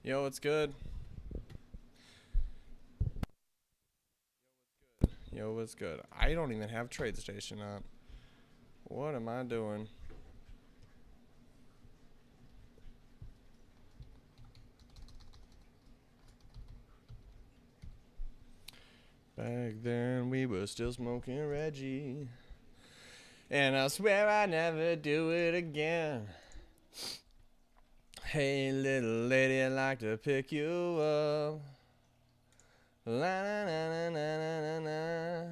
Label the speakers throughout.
Speaker 1: Yo, what's good? Yo, what's good? I don't even have TradeStation up. What am I doing? Back then we were still smoking Reggie. And I swear I never do it again. Hey little lady, I'd like to pick you up. La na na na na na na.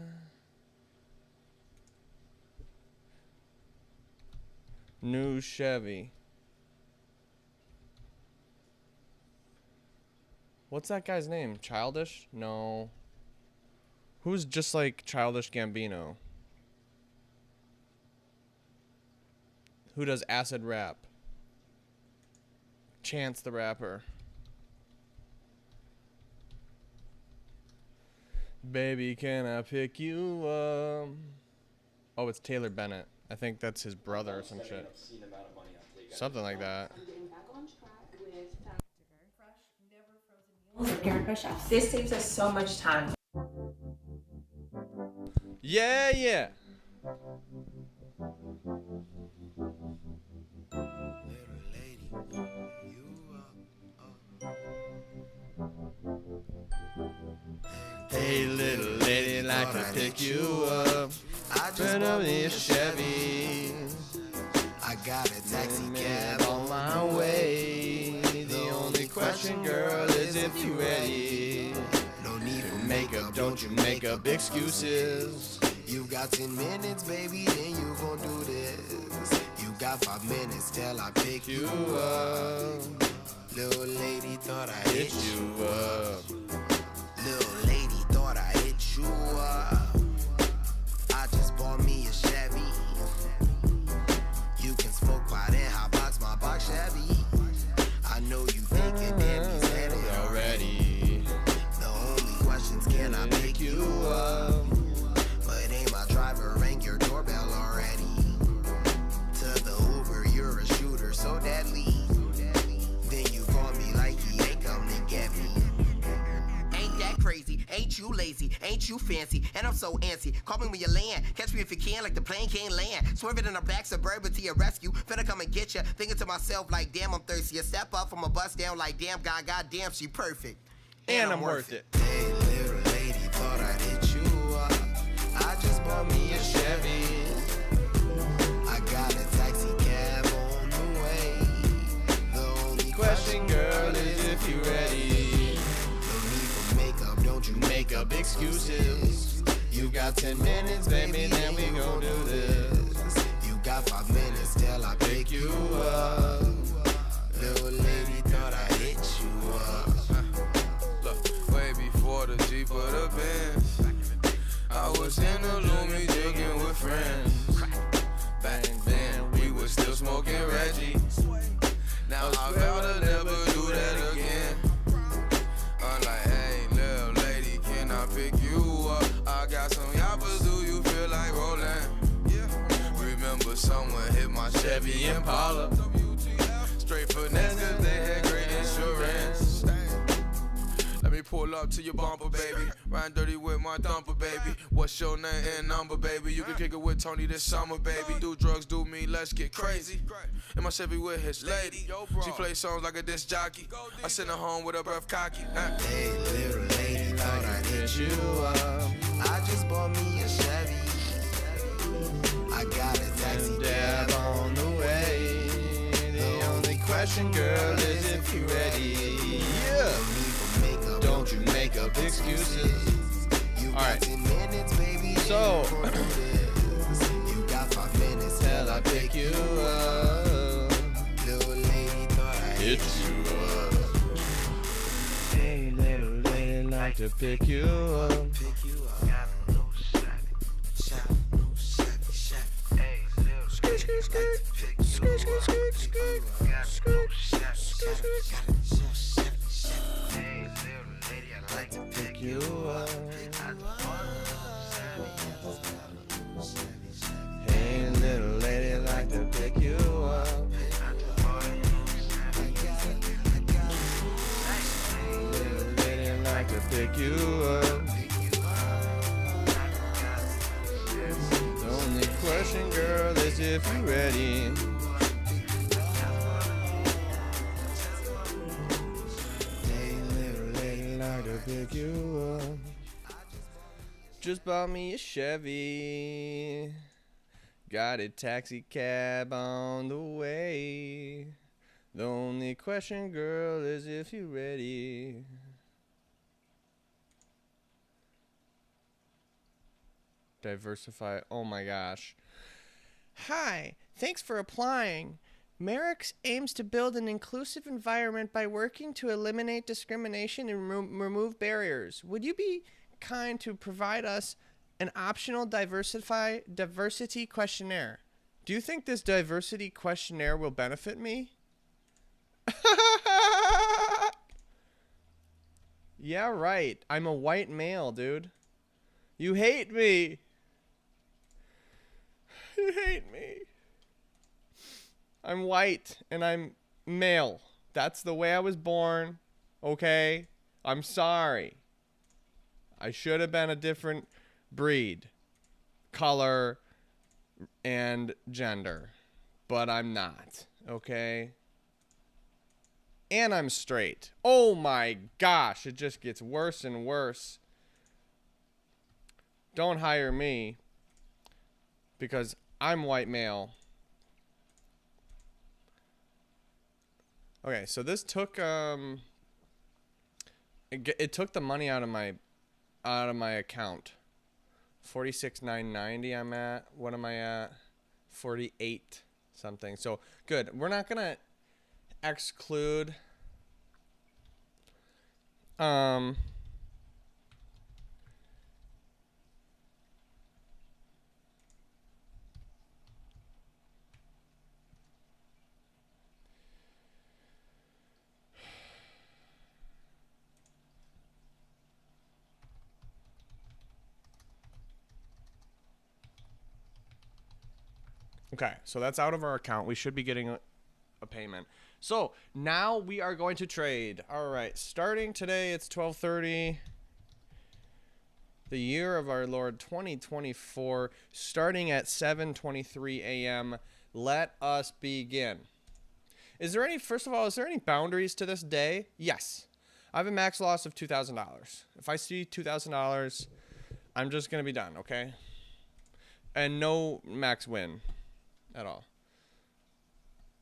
Speaker 1: New Chevy. What's that guy's name? Childish? No. Who's just like Childish Gambino? Who does acid rap? Chance the Rapper. Baby, can I pick you up? Oh, it's Taylor Bennett. I think that's his brother or some shit. Something like that.
Speaker 2: This saves us so much time.
Speaker 1: Yeah, yeah. Hey little lady, like to pick you up. Turn on this Chevy.
Speaker 3: I got a taxi cab
Speaker 1: on my way. The only question, girl, is if you ready.
Speaker 3: No need for
Speaker 1: Makeup, don't you make up excuses.
Speaker 3: You got 10 minutes, baby, then you gon' do this. You got 5 minutes till I pick you up. Little lady thought I hit you
Speaker 1: up.
Speaker 3: Little lady thought I hit you up. I just bought me a Chevy. You can smoke by then, hot box my box Chevy. I know you thinking damn he's had it already. The only question's can I pick you up? But ain't my driver rang your doorbell already? To the Uber, you're a shooter so deadly. Then you call me like he ain't come to get me. Ain't that crazy? Ain't you lazy? Ain't you fancy? And I'm so antsy. Call me when you land. Catch me if you can, like the plane can't land. Swerving in the back, suburban to your rescue. Finna come and get ya. Thinking to myself like, damn, I'm thirsty. A step up from a bus down like, damn, goddamn, she perfect.
Speaker 1: And I'm worth it.
Speaker 3: Hey, little lady, thought I'd hit you up. I just bought me a Chevy. I got a taxi cab on the way. The only
Speaker 1: Question, girl, is if you ready.
Speaker 3: No need for makeup, don't you
Speaker 1: Make up excuses. You got 10 minutes, baby, then we gon' do this.
Speaker 3: You got 5 minutes till I pick you up. Little lady thought I hit you up.
Speaker 4: Look, way before the Jeep or the Benz, I was in the Lumi drinking with friends. Back then, we was still smoking Reggie. Now I vow to never do that again. I'm like, hey, little lady, can I pick you up? I got some yappers, do you feel like rolling? Remember someone hit my Chevy Impala. Straight finesse, cause they had great insurance. Let me pull up to your bumper, baby. Riding dirty with my thumper, baby. What's your name and number, baby? You can kick it with Tony this summer, baby. Do drugs, do me, let's get crazy. In my Chevy with his lady. She plays songs like a disc jockey. I send her home with her breath cocky.
Speaker 3: Hey, little lady, thought I'd hit you up. I just bought me a Chevy. I got a taxi cab on the way.
Speaker 1: The only question, girl, is if you ready. Yeah. Don't you make up excuses.
Speaker 3: You got
Speaker 1: Alright.
Speaker 3: 10 minutes, baby.
Speaker 1: So,
Speaker 3: you got 5 minutes
Speaker 1: till I pick you up.
Speaker 3: Little lady thought I
Speaker 1: Hit you up. Hey, little lady, like to pick you up.
Speaker 3: pick you up. Got no Chevy, no Chevy, Chevy. Hey, little
Speaker 1: Skirt, skirt, skirt. Skirt, skirt, skirt, skirt. Skirt.
Speaker 3: Hey, little lady, I like to pick
Speaker 1: You up. Hey, little lady, like to pick you up. pick you up. The only question, girl, is if you're ready. Hey, little lady, like to pick you up. Just bought me a Chevy. Got a taxi cab on the way. The only question, girl, is if you're ready. Diversify. Oh my gosh. Hi, thanks for applying. Merrick's aims to build an inclusive environment by working to eliminate discrimination and remove barriers. Would you be kind to provide us an optional diversity questionnaire? Do you think this diversity questionnaire will benefit me? Yeah, right. I'm a white male, dude. You hate me. You hate me. I'm white and I'm male. That's the way I was born. Okay? I'm sorry. I should have been a different breed, color, and gender. But I'm not. Okay? And I'm straight. Oh my gosh. It just gets worse and worse. Don't hire me because I'm white male. Okay, so this took it took the money out of my account. 46,990 I'm at. What am I at? 48 something. So good. We're not gonna exclude okay, so that's out of our account. We should be getting a payment. So now we are going to trade. All right, starting today, it's 12:30. The year of our Lord 2024, starting at 7:23 a.m. Let us begin. First of all, is there any boundaries to this day? Yes. I have a max loss of $2,000. If I see $2,000, I'm just going to be done, okay? And no max win at all.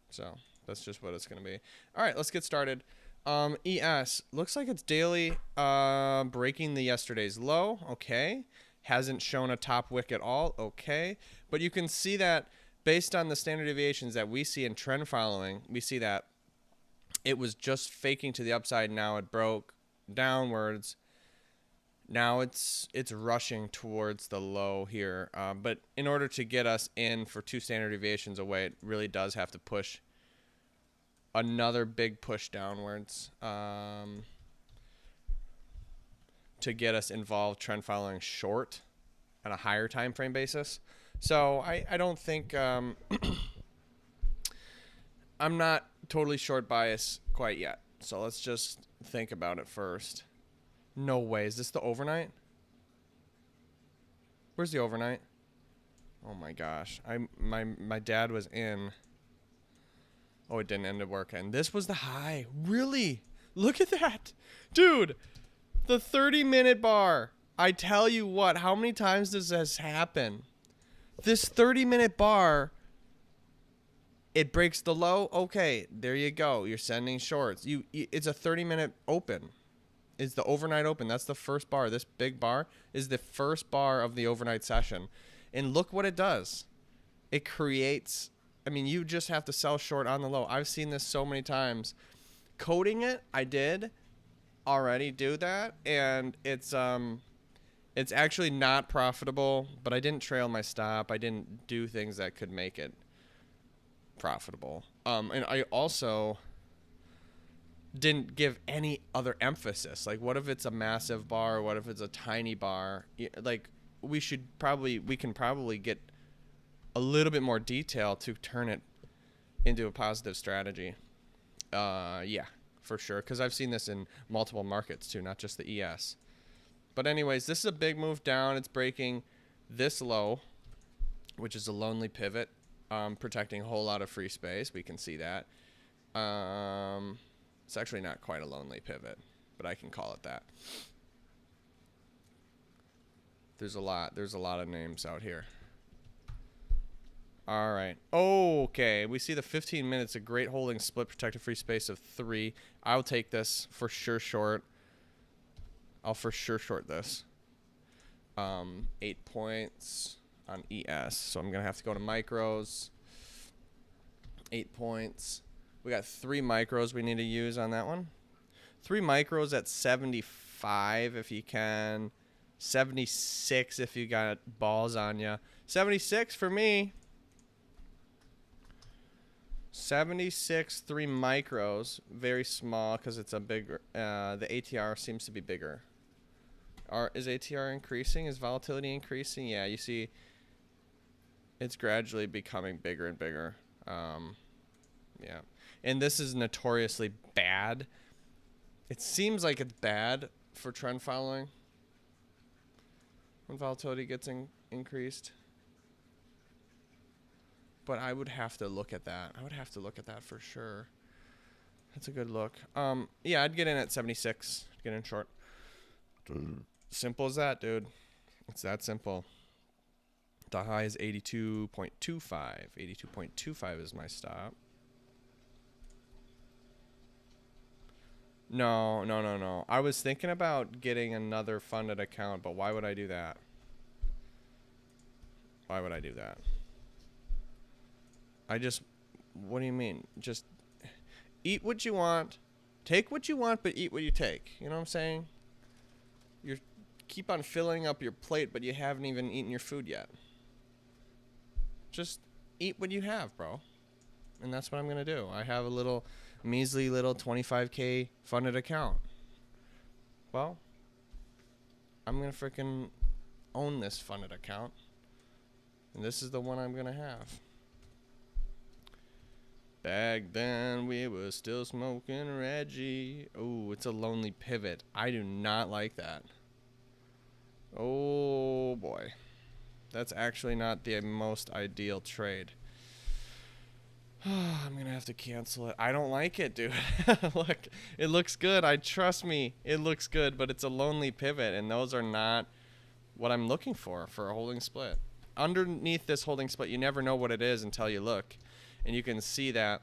Speaker 1: So that's just what it's going to be. All right, let's get started. ES looks like it's daily, breaking the yesterday's low. Okay. Hasn't shown a top wick at all. Okay. But you can see that based on the standard deviations that we see in trend following, we see that it was just faking to the upside. Now it broke downwards. Now it's rushing towards the low here. But in order to get us in for 2 standard deviations away, it really does have to push another big push downwards to get us involved trend following short on a higher time frame basis. So I don't think I'm not totally short bias quite yet. So let's just think about it first. No way. Is this the overnight? Where's the overnight? Oh my gosh. My dad was in. Oh, it didn't end up working. This was the high. Really? Look at that. Dude, the 30-minute bar. I tell you what, how many times does this happen? This 30-minute bar, it breaks the low. Okay, there you go. You're sending shorts. It's a 30-minute open. It's the overnight open. That's the first bar. This big bar is the first bar of the overnight session. And look what it does. It creates... I mean, you just have to sell short on the low. I've seen this so many times. Coding it, I did already do that, and it's actually not profitable, but I didn't trail my stop. I didn't do things that could make it profitable. And I also didn't give any other emphasis. Like, what if it's a massive bar? What if it's a tiny bar? Like, we can probably get a little bit more detail to turn it into a positive strategy. Yeah, for sure, because I've seen this in multiple markets too, not just the ES. But anyways, this is a big move down. It's breaking this low, which is a lonely pivot, protecting a whole lot of free space. We can see that. It's actually not quite a lonely pivot, but I can call it that. There's a lot of names out here. All right. Okay. We see the 15 minutes, a great holding split, protected free space of 3. I'll take this for sure short. I'll for sure short this. 8 points on ES. So I'm going to have to go to micros. 8 points. We got 3 micros we need to use on that one. 3 micros at 75 if you can. 76 if you got balls on you. 76 for me. 76, 3 micros, very small because it's a bigger, the ATR seems to be bigger. Is ATR increasing? Is volatility increasing? Yeah, you see it's gradually becoming bigger and bigger. Yeah, and this is notoriously bad. It seems like it's bad for trend following when volatility gets increased. But I would have to look at that. I would have to look at that for sure. That's a good look. Yeah, I'd get in at 76. Get in short. Simple as that, dude. It's that simple. The high is 82.25. 82.25 is my stop. No. I was thinking about getting another funded account, but why would I do that? Why would I do that? What do you mean? Just eat what you want, take what you want, but eat what you take. You know what I'm saying? You keep on filling up your plate, but you haven't even eaten your food yet. Just eat what you have, bro. And that's what I'm going to do. I have a little measly little 25K funded account. Well, I'm going to freaking own this funded account. And this is the one I'm going to have. Back then, we were still smoking Reggie. Oh, it's a lonely pivot. I do not like that. Oh, boy. That's actually not the most ideal trade. I'm going to have to cancel it. I don't like it, dude. Look, it looks good. Trust me, it looks good, but it's a lonely pivot, and those are not what I'm looking for a holding split. Underneath this holding split, you never know what it is until you look. And you can see that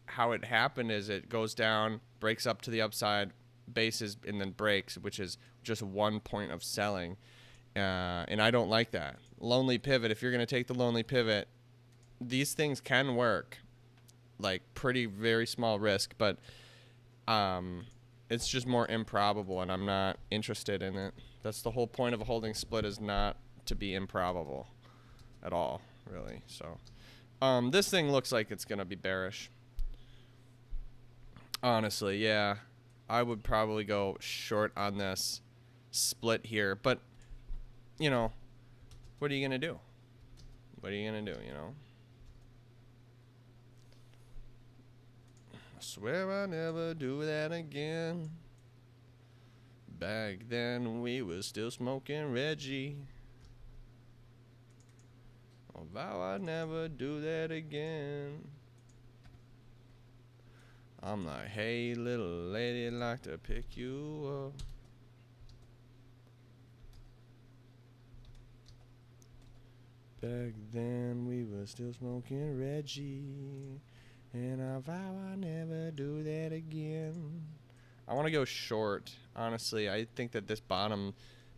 Speaker 1: how it happened is it goes down, breaks up to the upside, bases, and then breaks, which is just 1 point of selling. And I don't like that. Lonely pivot, if you're going to take the lonely pivot, these things can work. Like very small risk, but it's just more improbable, and I'm not interested in it. That's the whole point of a holding split, is not to be improbable at all, really. So this thing looks like it's going to be bearish. Honestly, yeah. I would probably go short on this split here. But, you know, what are you going to do? What are you going to do, you know? I swear I'll never do that again. Back then we were still smoking Reggie. I vow I'd never do that again. I'm like, hey, little lady, I'd like to pick you up. Back then we were still smoking Reggie, and I vow I'll never do that again. I want to go short. Honestly, I think that this bottom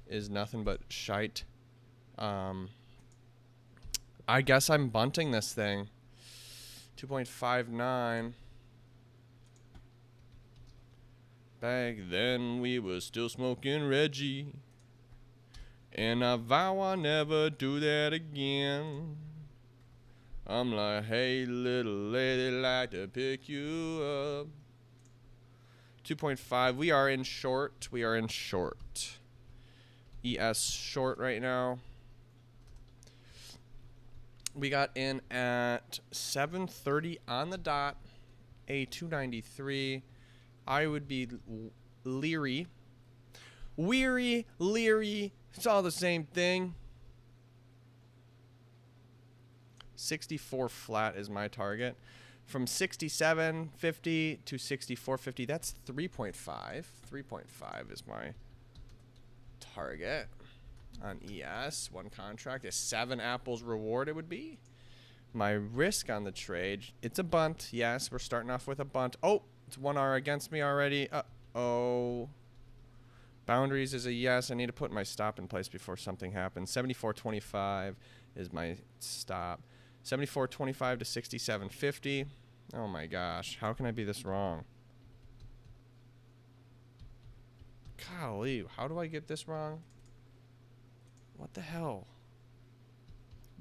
Speaker 1: is nothing but shite. I guess I'm bunting this thing. 2.59. Back then we were still smoking Reggie, and I vow I'll never do that again. I'm like, hey, little lady, like to pick you up. 2.5. We are in short. We are in short. ES short right now. We got in at 7:30 on the dot. A 293. I would be leery. Weary, leery, it's all the same thing. 64 flat is my target. From 67.50 to 64.50, that's 3.5. 3.5 is my target on ES. One contract is 7 apples reward it would be. My risk on the trade, it's a bunt. Yes, we're starting off with a bunt. Oh, it's 1R against me already. Uh-oh. Boundaries is a yes. I need to put my stop in place before something happens. 74.25 is my stop. 74.25 to 67.50. Oh my gosh. How can I be this wrong? Golly, how do I get this wrong? What the hell?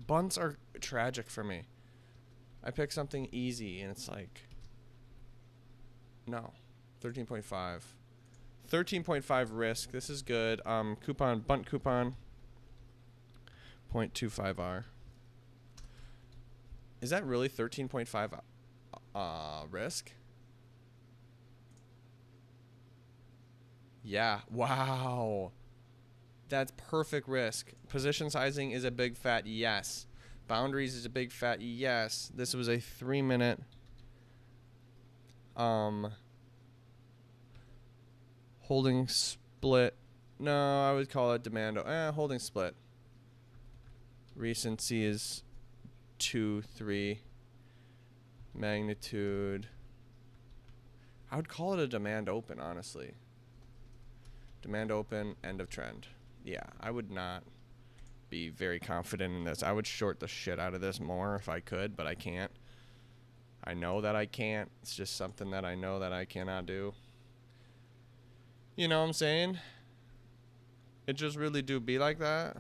Speaker 1: Bunts are tragic for me. I pick something easy and it's like, no. 13.5. 13.5 risk. This is good. Coupon, bunt coupon. 0.25R. Is that really 13.5 risk? Yeah. Wow. That's perfect risk. Position sizing is a big fat yes. Boundaries is a big fat yes. This was a 3-minute holding split. No, I would call it demand. Holding split. Recency is 2, 3. Magnitude. I would call it a demand open, honestly. Demand open, end of trend. Yeah, I would not be very confident in this. I would short the shit out of this more if I could, but I can't. I know that I can't. It's just something that I know that I cannot do. You know what I'm saying? It just really do be like that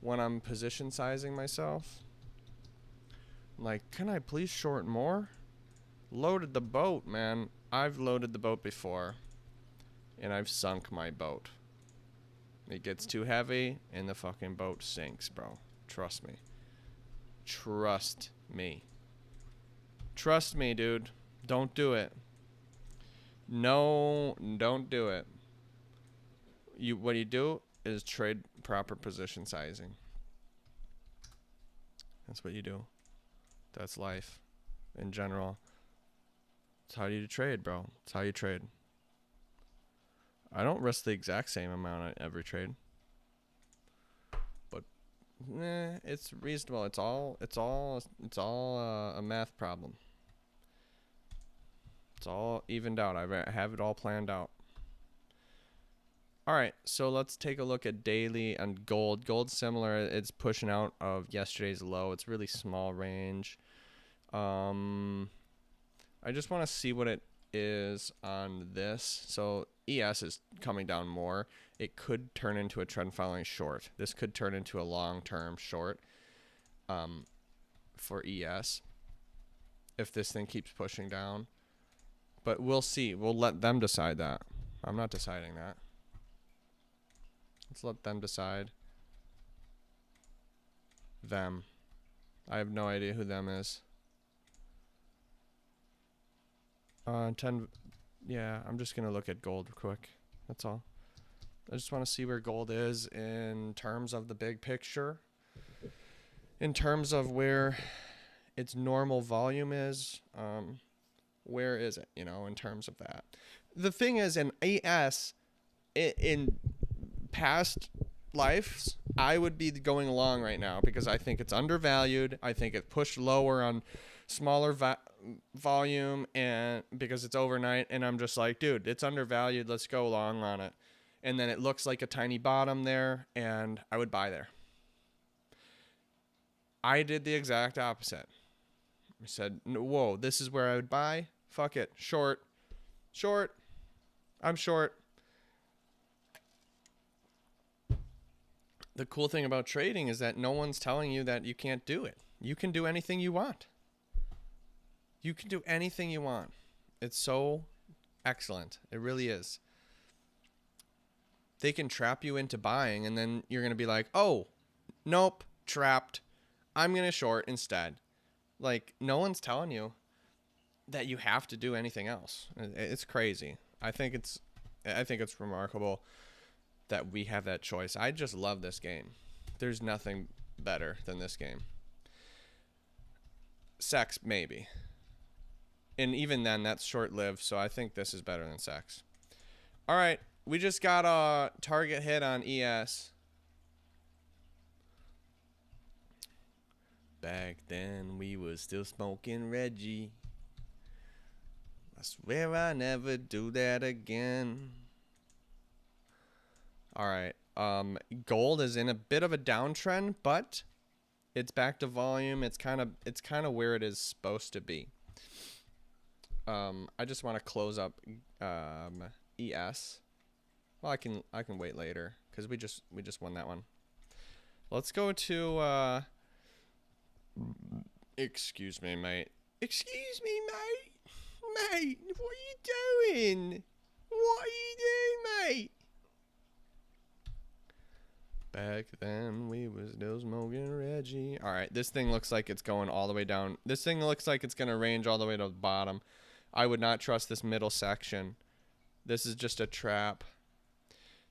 Speaker 1: when I'm position sizing myself. Like, can I please short more? Loaded the boat, man. I've loaded the boat before. And I've sunk my boat. It gets too heavy and the fucking boat sinks, bro. Trust me. Trust me. Trust me, dude. Don't do it. No, don't do it. What you do is trade proper position sizing. That's what you do. That's life in general. It's how you trade, bro. It's how you trade. I don't risk the exact same amount on every trade. But it's reasonable. It's all a math problem. It's all evened out. I have it all planned out. All right, so let's take a look at daily and gold. Gold's similar. It's pushing out of yesterday's low. It's really small range. I just want to see what it is on this. So ES is coming down more. It could turn into a trend following short. This could turn into a long-term short for ES if this thing keeps pushing down. But we'll see. We'll let them decide that. I'm not deciding that. Let's let them decide. Them. I have no idea who them is. 10. Yeah, I'm just going to look at gold quick. That's all. I just want to see where gold is in terms of the big picture. In terms of where its normal volume is. Where is it, you know, in terms of that? The thing is, in AS, in past lives, I would be going along right now because I think it's undervalued. I think it pushed lower on smaller volume and because it's overnight, and I'm just like, dude, it's undervalued. Let's go long on it. And then it looks like a tiny bottom there, and I would buy there. I did the exact opposite. I said, whoa, this is where I would buy. Fuck it. Short. Short. I'm short. The cool thing about trading is that no one's telling you that you can't do it. You can do anything you want. You can do anything you want. It's so excellent. It really is. They can trap you into buying, and then you're going to be like, oh, nope, trapped. I'm going to short instead. Like, no one's telling you. that you have to do anything else. It's crazy. I think it's remarkable that we have that choice. I just love this game. There's nothing better than this game. Sex, maybe. And even then, that's short-lived, so I think this is better than sex. All right, we just got a target hit on ES. Back then, we was still smoking Reggie. I swear I never do that again. All right. Gold is in a bit of a downtrend, but it's back to volume. It's kind of where it is supposed to be. I just want to close up ES. Well, I can wait later because we just won that one. Let's go to excuse me, mate. Excuse me, mate. Mate, what are you doing? What are you doing, mate? Back then, we was still smoking Reggie. All right, this thing looks like it's going all the way down. This thing looks like it's going to range all the way to the bottom. I would not trust this middle section. This is just a trap.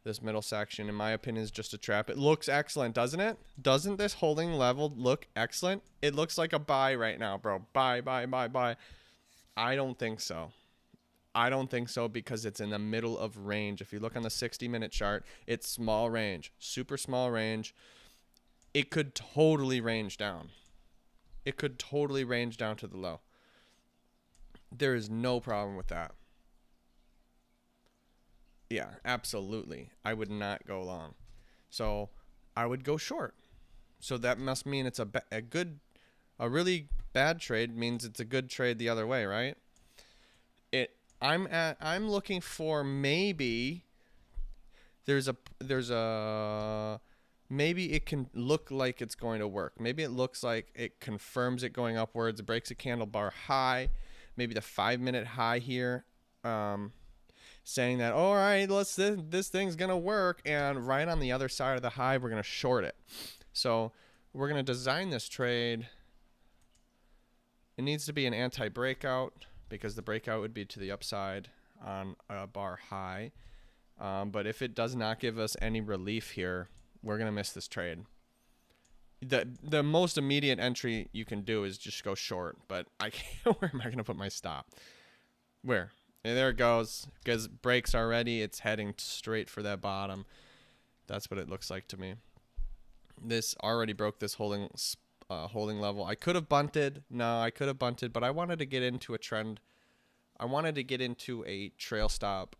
Speaker 1: This middle section, in my opinion, is just a trap. It looks excellent, doesn't it? Doesn't this holding level look excellent? It looks like a buy right now, bro. Buy, buy, buy, buy. I don't think so. I don't think so because it's in the middle of range. If you look on the 60-minute chart, it's small range, super small range. It could totally range down. It could totally range down to the low. There is no problem with that. Yeah, absolutely. I would not go long. So I would go short. So that must mean it's a really bad trade means it's a good trade the other way, right? I'm looking for maybe there's a maybe it can look like it's going to work. Maybe it looks like it confirms it going upwards. It breaks a candle bar high, maybe the 5-minute high here, saying that, all right, this thing's going to work. And right on the other side of the high, we're going to short it. So we're going to design this trade. It needs to be an anti-breakout because the breakout would be to the upside on a bar high. But if it does not give us any relief here, we're going to miss this trade. The most immediate entry you can do is just go short, but I can't. Where am I going to put my stop? Where? And there it goes. Because breaks already, it's heading straight for that bottom. That's what it looks like to me. This already broke this holding level. I could have bunted. No, I could have bunted, but I wanted to get into a trend. I wanted to get into a trail stop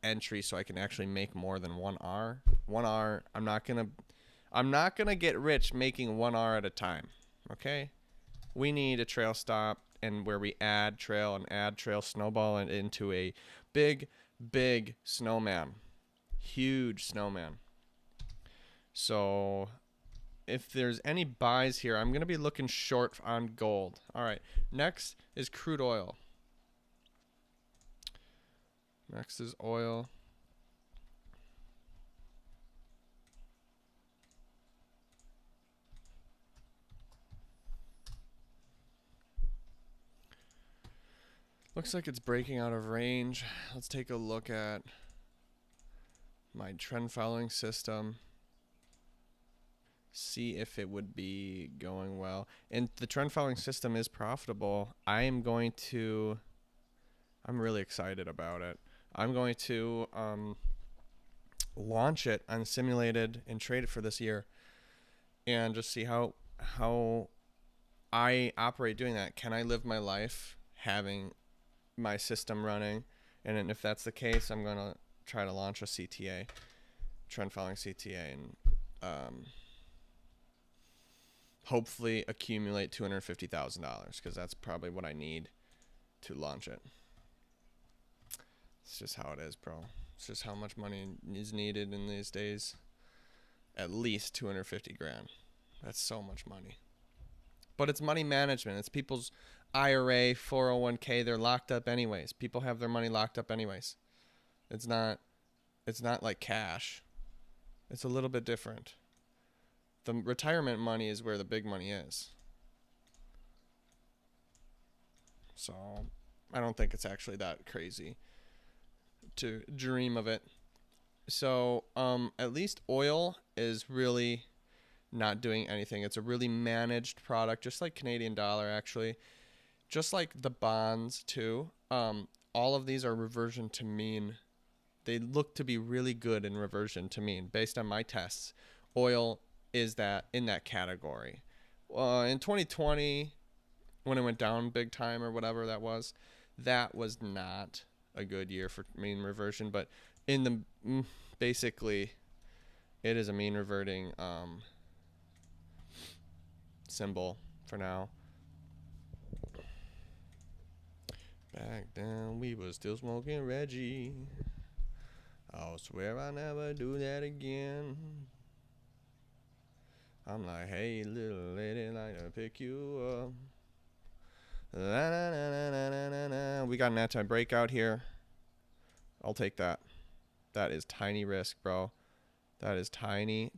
Speaker 1: entry so I can actually make more than 1R. 1R, I'm not gonna get rich making 1R at a time. Okay? We need a trail stop and where we add trail snowball and into a big snowman. Huge snowman. So if there's any buys here, I'm going to be looking short on gold. All right. Next is crude oil. Next is oil. Looks like it's breaking out of range. Let's take a look at my trend following system. See if it would be going well. And the trend following system is profitable. I'm really excited about it. I'm going to launch it on simulated and trade it for this year and just see how I operate doing that. Can I live my life having my system running? And if that's the case, I'm going to try to launch a CTA, trend following CTA, and hopefully accumulate $250,000 because that's probably what I need to launch it. It's just how it is, bro. It's just how much money is needed in these days. At least 250 grand. That's so much money. But it's money management. It's people's IRA, 401k. They're locked up anyways. People have their money locked up anyways. It's not like cash. It's a little bit different. The retirement money is where the big money is. So I don't think it's actually that crazy to dream of it. So at least oil is really not doing anything. It's a really managed product, just like Canadian dollar, actually, just like the bonds too. All of these are reversion to mean. They look to be really good in reversion to mean based on my tests. Oil is that in that category. In 2020, when it went down big time or whatever that was not a good year for mean reversion. But in the basically, it is a mean reverting symbol for now. Back then we was still smoking Reggie. I'll swear I'll never do that again. I'm like, hey, little lady, like to pick you up. La, na, na, na, na, na, na, na. We got an anti-breakout here. I'll take that. That is tiny risk, bro. That is tiny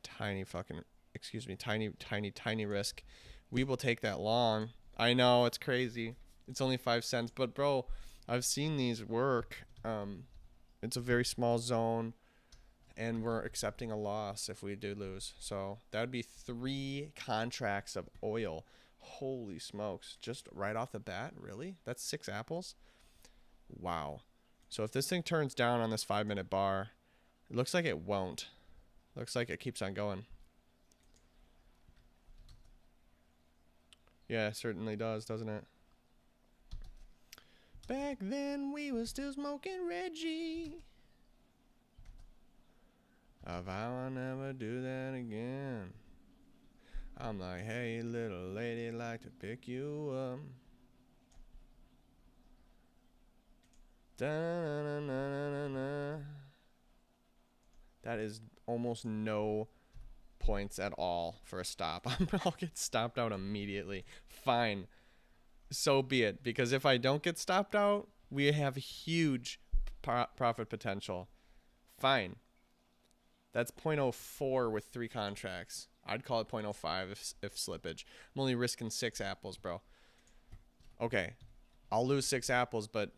Speaker 1: risk. We will take that long. I know, it's crazy. It's only 5 cents, but bro, I've seen these work. It's a very small zone, and we're accepting a loss if we do lose. So that would be 3 contracts of oil. Holy smokes. Just right off the bat, really? That's 6 apples? Wow. So if this thing turns down on this 5-minute bar, it looks like it won't. Looks like it keeps on going. Yeah, it certainly does, doesn't it? Back then we was still smoking Reggie. I vow I'll never do that again. I'm like, hey, little lady, like to pick you up. Da-na-na-na-na-na. That is almost no points at all for a stop. I'll get stopped out immediately. Fine. So be it. Because if I don't get stopped out, we have huge profit potential. Fine. That's 0.04 with 3 contracts. I'd call it 0.05 if slippage. I'm only risking 6 apples, bro. Okay. I'll lose 6 apples, but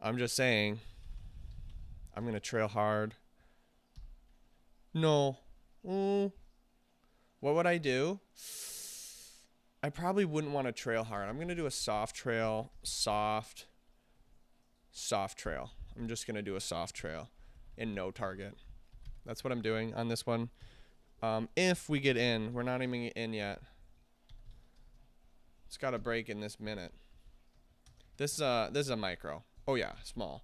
Speaker 1: I'm just saying I'm going to trail hard. No. What would I do? I probably wouldn't want to trail hard. I'm going to do a soft trail. Soft trail. I'm just going to do a soft trail and no target. That's what I'm doing on this one. If we get in, we're not even in yet. It's got to break in this minute. This is a micro. Oh yeah, small.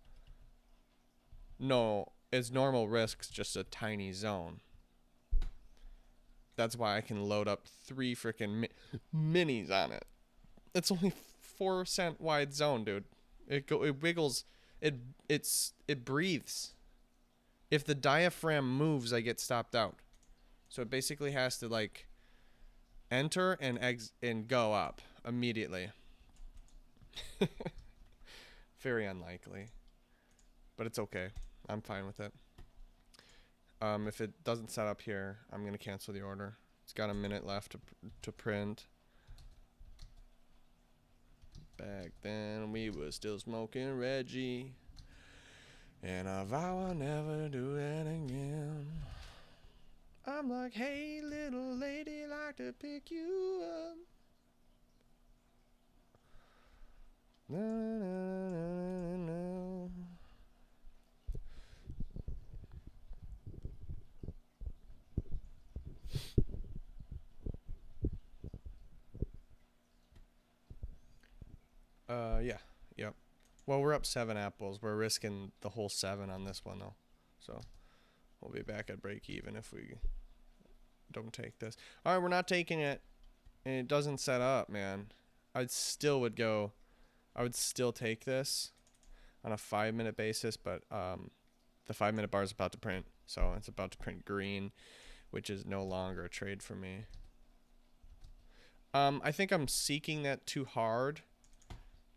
Speaker 1: No, it's normal risks, just a tiny zone. That's why I can load up 3 freaking minis on it. It's only 4 cent wide zone, dude. It wiggles. It breathes. If the diaphragm moves, I get stopped out. So it basically has to like enter and go up immediately. Very unlikely, but it's okay. I'm fine with it. If it doesn't set up here, I'm gonna cancel the order. It's got a minute left to print. Back then we was still smoking Reggie, and I vow I'll never do that again. I'm like, hey, little lady, like to pick you up. Na, na, na, na, na. Yeah, yep. Well, we're up 7 apples. We're risking the whole 7 on this one, though. So we'll be back at break even if we don't take this. All right, we're not taking it, and it doesn't set up, man. I would still take this on a 5-minute basis, but the 5-minute bar is about to print, so it's about to print green, which is no longer a trade for me. I think I'm seeking that too hard,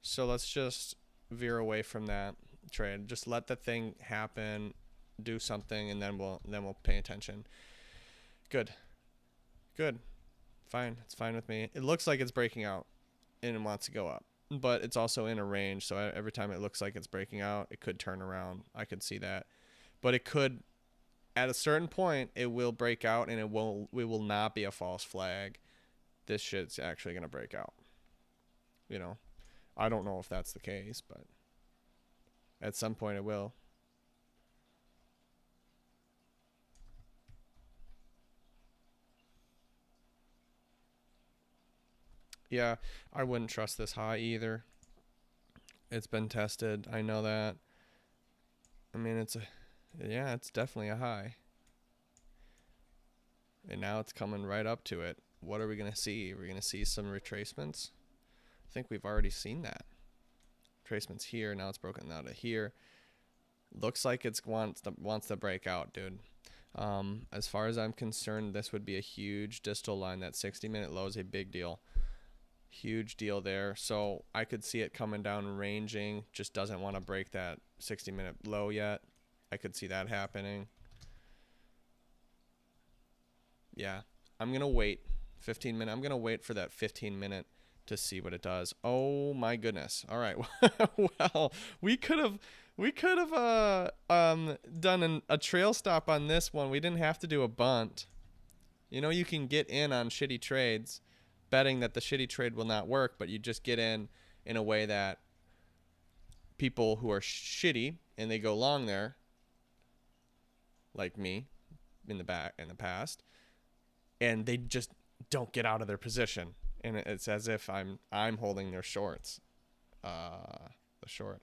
Speaker 1: so let's just veer away from that trade. Just let the thing happen, do something, and then we'll pay attention. Good. Fine. It's fine with me. It looks like it's breaking out, and it wants to go up. but it's also in a range. So every time it looks like it's breaking out, it could turn around. I could see that, but it could, at a certain point, it will break out, and it will not be a false flag. This shit's actually going to break out. You know, I don't know if that's the case, but at some point it will. Yeah, I wouldn't trust this high either. It's been tested. I know that. I mean, it's definitely a high. And now it's coming right up to it. What are we going to see? We're going to see some retracements. I think we've already seen that. Retracements here. Now it's broken out to here. Looks like it's wants to break out, dude. As far as I'm concerned, this would be a huge distal line. That 60-minute low is a big deal. Huge deal there. So I could see it coming down, ranging. Just doesn't want to break that 60-minute low yet. I could see that happening. Yeah, I'm going to wait 15 minutes. I'm going to wait for that 15-minute to see what it does. Oh my goodness. All right. Well, we could have done a trail stop on this one. We didn't have to do a bunt. You know, you can get in on shitty trades betting that the shitty trade will not work, but you just get in a way that people who are shitty and they go long there, like me in the past, and they just don't get out of their position, and it's as if I'm holding their shorts. The short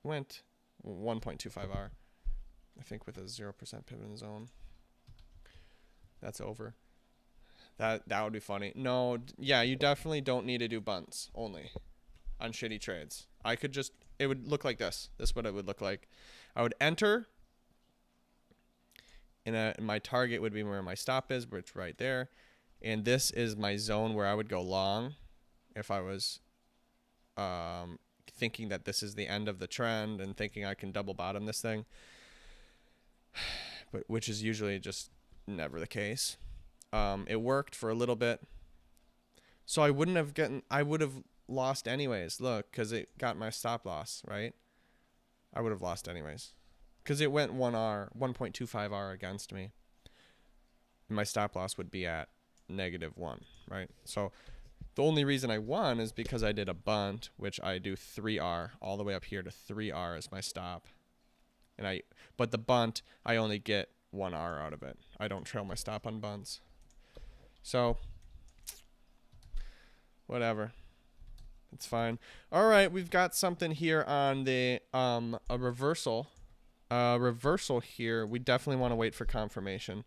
Speaker 1: went 1.25R, I think, with a 0% pivot in the zone. That's over. That would be funny. No, yeah, you definitely don't need to do bunts only on shitty trades. It would look like this. This is what it would look like. I would enter, and my target would be where my stop is, which right there. And this is my zone where I would go long if I was thinking that this is the end of the trend and thinking I can double bottom this thing, but which is usually just never the case. It worked for a little bit, so I would have lost anyways. Look, because it got my stop loss, right? I would have lost anyways, because it went 1.25R against me. And my stop loss would be at -1, right? So the only reason I won is because I did a bunt, which I do 3R all the way up here to 3R as my stop, but the bunt I only get 1R out of it. I don't trail my stop on bunts. So, whatever. It's fine. All right, we've got something here on the a reversal. Reversal here. We definitely want to wait for confirmation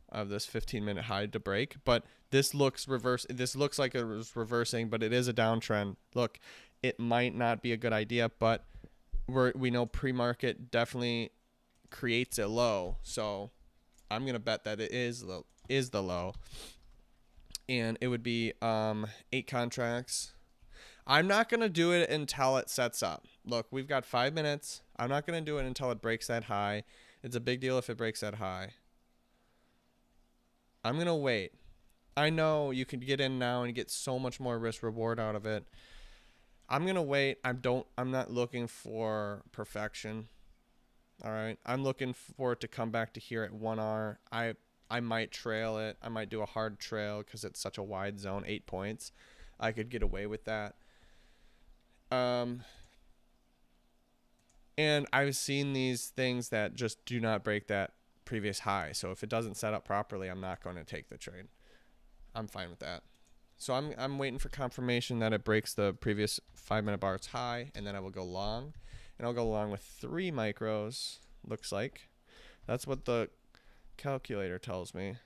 Speaker 1: of this 15-minute high to break, but this looks reverse. This looks like it was reversing, but it is a downtrend. Look, it might not be a good idea, but we know pre-market definitely creates a low, so I'm gonna bet that it is the low, and it would be 8 contracts. I'm not gonna do it until it sets up. Look, we've got 5 minutes. I'm not gonna do it until it breaks that high. It's a big deal if it breaks that high. I'm gonna wait. I know you can get in now and get so much more risk reward out of it. I'm gonna wait. I'm not looking for perfection. All right, I'm looking for it to come back to here at 1R. I might trail it. I might do a hard trail because it's such a wide zone, 8 points. I could get away with that. And I've seen these things that just do not break that previous high. So if it doesn't set up properly, I'm not going to take the trade. I'm fine with that. So I'm waiting for confirmation that it breaks the previous 5-minute bars high, and then I will go long. And I'll go long with 3 micros, looks like. That's what the calculator tells me.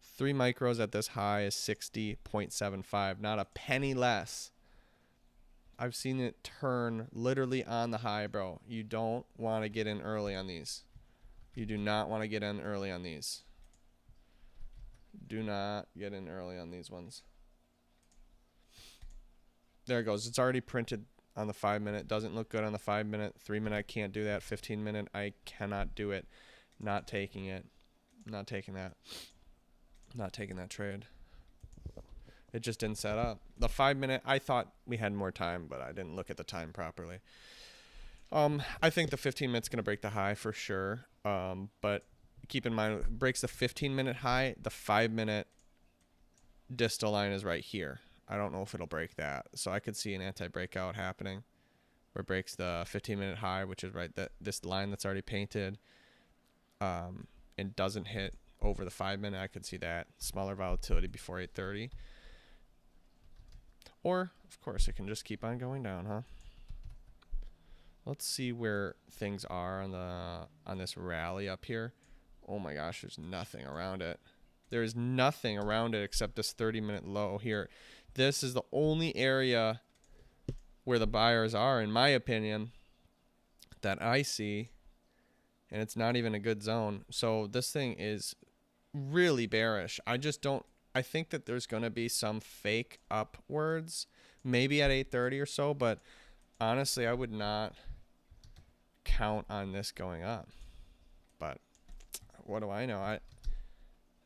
Speaker 1: 3 micros at this high is 60.75, not a penny less. I've seen it turn literally on the high, bro. You don't want to get in early on these. You do not want to get in early on these. Do not get in early on these ones. There it goes. It's already printed on the 5-minute. Doesn't look good on the 5-minute. 3-minute, I can't do that. 15-minute, I cannot do it. Not taking it. Not taking that. Not taking that trade. It just didn't set up. The 5 minute, I thought we had more time, but I didn't look at the time properly. I think the 15 minutes going to break the high for sure. But keep in mind, it breaks the 15-minute high. The 5-minute distal line is right here. I don't know if it'll break that. So I could see an anti-breakout happening where it breaks the 15-minute high, which is right this line that's already painted, and doesn't hit over the 5 minute. I could see that smaller volatility before 8:30. Or, of course, it can just keep on going down, huh? Let's see where things are on this rally up here. Oh my gosh, there's nothing around it. There's nothing around it except this 30-minute low here. This is the only area where the buyers are, in my opinion, that I see, and it's not even a good zone. So this thing is really bearish. I think that there's going to be some fake upwards, maybe at 8:30 or so, but honestly, I would not count on this going up. But what do I know?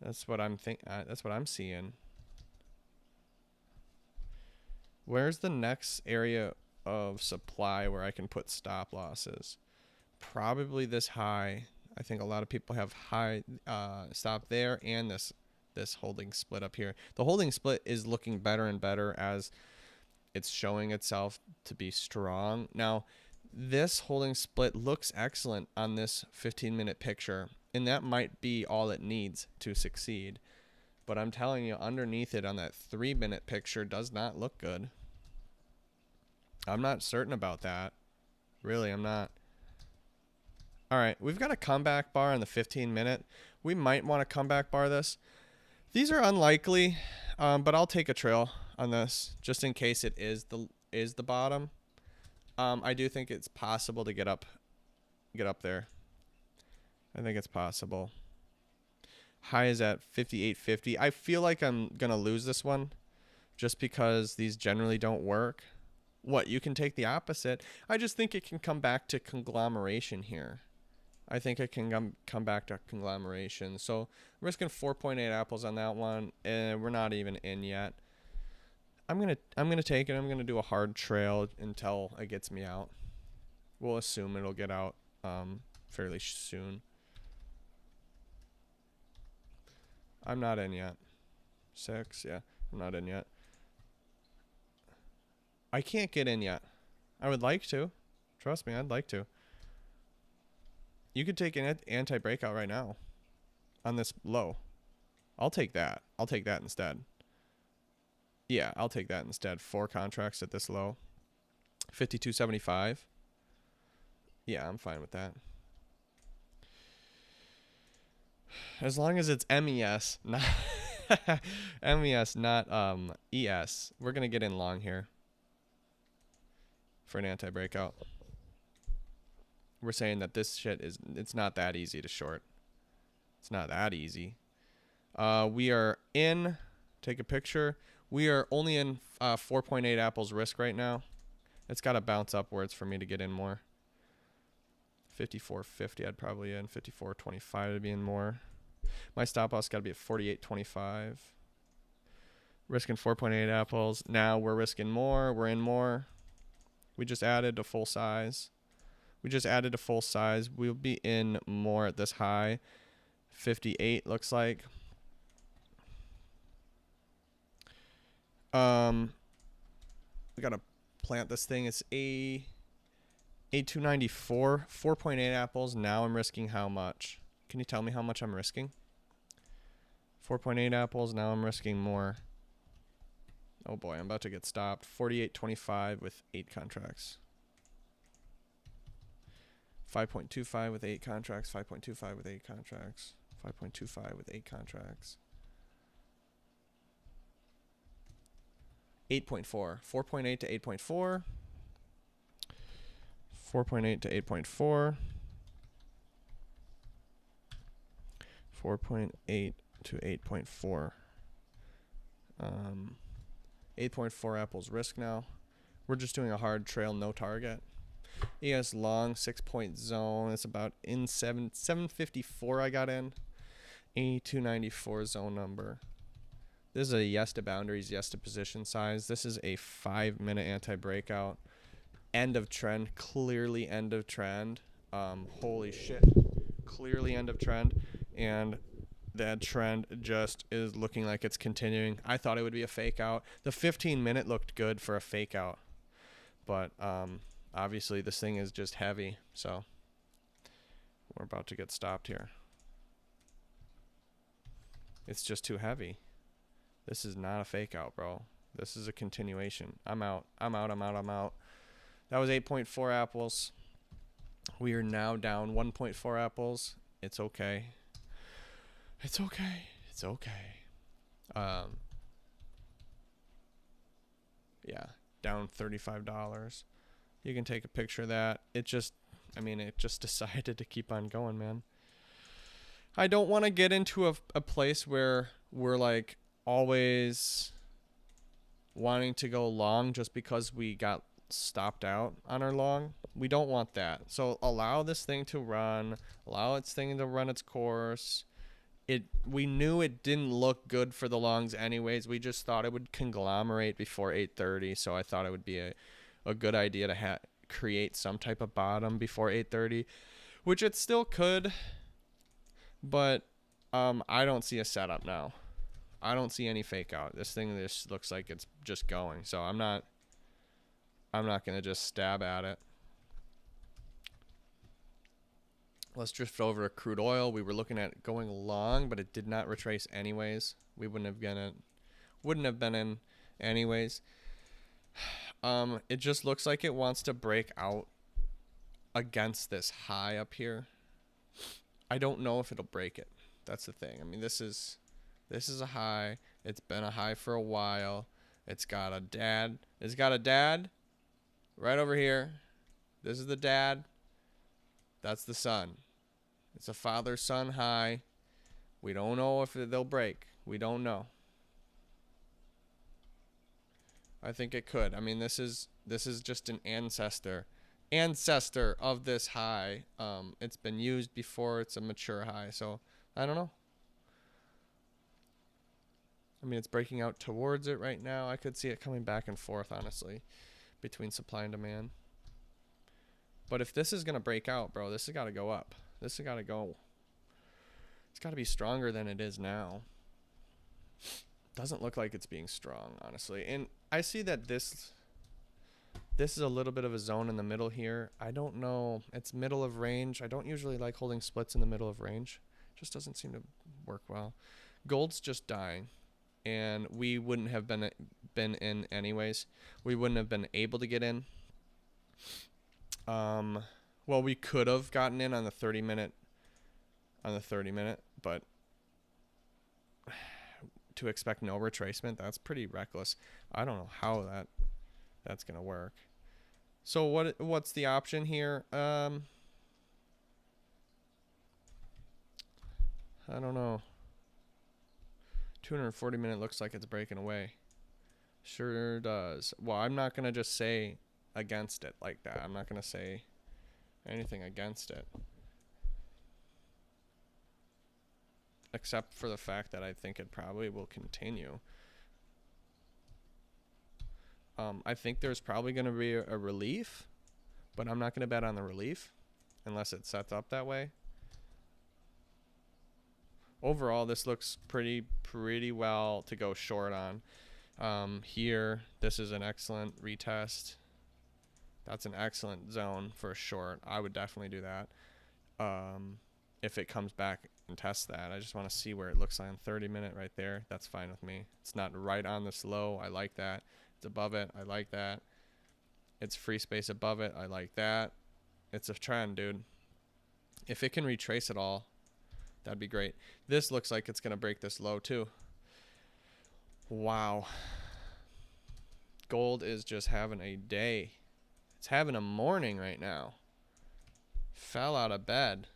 Speaker 1: That's what I'm that's what I'm seeing. Where's the next area of supply where I can put stop losses? Probably this high. I think a lot of people have high stop there, and this holding split up here. The holding split is looking better and better as it's showing itself to be strong. Now, this holding split looks excellent on this 15-minute picture, and that might be all it needs to succeed. But I'm telling you, underneath it on that 3-minute picture does not look good. I'm not certain about that. Really, I'm not. All right, we've got a comeback bar on the 15-minute. We might want to comeback bar this. These are unlikely, but I'll take a trail on this just in case it is the bottom. I do think it's possible to get up there. I think it's possible. High is at 58.50. I feel like I'm gonna lose this one, just because these generally don't work. What, you can take the opposite. I just think it can come back to conglomeration here. I think it can come back to conglomeration. So I'm risking 4.8 apples on that one, and we're not even in yet. I'm gonna take it. I'm gonna do a hard trail until it gets me out. We'll assume it'll get out fairly soon. I'm not in yet. 6, yeah, I'm not in yet. I can't get in yet. I would like to. Trust me, I'd like to. You could take an anti-breakout right now on this low. I'll take that. I'll take that instead. Yeah, I'll take that instead. 4 contracts at this low. 52.75. Yeah, I'm fine with that. As long as it's MES, not MES, not ES. We're gonna get in long here for an anti-breakout. We're saying that this shit it's not that easy to short. It's not that easy. We are in, take a picture. We are only in 4.8 apples risk right now. It's got to bounce upwards for me to get in more. 54.50 I'd probably in. 54.25 to be in more. My stop loss got to be at 48.25. Risking 4.8 apples. Now we're risking more. We're in more. We just added a full size. We'll be in more at this high. 58 looks like. We gotta plant this thing. It's A294, 4.8 apples. Now I'm risking how much? Can you tell me how much I'm risking? 4.8 apples. Now I'm risking more. Oh boy, I'm about to get stopped. 48.25 with 8 contracts. 5.25 with 8 contracts. 5.25 with 8 contracts. 5.25 with 8 contracts. 8.4. 4.8 to 8.4. 4.8 to 8.4. 4.8 to 8.4. 8.4 apples risk now. We're just doing a hard trail, no target. ES long 6-point zone. It's about in 754 I got in. A294 zone number. This is a yes to boundaries, yes to position size. This is a 5-minute anti-breakout. End of trend, clearly end of trend. Holy shit, clearly end of trend. And that trend just is looking like it's continuing. I thought it would be a fake out. The 15-minute looked good for a fake out. But obviously this thing is just heavy. So we're about to get stopped here. It's just too heavy. This is not a fake out, bro. This is a continuation. I'm out. I'm out. I'm out. I'm out. That was 8.4 apples. We are now down 1.4 apples. It's okay. It's okay. It's okay. Yeah, down $35. You can take a picture of that. It just decided to keep on going, man. I don't want to get into a place where we're like always wanting to go long just because we got stopped out on our long. We don't want that. So allow this thing to run. Allow its thing to run its course. We knew it didn't look good for the longs anyways. We just thought it would conglomerate before 8:30. So I thought it would be a good idea to create some type of bottom before 8:30, which it still could. But I don't see a setup now. I don't see any fake out. This thing just looks like it's just going. So I'm not going to just stab at it. Let's drift over to crude oil. We were looking at going long, but it did not retrace anyways. We wouldn't have been in anyways. It just looks like it wants to break out against this high up here. I don't know if it'll break it. That's the thing. I mean, this is a high. It's been a high for a while. It's got a dad. It's got a dad right over here. This is the dad. That's the son. It's a father-son high. We don't know if they'll break. We don't know. I think it could. I mean, this is just an ancestor of this high. It's been used before. It's a mature high. So I don't know. I mean, it's breaking out towards it right now. I could see it coming back and forth, honestly, between supply and demand. But if this is going to break out, bro, this has got to go up. This has got to go. It's got to be stronger than it is now. Doesn't look like it's being strong, honestly. And I see that this is a little bit of a zone in the middle here. I don't know. It's middle of range. I don't usually like holding splits in the middle of range. Just doesn't seem to work well. Gold's just dying. And we wouldn't have been in anyways. We wouldn't have been able to get in. Well, we could have gotten in on the 30-minute, but to expect no retracement, that's pretty reckless. I don't know how that's gonna work. So what's the option here? I don't know. 240-minute looks like it's breaking away. Sure does. Well, I'm not gonna just say against it like that. I'm not gonna say anything against it, except for the fact that I think it probably will continue. I think there's probably going to be a relief, but I'm not going to bet on the relief unless it sets up that way. Overall, this looks pretty well to go short on. Here, this is an excellent retest. That's an excellent zone for a short. I would definitely do that. If it comes back and tests that, I just want to see where it looks on 30-minute right there. That's fine with me. It's not right on this low. I like that. It's above it. I like that. It's free space above it. I like that. It's a trend, dude. If it can retrace it all, that'd be great. This looks like it's going to break this low too. Wow. Gold is just having a day. It's having a morning right now. Fell out of bed.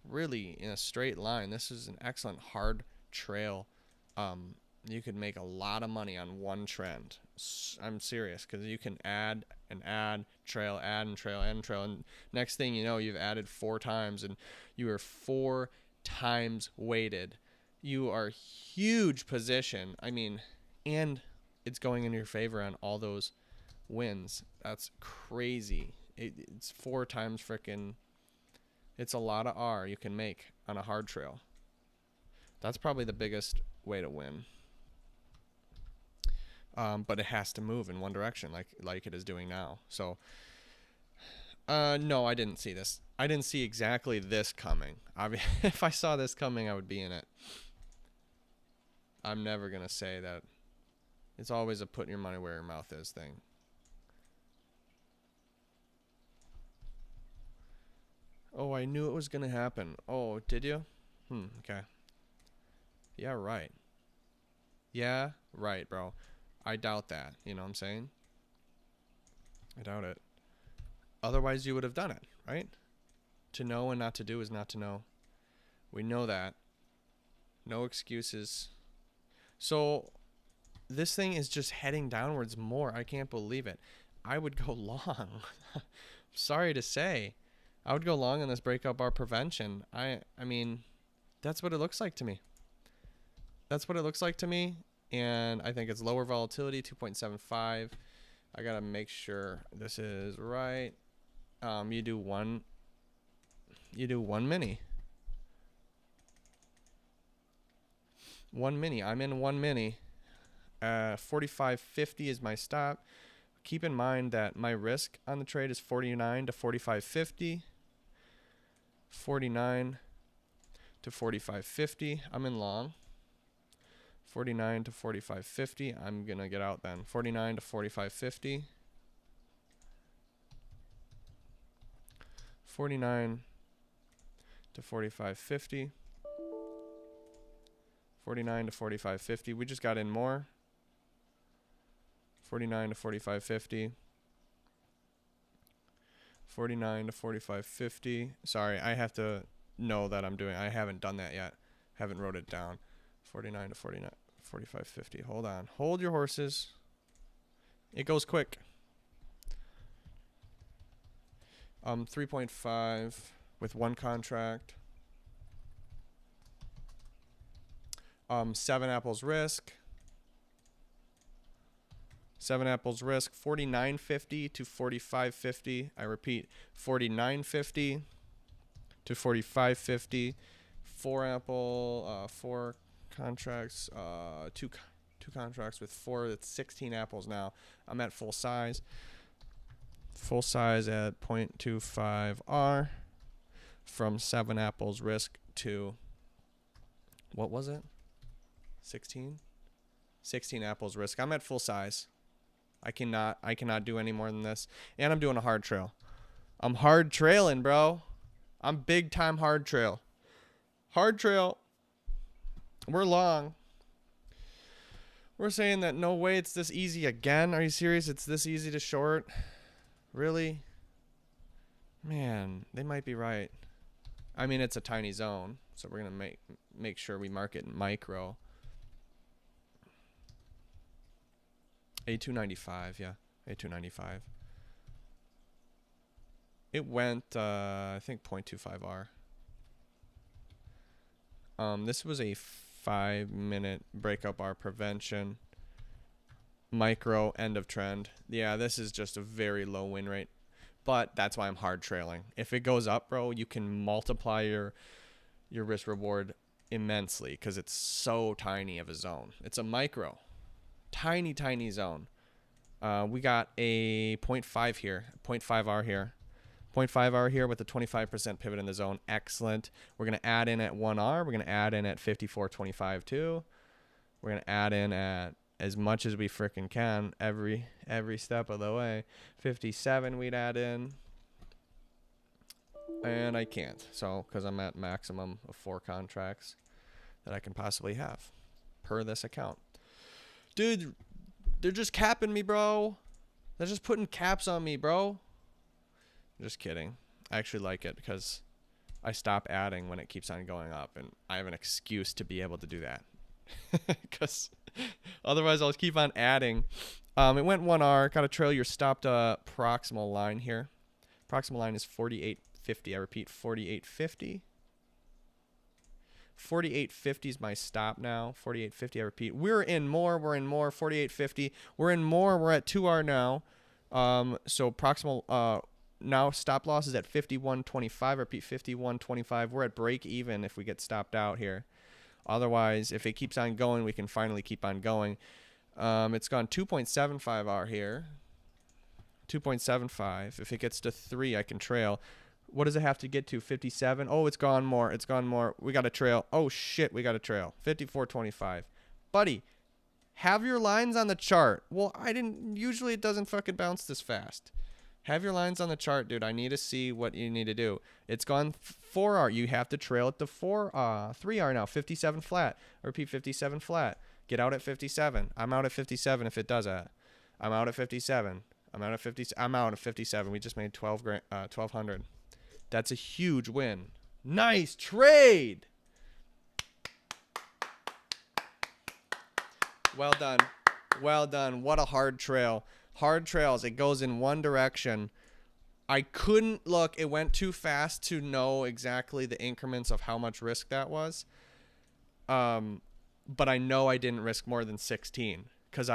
Speaker 1: Really in a straight line. This is an excellent hard trail. You could make a lot of money on one trend. I'm serious, because you can add and add, trail, add and trail, add and trail. And next thing you know, you've added 4 times and you are 4 times weighted You are huge position. I mean, and it's going in your favor on all those wins. That's crazy. It's 4 times frickin'. It's a lot of R you can make on a hard trail. That's probably the biggest way to win. But it has to move in one direction, like it is doing now. So, no, I didn't see this. I didn't see exactly this coming. If I saw this coming, I would be in it. I'm never gonna say that. It's always a put your money where your mouth is thing. Oh, I knew it was gonna happen. Oh, did you? Okay. Yeah, right. Yeah, right, bro. I doubt that. You know what I'm saying? I doubt it. Otherwise, you would have done it, right? To know and not to do is not to know. We know that. No excuses. So, this thing is just heading downwards more. I can't believe it. I would go long. Sorry to say. I would go long on this breakup bar prevention. I mean, that's what it looks like to me. That's what it looks like to me. And I think it's lower volatility, 2.75. I got to make sure this is right. You do one mini. One mini. I'm in one mini. 45.50 is my stop. Keep in mind that my risk on the trade is 49 to 45.50. 49 to 45.50. I'm in long. 49 to 45.50. I'm going to get out then. 49 to 45.50. 49 to 45.50. 49 to 45.50. We just got in more. 49 to 45.50. 49 to 45.50. Sorry, I have to know that I haven't done that yet. Haven't wrote it down. 49 to 45.50. Hold on. Hold your horses. It goes quick. 3.5 with one contract. 7 apples risk. 7 apples risk. 49.50 to 45.50. I repeat, 49.50 to 45.50. 4 apple, 4 contracts, two contracts with 4. That's 16 apples now. I'm at full size. Full size at 0.25 R from 7 apples risk to, what was it? 16? 16 apples risk. I'm at full size. I cannot do any more than this. And I'm doing a hard trail. I'm hard trailing, bro. I'm big time hard trail. Hard trail. We're long. We're saying that no way it's this easy again. Are you serious? It's this easy to short? Really? Man, they might be right. I mean, it's a tiny zone, so we're going to make sure we mark it in micro. A295, yeah. A295. It went, I think, 0.25 R. This was a 5-minute breakup bar prevention. Micro, end of trend. Yeah, this is just a very low win rate. But that's why I'm hard trailing. If it goes up, bro, you can multiply your risk reward immensely because it's so tiny of a zone. It's a micro. Tiny, tiny zone. We got a 0.5 here. 0.5 R here. 0.5 R here with a 25% pivot in the zone. Excellent. We're going to add in at 1 R. We're going to add in at 54.25 too. We're going to add in at as much as we freaking can every step of the way. 57 we'd add in. And I can't. So, because I'm at maximum of 4 contracts that I can possibly have per this account. Dude, they're just capping me, bro. They're just putting caps on me, bro. Just kidding. I actually like it because I stop adding when it keeps on going up, and I have an excuse to be able to do that. Because otherwise I'll keep on adding. It went 1 R. Got to trail your stopped proximal line here. Proximal line is 48.50. I repeat, 48.50. 48.50 is my stop now. 48.50, I repeat. We're in more. 48.50. We're in more. We're at 2R now. So proximal now stop loss is at 51.25. Repeat, 51.25. We're at break even if we get stopped out here. Otherwise, if it keeps on going, we can finally keep on going. It's gone 2.75R here. 2.75. If it gets to 3, I can trail. What does it have to get to? 57. Oh, it's gone more. It's gone more. We got to trail. Oh shit, we got to trail. 54.25. Buddy, have your lines on the chart. Well, I didn't. Usually it doesn't fucking bounce this fast. Have your lines on the chart, dude. I need to see what you need to do. It's gone 4R. You have to trail it to 3R now. 57 flat. Repeat, 57 flat. Get out at 57. I'm out at 57 if it does that. I'm out at 57. I'm out at 57. We just made 1200. That's a huge win. Nice trade. Well done. Well done. What a hard trail. Hard trails. It goes in one direction. I couldn't look. It went too fast to know exactly the increments of how much risk that was. But I know I didn't risk more than 16 because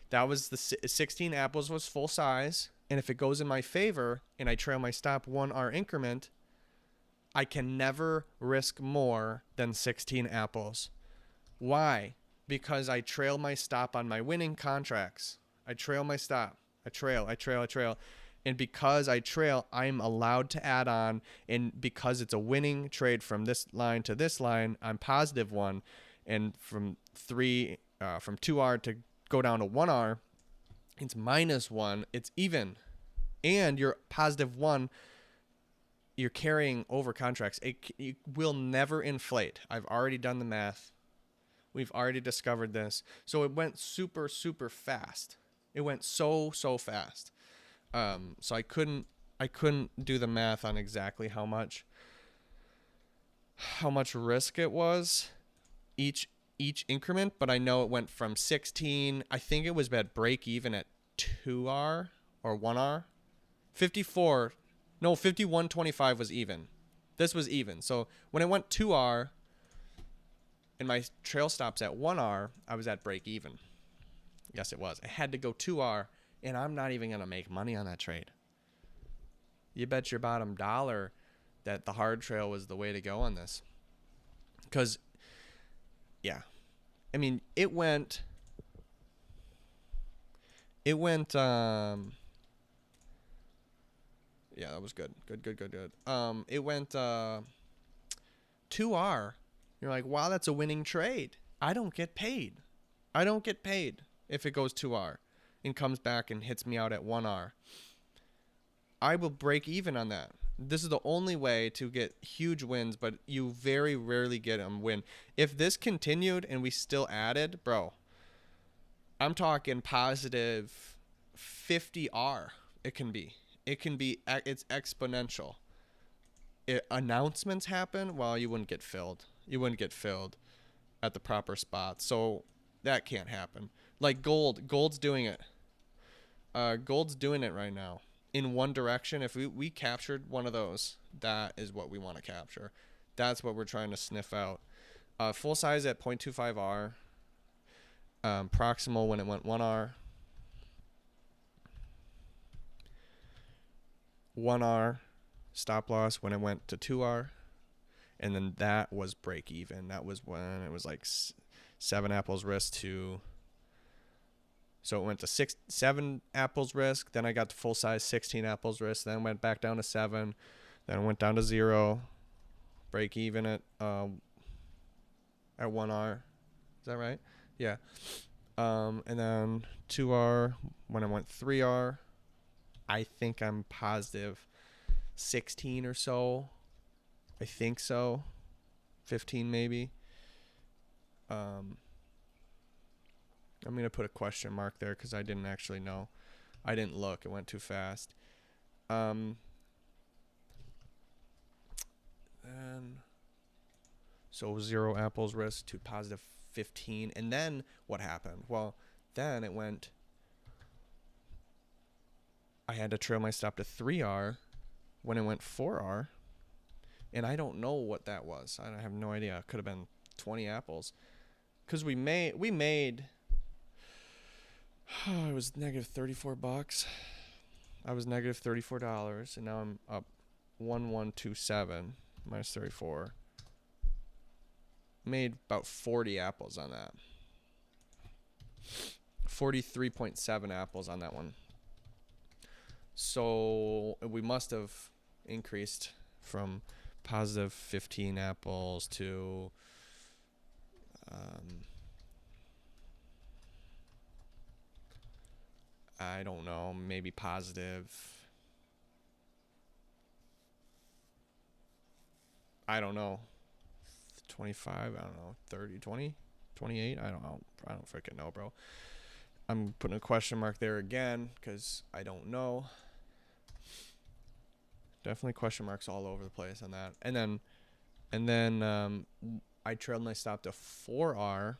Speaker 1: that was the 16 apples was full size. And if it goes in my favor and I trail my stop 1R increment, I can never risk more than 16 apples. Why? Because I trail my stop on my winning contracts. I trail my stop. I trail. And because I trail, I'm allowed to add on. And because it's a winning trade from this line to this line, I'm positive 1. And from 2R to go down to 1R, it's -1. It's even. And you're positive 1. You're carrying over contracts. It will never inflate. I've already done the math. We've already discovered this. So it went super, super fast. It went so fast. So I couldn't do the math on exactly how much risk it was each increment, but I know it went from 16. I think it was at break even at 2R or 1R. 51.25 was even. This was even. So when it went 2R and my trail stops at 1R, I was at break even. Yes, it was. I had to go 2R, and I'm not even going to make money on that trade. You bet your bottom dollar that the hard trail was the way to go on this. Because, yeah. I mean, it went, yeah, that was good. Good. It went 2R. You're like, wow, that's a winning trade. I don't get paid if it goes 2R and comes back and hits me out at 1R. I will break even on that. This is the only way to get huge wins, but you very rarely get them win. If this continued and we still added, bro, I'm talking positive 50R. It's exponential. Announcements happen, well, you wouldn't get filled. You wouldn't get filled at the proper spot. So that can't happen. Like gold's doing it. Gold's doing it right now. In one direction, if we captured one of those, that is what we want to capture. That's what we're trying to sniff out. Full size at 0.25R. Proximal when it went 1R. 1R stop loss when it went to 2R. And then that was break even. That was when it was like 7 apples risk to... So it went to 7 apples risk. Then I got to full size 16 apples risk. Then went back down to 7. Then went down to 0. Break even at 1R. Is that right? Yeah. And then 2R when I went 3R. I think I'm positive 16 or so. I think so. 15 maybe. I'm going to put a question mark there because I didn't actually know. I didn't look. It went too fast. And so 0 apples risk to positive 15. And then what happened? Well, then it went... I had to trail my stop to 3R when it went 4R. And I don't know what that was. I have no idea. It could have been 20 apples. Because we made it was negative $34. I was negative $34, and now I'm up 1127 minus 34. Made about 40 apples on that. 43.7 apples on that one. So we must have increased from positive 15 apples to I don't know, maybe positive, I don't know, 25, I don't know, 30, 20, 28, I don't know, I don't freaking know, bro. I'm putting a question mark there again because I don't know. Definitely question marks all over the place on that. And then I trailed my stop to 4R.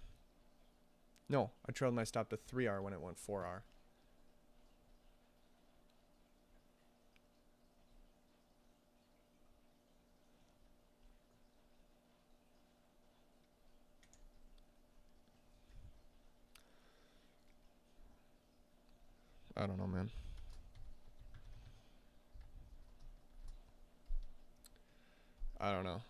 Speaker 1: No, I trailed my stop to 3R when it went 4R. I don't know, man. I don't know.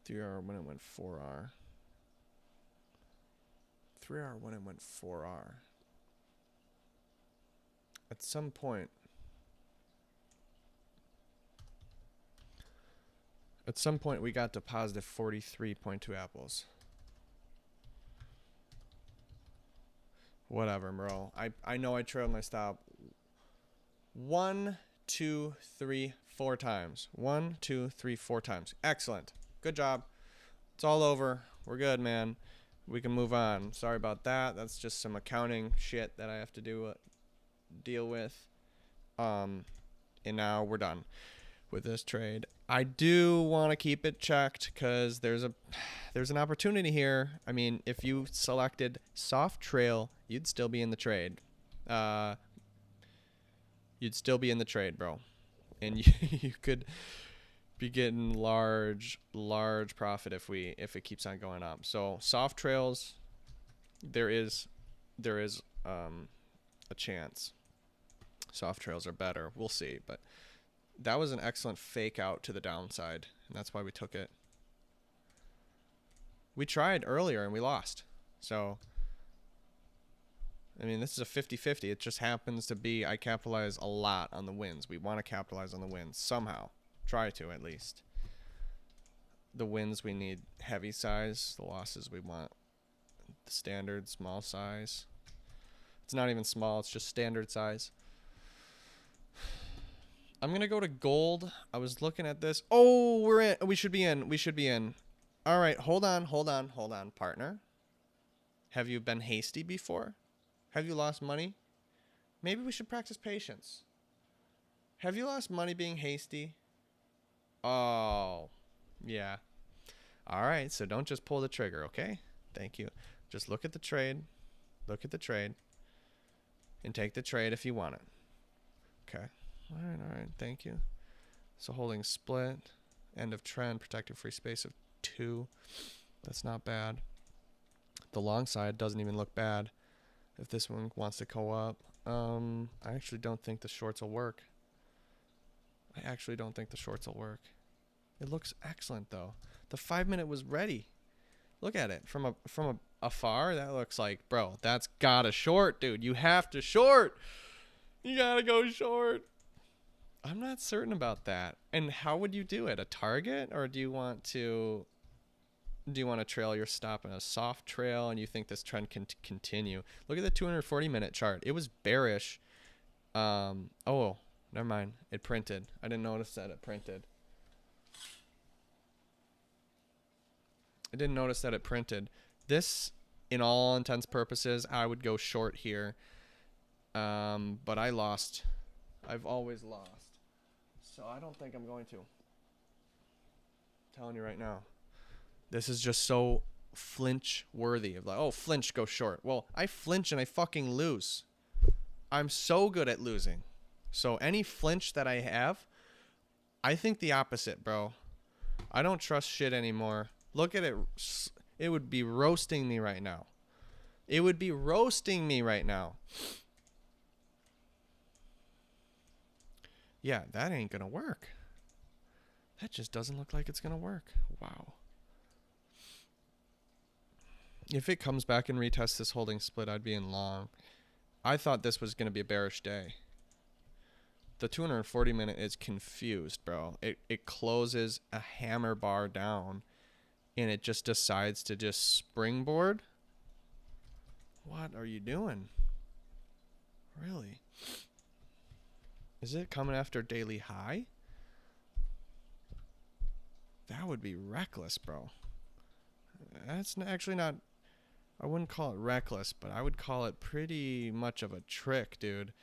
Speaker 1: $3R when it went 4R. 3R when it went 4R. At some point we got to positive 43.2 apples. Whatever, bro. I know I trailed my stop 1, 2, 3, 4 times. 1, 2, 3, 4 times. Excellent. Good job. It's all over. We're good, man. We can move on. Sorry about that. That's just some accounting shit that I have to deal with. And now we're done with this trade. I do want to keep it checked because there's an opportunity here. I mean, if you selected soft trail, you'd still be in the trade. You'd still be in the trade, bro. And you could be getting large profit if it keeps on going up. So soft trails, there is a chance. Soft trails are better. We'll see, but that was an excellent fake out to the downside, and that's why we took it. We tried earlier and we lost. So, I mean, this is a 50-50. It just happens to be I capitalize a lot on the wins. We want to capitalize on the wins somehow. Try to, at least. The wins, we need heavy size. The losses, we want the standard small size. It's not even small. It's just standard size. I'm going to go to gold. I was looking at this. Oh, we're in. We should be in. We should be in. All right. Hold on, partner. Have you been hasty before? Have you lost money? Maybe we should practice patience. Have you lost money being hasty? Oh, yeah. All right. So don't just pull the trigger, okay? Thank you. Just look at the trade. Look at the trade. And take the trade if you want it. Okay. All right, thank you. So holding split, end of trend, protected free space of 2. That's not bad. The long side doesn't even look bad if this one wants to go up. I actually don't think the shorts will work. It looks excellent though. The 5-minute was ready. Look at it from afar. That looks like, bro, that's gotta short, dude. You have to short. You gotta go short. I'm not certain about that. And how would you do it? A target, or do you want to trail your stop in a soft trail and you think this trend can continue? Look at the 240-minute chart. It was bearish. Oh, never mind. It printed. I didn't notice that it printed. This, in all intents purposes, I would go short here. But I lost. I've always lost. So I don't think I'm going to. I'm telling you right now. This is just so flinch worthy of like, oh, flinch, go short. Well, I flinch and I fucking lose. I'm so good at losing. So any flinch that I have, I think the opposite, bro. I don't trust shit anymore. Look at it. It would be roasting me right now. It would be roasting me right now. Yeah, that ain't gonna work. That just doesn't look like it's gonna work. Wow. If it comes back and retests this holding split, I'd be in long. I thought this was gonna be a bearish day. The 240 minute is confused, bro. It closes a hammer bar down and it just decides to just springboard. What are you doing? Really? Is it coming after daily high? That would be reckless, bro. That's actually not, I wouldn't call it reckless, but I would call it pretty much of a trick, dude.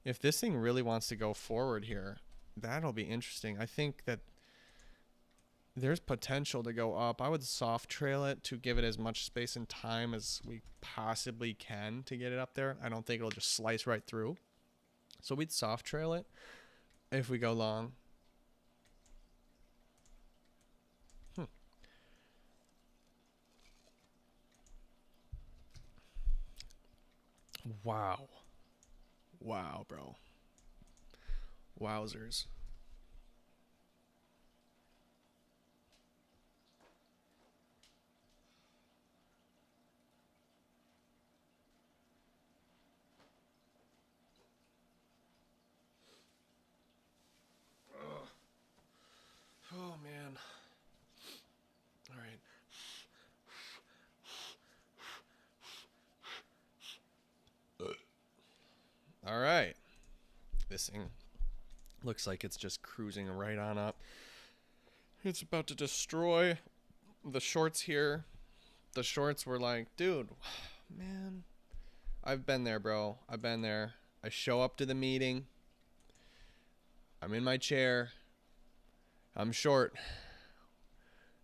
Speaker 1: If this thing really wants to go forward here, that'll be interesting. I think that there's potential to go up. I would soft trail it to give it as much space and time as we possibly can to get it up there. I don't think it'll just slice right through. So we'd soft trail it if we go long. Wow. Wow, bro. Wowzers. Oh, man. All right. All right. This thing looks like it's just cruising right on up. It's about to destroy the shorts here. The shorts were like, dude, man, I've been there, bro. I've been there. I show up to the meeting. I'm in my chair. I'm short.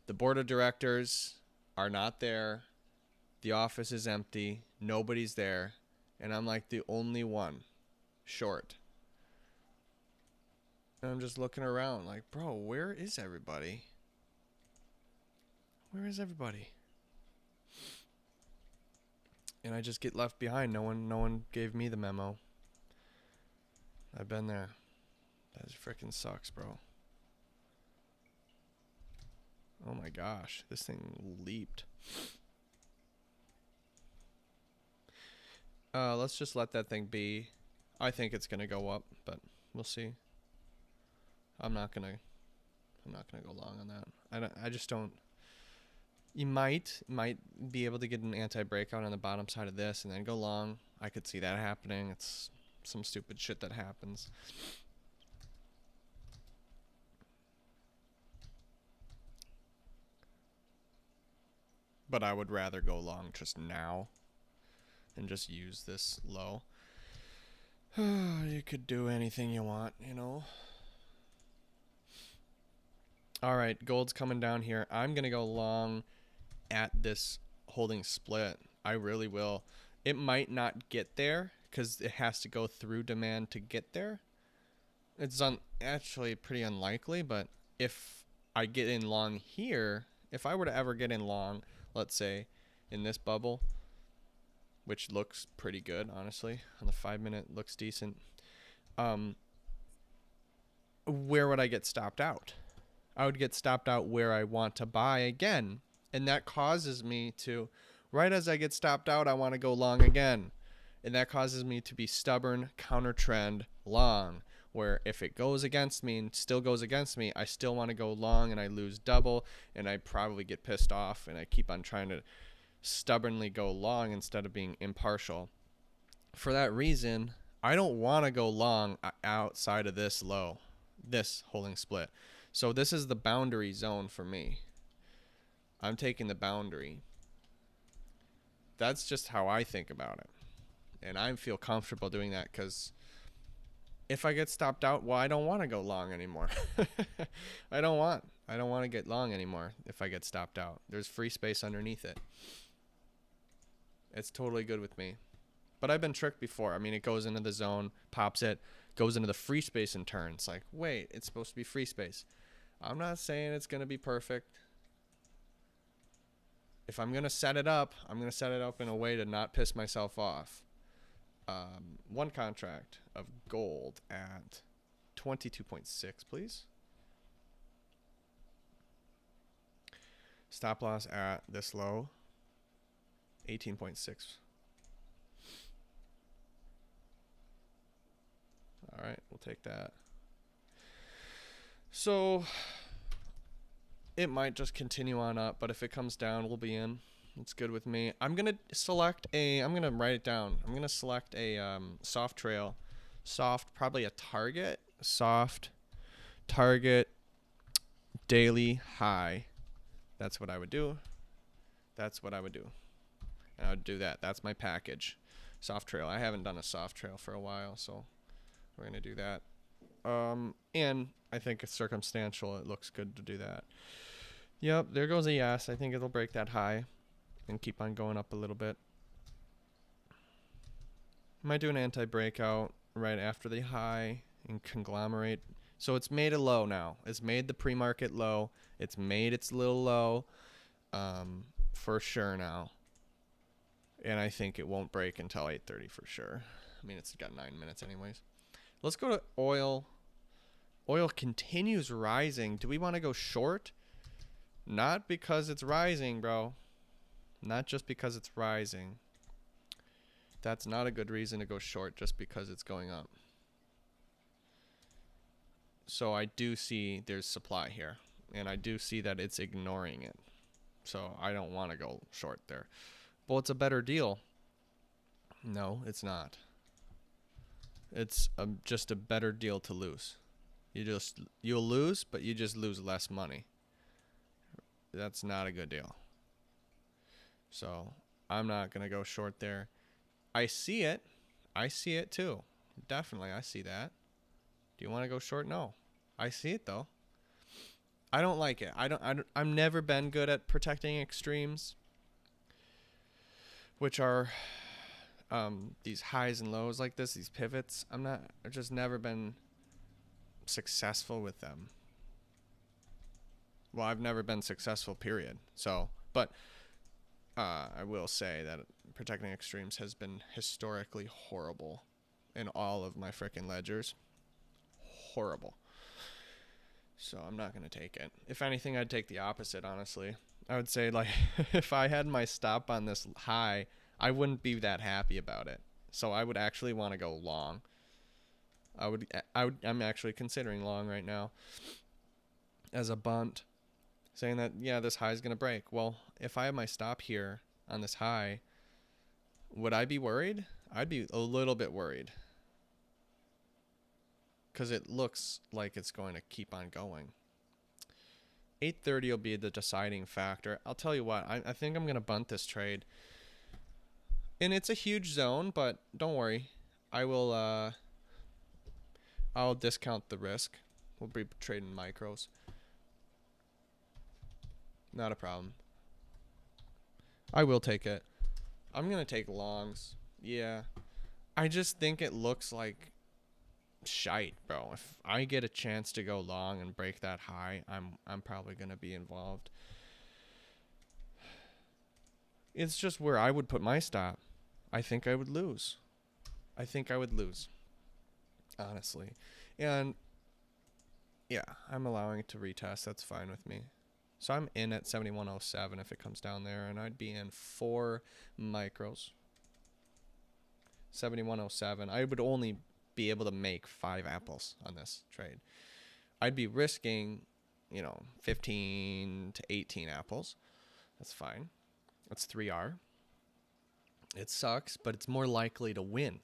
Speaker 1: The board of directors are not there. The office is empty. Nobody's there. And I'm like the only one short. And I'm just looking around like, bro, where is everybody? Where is everybody? And I just get left behind. No one gave me the memo. I've been there. That freaking sucks, bro. Oh my gosh, this thing leaped. Let's just let that thing be. I think it's gonna go up, but we'll see. I'm not gonna go long on that. I just don't. You might be able to get an anti-breakout on the bottom side of this and then go long. I could see that happening. It's some stupid shit that happens. But I would rather go long just now and just use this low. You could do anything you want, you know. All right, gold's coming down here. I'm going to go long at this holding split. I really will. It might not get there because it has to go through demand to get there. It's actually pretty unlikely, but if I get in long here, if I were to ever get in long, let's say in this bubble, which looks pretty good, honestly, on the 5 minute looks decent. Where would I get stopped out? I would get stopped out where I want to buy again. And that causes me to, right as I get stopped out, I want to go long again. And that causes me to be stubborn, counter trend, long. Where if it goes against me and still goes against me, I still want to go long and I lose double. And I probably get pissed off and I keep on trying to stubbornly go long instead of being impartial. For that reason, I don't want to go long outside of this low, this holding split. So this is the boundary zone for me. I'm taking the boundary. That's just how I think about it. And I feel comfortable doing that because if I get stopped out, well, I don't want to go long anymore. I don't want to get long anymore if I get stopped out. There's free space underneath it. It's totally good with me. But I've been tricked before. I mean, it goes into the zone, pops it, goes into the free space and turns. Like, wait, it's supposed to be free space. I'm not saying it's going to be perfect. If I'm going to set it up, I'm going to set it up in a way to not piss myself off. One contract of gold at 22.6, please. Stop loss at this low, 18.6. All right, we'll take that. So it might just continue on up, but if it comes down, we'll be in. It's good with me. I'm going to write it down. I'm going to select a soft trail. Probably a target. Soft target daily high. That's what I would do. And I would do that. That's my package. Soft trail. I haven't done a soft trail for a while, so we're going to do that. And I think it's circumstantial. It looks good to do that. Yep, there goes a yes. I think it'll break that high and keep on going up a little bit. Might do an anti-breakout right after the high and conglomerate. So it's made a low now. It's made the pre-market low. It's made its little low for sure now. And I think it won't break until 8:30 for sure. I mean, it's got 9 minutes anyways. Let's go to oil. Oil continues rising. Do we want to go short? Not because it's rising, bro. Not just because it's rising. That's not a good reason to go short just because it's going up. So I do see there's supply here. And I do see that it's ignoring it. So I don't want to go short there. Well, it's a better deal. No, it's not. It's just a better deal to lose. You'll lose, but you just lose less money. That's not a good deal. So I'm not going to go short there. I see it. I see it too. Definitely, I see that. Do you want to go short? No. I see it though. I don't like it. I've never been good at protecting extremes, which are these highs and lows like this, these pivots. I've just never been successful with them. Well, I've never been successful, period. So, but I will say that protecting extremes has been historically horrible in all of my frickin' ledgers. Horrible. So I'm not going to take it. If anything, I'd take the opposite, honestly. I would say, like, if I had my stop on this high, I wouldn't be that happy about it. So I would actually want to go long. I'm actually considering long right now as a bunt, saying that, yeah, this high is going to break. Well, if I have my stop here on this high, would I be worried? I'd be a little bit worried because it looks like it's going to keep on going. 8:30 will be the deciding factor. I'll tell you what, I think I'm going to bunt this trade. And it's a huge zone, but don't worry. I'll discount the risk. We'll be trading micros. Not a problem. I will take it. I'm going to take longs. Yeah. I just think it looks like shite, bro. If I get a chance to go long and break that high, I'm probably going to be involved. It's just where I would put my stop. I think I would lose. Honestly. And yeah, I'm allowing it to retest. That's fine with me. So I'm in at 71.07 if it comes down there, and I'd be in 4 micros. 71.07. I would only be able to make 5 apples on this trade. I'd be risking, 15 to 18 apples. That's fine. That's 3R. It sucks, but it's more likely to win.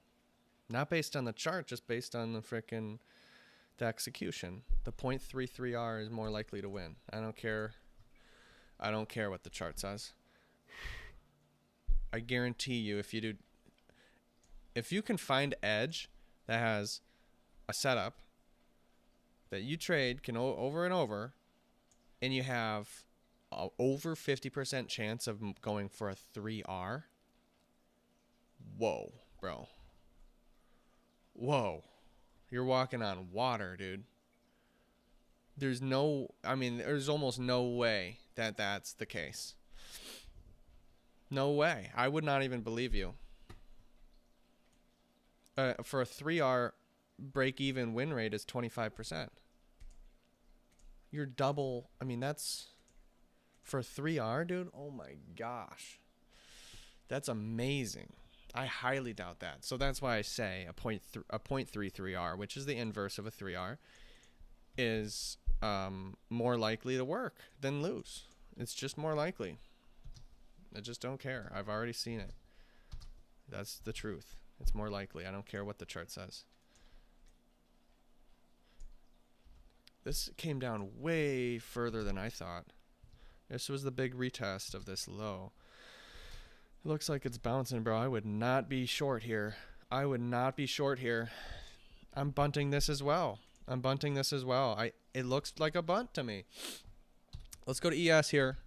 Speaker 1: Not based on the chart, just based on the execution. The 0.33R is more likely to win. I don't care what the chart says. I guarantee you if you can find edge that has a setup that you trade can over and over, and you have a over 50% chance of going for a 3R. Whoa, bro. Whoa. You're walking on water, dude. There's almost no way that that's the case. No way. I would not even believe you. For a 3R, break-even win rate is 25%. You're double. I mean, that's for a 3R, dude. Oh my gosh. That's amazing. I highly doubt that. So that's why I say a 0.33R, which is the inverse of a 3R, is more likely to work than lose. It's just more likely. I just don't care. I've already seen it. That's the truth. It's more likely. I don't care what the chart says. This came down way further than I thought. This was the big retest of this low. It looks like it's bouncing, bro. I would not be short here. I would not be short here. I'm bunting this as well. It looks like a bunt to me. Let's go to ES here.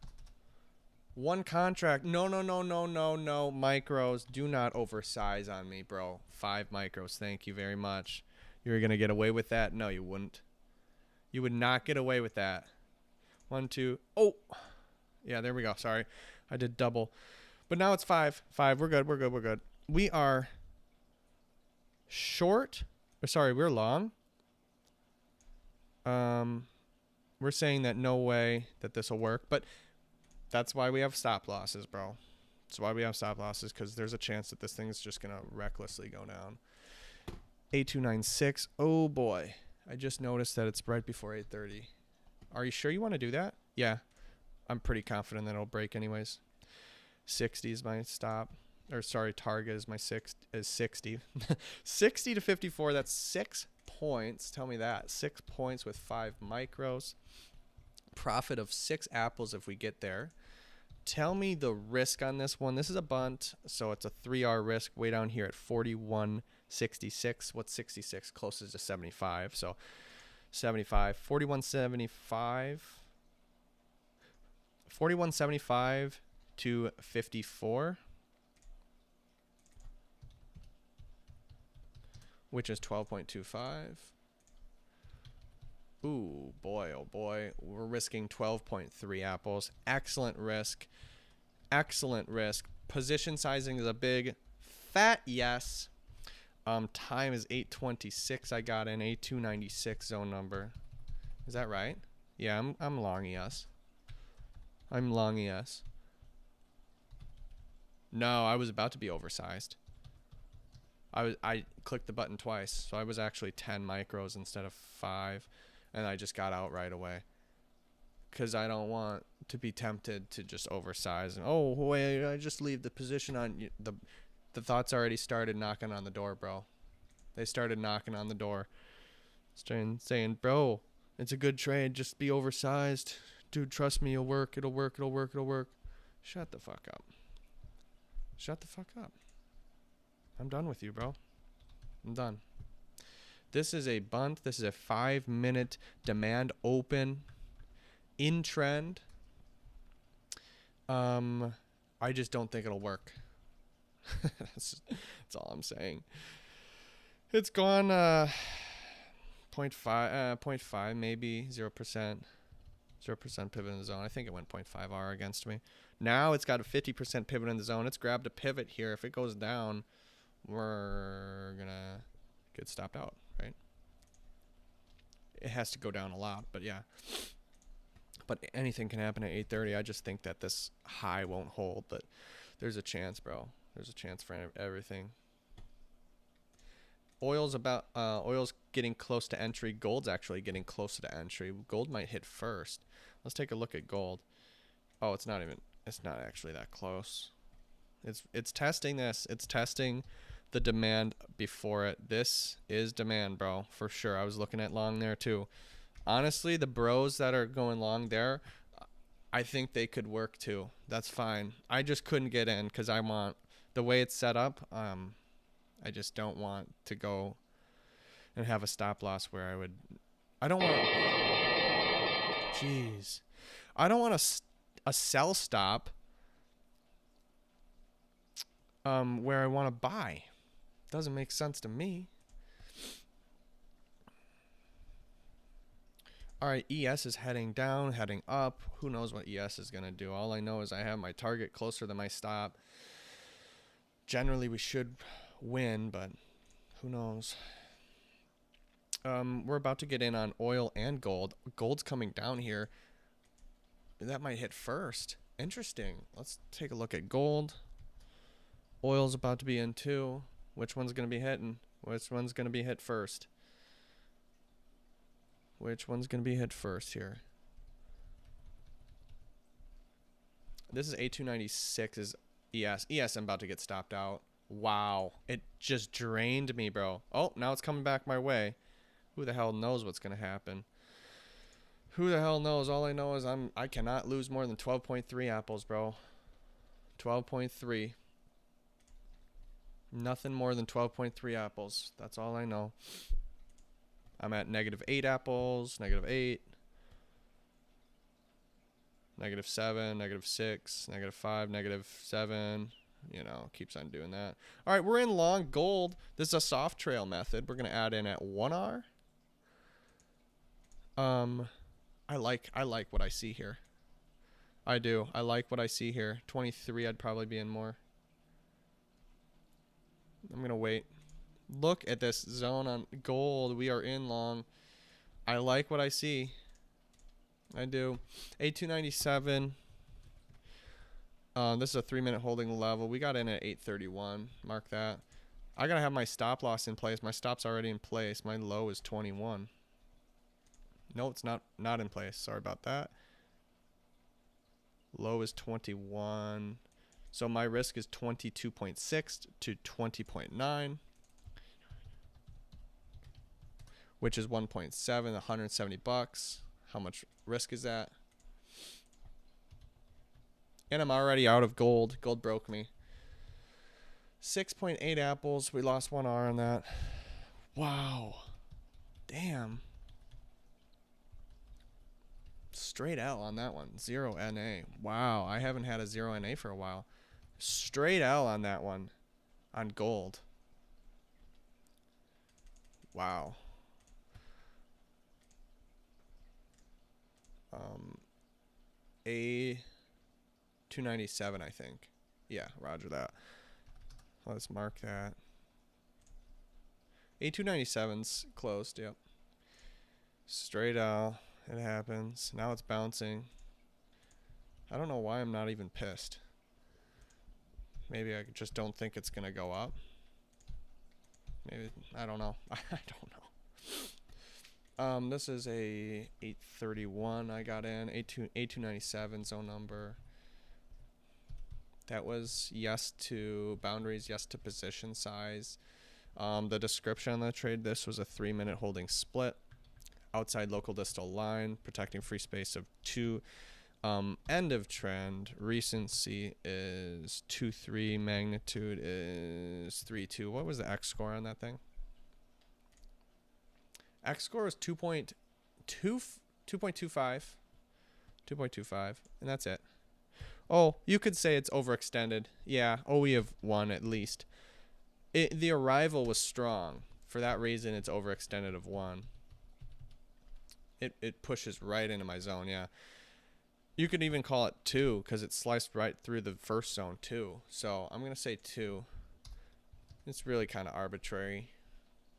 Speaker 1: One contract. No. Micros. Do not oversize on me, bro. 5 micros. Thank you very much. You're going to get away with that? No, you wouldn't. You would not get away with that. 1, 2. Oh. Yeah, there we go. Sorry. I did double. But now it's 5. 5. We're good. We are short. Sorry, we're long. We're saying that no way that this will work, but that's why we have stop losses, bro. That's why we have stop losses, because there's a chance that this thing is just going to recklessly go down. 8296. Oh, boy. I just noticed that it's right before 830. Are you sure you want to do that? Yeah. I'm pretty confident that it'll break anyways. 60 is my stop. Or, sorry, target is my 60. 60 to 54. That's 6 points. Tell me that. 6 points with 5 micros. Profit of 6 apples if we get there. Tell me the risk on this one. This is a bunt, so it's a 3R risk way down here at 41.66. What's 66? Closest to 75. So 75. 41.75. 41.75 to 54. Which is 12.25. Ooh, boy, oh boy. We're risking 12.3 apples. Excellent risk. Excellent risk. Position sizing is a big fat yes. Time is 8:26. I got in 8296 zone number. Is that right? Yeah, I'm long ES. I'm long ES. No, I was about to be oversized. I clicked the button twice, so I was actually 10 micros instead of 5, and I just got out right away because I don't want to be tempted to just oversize and oh wait, I just leave the position on you. The thoughts already started knocking on the door, bro. They started knocking on the door, saying, bro, it's a good trade, just be oversized, dude. Trust me, it'll work. Shut the fuck up. I'm done with you, bro. I'm done. This is a bunt. This is a 5-minute demand open in trend. I just don't think it'll work. That's all I'm saying. It's gone 0.5 maybe 0%. 0% pivot in the zone. I think it went 0.5R against me. Now it's got a 50% pivot in the zone. It's grabbed a pivot here. If it goes down, we're gonna get stopped out, right? It has to go down a lot, but yeah. But anything can happen at 8:30. I just think that this high won't hold, but there's a chance, bro. There's a chance for everything. Oil's getting close to entry. Gold's actually getting closer to entry. Gold might hit first. Let's take a look at gold. Oh, it's not actually that close. It's testing this. It's testing the demand before it. This is demand, bro, for sure. I was looking at long there too. Honestly, the bros that are going long there, I think they could work too. That's fine. I just couldn't get in because I want the way it's set up. I just don't want to go and have a stop loss where I don't want jeez. I don't want a sell stop where I want to buy. Doesn't make sense to me. All right, ES is heading down, heading up. Who knows what ES is going to do? All I know is I have my target closer than my stop. Generally, we should win, but who knows? We're about to get in on oil and gold. Gold's coming down here. That might hit first. Interesting. Let's take a look at gold. Oil's about to be in too. Which one's going to be hitting? Which one's going to be hit first? Which one's going to be hit first here? This is A296 is ES. ES, I'm about to get stopped out. Wow. It just drained me, bro. Oh, now it's coming back my way. Who the hell knows what's going to happen? Who the hell knows? All I know is I cannot lose more than 12.3 apples, bro. 12.3. Nothing more than 12.3 apples. That's all I know. I'm at -8 apples, -8, -7, -6, -5, -7. You know, keeps on doing that. All right, we're in long gold. This is a soft trail method. We're gonna add in at 1R. I like what I see here. I do. I like what I see here. 23, I'd probably be in more. I'm gonna wait. Look at this zone on gold. We are in long. I like what I see. I do. A297. This is a 3-minute holding level. We got in at 831. Mark that. I gotta have my stop loss in place. My stop's already in place. My low is 21. No, it's not in place. Sorry about that. Low is 21. So my risk is 22.6 to 20.9. Which is 1.7, 170 bucks. How much risk is that? And I'm already out of gold. Gold broke me. 6.8 apples. We lost 1R on that. Wow. Damn. Straight L on that one. 0 NA. Wow. I haven't had a 0 NA for a while. Straight L on that one. On gold. Wow. A297, I think. Yeah, roger that. Let's mark that. A297's closed, yep. Straight L. It happens. Now it's bouncing. I don't know why I'm not even pissed. Maybe I just don't think it's going to go up. Maybe, I don't know. I don't know. This is a 831 I got in. A297 zone number. That was yes to boundaries, yes to position size. The description on the trade, this was a 3-minute holding split. Outside local distal line, protecting free space of 2. End of trend, recency is 2.3, magnitude is 3.2. What was the X score on that thing? X score is 2.25, 2.25, and that's it. Oh, you could say it's overextended. Yeah, we have 1 at least. The arrival was strong. For that reason, it's overextended of 1. It pushes right into my zone, yeah. You could even call it 2 because it sliced right through the first zone too. So I'm going to say 2. It's really kind of arbitrary,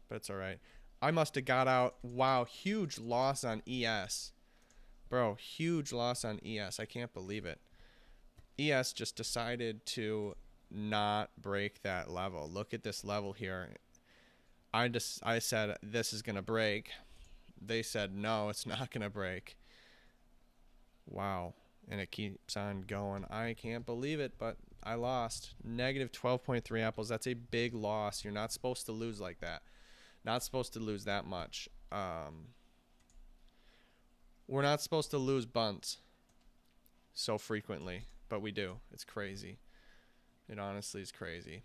Speaker 1: but it's all right. I must have got out. Wow, huge loss on ES. Bro, huge loss on ES. I can't believe it. ES just decided to not break that level. Look at this level here. I said this is going to break. They said no, it's not going to break. Wow. And it keeps on going. I can't believe it, but I lost. Negative 12.3 apples. That's a big loss. You're not supposed to lose like that. Not supposed to lose that much. We're not supposed to lose bunts so frequently, but we do. It's crazy. It honestly is crazy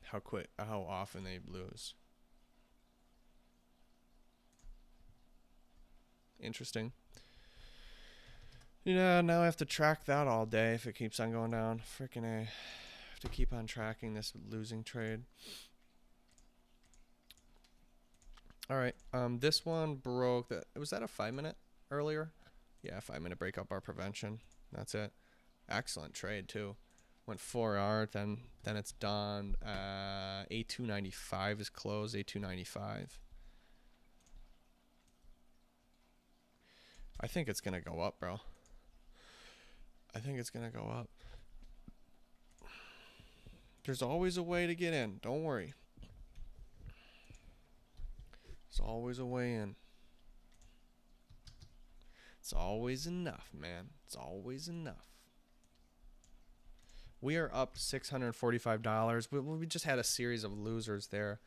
Speaker 1: how often they lose. Interesting. Yeah, now I have to track that all day if it keeps on going down. Freaking A. I have to keep on tracking this losing trade. All right. This one broke. Was that a 5-minute earlier? Yeah, 5-minute breakup bar prevention. That's it. Excellent trade too. Went 4R, then it's done. A295 is closed. A295. I think it's gonna go up, bro. I think it's gonna go up. There's always a way to get in. Don't worry. There's always a way in. It's always enough, man. It's always enough. We are up $645. We just had a series of losers there.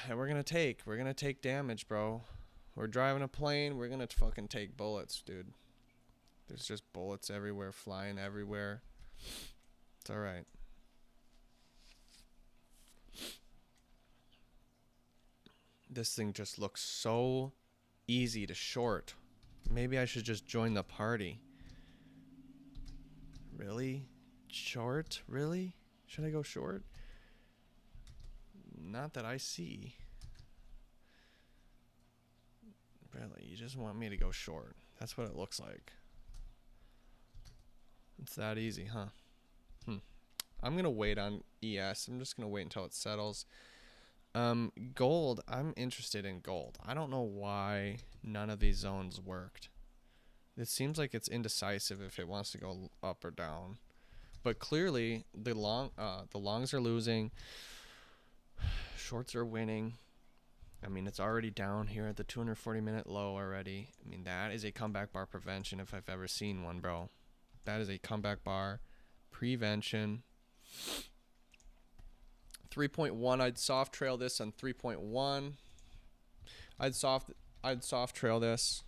Speaker 1: And we're gonna take damage, bro. We're driving a plane, we're gonna fucking take bullets, dude. There's just bullets everywhere, flying everywhere. It's alright. This thing just looks so easy to short. Maybe I should just join the party. Really? Short? Really? Should I go short? Not that I see. Really? You just want me to go short. That's what it looks like. It's that easy, huh? I'm going to wait on ES. I'm just going to wait until it settles. Gold. I'm interested in gold. I don't know why none of these zones worked. It seems like it's indecisive if it wants to go up or down. But clearly, the longs are losing. Shorts are winning. I mean, it's already down here at the 240-minute low already. I mean, that is a comeback bar prevention if I've ever seen one, bro. That is a comeback bar prevention. 3.1, I'd soft trail this on 3.1. I'd soft trail this.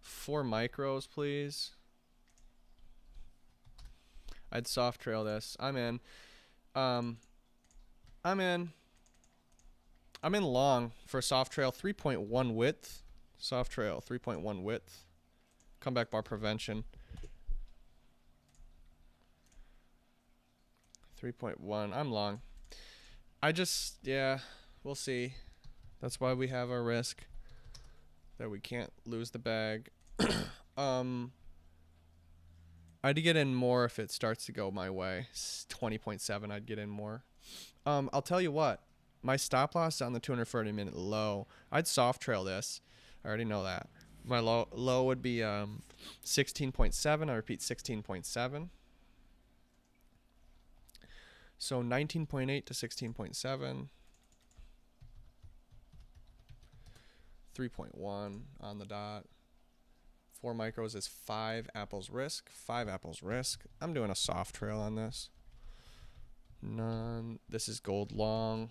Speaker 1: 4 micros, please. I'd soft trail this. I'm in. I'm in long for soft trail 3.1 width. Soft trail 3.1 width. Comeback bar prevention. 3.1. I'm long. Yeah, we'll see. That's why we have our risk. That we can't lose the bag. I'd get in more if it starts to go my way. 20.7, I'd get in more. I'll tell you what. My stop loss is on the 240-minute low. I'd soft trail this. I already know that. My low would be 16.7. I repeat, 16.7. So 19.8 to 16.7. 3.1 on the dot. 4 micros is 5 apples risk. 5 apples risk. I'm doing a soft trail on this. None. This is gold long.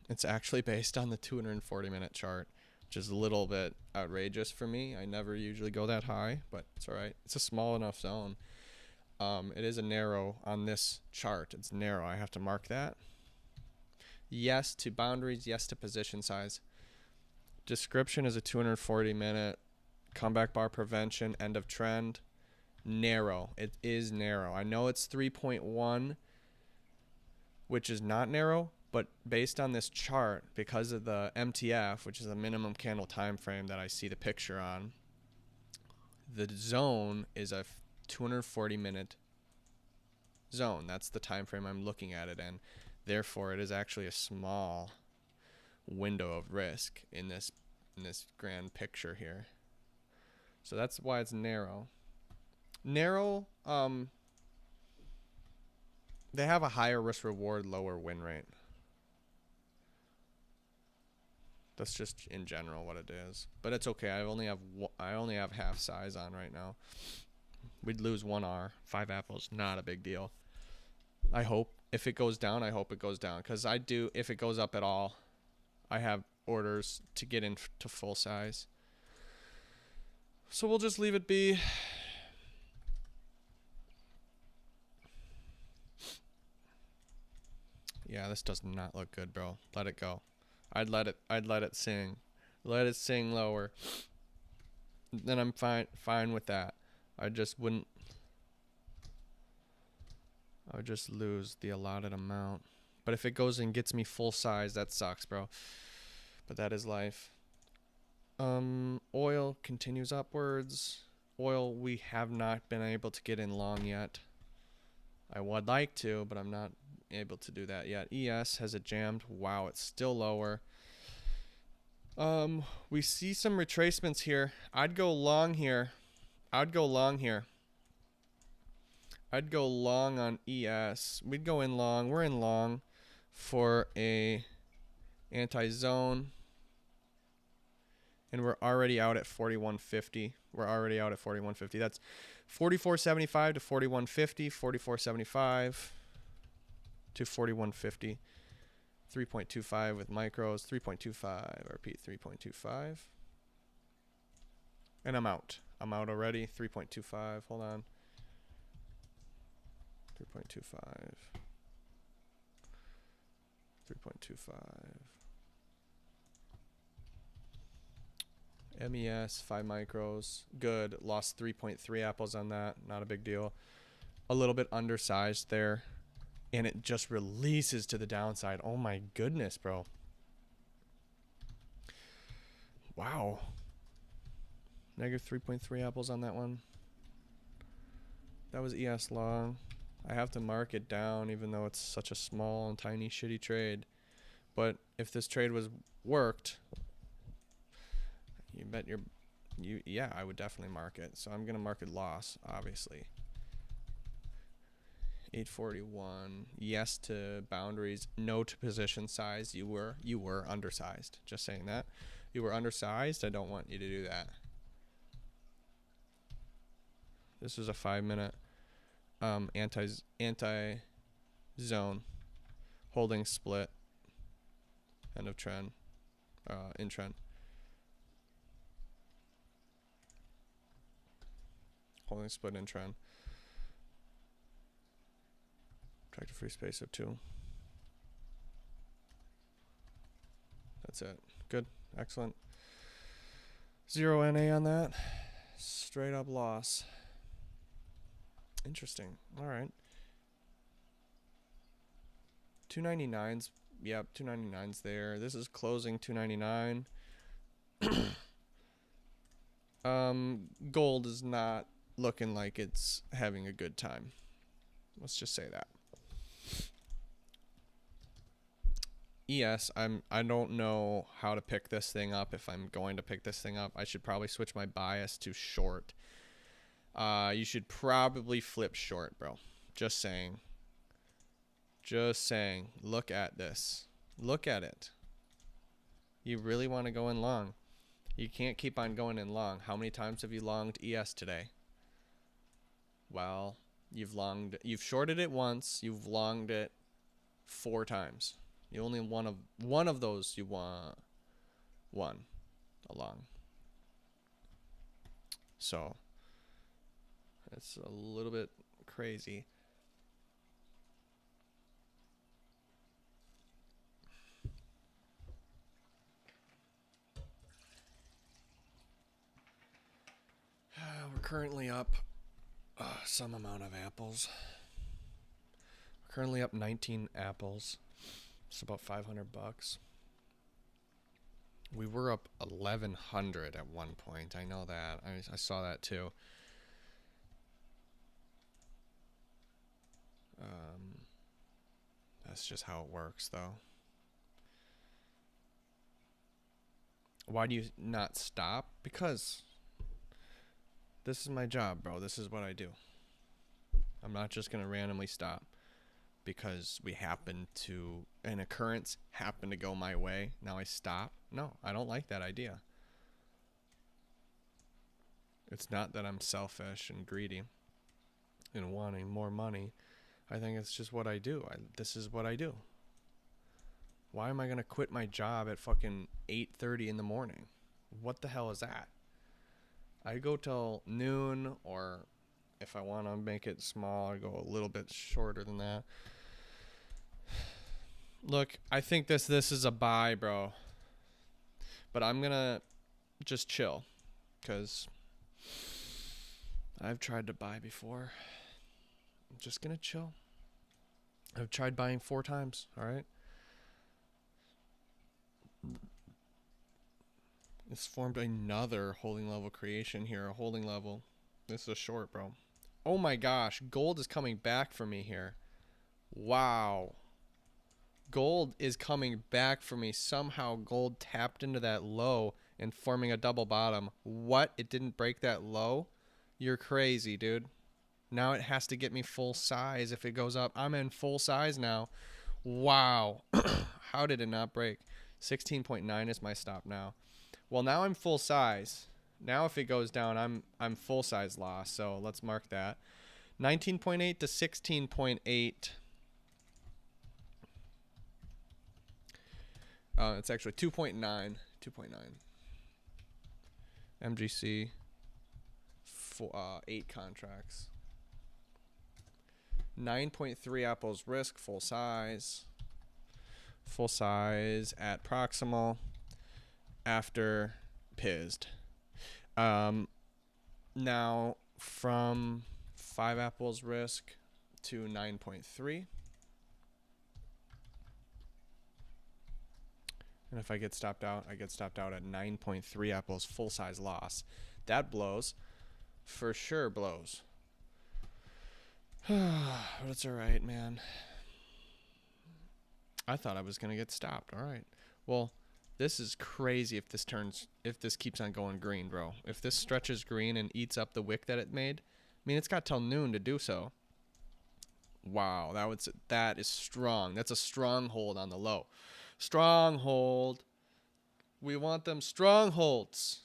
Speaker 1: It's actually based on the 240-minute chart, which is a little bit outrageous for me. I never usually go that high, but it's all right. It's a small enough zone. It is a narrow on this chart. It's narrow. I have to mark that. Yes to boundaries. Yes to position size. Description is a 240-minute comeback bar prevention. End of trend. Narrow. It is narrow. I know it's 3.1, which is not narrow, but based on this chart, because of the MTF, which is the minimum candle time frame that I see the picture on, the zone is a 240-minute zone. That's the time frame I'm looking at it in. Therefore, it is actually a small window of risk in this grand picture here. So that's why it's narrow. Narrow, they have a higher risk reward, lower win rate. That's just in general what it is. But it's okay. I only have half size on right now. We'd lose 1R, 5 apples, not a big deal. I hope if it goes down, I hope it goes down, because I do. If it goes up at all, I have orders to get into full size. So we'll just leave it be. Yeah, this does not look good, bro. Let it go. I'd let it sing. Let it sing lower. Then I'm fine with that. I would just lose the allotted amount. But if it goes and gets me full size, that sucks, bro. But that is life. Oil continues upwards. Oil, we have not been able to get in long yet. I would like to, but I'm not able to do that yet. ES has it jammed. Wow, it's still lower. We see some retracements here. I'd go long here. I'd go long on ES. We'd go in long. We're in long for a anti-zone. And we're already out at 4150. We're already out at 4150. That's 4475 to 4150, 4475 to 4150. 3.25 with micros, 3.25, repeat 3.25. And I'm out. I'm out already. 3.25. Hold on. 3.25. 3.25. MES, 5 micros. Good. Lost 3.3 apples on that. Not a big deal. A little bit undersized there. And it just releases to the downside. Oh my goodness, bro. Wow. Negative 3.3 apples on that one. That was ES long. I have to mark it down even though it's such a small and tiny shitty trade. But if this trade was worked, you bet yeah, I would definitely mark it. So I'm going to mark it loss, obviously. 841. Yes to boundaries. No to position size. You were undersized. Just saying that. You were undersized. I don't want you to do that. This is a 5-minute anti-zone holding split. End of trend. In trend. Holding split in trend. Tractor free space of 2. That's it. Good. Excellent. 0 NA on that. Straight up loss. Interesting. All right. 299's. Yep, 299's there. This is closing 299. Gold is not looking like it's having a good time. Let's just say that. ES, I don't know how to pick this thing up. If I'm going to pick this thing up, I should probably switch my bias to short. You should probably flip short, bro. Just saying. Just saying. Look at this. Look at it. You really want to go in long. You can't keep on going in long. How many times have you longed ES today? Well, you've shorted it once. You've longed it 4 times. You only one of those you want along. So it's a little bit crazy. We're currently up some amount of apples. We're currently up 19 apples. It's about $500. We were up 1,100 at one point. I know that. I saw that too. That's just how it works, though. Why do you not stop? Because this is my job, bro. This is what I do. I'm not just going to randomly stop because an occurrence happened to go my way. Now I stop. No, I don't like that idea. It's not that I'm selfish and greedy and wanting more money. I think it's just what I do. This is what I do. Why am I going to quit my job at fucking 8:30 in the morning? What the hell is that? I go till noon, or if I want to make it small, I go a little bit shorter than that. Look, I think this is a buy, bro. But I'm going to just chill because I've tried to buy before. I'm just going to chill. I've tried buying 4 times, all right? It's formed another holding level creation here, a holding level. This is a short, bro. Oh my gosh, gold is coming back for me here. Wow. Gold is coming back for me. Somehow gold tapped into that low and forming a double bottom. What? It didn't break that low? You're crazy, dude. Now it has to get me full size if it goes up. I'm in full size now. Wow. How did it not break? 16.9 is my stop now. Well, now I'm full size. Now if it goes down, I'm full size loss. So let's mark that. 19.8 to 16.8. It's actually 2.9. 2.9. MGC. 8 contracts. 9.3 apples risk, full size. Full size at proximal after pizzed. Now from 5 apples risk to 9.3. And if I get stopped out, I get stopped out at 9.3 apples, full size loss. That blows. For sure blows. But it's alright, man. I thought I was going to get stopped. Alright. Well, this is crazy if this keeps on going green, bro. If this stretches green and eats up the wick that it made. I mean, it's got till noon to do so. Wow, that is strong. That's a stronghold on the low. Stronghold. We want them strongholds.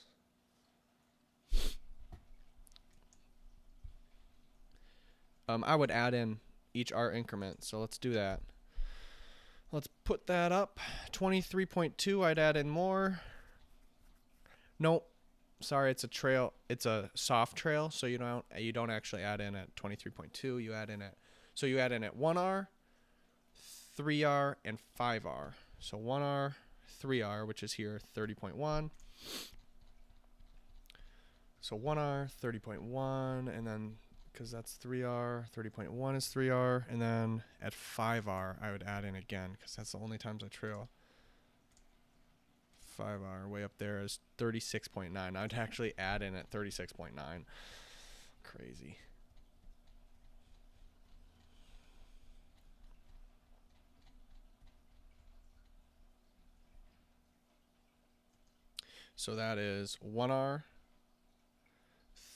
Speaker 1: I would add in each R increment, so let's do that. Let's put that up. 23.2, I'd add in more. Nope. Sorry, it's a trail. It's a soft trail, so you don't actually add in at 23.2. You add in at 1R, 3R, and 5R. So 1R, 3R, which is here 30.1. So 1R, 30.1, and then because that's 3R, 30.1 is 3R, and then at 5R I would add in again because that's the only times I trail. 5R way up there is 36.9. I'd actually add in at 36.9. Crazy. So that is 1R,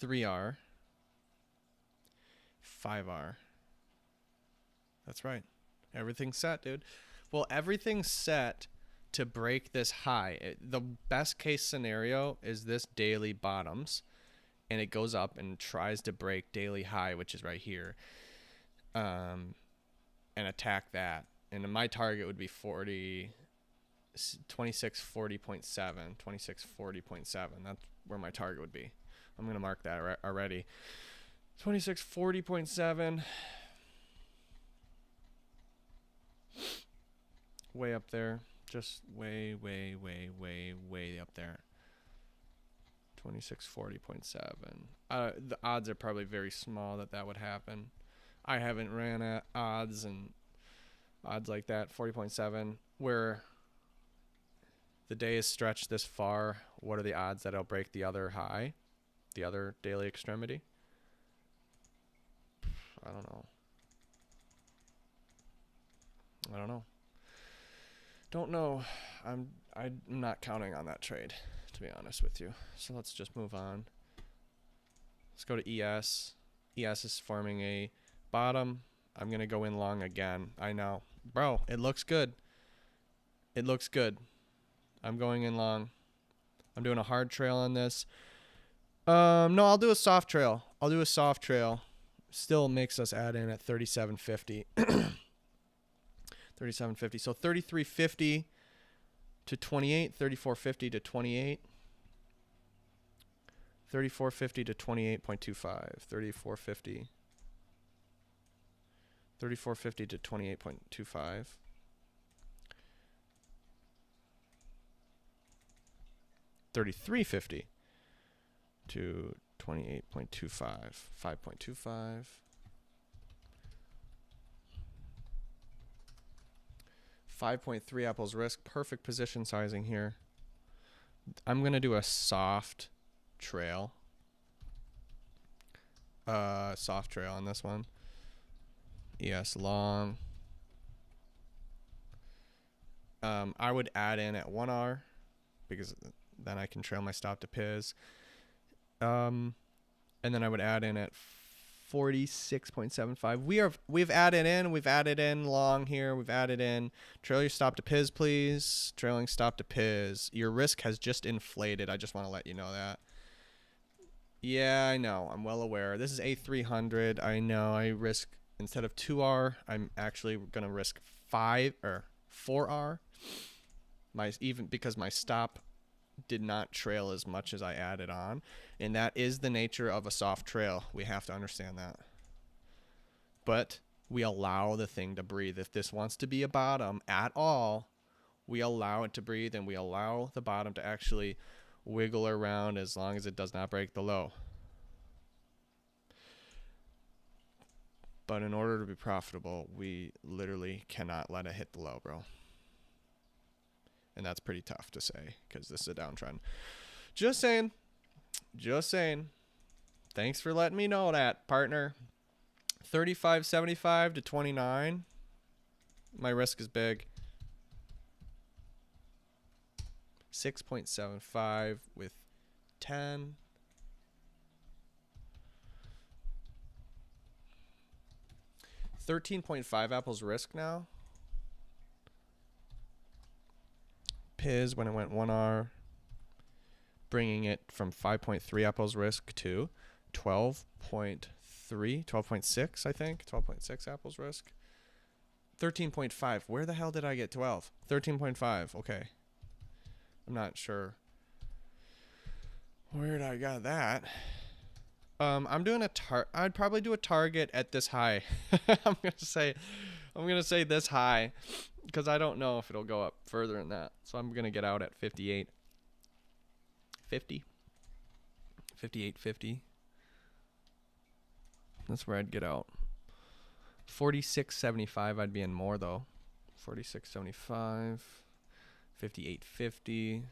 Speaker 1: 3R, 5R. That's right. Everything's set, dude. Well, everything's set to break this high. The best case scenario is this daily bottoms, and it goes up and tries to break daily high, which is right here, and attack that. And my target would be 2640.7. 2640.7. That's where my target would be. I'm going to mark that already. 2640.7. Way up there. Just way up there. 2640.7. The odds are probably very small that would happen. I haven't ran at odds like that. 40.7. Where the day is stretched this far, what are the odds that I'll break the other high? The other daily extremity? I don't know. Don't know. I'm not counting on that trade, to be honest with you. So let's just move on. Let's go to ES. ES is forming a bottom. I'm going to go in long again. I know. Bro, it looks good. It looks good. I'm going in long. I'm doing a hard trail on this. No, I'll do a soft trail. Still makes us add in at 37.50. 37.50. So 33.50 to 28, 34.50 to 28. 34.50 to 28.25. 34.50. 34.50 to 28.25. 33.50 to 28.25, 5.25. 5.3 apples risk. Perfect position sizing here. I'm going to do a soft trail. Soft trail on this one. ES long. I would add in at 1R because then I can trail my stop to Piz. And then I would add in at 46.75. We've added in long here. We've added in trail your stop to Piz, please. Trailing stop to Piz. Your risk has just inflated. I just want to let you know that. Yeah, I know. I'm well aware. This is A300. I know. I risk instead of 2R, I'm actually going to risk 4R. Even because my stop did not trail as much as I added on, and that is the nature of a soft trail. We have to understand that. But we allow the thing to breathe. If this wants to be a bottom at all, we allow it to breathe, and we allow the bottom to actually wiggle around as long as it does not break the low. But in order to be profitable, we literally cannot let it hit the low, bro. And that's pretty tough to say because this is a downtrend. Just saying. Just saying. Thanks for letting me know that, partner. 35.75 to 29. My risk is big. 6.75 with 10. $13.5 apples risk now. Piz when it went 1R, bringing it from 5.3 apples risk to 12.3, 12.6, I think. 12.6 apples risk. 13.5. Where the hell did I get 12? 13.5. Okay. I'm not sure where I got that. I'm doing I'd probably do a target at this high. I'm gonna say this high because I don't know if it'll go up further than that. So I'm gonna get out at 58.50. 58.50. That's where I'd get out. 46.75. I'd be in more though. 46.75. 58.50.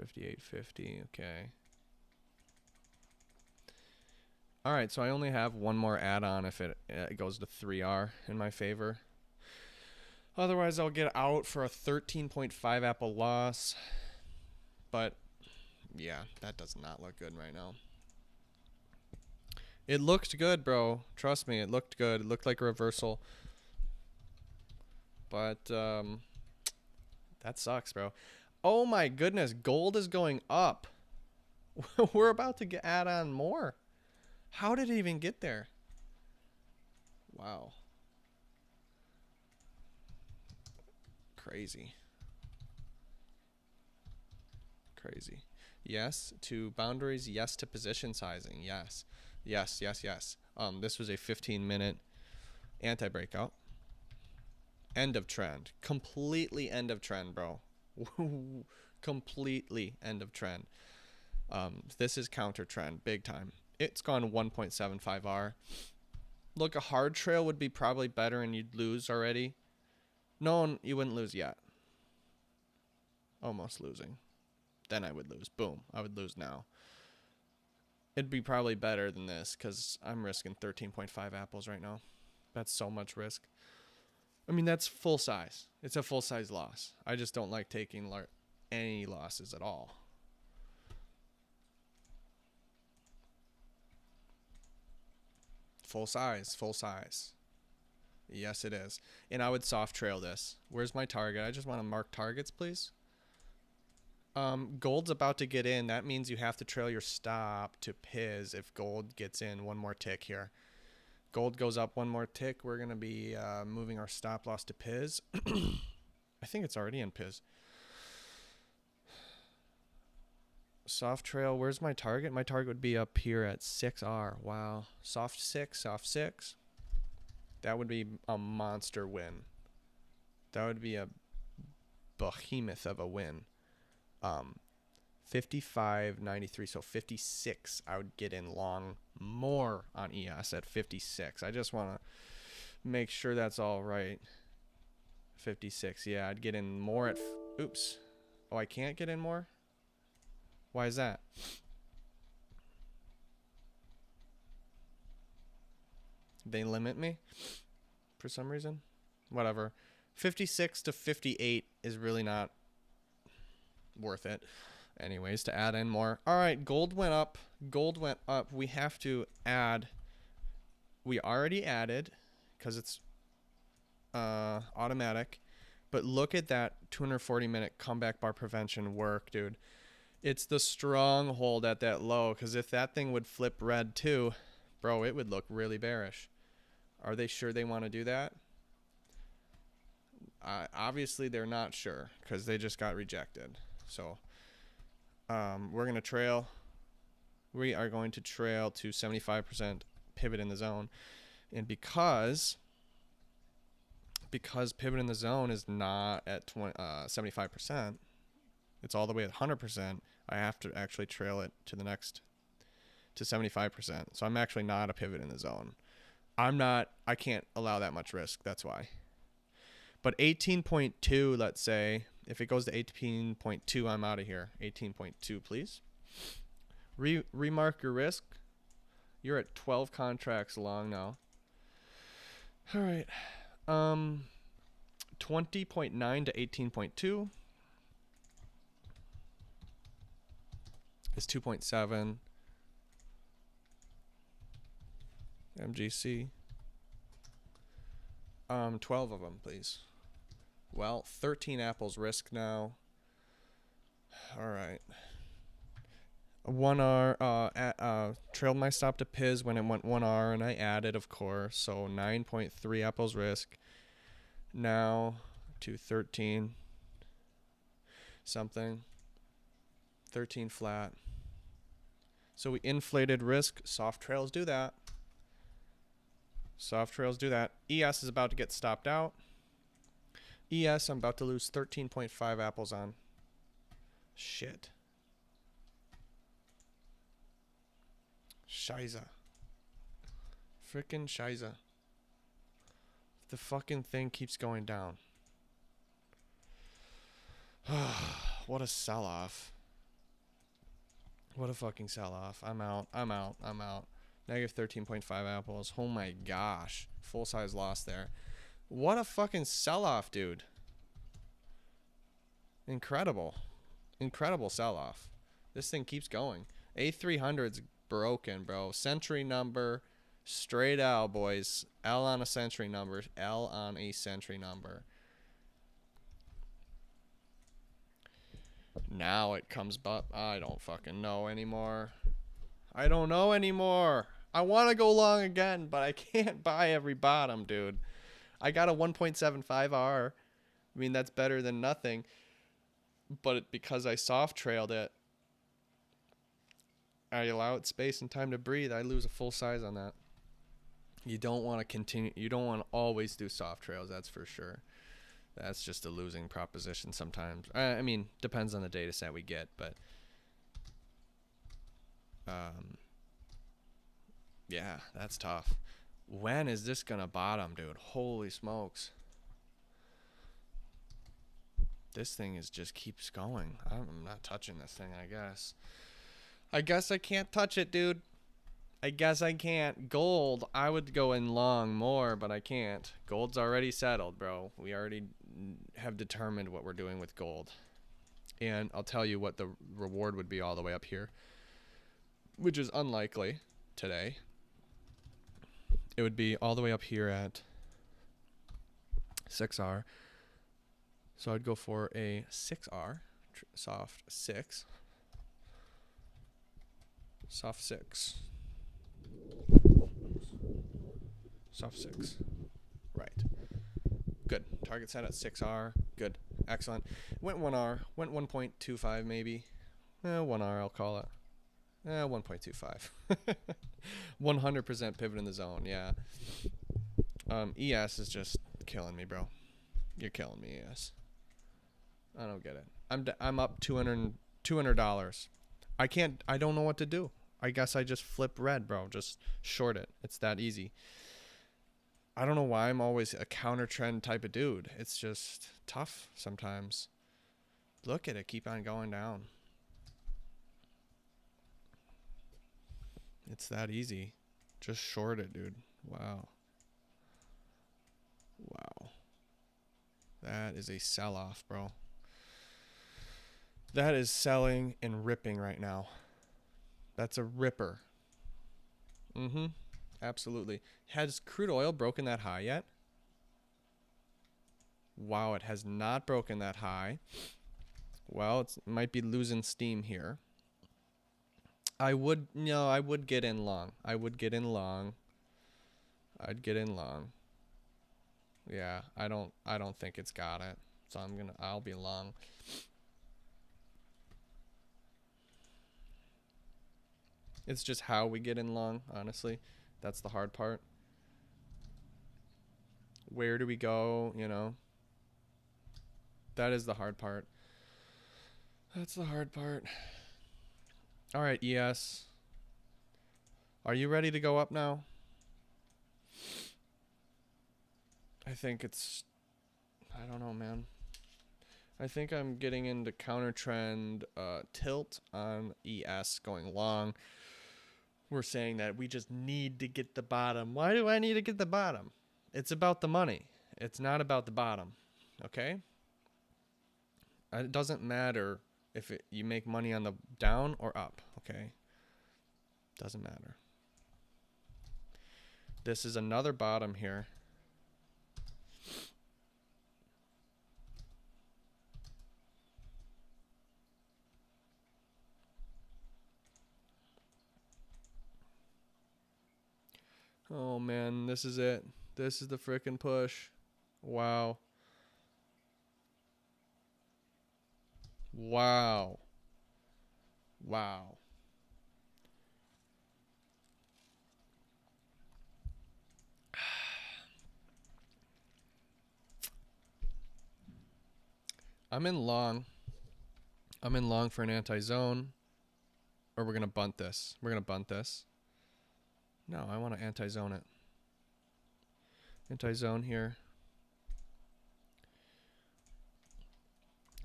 Speaker 1: 58.50. Okay. All right, so I only have one more add-on if it goes to 3R in my favor. Otherwise, I'll get out for a 13.5 apple loss. But yeah, that does not look good right now. It looked good, bro. Trust me, it looked good. It looked like a reversal. But that sucks, bro. Oh my goodness, gold is going up. We're about to add on more. How did it even get there? Wow. Crazy. Crazy. Yes to boundaries, yes to position sizing. Yes. Yes, yes, yes. This was a 15-minute anti-breakout. End of trend. Completely end of trend, bro. Completely end of trend. This is counter trend big time. It's gone 1.75R. Look, a hard trail would be probably better and you'd lose already. No, you wouldn't lose yet. Almost losing. Then I would lose. Boom. I would lose now. It'd be probably better than this because I'm risking 13.5 apples right now. That's so much risk. I mean, that's full size. It's a full size loss. I just don't like taking any losses at all. Full size, full size. Yes, it is. And I would soft trail this. Where's my target? I just want to mark targets, please. Gold's about to get in. That means you have to trail your stop to Piz if gold gets in one more tick here. Gold goes up one more tick. We're going to be moving our stop loss to Piz. I think it's already in Piz. Soft trail. Where's my target? My target would be up here at 6R. Wow. Soft 6, soft 6. That would be a monster win. That would be a behemoth of a win. 55.93, so 56. I would get in long more on ES at 56. I just want to make sure that's all right. 56, yeah, I'd get in more at oops. Oh, I can't get in more? Why is that? They limit me for some reason. Whatever. 56 to 58 is really not worth it. Anyways, to add in more. All right, gold went up. Gold went up. We have to add. We already added because it's automatic. But look at that 240-minute comeback bar prevention work, dude. It's the stronghold at that low, because if that thing would flip red too, bro, it would look really bearish. Are they sure they want to do that? Obviously, they're not sure because they just got rejected. So we're going to trail. We are going to trail to 75% pivot in the zone. And because pivot in the zone is not at 75%, it's all the way at 100%, I have to actually trail it to the next, to 75%. So I'm actually not a pivot in the zone. I can't allow that much risk. That's why. But 18.2, let's say, if it goes to 18.2, I'm out of here. 18.2, please. Remark your risk. You're at 12 contracts long now. All right. 20.9 to 18.2 is 2.7. MGC. 12 of them, please. Well, 13 apples risk now. All right. 1R, trailed my stop to Piz when it went 1R, and I added, of course. So 9.3 apples risk. Now to 13 something. 13 flat. So we inflated risk. Soft trails do that. Soft trails do that. ES is about to get stopped out. ES, I'm about to lose 13.5 apples on. Shit. Shiza. Frickin' Shiza. The fucking thing keeps going down. What a sell-off. What a fucking sell-off. I'm out. Negative 13.5 apples. Oh my gosh. Full size loss there. What a fucking sell-off, dude. Incredible. Incredible sell-off. This thing keeps going. A300's broken, bro. Century number. Straight L, boys. L on a century number. L on a century number. Now it comes, but I don't fucking know anymore. I don't know anymore. I want to go long again, but I can't buy every bottom, dude. I got a 1.75 R. I mean, that's better than nothing. But because I soft trailed it, I allow it space and time to breathe. I lose a full size on that. You don't want to continue. You don't want to always do soft trails. That's for sure. That's just a losing proposition sometimes. I mean, depends on the data set we get, but yeah, that's tough. When is this gonna bottom, dude? Holy smokes. This thing is just keeps going. I'm not touching this thing, I guess. I guess I can't touch it, dude. I guess I can't. Gold, I would go in long more, but I can't. Gold's already settled, bro. We already have determined what we're doing with gold. And I'll tell you what the reward would be all the way up here, which is unlikely today. It would be all the way up here at 6R. So I'd go for a 6R, soft 6. Soft 6. Soft 6. Right. Good. Target set at 6R. Good. Excellent. Went 1R. Went 1.25 maybe. 1R I'll call it. 1.25. 100% pivot in the zone. Yeah. ES is just killing me, bro. You're killing me, ES. I don't get it. I'm up $200. I don't know what to do. I guess I just flip red, bro. Just short it. It's that easy. I don't know why I'm always a counter trend type of dude. It's just tough sometimes. Look at it. Keep on going down. It's that easy. Just short it, dude. Wow. Wow. That is a sell-off, bro. That is selling and ripping right now. That's a ripper. Mm-hmm. Absolutely. Has crude oil broken that high yet? Wow, it has not broken that high. Well, it might be losing steam here. I would get in long. I'd get in long. Yeah, I don't think it's got it. So I'll be long. It's just how we get in long, honestly. That's the hard part. Where do we go, you know? That is the hard part. That's the hard part. All right, ES. Are you ready to go up now? I think it's... I don't know, man. I think I'm getting into counter trend tilt on ES going long. We're saying that we just need to get the bottom. Why do I need to get the bottom? It's about the money. It's not about the bottom. Okay? It doesn't matter if you make money on the down or up. Okay? Doesn't matter. This is another bottom here. Oh man, this is it. This is the frickin' push. Wow. Wow. Wow. I'm in long. I'm in long for an anti-zone. Or we're going to bunt this. We're going to bunt this. No, I want to anti-zone it. Anti-zone here.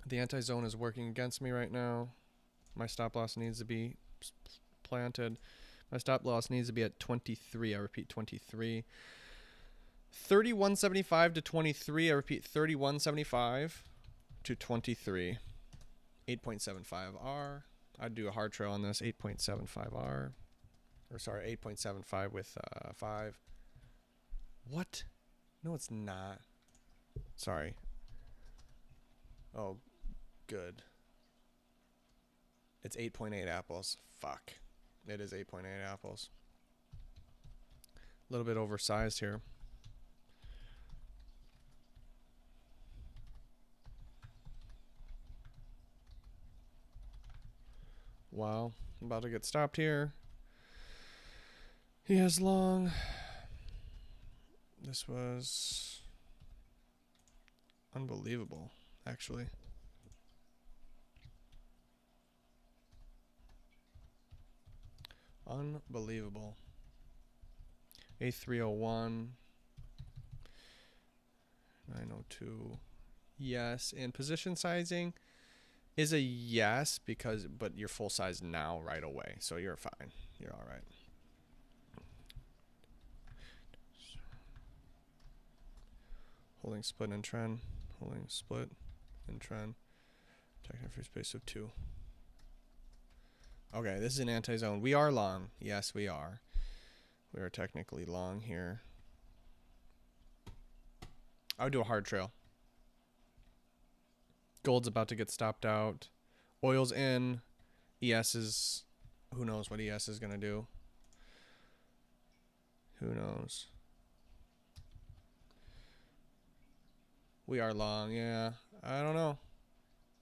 Speaker 1: The anti-zone is working against me right now. My stop loss needs to be planted. My stop loss needs to be at 23. I repeat, 23. 31.75 to 23. I repeat, 31.75 to 23. 8.75 R. I'd do a hard trail on this. 8.75 R. Or sorry, 8.75 with 5. What? No, it's not. Sorry. Oh, good. It's 8.8 apples. Fuck. It is 8.8 apples. A little bit oversized here. Wow. I'm about to get stopped here. He has long. This was unbelievable, actually. Unbelievable. A301. 902. Yes. And position sizing is a yes but you're full size now right away. So you're fine. You're all right. Holding split and trend. Holding split and trend. Technical free space of 2. Okay, this is an anti-zone. We are long. Yes, we are. We are technically long here. I would do a hard trail. Gold's about to get stopped out. Oil's in. ES is... Who knows what ES is going to do. Who knows? We are long, yeah. I don't know.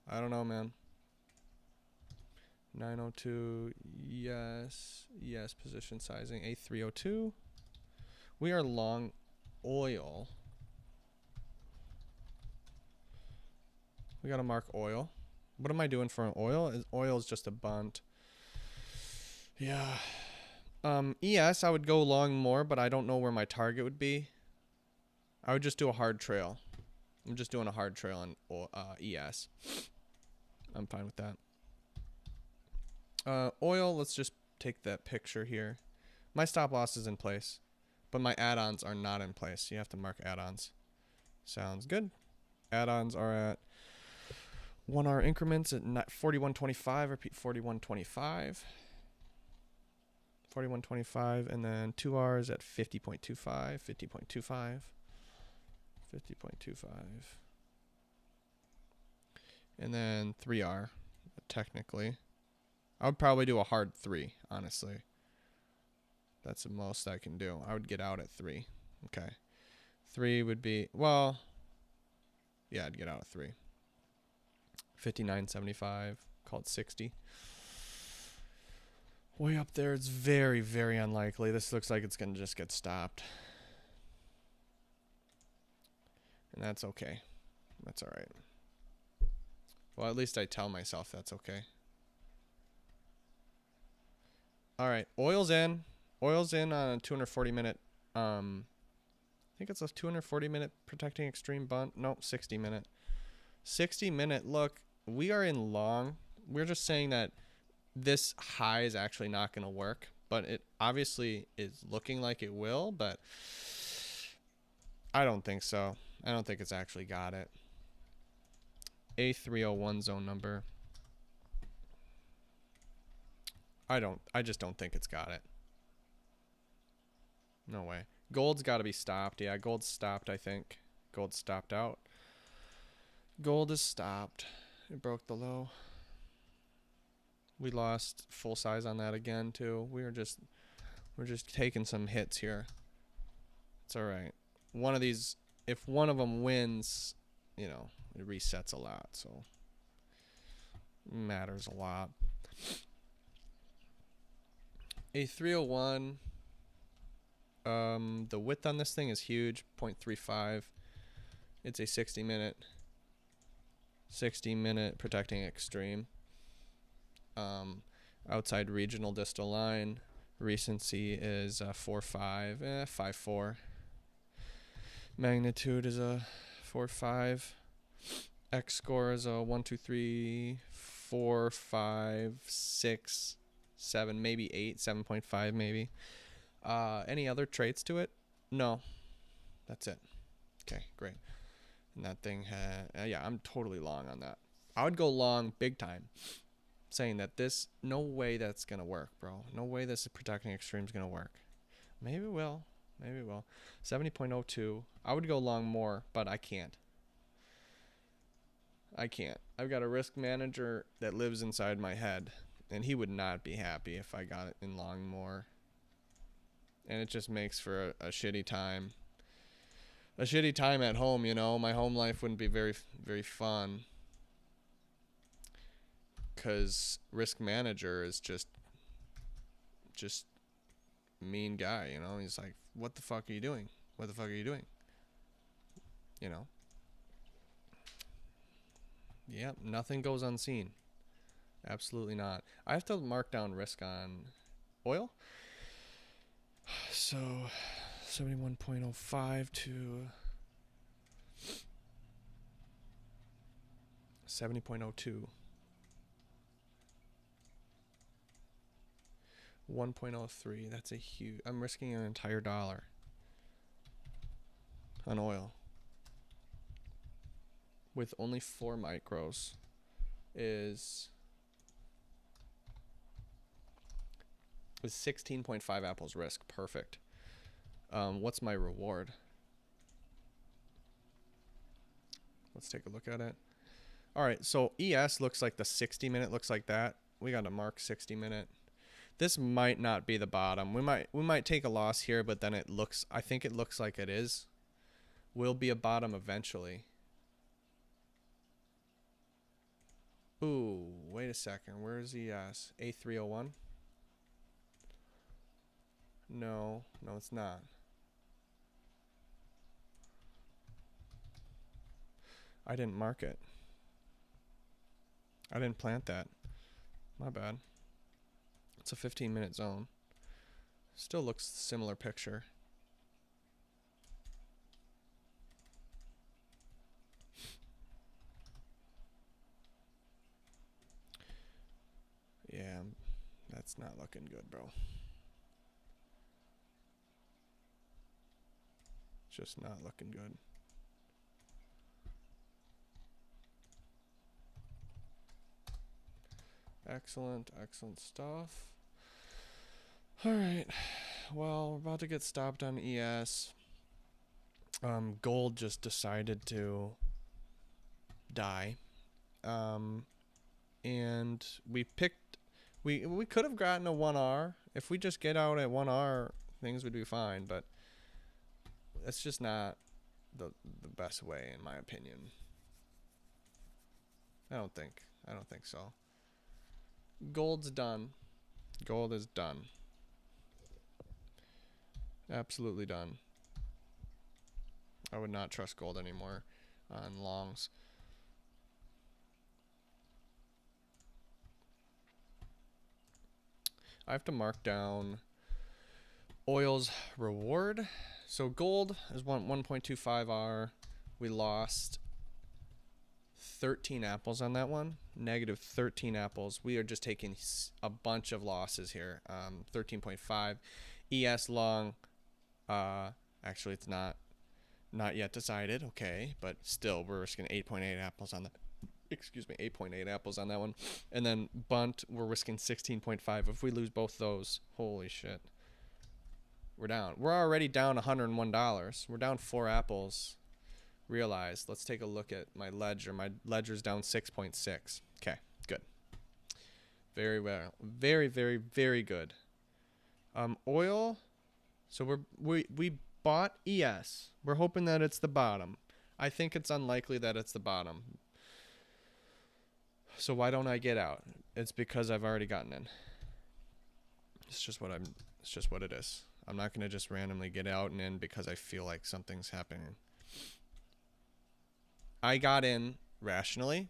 Speaker 1: I don't know, man. 902, yes. Yes, position sizing. A302. We are long oil. We got to mark oil. What am I doing for an oil? Oil is just a bunt. Yeah. ES, I would go long more, but I don't know where my target would be. I would just do a hard trail. I'm just doing a hard trail on ES. I'm fine with that. Oil, let's just take that picture here. My stop loss is in place, but my add-ons are not in place. You have to mark add-ons. Sounds good. Add-ons are at 1 hour increments at 41.25. Repeat 41.25. 41.25, and then 2 hours at 50.25. 50.25. 50.25. And then 3R, technically. I would probably do a hard 3, honestly. That's the most I can do. I would get out at 3. Okay. 3 would be, well, yeah, I'd get out at 3. 59.75, call it 60. Way up there, it's very, very unlikely. This looks like it's going to just get stopped. And that's okay. That's all right. Well, at least I tell myself that's okay. All right, oil's in. Oil's in on a 240-minute. I think it's a 240-minute protecting extreme bunt. Nope, 60-minute. 60-minute. Look, we are in long. We're just saying that this high is actually not going to work, but it obviously is looking like it will, but I don't think so. I don't think it's actually got it. A301 zone number. I just don't think it's got it. No way. Gold's got to be stopped. Yeah, gold's stopped, I think. Gold stopped out. Gold is stopped. It broke the low. We lost full size on that again too. We're just taking some hits here. It's all right. One of these, if one of them wins, you know, it resets a lot, so it matters a lot. A301, the width on this thing is huge, 0.35. It's a 60-minute protecting extreme. Outside regional distal line, recency is 4.5, 5.4. Magnitude is a 4.5. X score is a 1, 2, 3, 4, 5, 6, 7, maybe 8, 7.5 maybe. Any other traits to it? No. That's it. Okay, great. And that thing had, yeah, I'm totally long on that. I would go long big time, saying that this, no way that's going to work, bro. No way this protecting extreme is going to work. Maybe it will. Maybe it will. 70.02. I would go long more, but I can't. I can't. I've got a risk manager that lives inside my head, and he would not be happy if I got it in long more. And it just makes for a shitty time. A shitty time at home, you know. My home life wouldn't be very, very fun. Because risk manager is just mean guy, you know. He's like, what the fuck are you doing? What the fuck are you doing? You know. Yep, nothing goes unseen. Absolutely not. I have to mark down risk on oil. So 71.05 to 70.02. 1.03. That's a huge. I'm risking an entire $1 on oil with only 4 micros. Is 16.5 apples risk. Perfect. What's my reward? Let's take a look at it. All right, so ES looks like the 60-minute looks like that. We got to mark 60-minute. This might not be the bottom. We might take a loss here, but then it looks, I think it looks like it is. Will be a bottom eventually. Ooh, wait a second. Where's ES? A301? No, it's not. I didn't mark it. I didn't plant that. My bad. It's a 15-minute zone. Still looks similar picture. Yeah, that's not looking good, bro. Just not looking good. Excellent, excellent stuff. All right. Well, we're about to get stopped on ES. Gold just decided to die. And we picked, we could have gotten a 1R. If we just get out at 1R, things would be fine, but that's just not the best way, in my opinion. I don't think so. Gold's done. Gold is done. Absolutely done. I would not trust gold anymore on longs. I have to mark down oil's reward. So gold is 1.25 R. We lost 13 apples on that one. Negative 13 apples. We are just taking a bunch of losses here. 13.5. ES long. Actually, it's not yet decided. Okay, but still, we're risking 8.8 apples on that. Excuse me, 8.8 apples on that one. And then bunt, we're risking 16.5. If we lose both those, holy shit. We're down. We're already down $101. We're down 4 apples. Realized. Let's take a look at my ledger. My ledger's down 6.6. Okay, good. Very well. Very, very, very good. Oil. So we bought ES. We're hoping that it's the bottom. I think it's unlikely that it's the bottom. So why don't I get out? It's because I've already gotten in. It's just what it is. I'm not going to just randomly get out and in because I feel like something's happening. I got in rationally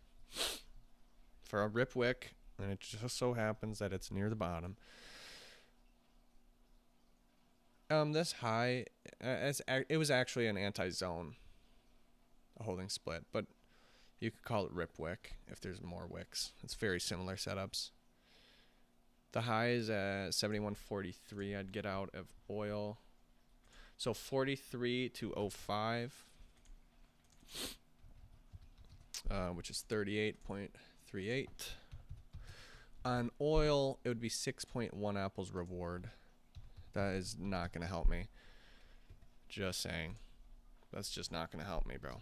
Speaker 1: for a rip wick, and it just so happens that it's near the bottom. This high, it was actually an anti-zone, a holding split, but you could call it rip wick if there's more wicks. It's very similar setups. The high is at 71.43. I'd get out of oil. So 43 to 05, which is 38.38. On oil, it would be 6.1 apples reward. That is not going to help me. Just saying. That's just not going to help me, bro.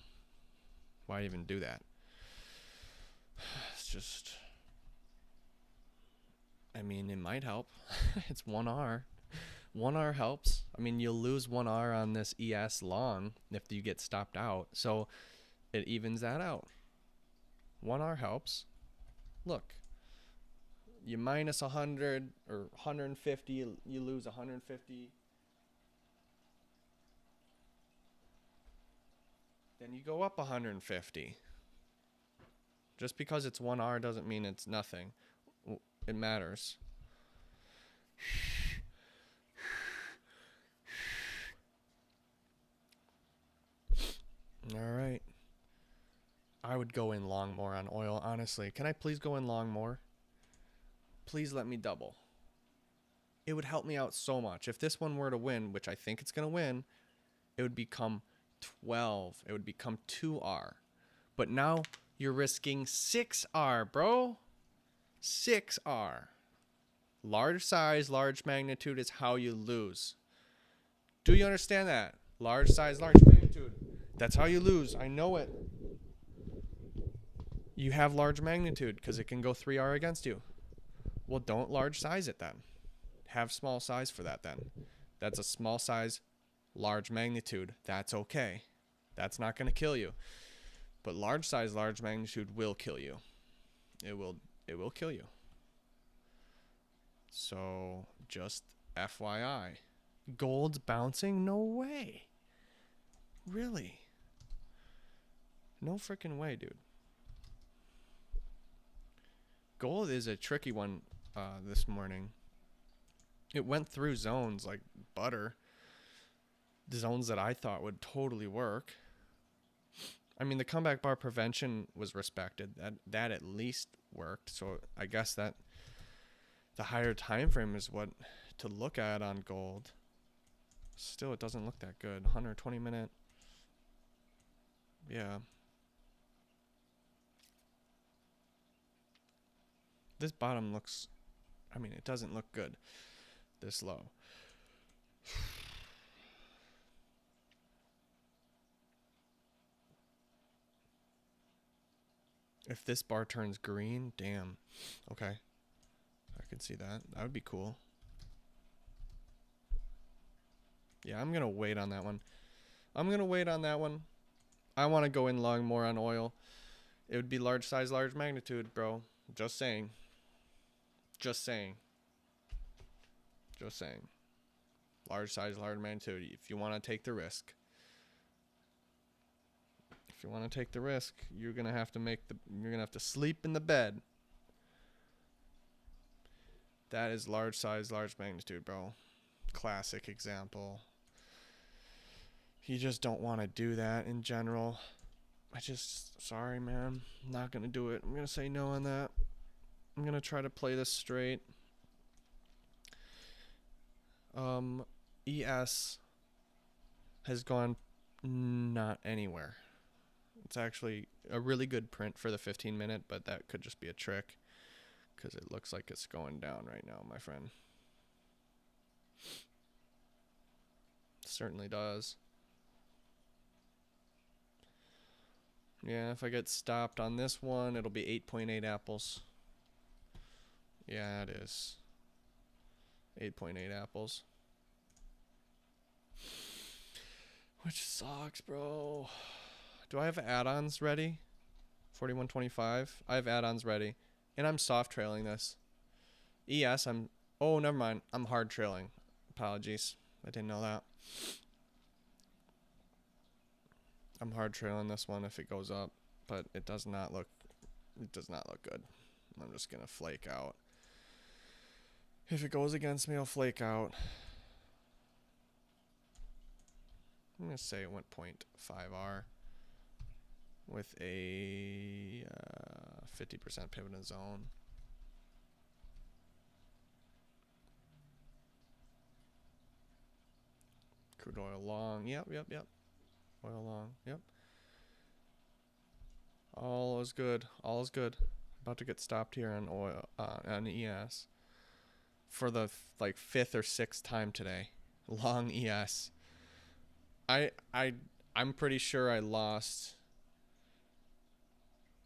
Speaker 1: Why even do that? It's just... I mean, it might help. It's 1R. 1R helps. I mean, you'll lose 1R on this ES long if you get stopped out. So it evens that out. 1R helps. Look. You minus 100 or 150, you lose 150. Then you go up 150. Just because it's 1R doesn't mean it's nothing. It matters. All right. I would go in long more on oil, honestly. Can I please go in long more? Please let me double. It would help me out so much. If this one were to win, which I think it's going to win, it would become 12. It would become 2R. But now you're risking 6R, bro. 6R. Large size, large magnitude is how you lose. Do you understand that? Large size, large magnitude. That's how you lose. I know it. You have large magnitude because it can go 3R against you. Well, don't large size it then. Have small size for that then. That's a small size, large magnitude. That's okay. That's not going to kill you. But large size, large magnitude will kill you. It will kill you. So, just FYI. Gold's bouncing? No way. Really? No freaking way, dude. Gold is a tricky one this morning. It went through zones like butter. The zones that I thought would totally work. I mean, the comeback bar prevention was respected. That at least worked. So I guess that the higher time frame is what to look at on gold. Still, it doesn't look that good. 120 minute. Yeah. This bottom looks, I mean, it doesn't look good this low. If this bar turns green, damn. Okay. I could see that. That would be cool. Yeah, I'm going to wait on that one. I want to go in long more on oil. It would be large size, large magnitude, bro. Just saying. Large size, large magnitude. If you want to take the risk. You're going to have to sleep in the bed. That is large size, large magnitude, bro. Classic example. You just don't want to do that in general. Sorry, man. I'm not going to do it. I'm going to say no on that. I'm going to try to play this straight. ES has gone not anywhere. It's actually a really good print for the 15 minute, but that could just be a trick because it looks like it's going down right now, my friend. Certainly does. Yeah, if I get stopped on this one, it'll be 8.8 apples. Yeah, it is. 8.8 apples. Which sucks, bro. Do I have add-ons ready? 41.25. I have add-ons ready. And I'm soft trailing this. ES, oh, never mind. I'm hard trailing. Apologies. I didn't know that. I'm hard trailing this one if it goes up, but it does not look good. I'm just going to flake out. If it goes against me, I'll flake out. I'm going to say it went 0.5R with a 50% pivot in zone. Crude oil long. Yep. Oil long. Yep. All is good. About to get stopped here on oil on ES for the like 5th or 6th time today. Long ES. I'm pretty sure I lost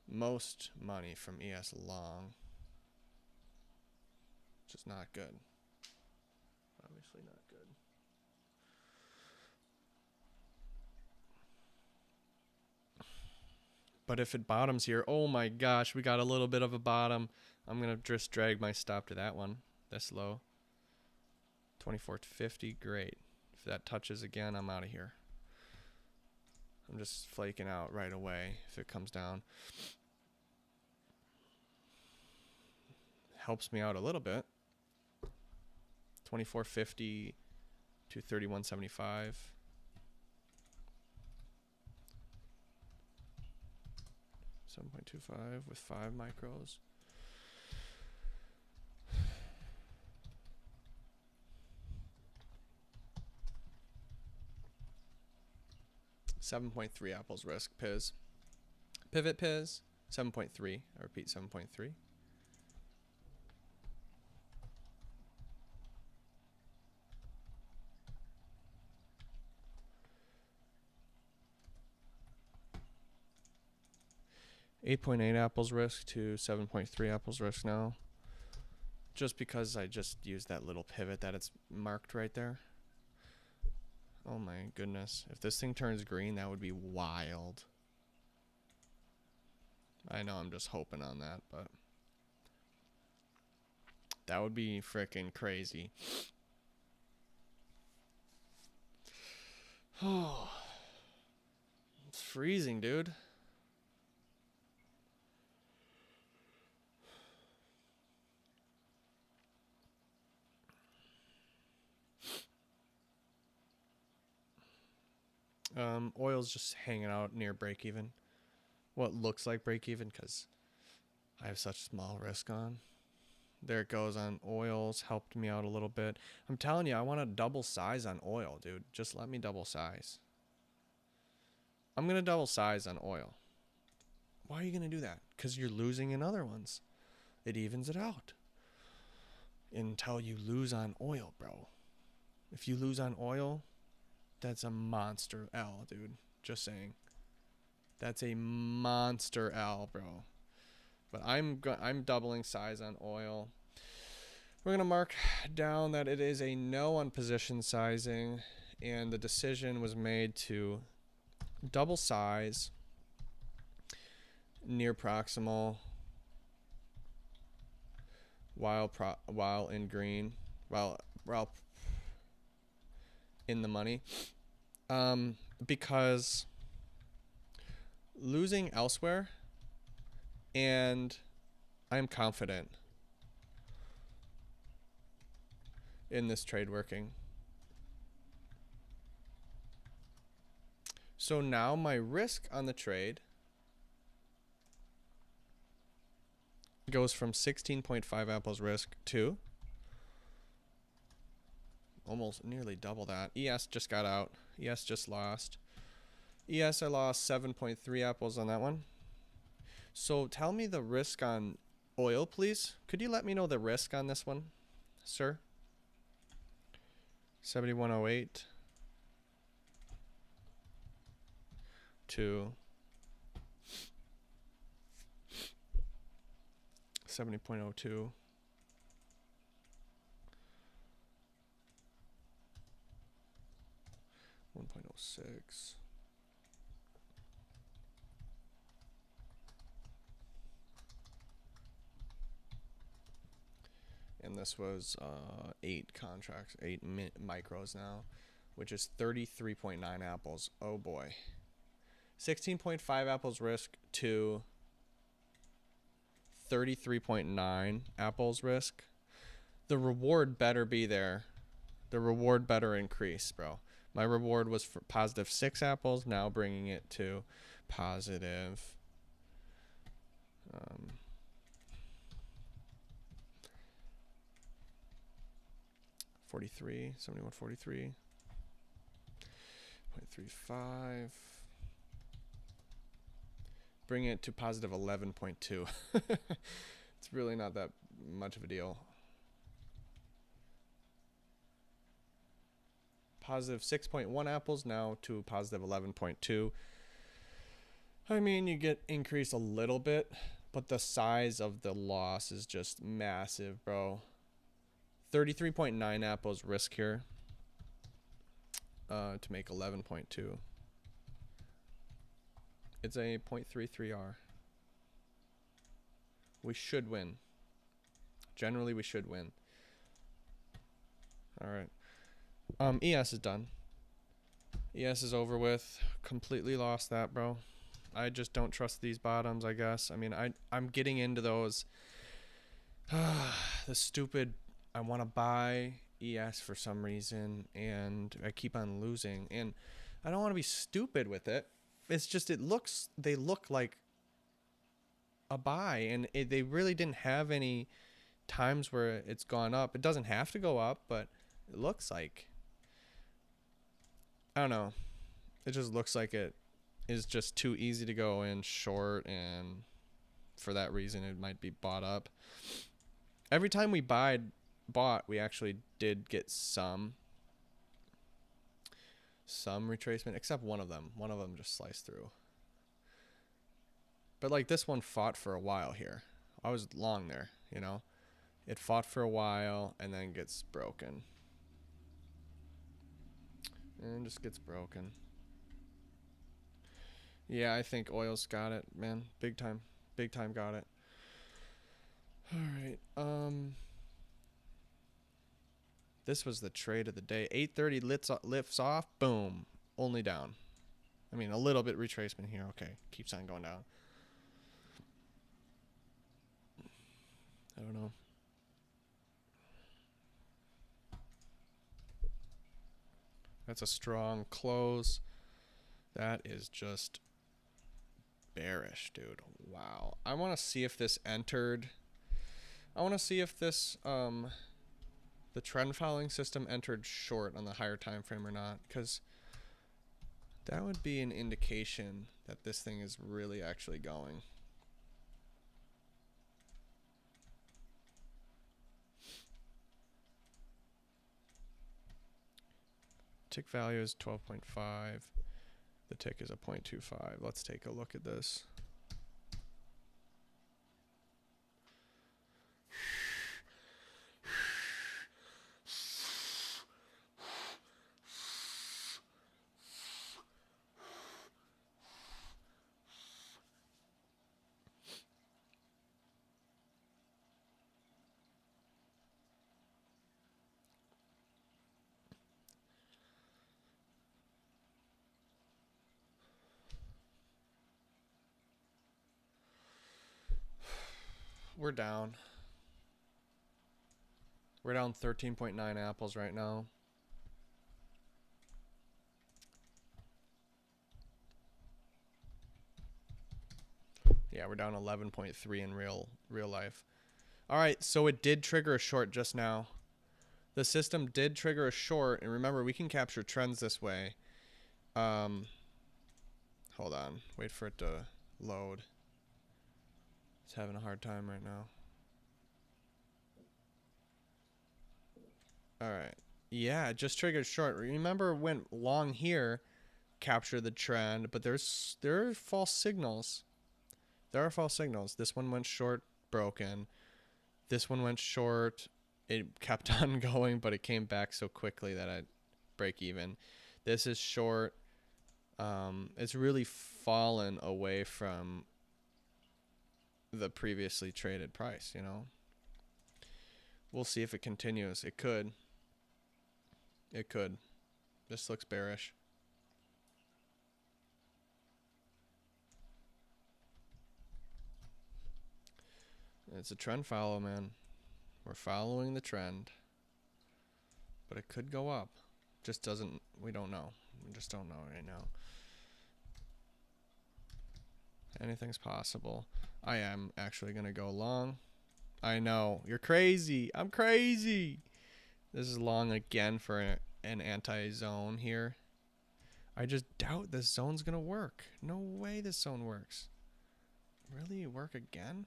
Speaker 1: most money from ES long. Which is not good. Obviously not good. But if it bottoms here, oh my gosh, we got a little bit of a bottom. I'm going to just drag my stop to that one. This low. 24.50, great. If that touches again, I'm out of here. I'm just flaking out right away if it comes down. Helps me out a little bit. 24.50 to 31.75. $7.25 with 5 micros. $7.3 apples risk Piz. Pivot Piz 7.3. I repeat 7.3. $8.8 apples risk to 7.3 apples risk now. Just because I just used that little pivot that it's marked right there. Oh my goodness. If this thing turns green, that would be wild. I know I'm just hoping on that, but that would be freaking crazy. Oh, it's freezing, dude. Oil's just hanging out near break even. What looks like break even because I have such small risk on. There it goes on oils. Helped me out a little bit. I'm telling you, I want to double size on oil, dude. Just let me double size. I'm going to double size on oil. Why are you going to do that? Because you're losing in other ones. It evens it out. Until you lose on oil, bro. If you lose on oil, that's a monster L, dude. Just saying. That's a monster L, bro. But I'm doubling size on oil. We're going to mark down that it is a no on position sizing. And the decision was made to double size near proximal while in green, while in the money. Because losing elsewhere, and I'm confident in this trade working. So now my risk on the trade goes from 16.5 apples risk to almost nearly double that. ES just got out. ES just lost. ES, I lost 7.3 apples on that one. So tell me the risk on oil, please. Could you let me know the risk on this one, sir? 7108 to 70.02. 1.06. And this was 8 contracts, 8 micros now, which is 33.9 apples. Oh boy. 16.5 apples risk to 33.9 apples risk. The reward better be there. The reward better increase, bro. My reward was for positive 6 apples, now bringing it to positive 43, 71.43.35. Bring it to positive 11.2. It's really not that much of a deal. Positive 6.1 apples now to positive 11.2. I mean, you get increased a little bit, but the size of the loss is just massive, bro. 33.9 apples risk here to make 11.2. It's a 0.33R. We should win. Generally, we should win. All right. ES is done. ES is over with. Completely lost that, bro. I just don't trust these bottoms, I guess. I mean, I'm getting into those. The stupid, I want to buy ES for some reason, and I keep on losing. And I don't want to be stupid with it. It's just, they look like a buy, and they really didn't have any times where it's gone up. It doesn't have to go up, but it looks like, I don't know. It just looks like it is just too easy to go in short, and for that reason, it might be bought up. Every time we bought, we actually did get some retracement, except one of them. One of them just sliced through. But like this one fought for a while here. I was long there, you know. It fought for a while and then gets broken. And just gets broken. Yeah, I think oil's got it, man. Big time. Big time got it. Alright, this was the trade of the day. 830 lifts off. Boom. Only down. I mean, a little bit retracement here. Okay. Keeps on going down. I don't know. That's a strong close. That is just bearish, dude. Wow. I want to see if this entered. I want to see if this the trend following system entered short on the higher time frame or not, because that would be an indication that this thing is really actually going. Tick value is 12.5. The tick is a 0.25. Let's take a look at this. We're down. We're down 13.9 apples right now. Yeah, we're down 11.3 in real life. All right, so it did trigger a short just now. The system did trigger a short, and remember, we can capture trends this way. Hold on. Wait for it to load. It's having a hard time right now. All right. Yeah, it just triggered short. Remember, went long here, capture the trend, but there are false signals. There are false signals. This one went short, broken. This one went short. It kept on going, but it came back so quickly that I'd break even. This is short. It's really fallen away from the previously traded price, you know. We'll see if it continues. It could. It could. This looks bearish. It's a trend follow, man. We're following the trend. But it could go up. Just doesn't, we don't know. We just don't know right now. Anything's possible. I am actually going to go long. I know. You're crazy. I'm crazy. This is long again for an anti-zone here. I just doubt this zone's going to work. No way this zone works. Really? Work again?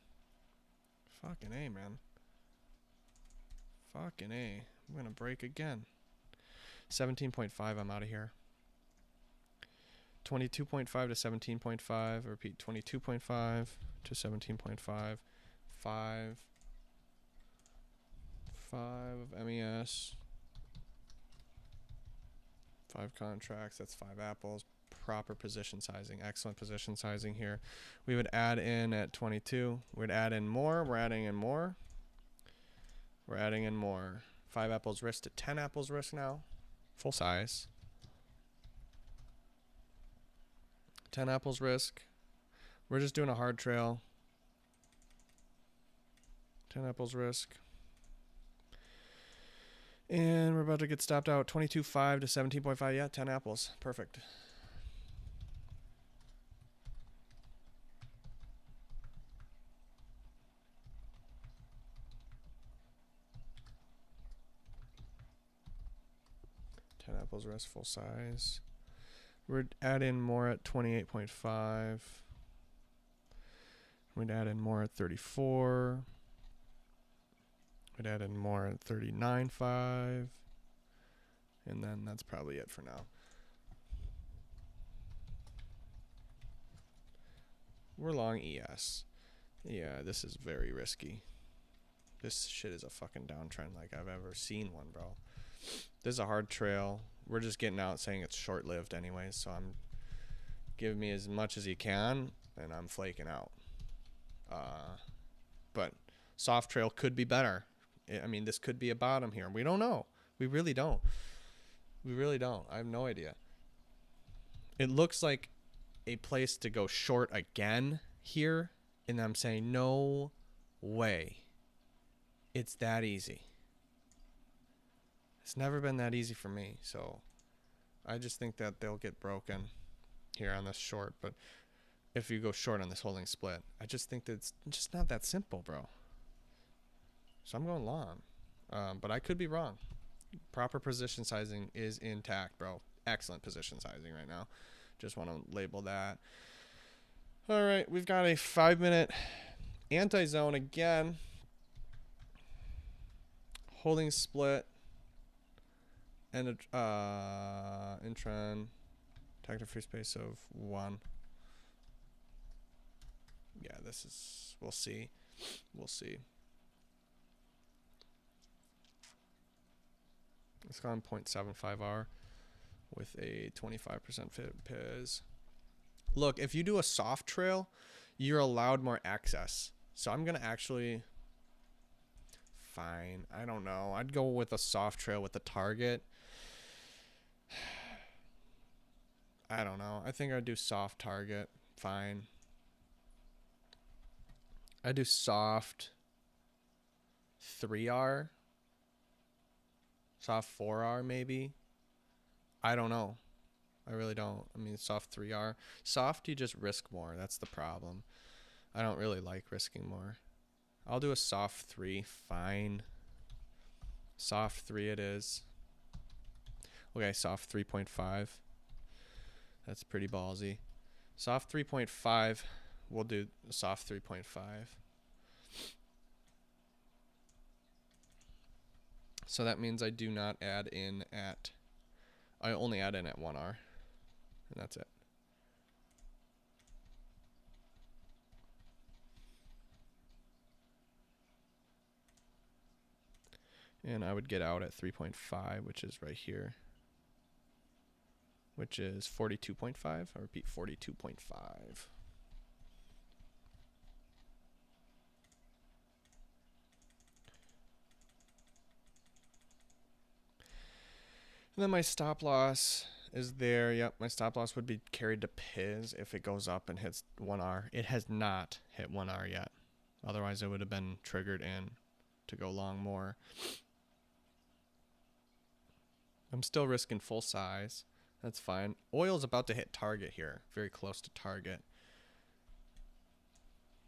Speaker 1: Fucking A, man. Fucking A. I'm going to break again. 17.5. I'm out of here. 22.5 to 17.5. Repeat, 22.5 to 17.5. 5 of MES. 5 contracts. That's 5 apples. Proper position sizing. Excellent position sizing here. We would add in at 22. We'd add in more. We're adding in more. We're adding in more. 5 apples risk to 10 apples risk now. Full size. 10 apples risk. We're just doing a hard trail. 10 apples risk. And we're about to get stopped out. 22.5 to 17.5. Yeah, 10 apples. Perfect. Apples risk full size. We'd add in more at 28.5. We'd add in more at 34. We'd add in more at 39.5. And then that's probably it for now. We're long ES. Yeah, this is very risky. This shit is a fucking downtrend like I've ever seen one, bro. This is a hard trail. We're just getting out saying it's short-lived anyways, so I'm giving me as much as you can, and I'm flaking out. But soft trail could be better. I mean, this could be a bottom here. We don't know. We really don't. We really don't. I have no idea. It looks like a place to go short again here, and I'm saying no way. It's that easy. It's never been that easy for me, so I just think that they'll get broken here on this short, but if you go short on this holding split, I just think that it's just not that simple, bro. So I'm going long, but I could be wrong. Proper position sizing is intact, bro. Excellent position sizing right now. Just want to label that. All right, we've got a 5-minute anti-zone again. Holding split. And a intron. Tactic free space of 1. Yeah, this is, we'll see. We'll see. It's gone 0.75R with a 25% fit Piz. Look, if you do a soft trail, you're allowed more access. So I'm going to actually, fine, I don't know. I'd go with a soft trail with the target. I don't know. I think I'd do soft target. Fine. I'd do soft 3R. Soft 4R maybe. I don't know. I really don't. I mean, soft 3R. Soft, you just risk more. That's the problem. I don't really like risking more. I'll do a soft 3. Fine. Soft 3 it is. Okay, soft 3.5. That's pretty ballsy. Soft 3.5. We'll do soft 3.5. So that means I do not add in at, I only add in at 1R. And that's it. And I would get out at 3.5, which is right here. Which is 42.5. I repeat, 42.5. And then my stop loss is there. Yep, my stop loss would be carried to Piz if it goes up and hits 1R. It has not hit 1R yet. Otherwise, it would have been triggered in to go long more. I'm still risking full size. That's fine. Oil's about to hit target here. Very close to target.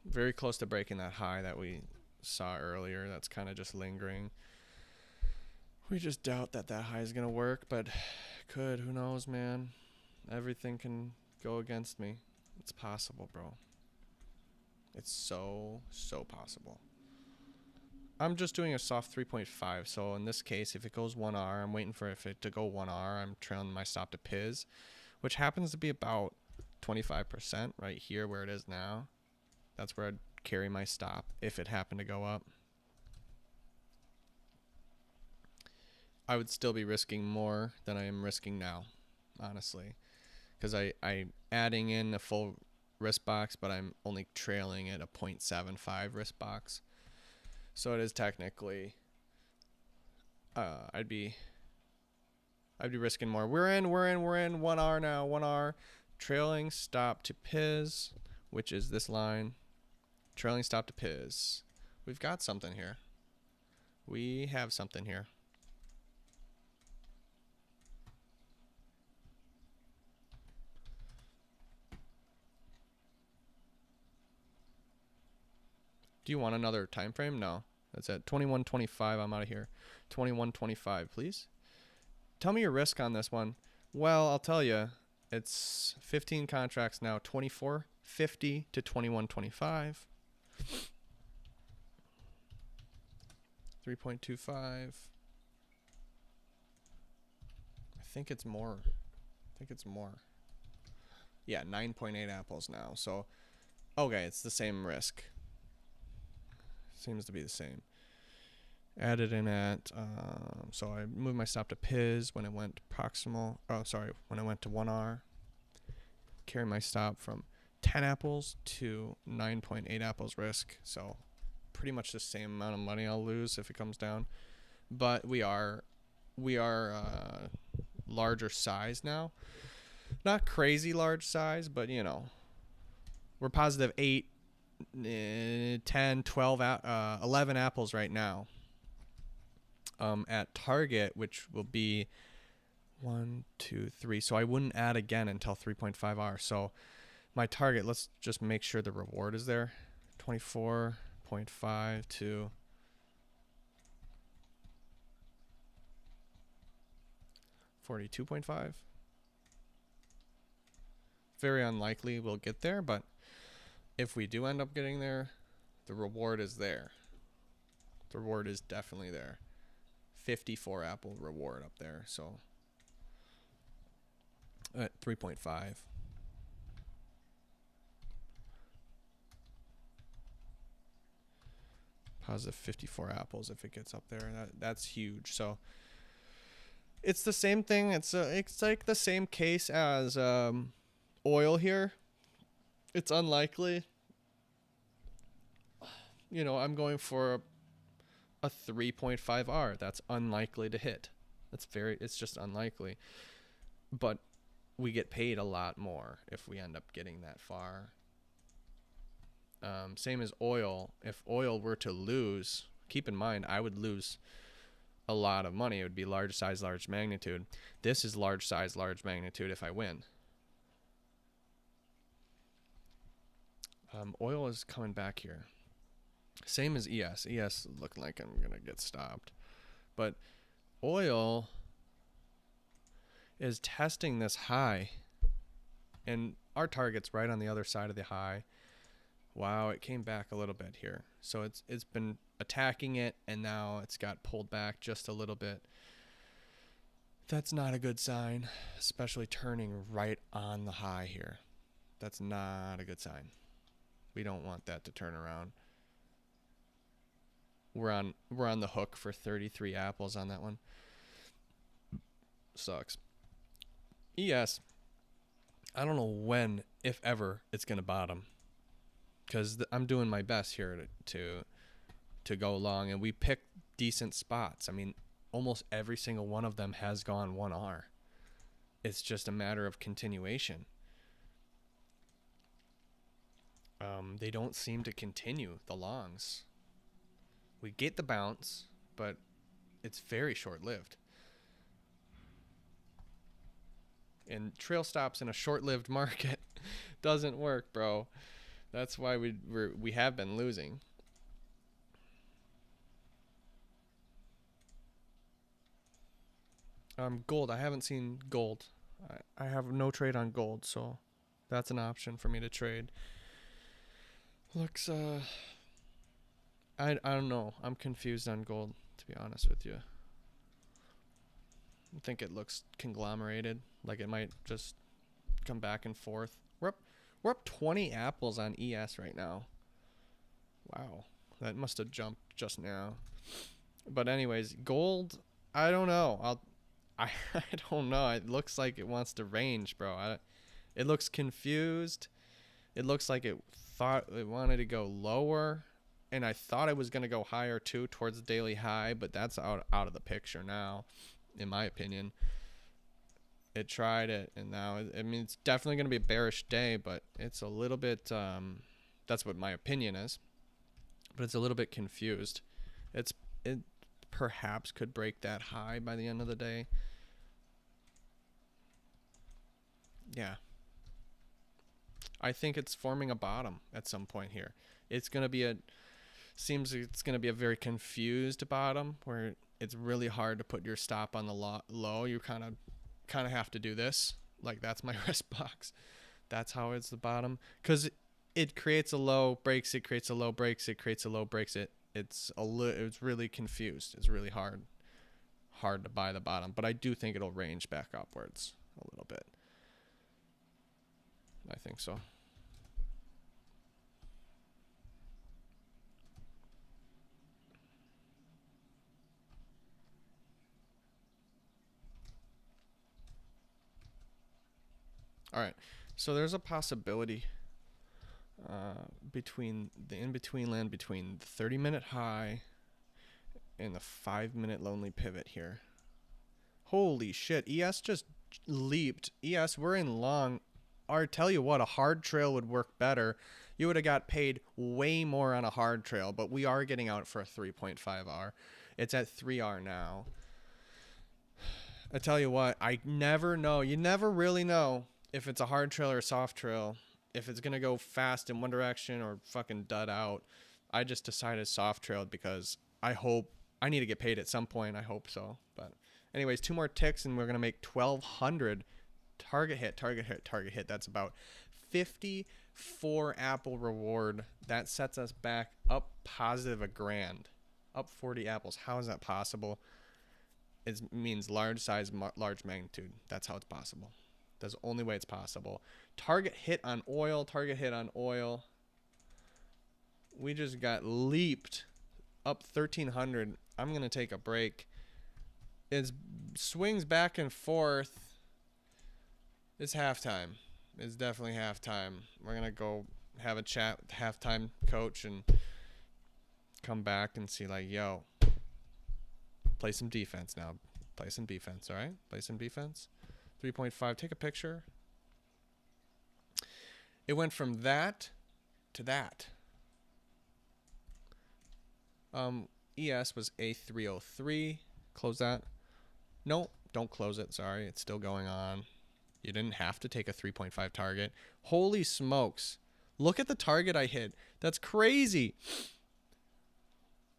Speaker 1: Very close to breaking that high that we saw earlier. That's kind of just lingering. We just doubt that that high is going to work, but could. Who knows, man? Everything can go against me. It's possible, bro. It's so possible. I'm just doing a soft 3.5. So in this case, if it goes 1R, I'm waiting for it to go 1R. I'm trailing my stop to Piz, which happens to be about 25% right here where it is now. That's where I'd carry my stop if it happened to go up. I would still be risking more than I am risking now, honestly, because I'm adding in a full risk box, but I'm only trailing at a 0.75 risk box. So it is technically, I'd be risking more. We're in 1R now, 1R, trailing stop to Piz, which is this line, trailing stop to Piz. We've got something here. We have something here. Do you want another time frame? No. That's at 21:25. I'm out of here. 21:25, please. Tell me your risk on this one. Well, I'll tell you. It's 15 contracts now. 24.50 to 21.25. 3.25. I think it's more. Yeah, 9.8 apples now. So, okay, it's the same risk. Seems to be the same. Added in at, so I moved my stop to Piz when it went proximal. Oh, sorry, when I went to 1R. Carry my stop from 10 apples to 9.8 apples risk. So pretty much the same amount of money I'll lose if it comes down. But we are larger size now. Not crazy large size, but you know, we're positive 8. 10, 12, 11 apples right now at target, which will be 1, 2, 3. So I wouldn't add again until 3.5R. So my target, let's just make sure the reward is there. 24.5 to 42.5. Very unlikely we'll get there, but if we do end up getting there, the reward is there. The reward is definitely there. 54 apple reward up there, so at 3.5. Positive 54 apples if it gets up there. That's huge. So it's the same thing. It's like the same case as oil here. It's unlikely. You know, I'm going for a 3.5R. That's unlikely to hit. It's just unlikely. But we get paid a lot more if we end up getting that far. Same as oil. If oil were to lose, keep in mind, I would lose a lot of money. It would be large size, large magnitude. This is large size, large magnitude if I win. Oil is coming back here. Same as ES. ES looking like I'm going to get stopped. But oil is testing this high. And our target's right on the other side of the high. Wow, it came back a little bit here. So it's been attacking it, and now it's got pulled back just a little bit. That's not a good sign, especially turning right on the high here. That's not a good sign. We don't want that to turn around. We're on the hook for 33 apples on that one. Sucks. ES, I don't know when, if ever, it's going to bottom. Because I'm doing my best here to go long, and we picked decent spots. I mean, almost every single one of them has gone 1R. It's just a matter of continuation. They don't seem to continue the longs. We get the bounce, but it's very short-lived. And trail stops in a short-lived market doesn't work, bro. That's why we have been losing. Gold. I haven't seen gold. I have no trade on gold, so that's an option for me to trade. Looks I don't know. I'm confused on gold, to be honest with you. I think it looks conglomerated, like it might just come back and forth. We're up 20 apples on ES right now. Wow, that must have jumped just now. But anyways, gold, I don't know. I don't know. It looks like it wants to range, bro. It looks confused. It looks like it thought it wanted to go lower, and I thought it was going to go higher too, towards the daily high, but that's out of the picture now, in my opinion. It tried it, and now, I mean, it's definitely going to be a bearish day, but it's a little bit, that's what my opinion is, but it's a little bit confused. It perhaps could break that high by the end of the day. Yeah. I think it's forming a bottom at some point here. It's going to be seems it's going to be a very confused bottom where it's really hard to put your stop on the low. You kind of have to do this. Like, that's my risk box. That's how it's the bottom. Because it creates a low, breaks it, creates a low, breaks it, creates a low, breaks it. It's really confused. It's really hard to buy the bottom. But I do think it'll range back upwards a little bit. I think so. All right, so there's a possibility between the in-between land between the 30-minute high and the 5-minute lonely pivot here. Holy shit, ES just leaped. ES, we're in long. Or tell you what, a hard trail would work better. You would have got paid way more on a hard trail, but we are getting out for a 3.5R. It's at 3R now. I tell you what, I never know. You never really know if it's a hard trail or a soft trail, if it's going to go fast in one direction or fucking dud out. I just decided soft trailed because I need to get paid at some point. I hope so. But anyways, 2 more ticks and we're going to make 1,200. Target hit, target hit, target hit. That's about 54 apple reward. That sets us back up positive $1,000. Up 40 apples. How is that possible? It means large size, large magnitude. That's how it's possible. That's the only way it's possible. Target hit on oil. Target hit on oil. We just got leaped up 1,300. I'm going to take a break. It swings back and forth. It's halftime. It's definitely halftime. We're going to go have a chat with the halftime coach and come back and see like, yo, play some defense now. Play some defense, all right? Play some defense. 3.5. Take a picture. It went from that to that. ES was A303. Close that. No, don't close it. Sorry, it's still going on. You didn't have to take a 3.5 target. Holy smokes. Look at the target I hit. That's crazy.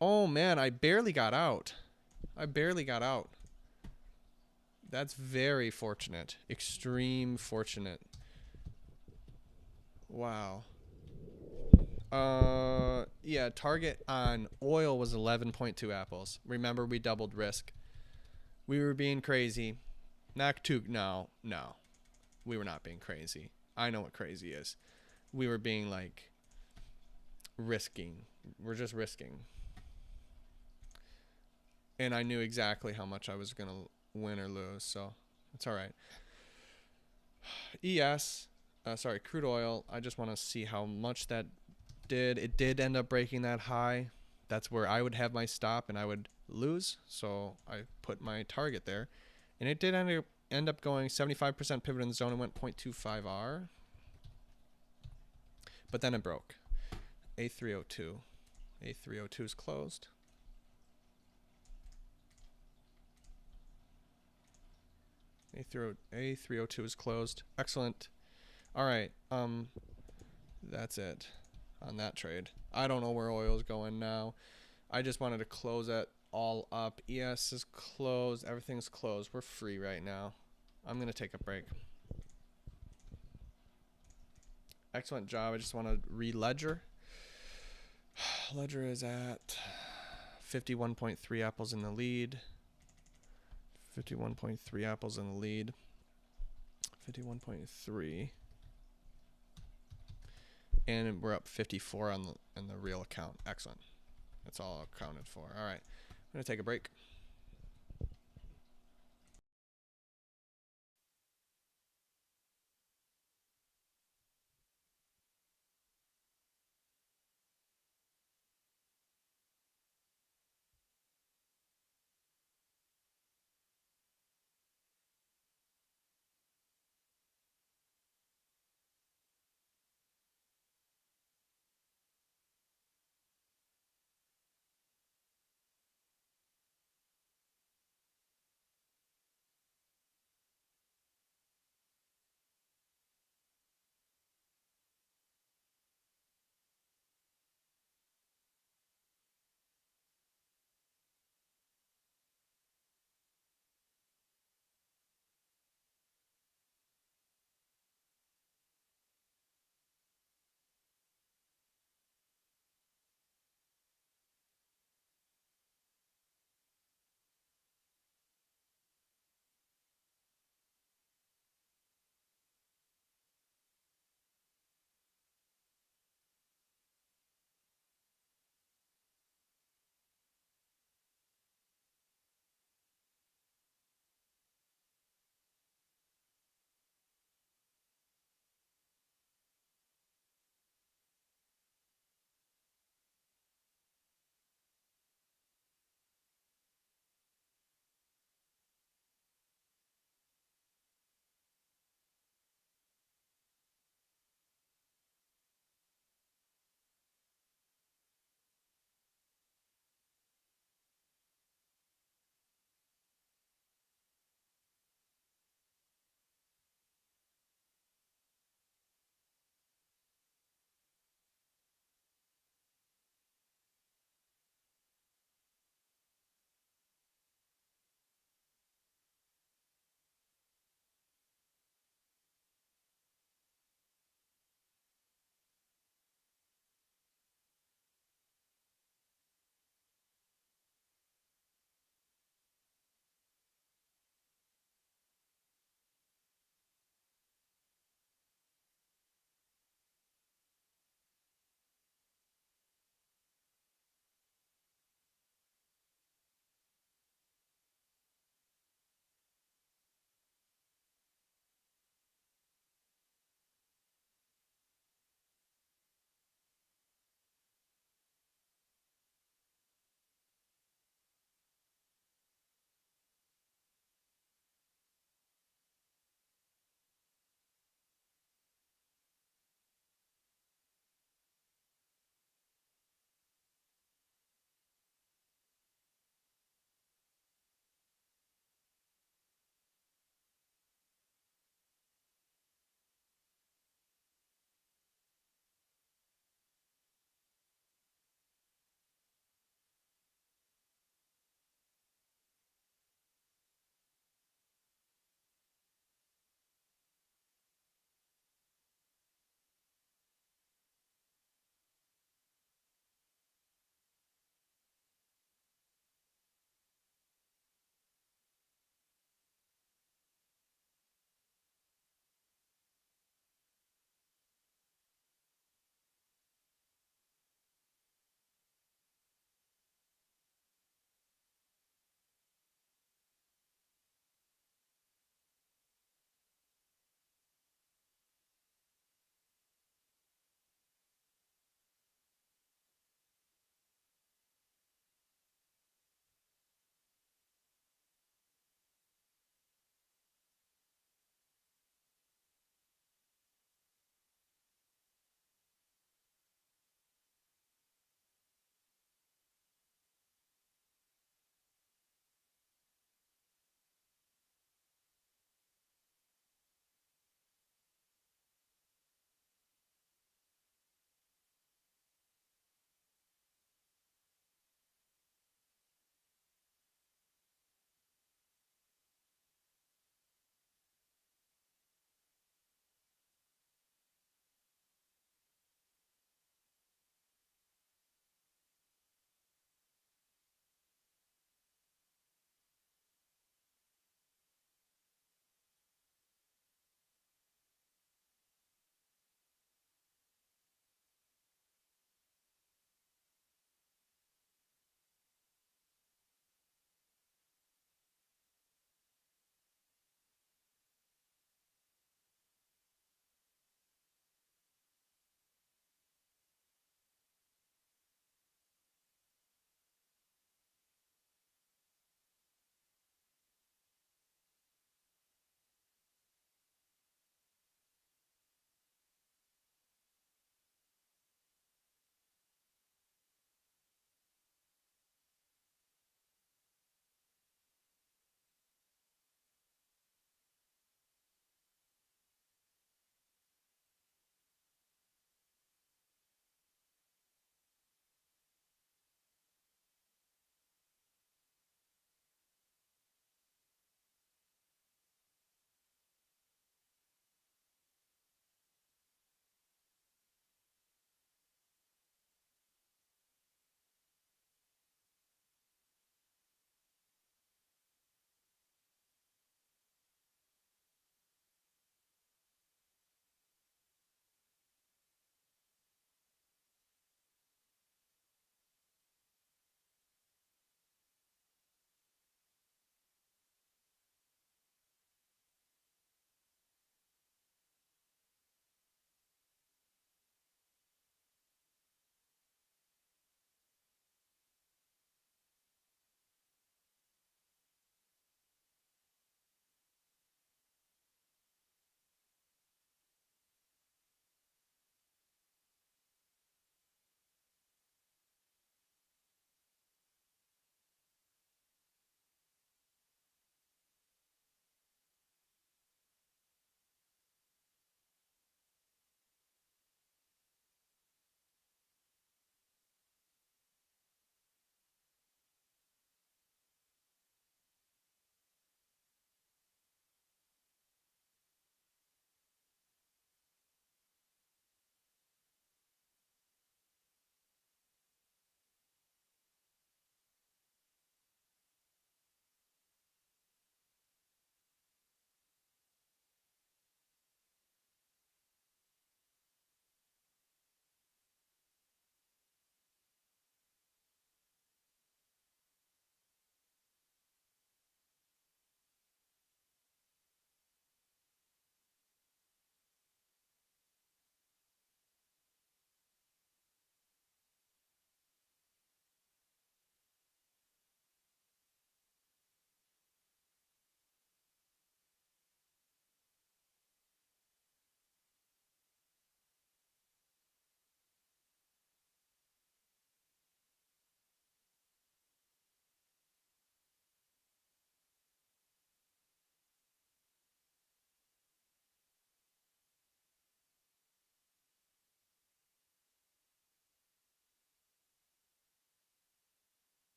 Speaker 1: Oh, man, I barely got out. I barely got out. That's very fortunate. Extreme fortunate. Wow. Yeah, target on oil was 11.2 apples. Remember, we doubled risk. We were being crazy. No. We were not being crazy. I know what crazy is. We were being like risking. We're just risking. And I knew exactly how much I was going to win or lose, so it's all right. Crude oil. I just want to see how much that did. It did end up breaking that high. That's where I would have my stop and I would lose, so I put my target there. And it did end up going 75% pivot in the zone and went 0.25 R. But then it broke. A302. A302 is closed. A302 is closed. Excellent. All right. That's it on that trade. I don't know where oil is going now. I just wanted to close it all up. ES is closed. Everything's closed. We're free right now. I'm going to take a break. Excellent job. I just want to re-ledger. Ledger is at 51.3 apples in the lead. 51.3 apples in the lead. 51.3. And we're up 54 on the real account. Excellent. That's all accounted for. All right. I'm going to take a break.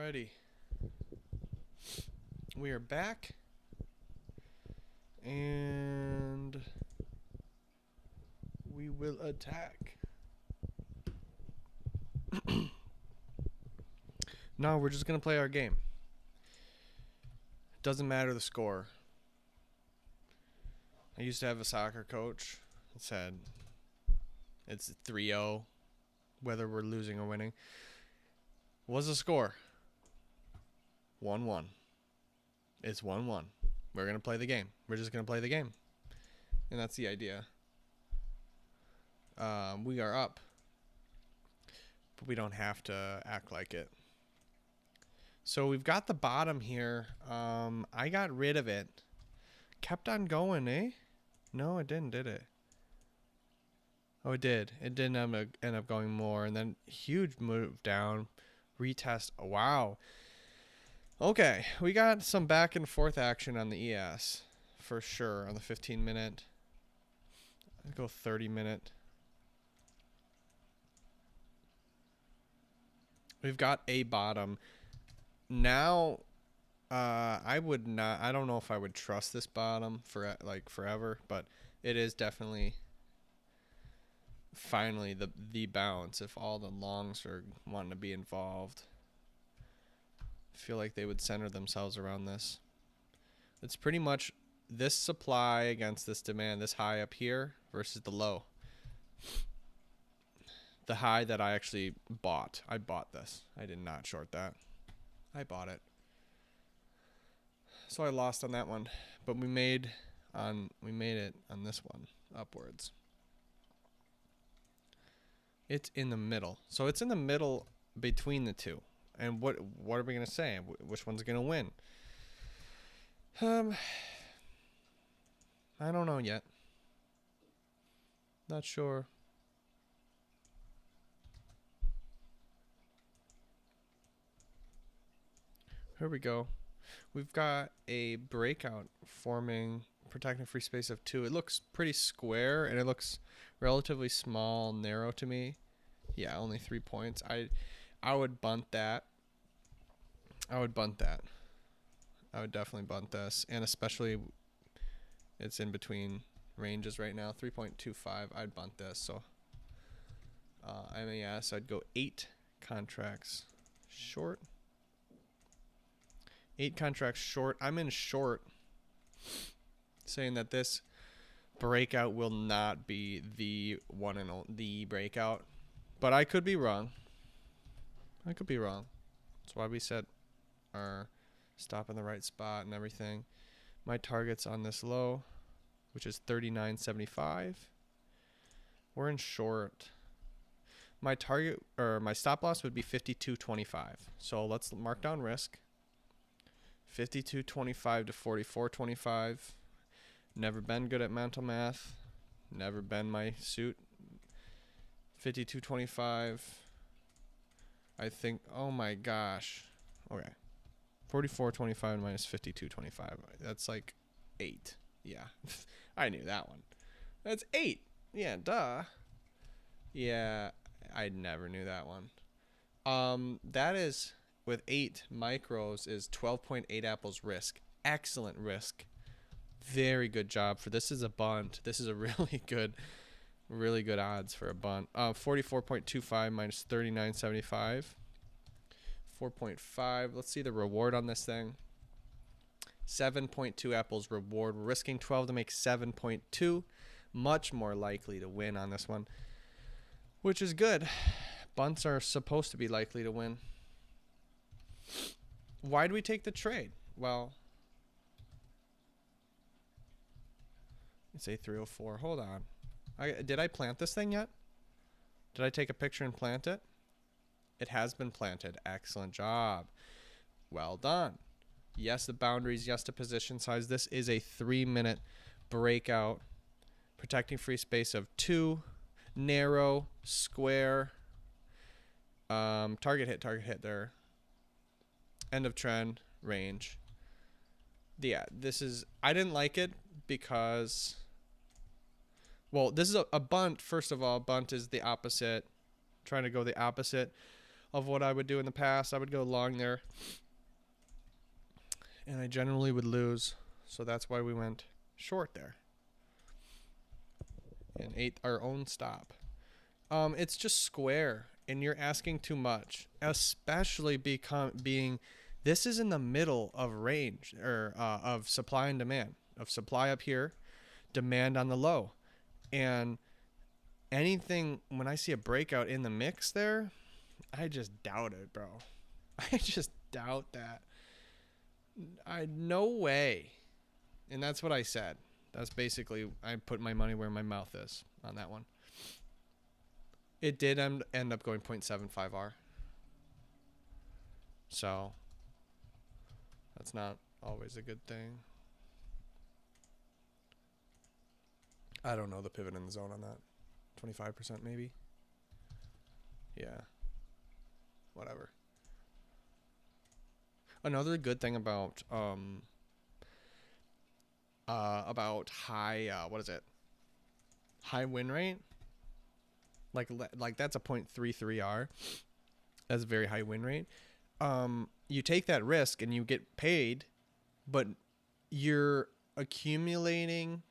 Speaker 1: Alrighty. We are back. And we will attack. No, we're just going to play our game. Doesn't matter the score. I used to have a soccer coach that said it's 3-0, whether we're losing or winning. What's the score? 1-1. It's 1-1. We're going to play the game. We're just going to play the game. And that's the idea. We are up. But we don't have to act like it. So we've got the bottom here. I got rid of it. Kept on going, eh? No, it didn't, did it? Oh, it did. It didn't end up going more. And then huge move down. Retest. Wow. Okay. We got some back and forth action on the ES. For sure. On the 15-minute. I'll go 30-minute. We've got a bottom. Now, I don't know if I would trust this bottom for forever, but it is definitely finally the bounce if all the longs are wanting to be involved. I feel like they would center themselves around this. It's pretty much this supply against this demand, this high up here versus the low. The high that I actually bought. I bought this. I did not short that. I bought it. So I lost on that one, but we made it on this one upwards. It's in the middle. So it's in the middle between the two. And what are we going to say? Which one's going to win? I don't know yet. Not sure. Here we go. We've got a breakout forming, protecting free space of 2. It looks pretty square, and it looks relatively small, narrow to me. Yeah, only 3 points. I would bunt that. I would definitely bunt this, and especially it's in between ranges right now. 3.25. I'd bunt this. So MAS, I'd go 8 contracts short. 8 contracts short. I'm in short, saying that this breakout will not be the one and the breakout, but I could be wrong. That's why we set our stop in the right spot and everything. My target's on this low, which is 39.75. We're in short. My target or my stop loss would be 52.25. So let's mark down risk. 52.25 to 44.25. Never been good at mental math. Never been my suit. 52.25. I think, oh my gosh. Okay. 44.25 minus 52.25. That's like 8. Yeah. I knew that one. That's 8. Yeah, duh. Yeah, I never knew that one. That is, with 8 micros, is 12.8 apples risk. Excellent risk. Very good job for this is a bunt. This is a really good odds for a bunt. 44.25 minus 39.75. 4.5. Let's see the reward on this thing. 7.2 apples reward. We're risking 12 to make 7.2. Much more likely to win on this one, which is good. Bunts are supposed to be likely to win. Why do we take the trade? Well, it's a 304. Hold on. Did I plant this thing yet? Did I take a picture and plant it? It has been planted. Excellent job. Well done. Yes, the boundaries. Yes, the position size. This is a 3-minute breakout. Protecting free space of 2. Narrow. Square. Target hit there. End of trend. Range. Yeah, this is... I didn't like it because... Well, this is a bunt. First of all, bunt is the opposite. Trying to go the opposite. of what I would do in the past. I would go long there, and I generally would lose. So that's why we went short there and ate our own stop. It's just square, and you're asking too much, especially being this is in the middle of range or of supply and demand, of supply up here, demand on the low. And anything, when I see a breakout in the mix there, I just doubt it, bro. I just doubt that. No way. And that's what I said. That's basically, I put my money where my mouth is on that one. It did end up going 0.75 R. So that's not always a good thing. I don't know the pivot in the zone on that. 25% maybe. Yeah. Whatever. Another good thing about high what is it? High win rate. Like that's a 0.33 R. That's a very high win rate. You take that risk and you get paid, but you're accumulating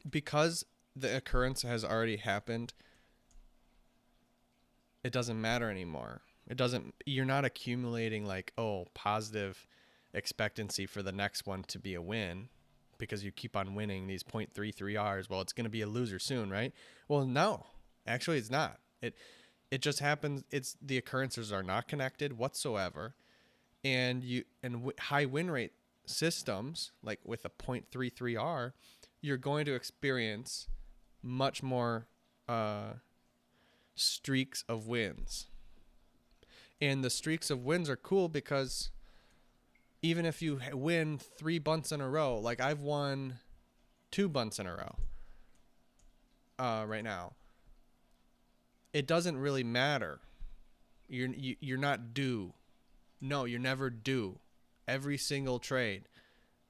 Speaker 1: because the occurrence has already happened. It doesn't matter anymore. You're not accumulating like, oh, positive expectancy for the next one to be a win because you keep on winning these 0.33 Rs. Well, it's going to be a loser soon, right? Well, no, actually it's not. It just happens. The occurrences are not connected whatsoever. And high win rate systems, like with a 0.33 R, you're going to experience much more, streaks of wins. And the streaks of wins are cool because even if you win 3 bunts in a row, like I've won 2 bunts in a row right now, it doesn't really matter. You're not due. No, you're never due. Every single trade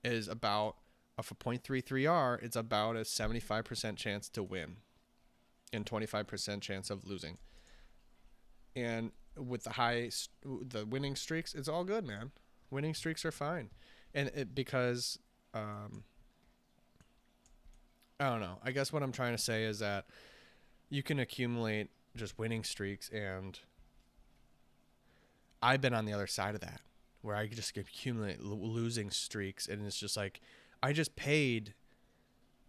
Speaker 1: is about a 0.33 R. It's about a 75% chance to win and 25% chance of losing. And with the winning streaks, it's all good, man. Winning streaks are fine. And because I don't know. I guess what I'm trying to say is that you can accumulate just winning streaks, and I've been on the other side of that, where I just accumulate losing streaks, and it's just like I just paid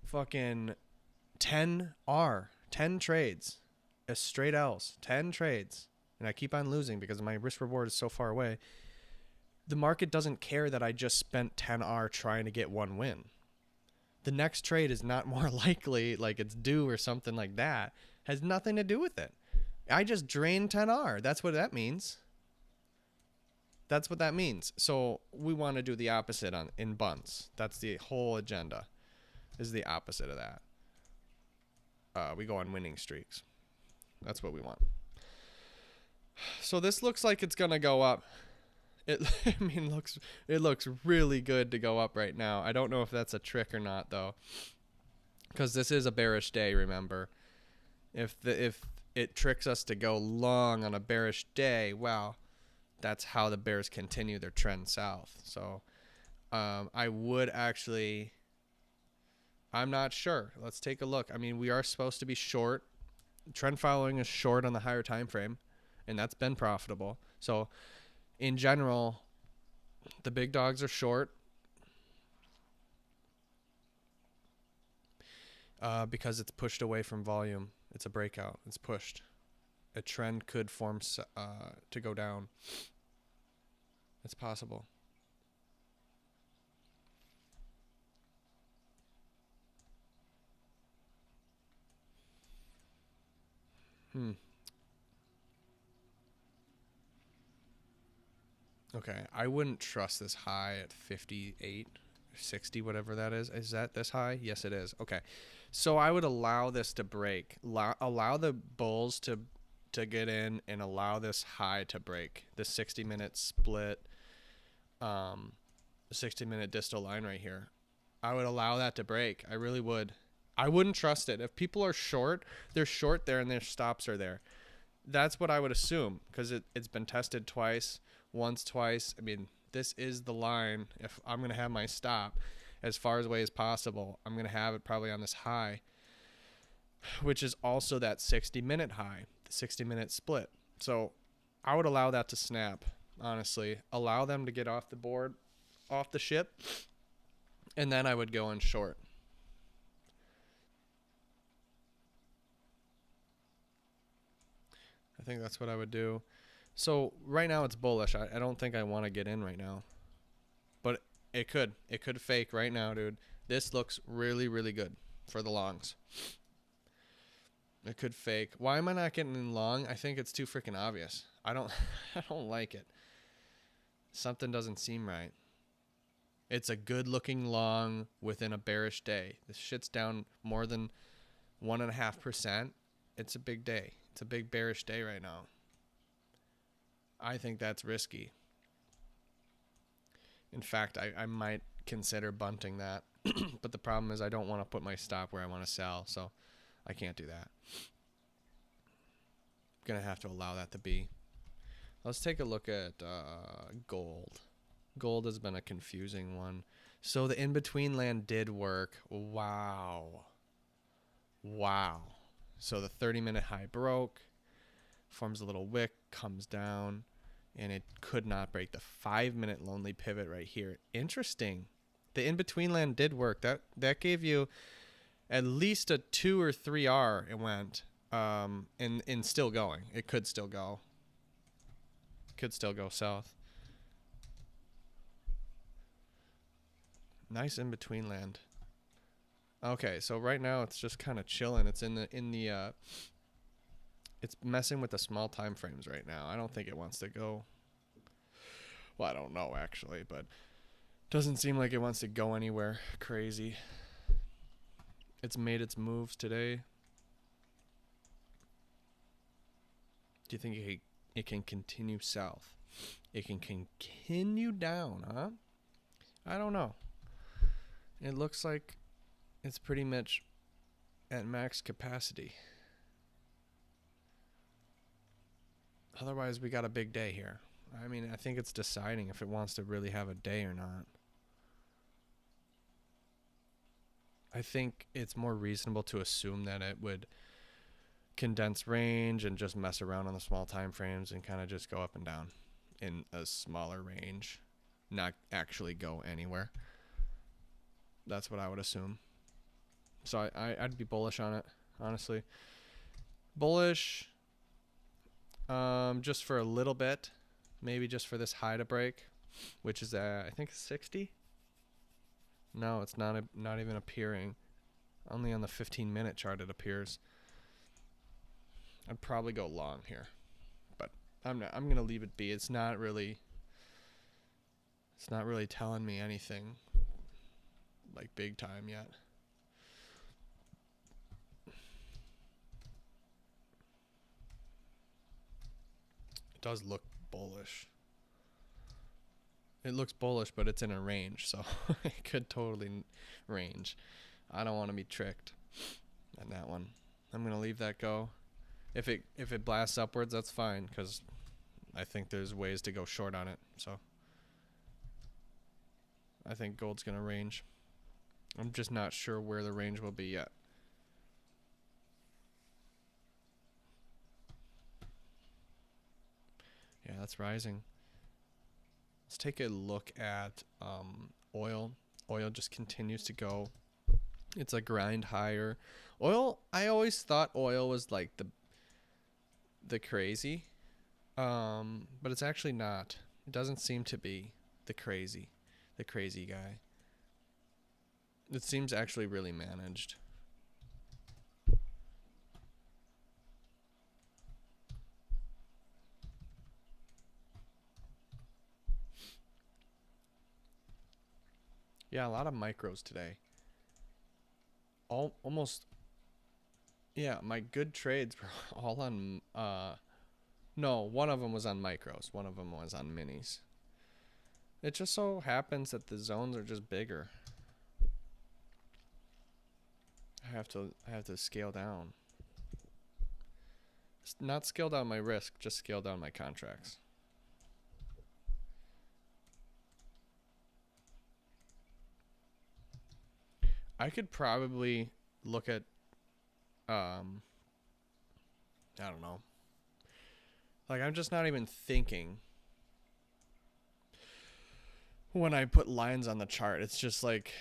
Speaker 1: fucking 10 trades, as straight L's, 10 trades, and I keep on losing because my risk reward is so far away. The market doesn't care that I just spent 10 R trying to get 1 win. The next trade is not more likely, like it's due or something like that. Has nothing to do with it. I just drained 10 R. That's what that means. That's what that means. So we want to do the opposite in bunts. That's the whole agenda, is the opposite of that. We go on winning streaks. That's what we want. So this looks like it's going to go up. It looks really good to go up right now. I don't know if that's a trick or not, though, because this is a bearish day, remember. If it tricks us to go long on a bearish day, well, that's how the bears continue their trend south. So I would actually, I'm not sure. Let's take a look. I mean, we are supposed to be short. Trend following is short on the higher time frame, and that's been profitable. So in general, the big dogs are short because it's pushed away from volume. It's a breakout. It's pushed. A trend could form to go down. It's possible. Okay, I wouldn't trust this high at 58, 60, whatever that is. Is that this high? Yes, it is. Okay, so I would allow this to break. Allow the bulls to get in and allow this high to break. The 60-minute split, 60-minute distal line right here. I would allow that to break. I really would. I wouldn't trust it. If people are short, they're short there and their stops are there. That's what I would assume, because it's been tested twice, twice. I mean, this is the line. If I'm going to have my stop as far away as possible, I'm going to have it probably on this high, which is also that 60-minute high, the 60-minute split. So I would allow that to snap, honestly. Allow them to get off the board, off the ship, and then I would go in short. I think that's what I would do. So right now it's bullish. I don't think I want to get in right now. But it could. It could fake right now, dude. This looks really, really good for the longs. It could fake. Why am I not getting in long? I think it's too freaking obvious. I don't like it. Something doesn't seem right. It's a good looking long within a bearish day. This shit's down more than 1.5%. It's a big day. It's a big bearish day right now. I think that's risky. In fact, I might consider bunting that. But the problem is I don't want to put my stop where I want to sell, so I can't do that. I'm going to have to allow that to be. Let's take a look at gold. Gold has been a confusing one. So the in-between land did work. Wow. Wow. So the 30-minute high broke, forms a little wick, comes down, and it could not break the 5-minute lonely pivot right here. Interesting. The in-between land did work. That gave you at least a 2 or 3R it went, and still going. It could still go. Could still go south. Nice in-between land. Okay, so right now it's just kind of chilling. It's it's messing with the small time frames right now. I don't think it wants to go. Well, I don't know actually, but doesn't seem like it wants to go anywhere crazy. It's made its moves today. Do you think it can continue south? It can continue down, huh? I don't know. It looks like it's pretty much at max capacity. Otherwise, we got a big day here. I mean, I think it's deciding if it wants to really have a day or not. I think it's more reasonable to assume that it would condense range and just mess around on the small time frames and kind of just go up and down in a smaller range, not actually go anywhere. That's what I would assume. So I'd be bullish on it, honestly. Bullish, just for a little bit, maybe just for this high to break, which is I think 60. No, it's not even appearing. Only on the 15-minute chart it appears. I'd probably go long here, but I'm gonna leave it be. It's not really telling me anything like big time yet. It does look bullish. It looks bullish, but it's in a range, so it could totally range. I don't want to be tricked on that one. I'm going to leave that go. If it blasts upwards, that's fine, because I think there's ways to go short on it. So I think gold's going to range. I'm just not sure where the range will be yet. Yeah, that's rising. Let's take a look at oil. Oil just continues to go. It's a grind higher. Oil, I always thought oil was like the crazy, but it's actually not. It doesn't seem to be the crazy guy. It seems actually really managed. Yeah, a lot of micros today. Almost. Yeah, my good trades were all on. No, one of them was on micros. One of them was on minis. It just so happens that the zones are just bigger. I have to scale down. Not scale down my risk, just scale down my contracts. I could probably look at I don't know. Like, I'm just not even thinking when I put lines on the chart. It's just like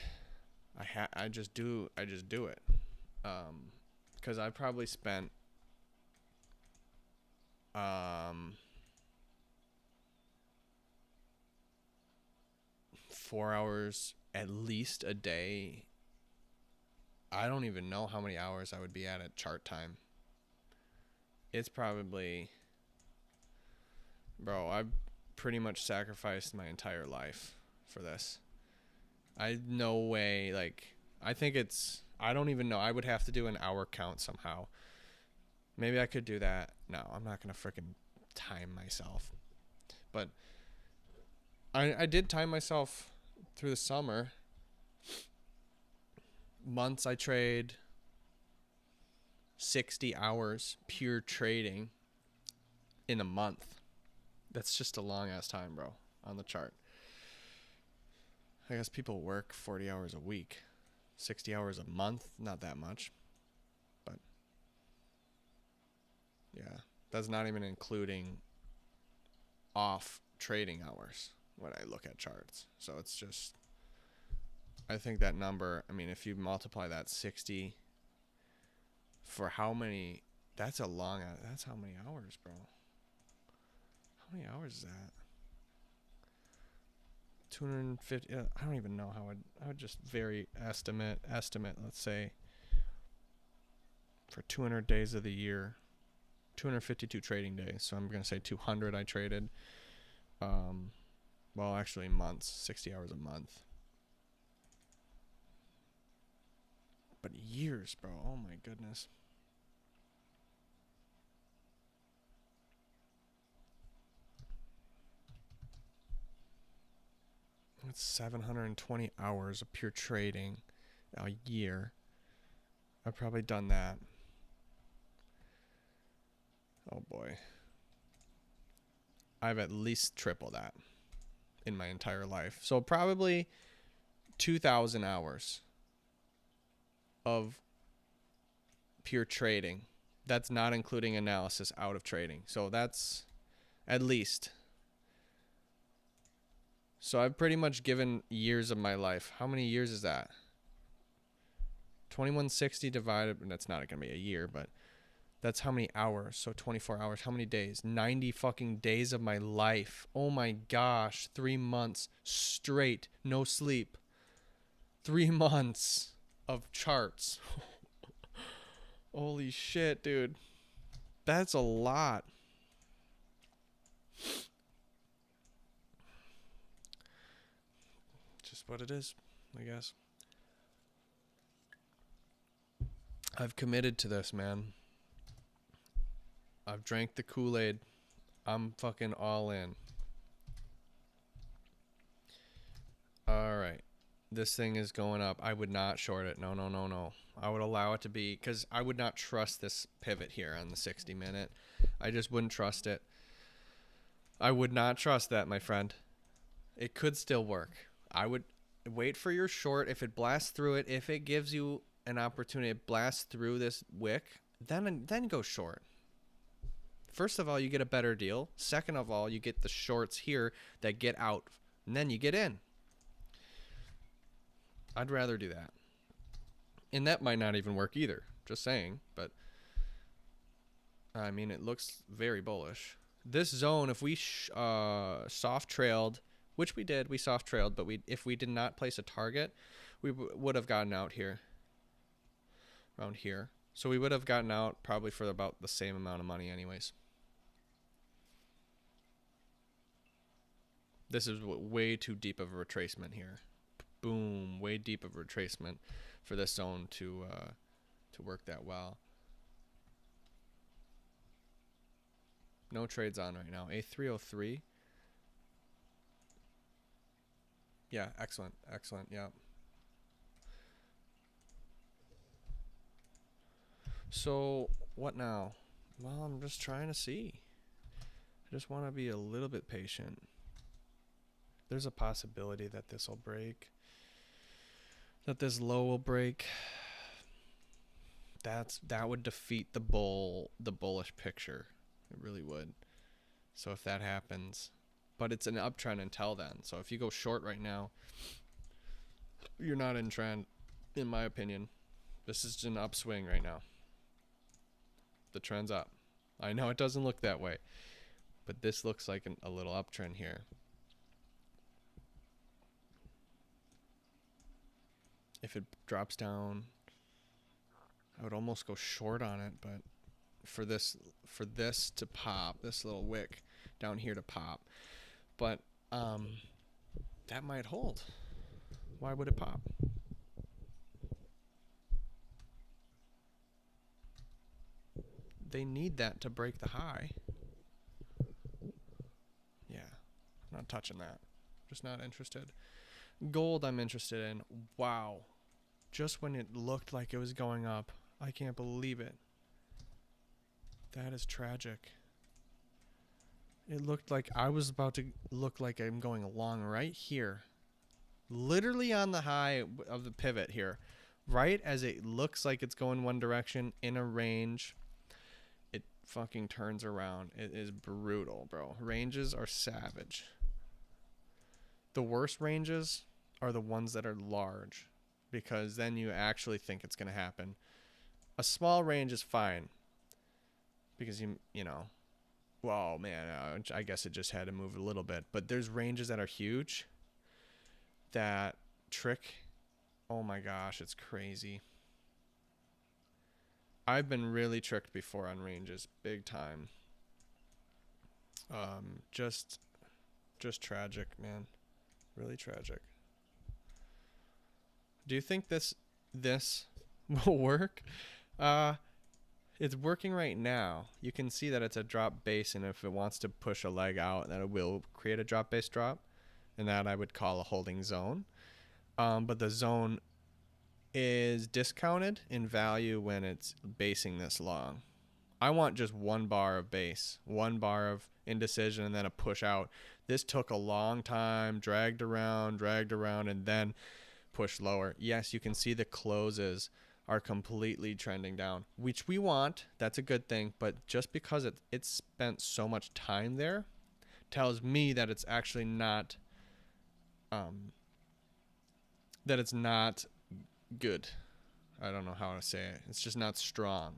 Speaker 1: I just do it. Cuz I probably spent 4 hours at least a day. I don't even know how many hours I would be at chart time. It's probably, bro, I've pretty much sacrificed my entire life for this. No way, like, I think I don't even know. I would have to do an hour count somehow. Maybe I could do that. No, I'm not going to freaking time myself. But I did time myself through the summer. Months I trade 60 hours pure trading in a month. That's just a long ass time, bro, on the chart. I guess people work 40 hours a week. 60 hours a month, not that much. But yeah, that's not even including off trading hours when I look at charts. So it's just, I think that number, I mean, if you multiply that 60 for how many, that's how many hours, bro. How many hours is that? 250, I don't even know how I would just estimate, let's say, for 200 days of the year, 252 trading days. So I'm going to say 200 I traded. Well, actually months, 60 hours a month. But years, bro. Oh my goodness. That's 720 hours of pure trading a year. I've probably done that. Oh boy. I've at least triple that in my entire life. So probably 2,000 hours of pure trading. That's not including analysis out of trading. So that's at least. So I've pretty much given years of my life. How many years is that? 2160 divided, and that's not going to be a year, but that's how many hours. So 24 hours. How many days? 90 fucking days of my life. Oh my gosh. 3 months straight. No sleep. 3 months of charts. Holy shit, dude. That's a lot. Just what it is, I guess. I've committed to this, man. I've drank the Kool-Aid. I'm fucking all in. All right. This thing is going up. I would not short it. No. I would allow it to be, because I would not trust this pivot here on the 60 minute. I just wouldn't trust it. I would not trust that, my friend. It could still work. I would wait for your short. If it blasts through it, if it gives you an opportunity to blast through this wick, then go short. First of all, you get a better deal. Second of all, you get the shorts here that get out, and then you get in. I'd rather do that. And that might not even work either. Just saying. But, I mean, it looks very bullish. This zone, if we soft trailed, which we did, we soft trailed, but if we did not place a target, we would have gotten out here. Around here. So we would have gotten out probably for about the same amount of money anyways. This is way too deep of a retracement here. Boom, way deep of a retracement for this zone to work that well. No trades on right now. A303. Yeah, excellent. Yeah. So what now? Well, I'm just trying to see. I just want to be a little bit patient. There's a possibility that this will break. That this low will break. That would defeat the bullish picture. It really would. So if that happens, but it's an uptrend until then. So if you go short right now, you're not in trend, in my opinion. This is an upswing right now. The trend's up. I know it doesn't look that way, but this looks like a little uptrend here. If it drops down, I would almost go short on it, but for this to pop, this little wick down here to pop, but that might hold. Why would it pop? They need that to break the high. Yeah, I'm not touching that. Just not interested. Gold I'm interested in. Wow. Just when it looked like it was going up. I can't believe it. That is tragic. It looked like I was about to look like I'm going along right here. Literally on the high of the pivot here. Right as it looks like it's going one direction in a range. It fucking turns around. It is brutal, bro. Ranges are savage. The worst ranges are the ones that are large, because then you actually think it's going to happen. A small range is fine because you know, well, man, I guess it just had to move a little bit, but there's ranges that are huge that trick. Oh my gosh, it's crazy. I've been really tricked before on ranges, big time. Just tragic, man. Really tragic. Do you think this will work? It's working right now. You can see that it's a drop base, and if it wants to push a leg out, that it will create a drop base drop, and that I would call a holding zone. But the zone is discounted in value when it's basing this long. I want just one bar of base, one bar of indecision, and then a push out. This took a long time, dragged around, and then pushed lower. Yes, you can see the closes are completely trending down, which we want. That's a good thing. But just because it spent so much time there tells me that it's actually not, that it's not good. I don't know how to say it. It's just not strong.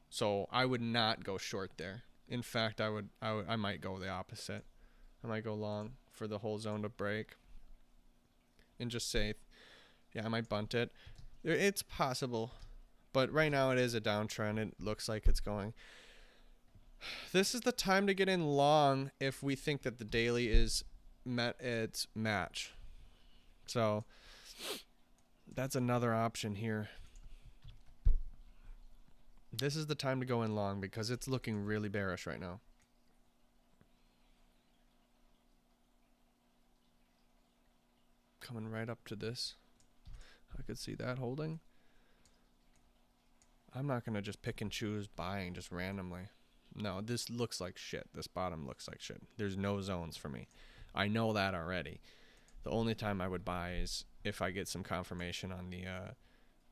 Speaker 1: So I would not go short there. In fact, I might go the opposite. I might go long for the whole zone to break and just say, yeah, I might bunt it. It's possible, but right now it is a downtrend. It looks like it's going. This is the time to get in long if we think that the daily is met its match. So that's another option here. This is the time to go in long because it's looking really bearish right now. Coming right up to this. I could see that holding. I'm not going to just pick and choose buying just randomly. No, this looks like shit. This bottom looks like shit. There's no zones for me. I know that already. The only time I would buy is if I get some confirmation on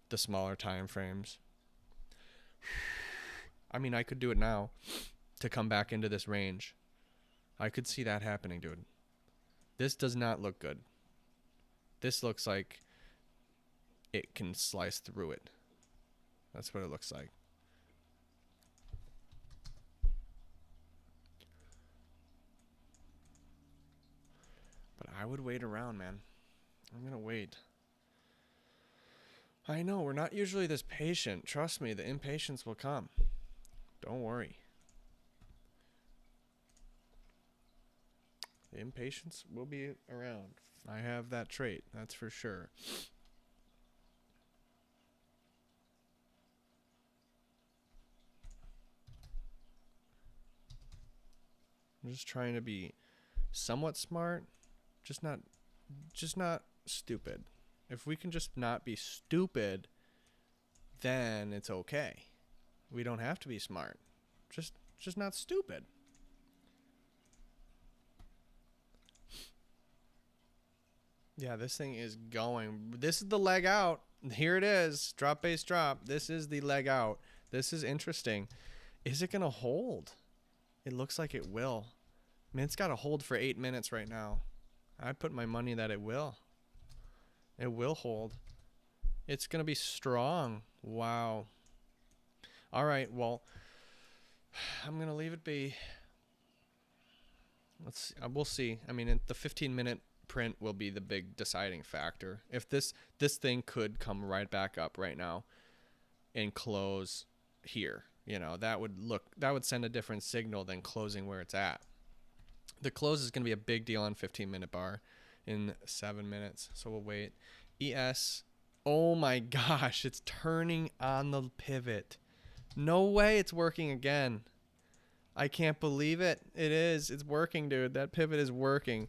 Speaker 1: the smaller time frames. I mean, I could do it now to come back into this range. I could see that happening, dude. This does not look good. This looks like it can slice through it. That's what it looks like. But I would wait around, man. I'm going to wait. I know, we're not usually this patient. Trust me, the impatience will come. Don't worry. The impatience will be around. I have that trait, that's for sure. I'm just trying to be somewhat smart, just not stupid. If we can just not be stupid, then it's okay. We don't have to be smart. Just not stupid. Yeah, this thing is going. This is the leg out. Here it is. Drop base drop. This is the leg out. This is interesting. Is it going to hold? It looks like it will. I mean, it's got to hold for 8 minutes right now. I'd put my money that it will. It will hold. It's going to be strong. Wow. All right, well, I'm going to leave it be. Let's see. We'll see. I mean, the 15-minute print will be the big deciding factor. If this thing could come right back up right now and close here, you know, that would send a different signal than closing where it's at. The close is going to be a big deal on 15-minute bar in 7 minutes, so we'll wait. ES, oh my gosh, it's turning on the pivot. No way it's working again. I can't believe it. It is. It's working, dude. That pivot is working.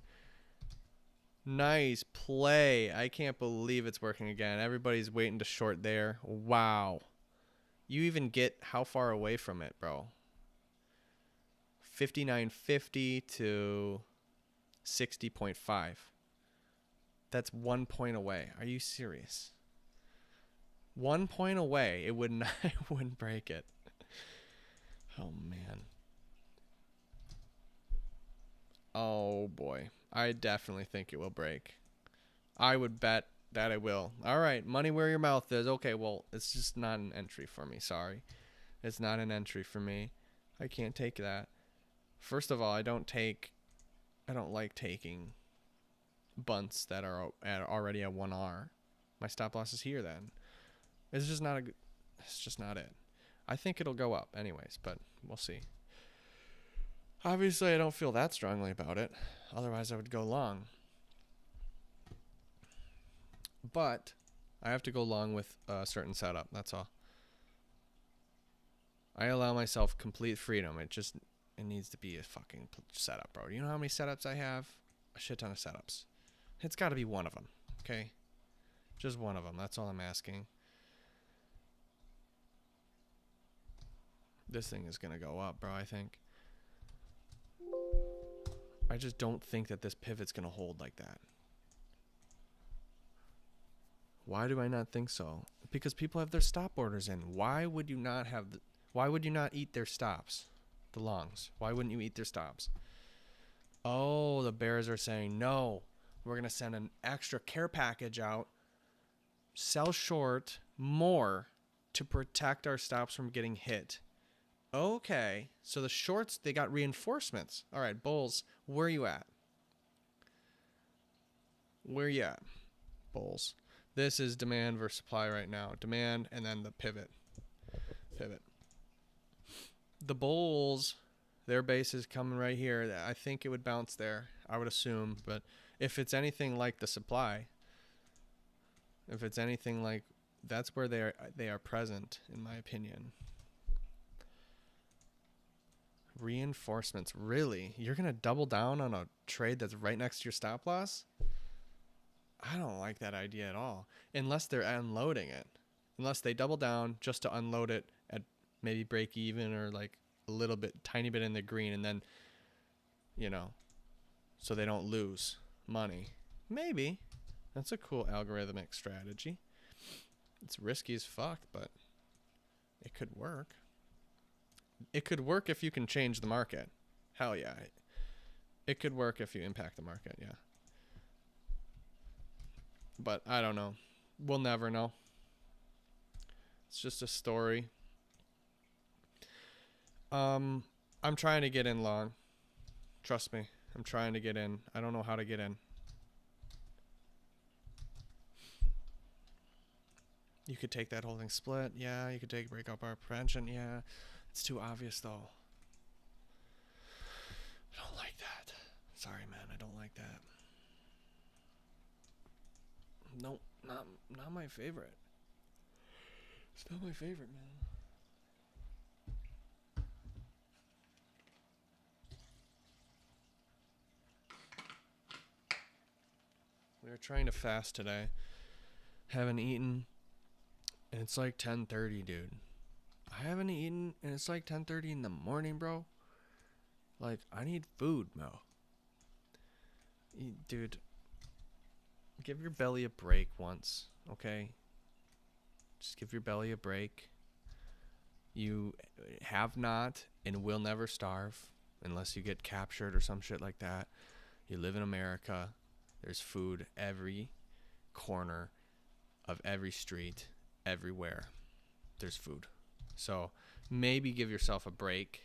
Speaker 1: Nice play. I can't believe it's working again. Everybody's waiting to short there. Wow. You even get how far away from it, bro? 59.50 to 60.5. That's 1 point away. Are you serious? 1 point away. It would not. It wouldn't break it. Oh man. Oh boy. I definitely think it will break. I would bet that it will. All right, money where your mouth is. Okay, well, it's just not an entry for me. Sorry. It's not an entry for me. I can't take that. First of all, I don't like taking bunts that are already at 1R. My stop loss is here then. It's just not it. I think it'll go up anyways, but we'll see. Obviously, I don't feel that strongly about it. Otherwise, I would go long. But I have to go long with a certain setup. That's all. I allow myself complete freedom. It needs to be a fucking setup, bro. You know how many setups I have? A shit ton of setups. It's got to be one of them, okay? Just one of them. That's all I'm asking. This thing is going to go up, bro, I think. I just don't think that this pivot's going to hold like that. Why do I not think so? Because people have their stop orders in. Why would you not eat their stops? The longs. Why wouldn't you eat their stops? Oh, the bears are saying, no, we're going to send an extra care package out, sell short more to protect our stops from getting hit. Okay, so the shorts, they got reinforcements. All right, bulls, where are you at? Where you at, bulls? This is demand versus supply right now. Demand and then the pivot. The bulls, their base is coming right here. I think it would bounce there, I would assume. But if it's anything like the supply, if it's anything like, that's where they are present, in my opinion. Reinforcements, really? You're going to double down on a trade that's right next to your stop loss? I don't like that idea at all. Unless they're unloading it. Unless they double down just to unload it at maybe break even or like a little bit, tiny bit in the green, and then, you know, so they don't lose money. Maybe. That's a cool algorithmic strategy. It's risky as fuck, but it could work. It could work if you can change the market. Hell yeah. It could work if you impact the market, yeah. But I don't know. We'll never know. It's just a story. I'm trying to get in long. Trust me. I'm trying to get in. I don't know how to get in. You could take that holding split. Yeah, you could take breakout bar prevention. Yeah. It's too obvious, though. I don't like that. Sorry, man. I don't like that. Nope. Not my favorite. It's not my favorite, man. We were trying to fast today. Haven't eaten. And it's like 10:30, dude. I haven't eaten, and it's like 10:30 in the morning, bro. Like, I need food, Mo. Dude, give your belly a break once, okay? Just give your belly a break. You have not and will never starve unless you get captured or some shit like that. You live in America. There's food every corner of every street, everywhere. There's food. So maybe give yourself a break.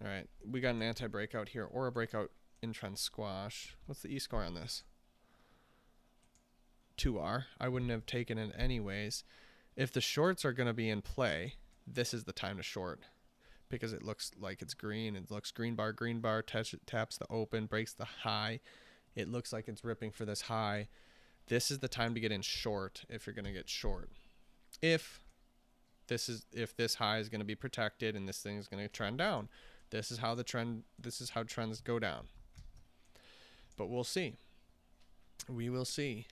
Speaker 1: All right, we got an anti-breakout here or a breakout in trend squash. What's the E-score on this? 2R. I wouldn't have taken it anyways. If the shorts are going to be in play, this is the time to short because it looks like it's green. It looks green bar, taps the open, breaks the high. It looks like it's ripping for this high. This is the time to get in short if you're going to get short. If this high is going to be protected and this thing is going to trend down. This is how trends go down. But we'll see. We will see.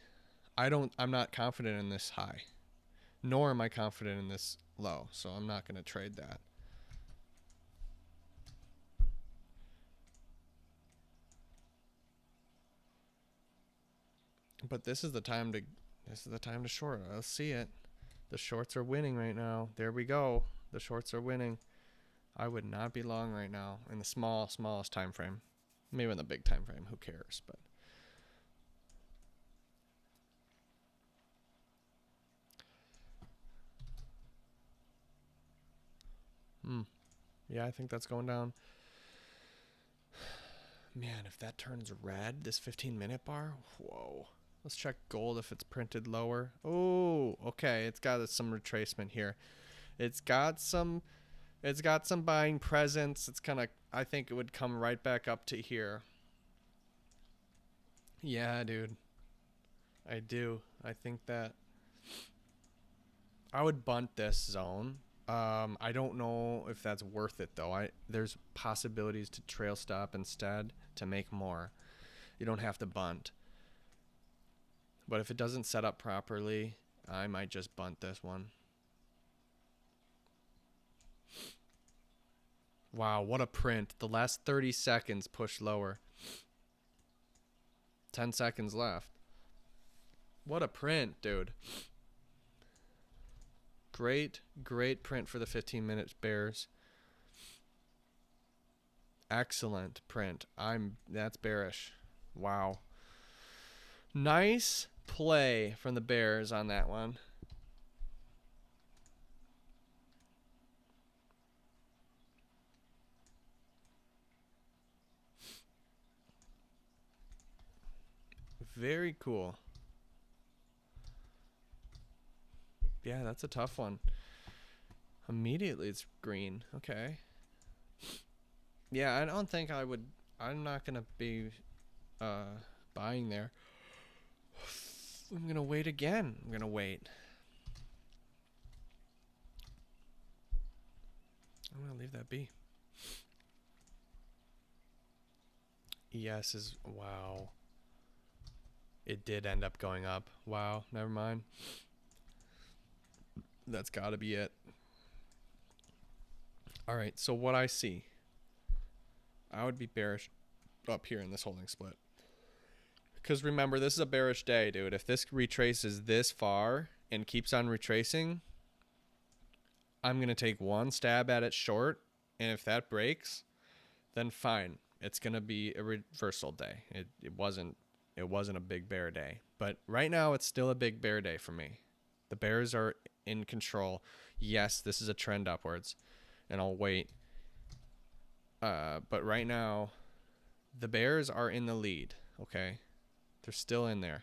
Speaker 1: I'm not confident in this high, nor am I confident in this low, so I'm not going to trade that. But this is the time to short. Let's see it. The shorts are winning right now. There we go. The shorts are winning. I would not be long right now in the smallest time frame. Maybe in the big time frame, who cares, but yeah, I think that's going down. Man, if that turns red, this 15-minute bar, whoa. Let's check gold if it's printed lower. Oh, okay. It's got some retracement here. It's got some buying presence. It's kind of, I think it would come right back up to here. Yeah, dude. I do. I think that I would bunt this zone. I don't know if that's worth it though. There's possibilities to trail stop instead to make more. You don't have to bunt. But if it doesn't set up properly, I might just bunt this one. Wow, what a print. The last 30 seconds pushed lower. 10 seconds left. What a print, dude. Great print for the 15-minute bears. Excellent print. That's bearish. Wow. Nice play from the bears on that one. Very cool. Yeah, that's a tough one. Immediately it's green. Okay. Yeah, I don't think I'm not going to be buying there. I'm going to wait again. I'm going to wait. I'm going to leave that be. ES is, wow. It did end up going up. Wow, never mind. That's got to be it. All right, so what I see, I would be bearish up here in this holding split. Because remember, this is a bearish day, dude. If this retraces this far and keeps on retracing, I'm going to take one stab at it short. And if that breaks, then fine. It's going to be a reversal day. It wasn't a big bear day. But right now, it's still a big bear day for me. The bears are in control. Yes, this is a trend upwards. And I'll wait. But right now, the bears are in the lead. Okay? They're still in there.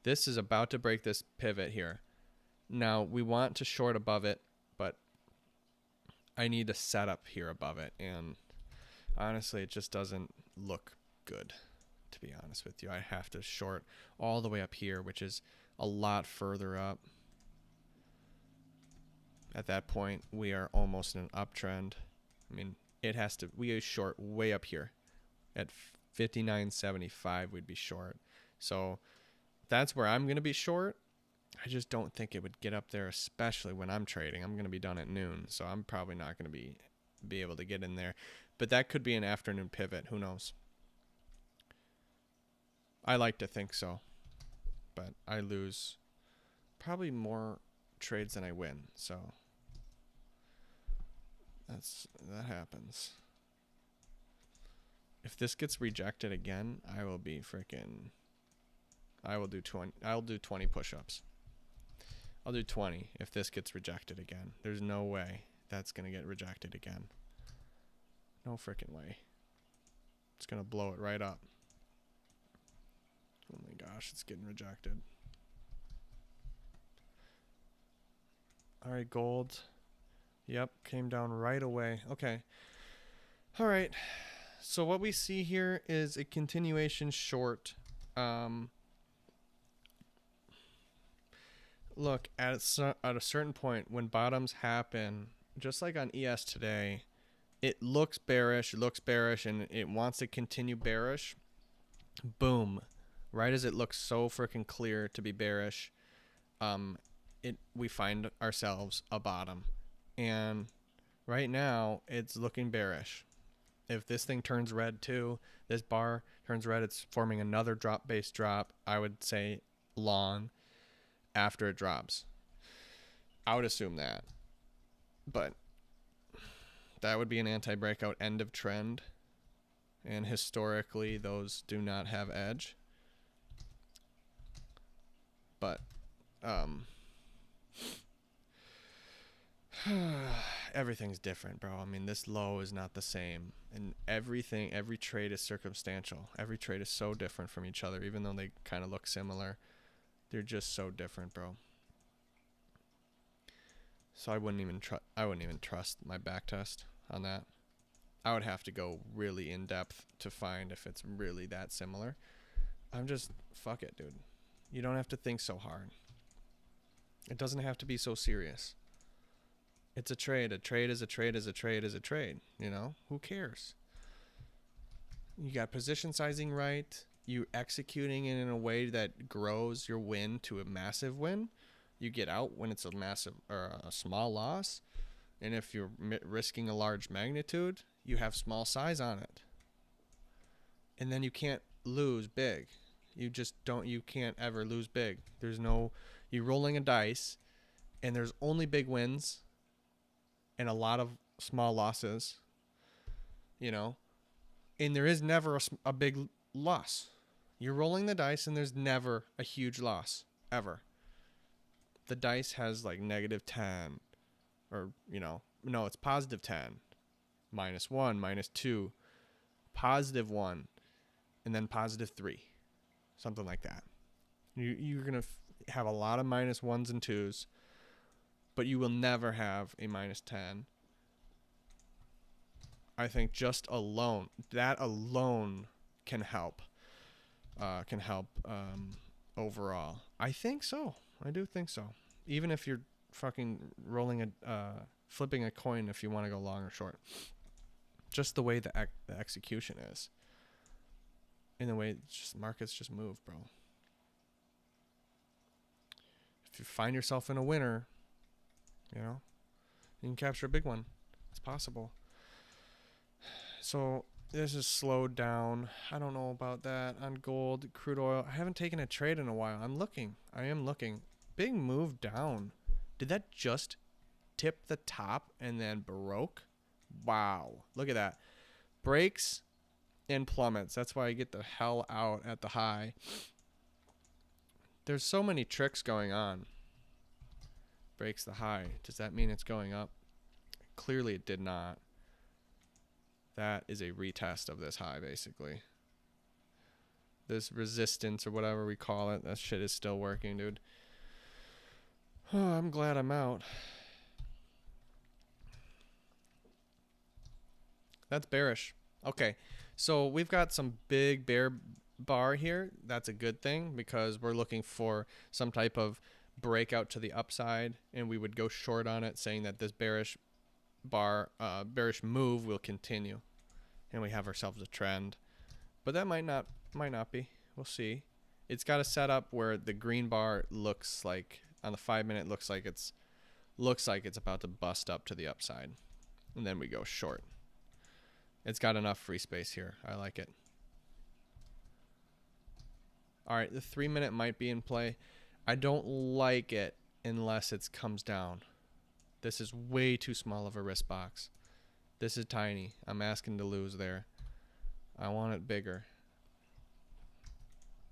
Speaker 1: This is about to break this pivot here. Now, we want to short above it, but I need a setup here above it. And honestly, it just doesn't look good, to be honest with you. I have to short all the way up here, which is a lot further up. At that point, we are almost in an uptrend. I mean, we are short way up here. At 59.75, we'd be short. So that's where I'm going to be short. I just don't think it would get up there, especially when I'm trading. I'm going to be done at noon, so I'm probably not going to be able to get in there. But that could be an afternoon pivot. Who knows? I like to think so, but I lose probably more trades than I win, so that happens. If this gets rejected again, I will be freaking. I'll do 20 push-ups. I'll do 20 if this gets rejected again. There's no way that's gonna get rejected again. No freaking way. It's gonna blow it right up. Oh my gosh, it's getting rejected. All right, gold. Yep, came down right away. Okay. All right. So what we see here is a continuation short. Look, at a certain point when bottoms happen, just like on ES today, it looks bearish, and it wants to continue bearish. Boom. Right as it looks so freaking clear to be bearish, we find ourselves a bottom. And right now, it's looking bearish. If this thing turns red too, this bar turns red, it's forming another drop-based drop. I would say long after it drops. I would assume that. But that would be an anti-breakout end of trend. And historically, those do not have edge. But everything's different, bro. I mean, this low is not the same, and every trade is circumstantial. Every trade is so different from each other, even though they kind of look similar. They're just so different, bro. So I wouldn't even trust my back test on that. I would have to go really in depth to find if it's really that similar. I'm just fuck it, dude. You don't have to think so hard. It doesn't have to be so serious. It's a trade. A trade is a trade is a trade is a trade. You know? Who cares? You got position sizing right. You executing it in a way that grows your win to a massive win. You get out when it's a massive or a small loss. And if you're risking a large magnitude, you have small size on it. And then you can't lose big. You can't ever lose big. You're rolling a dice and there's only big wins and a lot of small losses, you know, and there is never a big loss. You're rolling the dice and there's never a huge loss ever. The dice has like -10 or, no, it's +10, -1, -2, +1, and then +3. Something like that. You're going to have a lot of -1s and 2s, but you will never have a -10. I think just that alone can help. Overall. I think so. I do think so. Even if you're fucking flipping a coin if you want to go long or short. Just the way the execution is. In the way markets just move, bro. If you find yourself in a winner, you can capture a big one. It's possible. So this is slowed down. I don't know about that. On gold, crude oil, I haven't taken a trade in a while. I am looking. Big move down. Did that just tip the top and then broke? Wow. Look at that. Breaks and plummets. That's why I get the hell out at the high. There's so many tricks going on. Breaks the high. Does that mean it's going up? Clearly it did not. That is a retest of this high, basically. This resistance or whatever we call it, that shit is still working, dude. Oh, I'm glad I'm out. That's bearish. Okay, so we've got some big bear bar here. That's a good thing because we're looking for some type of breakout to the upside, and we would go short on it, saying that this bearish move will continue, and we have ourselves a trend. But that might not be. We'll see. It's got a setup where the green bar looks like on the 5 minute looks like it's about to bust up to the upside, and then we go short. It's got enough free space here. I like it. All right, the 3 minute might be in play. I don't like it unless it comes down. This is way too small of a risk box. This is tiny. I'm asking to lose there. I want it bigger,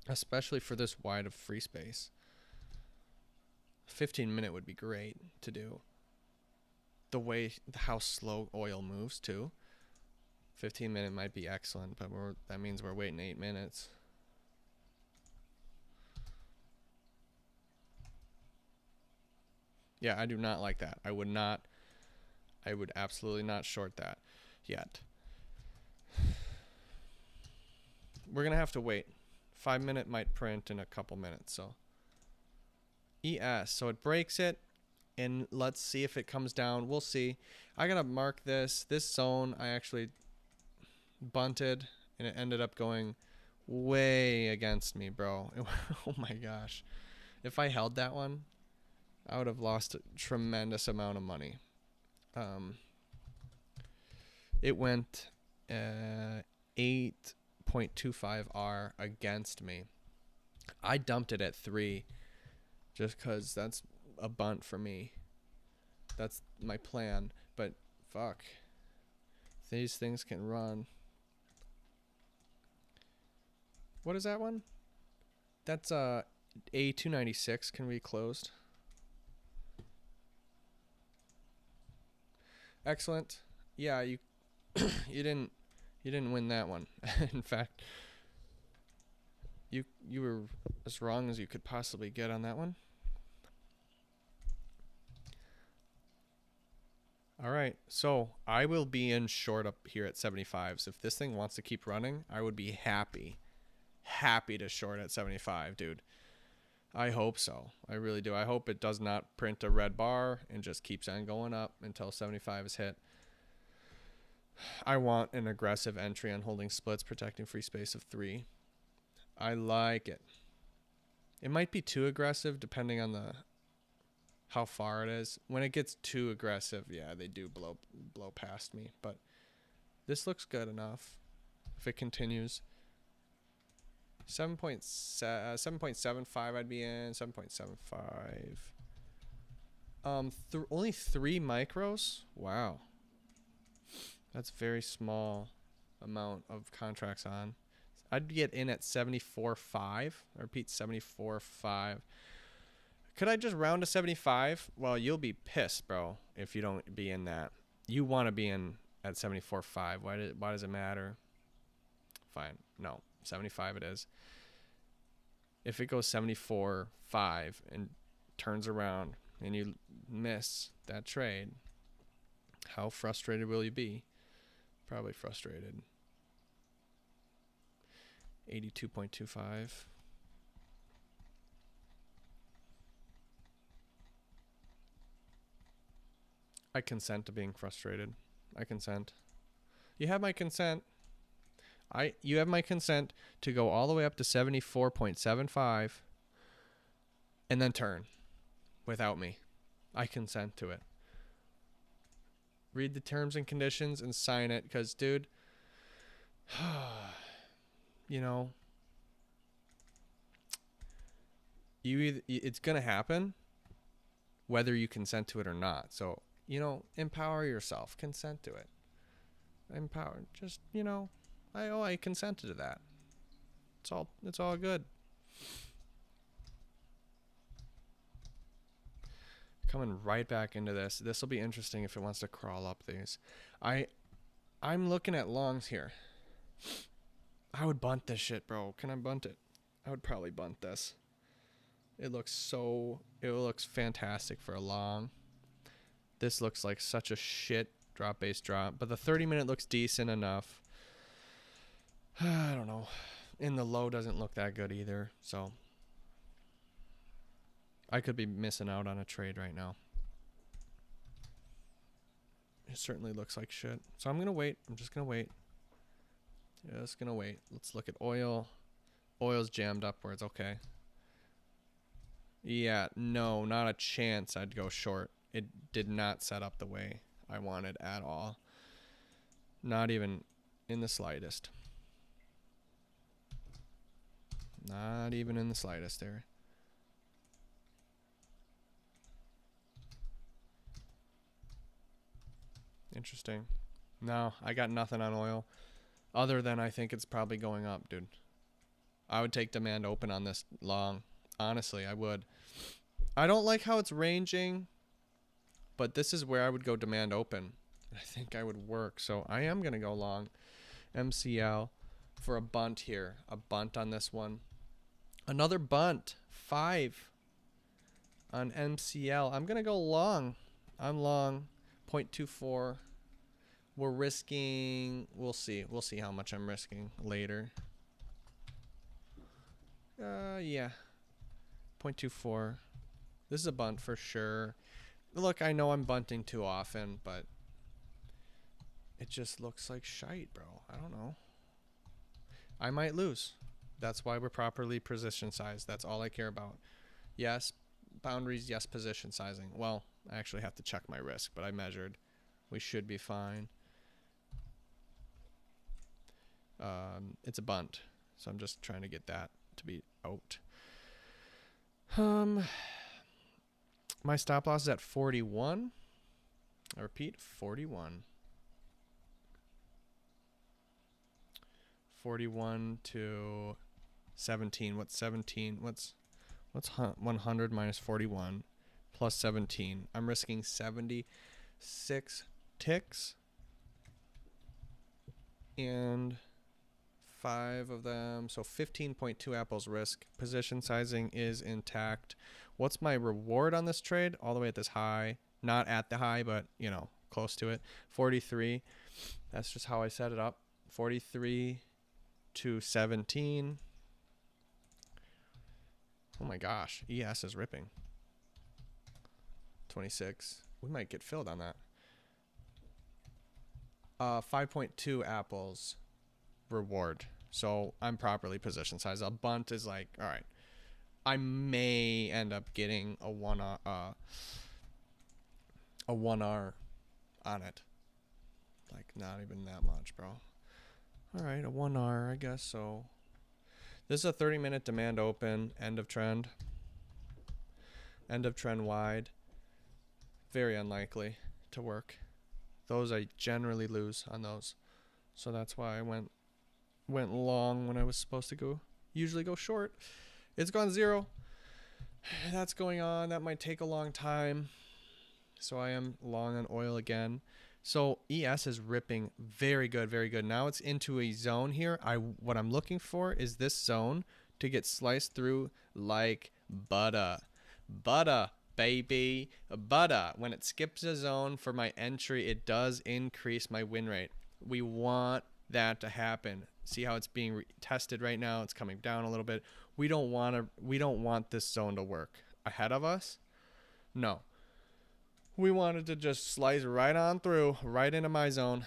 Speaker 1: especially for this wide of free space. 15 minute would be great to do. The way how slow oil moves too. 15 minute might be excellent, but that means we're waiting 8 minutes. Yeah, I do not like that. I would absolutely not short that yet. We're going to have to wait. 5 minute might print in a couple minutes, so. ES, so it breaks it, and let's see if it comes down. We'll see. I got to mark this zone. I actually bunted, and it ended up going way against me, bro. Oh my gosh. If I held that one, I would have lost a tremendous amount of money. It went 8.25 R against me. I dumped it at 3 just because that's a bunt for me. That's my plan. But fuck, these things can run. What is that one? That's A296 can be closed. Excellent. Yeah, you you didn't win that one. In fact, you were as wrong as you could possibly get on that one. All right, so I will be in short up here at 75s. If this thing wants to keep running, I would be happy to short at 75, dude. I hope so. I really do. I hope it does not print a red bar and just keeps on going up until 75 is hit. I want an aggressive entry on holding splits, protecting free space of 3. I like it. It might be too aggressive depending on how far it is. When it gets too aggressive, yeah, they do blow past me. But this looks good enough if it continues. 7.75 I'd be in. 7.75. Only 3 micros? Wow. That's very small amount of contracts on. I'd get in at 74.5. I repeat, 74.5. Could I just round to 75? Well, you'll be pissed, bro, if you don't be in that. You want to be in at 74.5. Why does it matter? Fine. No, 75 it is. If it goes 74.5 and turns around and you miss that trade, how frustrated will you be? Probably frustrated. 82.25. I consent to being frustrated. I consent. You have my consent. You have my consent to go all the way up to 74.75 and then turn without me. I consent to it. Read the terms and conditions and sign it, because, dude, you know, it's going to happen whether you consent to it or not. So, you know, empower yourself. Consent to it. Empower. Just, you know, I consented to that. It's all good. Coming right back into this. This will be interesting if it wants to crawl up these. I'm looking at longs here. I would bunt this shit, bro. Can I bunt it? I would probably bunt this. It looks fantastic for a long. This looks like such a shit drop base drop, but the 30 minute looks decent enough. I don't know. And the low doesn't look that good either, so I could be missing out on a trade right now. It certainly looks like shit. So I'm going to wait. I'm just going to wait. Just going to wait. Let's look at oil. Oil's jammed upwards. Okay. Yeah, no, not a chance I'd go short. It did not set up the way I wanted at all. Not even in the slightest. Not even in the slightest there. Interesting. No, I got nothing on oil. Other than I think it's probably going up, dude. I would take demand open on this long. Honestly, I would. I don't like how it's ranging, but this is where I would go demand open. I think I would work. So I am going to go long MCL for a bunt here. A bunt on this one. Another bunt. 5 on MCL. I'm going to go long. I'm long. 0.24. We're risking. We'll see. We'll see how much I'm risking later. Yeah. 0.24. This is a bunt for sure. Look, I know I'm bunting too often, but it just looks like shite, bro. I don't know. I might lose. That's why we're properly position sized. That's all I care about. Yes, boundaries. Yes, position sizing. Well, I actually have to check my risk, but I measured. We should be fine. It's a bunt, so I'm just trying to get that to be out. My stop loss is at 41. I repeat, 41. 41 to 17. What's 17? What's 100 minus 41 plus 17? I'm risking 76 ticks and 5 of them, so 15.2 apples risk. Position sizing is intact. What's my reward on this trade? All the way at this high, not at the high, but you know, close to it. 43. That's just how I set it up. 43 to 17. Oh my gosh, ES is ripping. 26. We might get filled on that. 5.2 apples reward. So I'm properly position sized. A bunt is like, all right, I may end up getting a 1R on it. Like not even that much, bro. All right, a 1R, I guess so. This is a 30-minute demand open, end of trend. End of trend wide. Very unlikely to work. Those I generally lose on those. So that's why I went long when I was supposed to usually go short. It's gone 0. That's going on. That might take a long time. So I am long on oil again. So ES is ripping very good, very good. Now it's into a zone here. What I'm looking for is this zone to get sliced through like butter. Butter, baby. Butter. When it skips a zone for my entry, it does increase my win rate. We want that to happen. See how it's being tested right now? It's coming down a little bit. We don't want this zone to work ahead of us. No. We wanted to just slice right on through, right into my zone.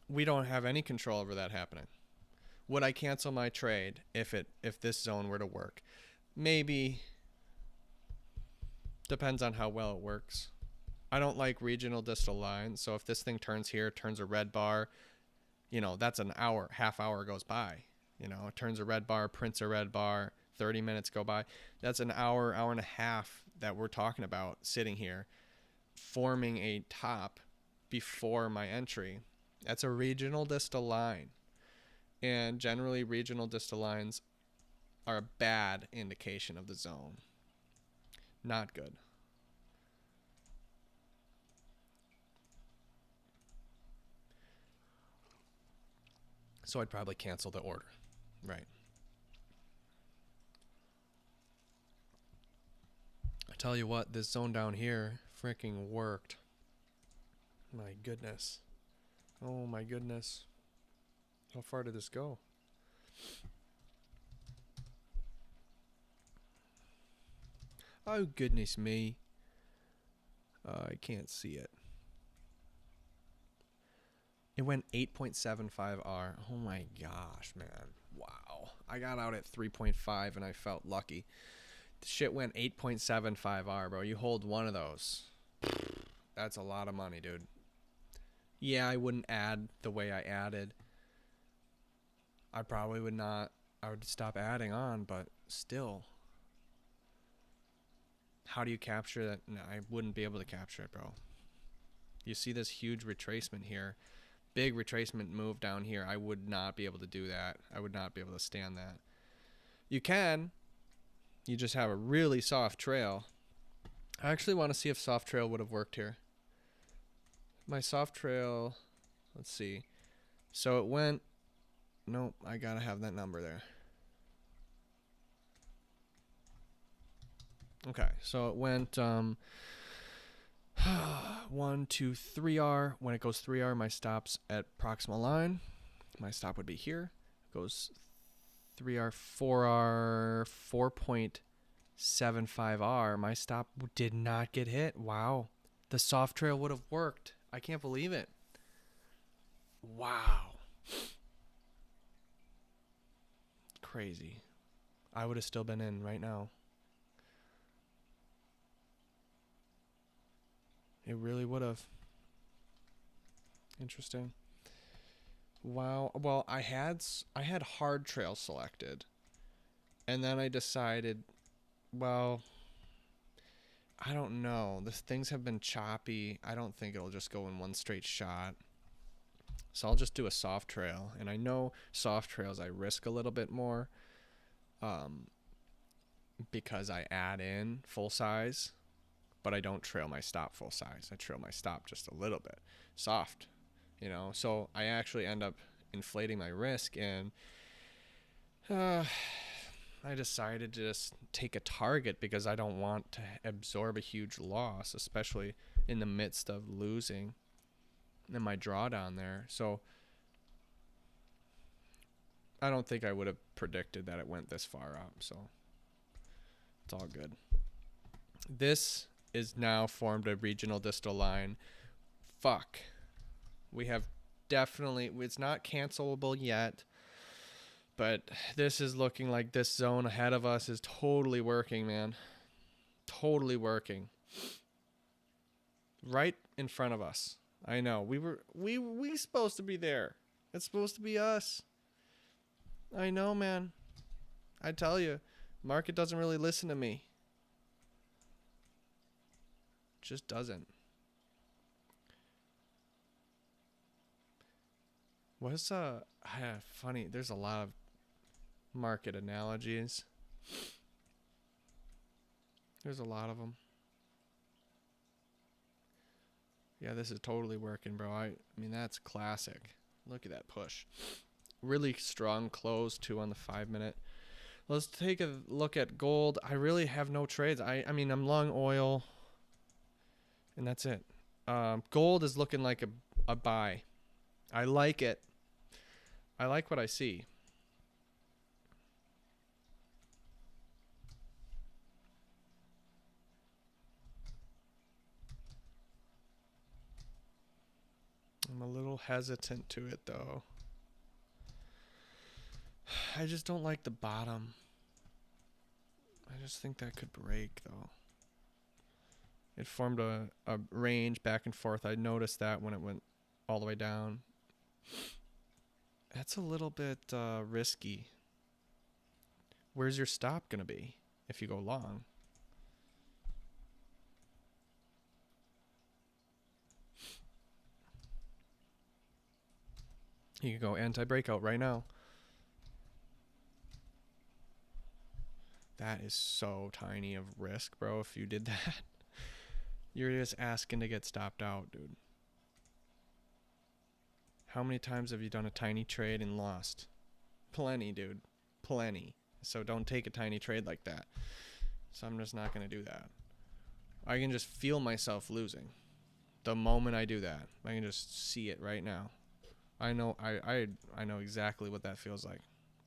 Speaker 1: We don't have any control over that happening. Would I cancel my trade if this zone were to work? Maybe. Depends on how well it works. I don't like regional distal lines, so if this thing turns here, turns a red bar, you know, that's an hour, half hour goes by. You know, it turns a red bar, prints a red bar, 30 minutes go by. That's an hour, hour and a half that we're talking about sitting here forming a top before my entry. That's a regional distal line. And generally regional distal lines are a bad indication of the zone. Not good. So I'd probably cancel the order. Right. I tell you what, this zone down here freaking worked. My goodness. Oh my goodness. How far did this go? Oh goodness me. I can't see it. It went 8.75 R. Oh my gosh, man. Wow. I got out at 3.5 and I felt lucky. The shit went 8.75 R, bro. You hold one of those. That's a lot of money, dude. Yeah, I wouldn't add the way I added. I probably would not. I would stop adding on, but still. How do you capture that? No, I wouldn't be able to capture it, bro. You see this huge retracement here. Big retracement move down here. I would not be able to do that. I would not be able to stand that. You can. You just have a really soft trail. I actually want to see if soft trail would have worked here. My soft trail, let's see. So it went, nope, I gotta have that number there. Okay, so it went 1, 2, 3R. When it goes 3R, my stop's at proximal line. My stop would be here. It goes 3R, 4R, 4.75R. My stop did not get hit. Wow. The soft trail would have worked. I can't believe it. Wow. Crazy. I would have still been in right now. It really would have. Interesting. Wow. Well, I had hard trail selected. And then I decided, well, I don't know. Things have been choppy. I don't think it'll just go in one straight shot. So I'll just do a soft trail. And I know soft trails I risk a little bit more because I add in full size, but I don't trail my stop full size. I trail my stop just a little bit. Soft, you know. So I actually end up inflating my risk, and I decided to just take a target because I don't want to absorb a huge loss, especially in the midst of losing in my drawdown there. So I don't think I would have predicted that it went this far up, so it's all good. This is now formed a regional distal line. Fuck. We have definitely, it's not cancelable yet, but this is looking like this zone ahead of us is totally working, man. Totally working. Right in front of us. I know. We supposed to be there. It's supposed to be us. I know, man. I tell you, market doesn't really listen to me. Just doesn't. What's funny, there's a lot of market analogies. There's a lot of them. Yeah, this is totally working, bro. I mean, that's classic. Look at that push. Really strong close too on the 5-minute. Let's take a look at gold. I really have no trades. I mean, I'm long oil, and that's it. Gold is looking like a buy. I like it. I like what I see. I'm a little hesitant to it, though. I just don't like the bottom. I just think that could break, though. It formed a range back and forth. I noticed that when it went all the way down. That's a little bit risky. Where's your stop going to be if you go long? You can go anti-breakout right now. That is so tiny of risk, bro. If you did that, you're just asking to get stopped out, dude. How many times have you done a tiny trade and lost? Plenty, dude. Plenty. So don't take a tiny trade like that. So I'm just not going to do that. I can just feel myself losing. The moment I do that, I can just see it right now. I know I know exactly what that feels like.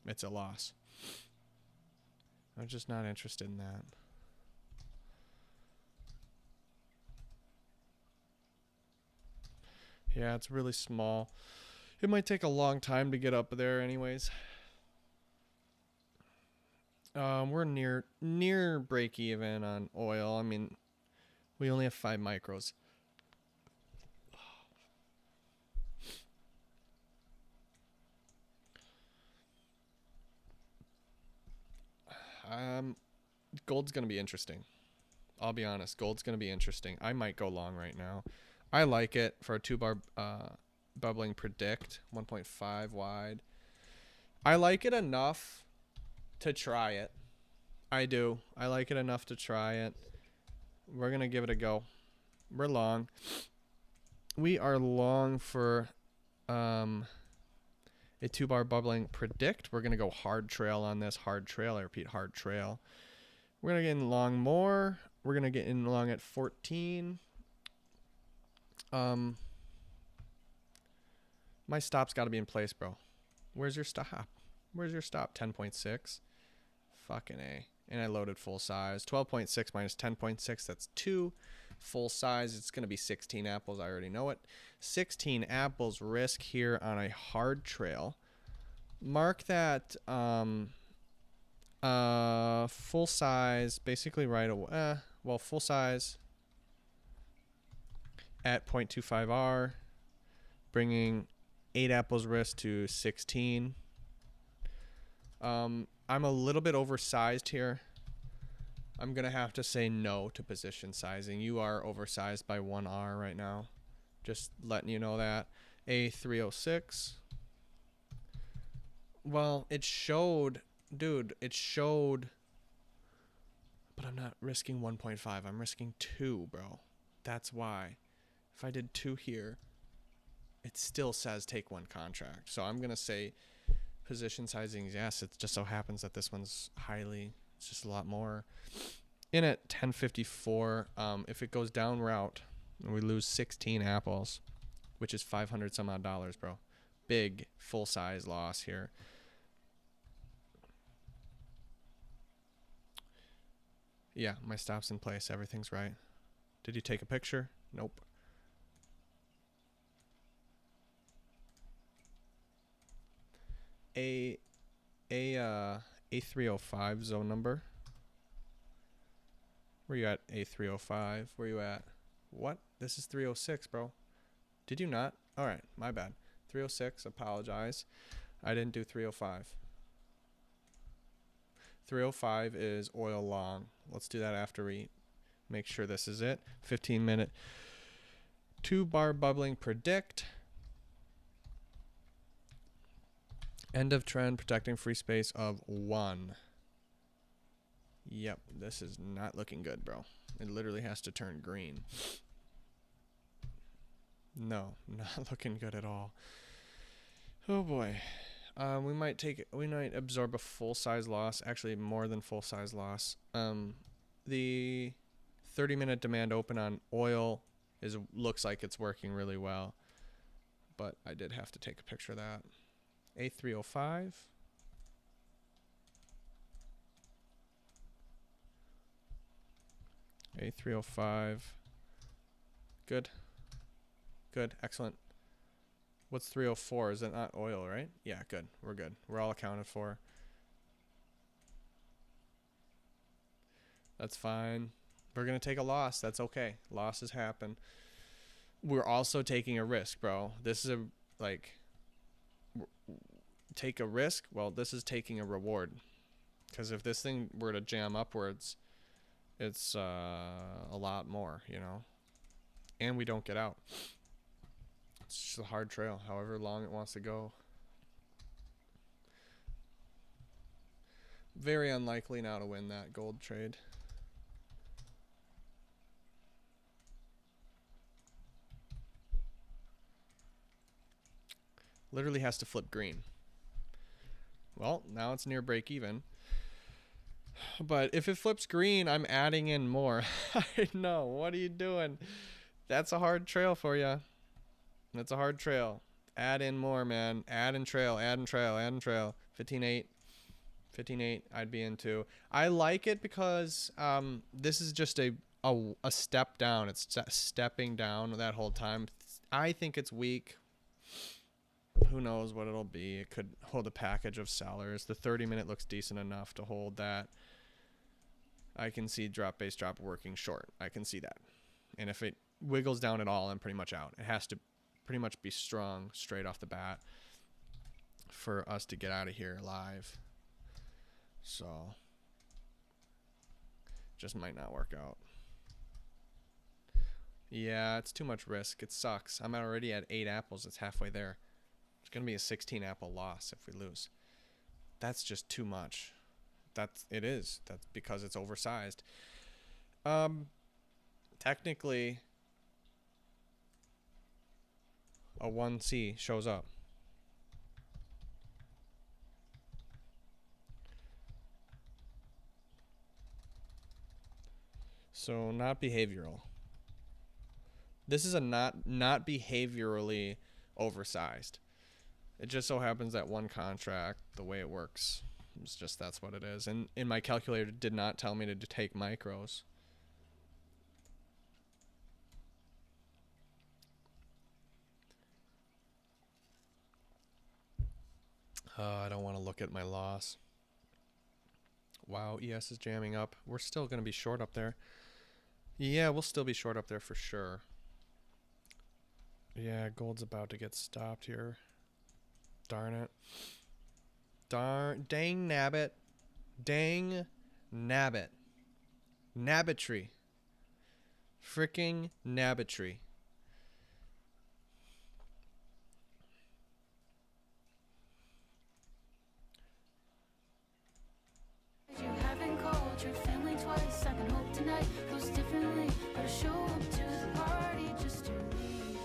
Speaker 1: It's a loss. I'm just not interested in that. Yeah, it's really small. It might take a long time to get up there anyways. We're near break even on oil. I mean, we only have 5 micros. Gold's gonna be interesting. I'll be honest, gold's gonna be interesting. I might go long right now. I like it for a 2-bar bubbling predict, 1.5 wide. I like it enough to try it. I do. I like it enough to try it. We're gonna give it a go. We're long. We are long for a 2-bar bubbling predict. We're gonna go hard trail on this. Hard trail. I repeat, hard trail. We're gonna get in long more. We're gonna get in long at 14. My stop's got to be in place, bro. Where's your stop? Where's your stop? 10.6. Fucking A. And I loaded full size. 12.6 minus 10.6. That's 2. Full size. It's going to be 16 apples. I already know it. 16 apples risk here on a hard trail. Mark that full size basically right away. Well, full size at 0.25 R. Bringing 8 apples risk to 16. I'm a little bit oversized here. I'm going to have to say no to position sizing. You are oversized by 1 R right now. Just letting you know that. A306. Well, it showed, dude, it showed, but I'm not risking 1.5. I'm risking 2, bro. That's why. If I did 2 here, it still says take 1 contract. So I'm going to say position sizing, yes. It just so happens that this one's it's just a lot more. In at 1054, if it goes down route, we lose 16 apples, which is 500 some odd dollars, bro. Big full size loss here. Yeah, my stop's in place. Everything's right. Did you take a picture? Nope. A305 zone number. Where you at? A305. Where you at? What? This is 306, bro. Did you not? All right, my bad. 306. Apologize. I didn't do 305. 305 is oil long. Let's do that after we make sure this is it. 15-minute 2-bar bubbling predict. End of trend, protecting free space of 1. Yep, this is not looking good, bro. It literally has to turn green. No, not looking good at all. Oh boy. We might absorb a full size loss, actually more than full size loss. The 30-minute demand open on oil looks like it's working really well, but I did have to take a picture of that. A305. A305. Good. Good. Excellent. What's 304? Is that not oil, right? Yeah, good. We're good. We're all accounted for. That's fine. We're going to take a loss. That's okay. Losses happen. We're also taking a risk, bro. This is take a risk. Well, this is taking a reward. Because if this thing were to jam upwards, it's a lot more, you know. And we don't get out. It's just a hard trail, however long it wants to go. Very unlikely now to win that gold trade. Literally has to flip green. Well, now it's near break even. But if it flips green, I'm adding in more. I know. What are you doing? That's a hard trail for you. That's a hard trail. Add in more, man. Add and trail, add and trail, add and trail. 15.8. 15.8 I'd be into. I like it because this is just a step down. It's stepping down that whole time. I think it's weak. Who knows what it'll be? It could hold a package of sellers. The 30-minute looks decent enough to hold that. I can see drop base drop working short. I can see that. And if it wiggles down at all, I'm pretty much out. It has to pretty much be strong straight off the bat for us to get out of here live. So just might not work out. Yeah, it's too much risk. It sucks. I'm already at 8 apples. It's halfway there. It's going to be a 16 apple loss if we lose. That's just too much. It is. That's because it's oversized. Technically, a 1C shows up. So not behavioral. This is a not behaviorally oversized. It just so happens that one contract, the way it works, it's just that's what it is. And in my calculator, it did not tell me to take micros. I don't want to look at my loss. Wow, ES is jamming up. We're still going to be short up there. Yeah, we'll still be short up there for sure. Yeah, gold's about to get stopped here. Darn it. Dang nabbit. Dang nabbit. Nabbitry. Fricking nabbitry.
Speaker 5: You haven't called your family twice. I can hope tonight goes differently, but I show up to the party just to leave.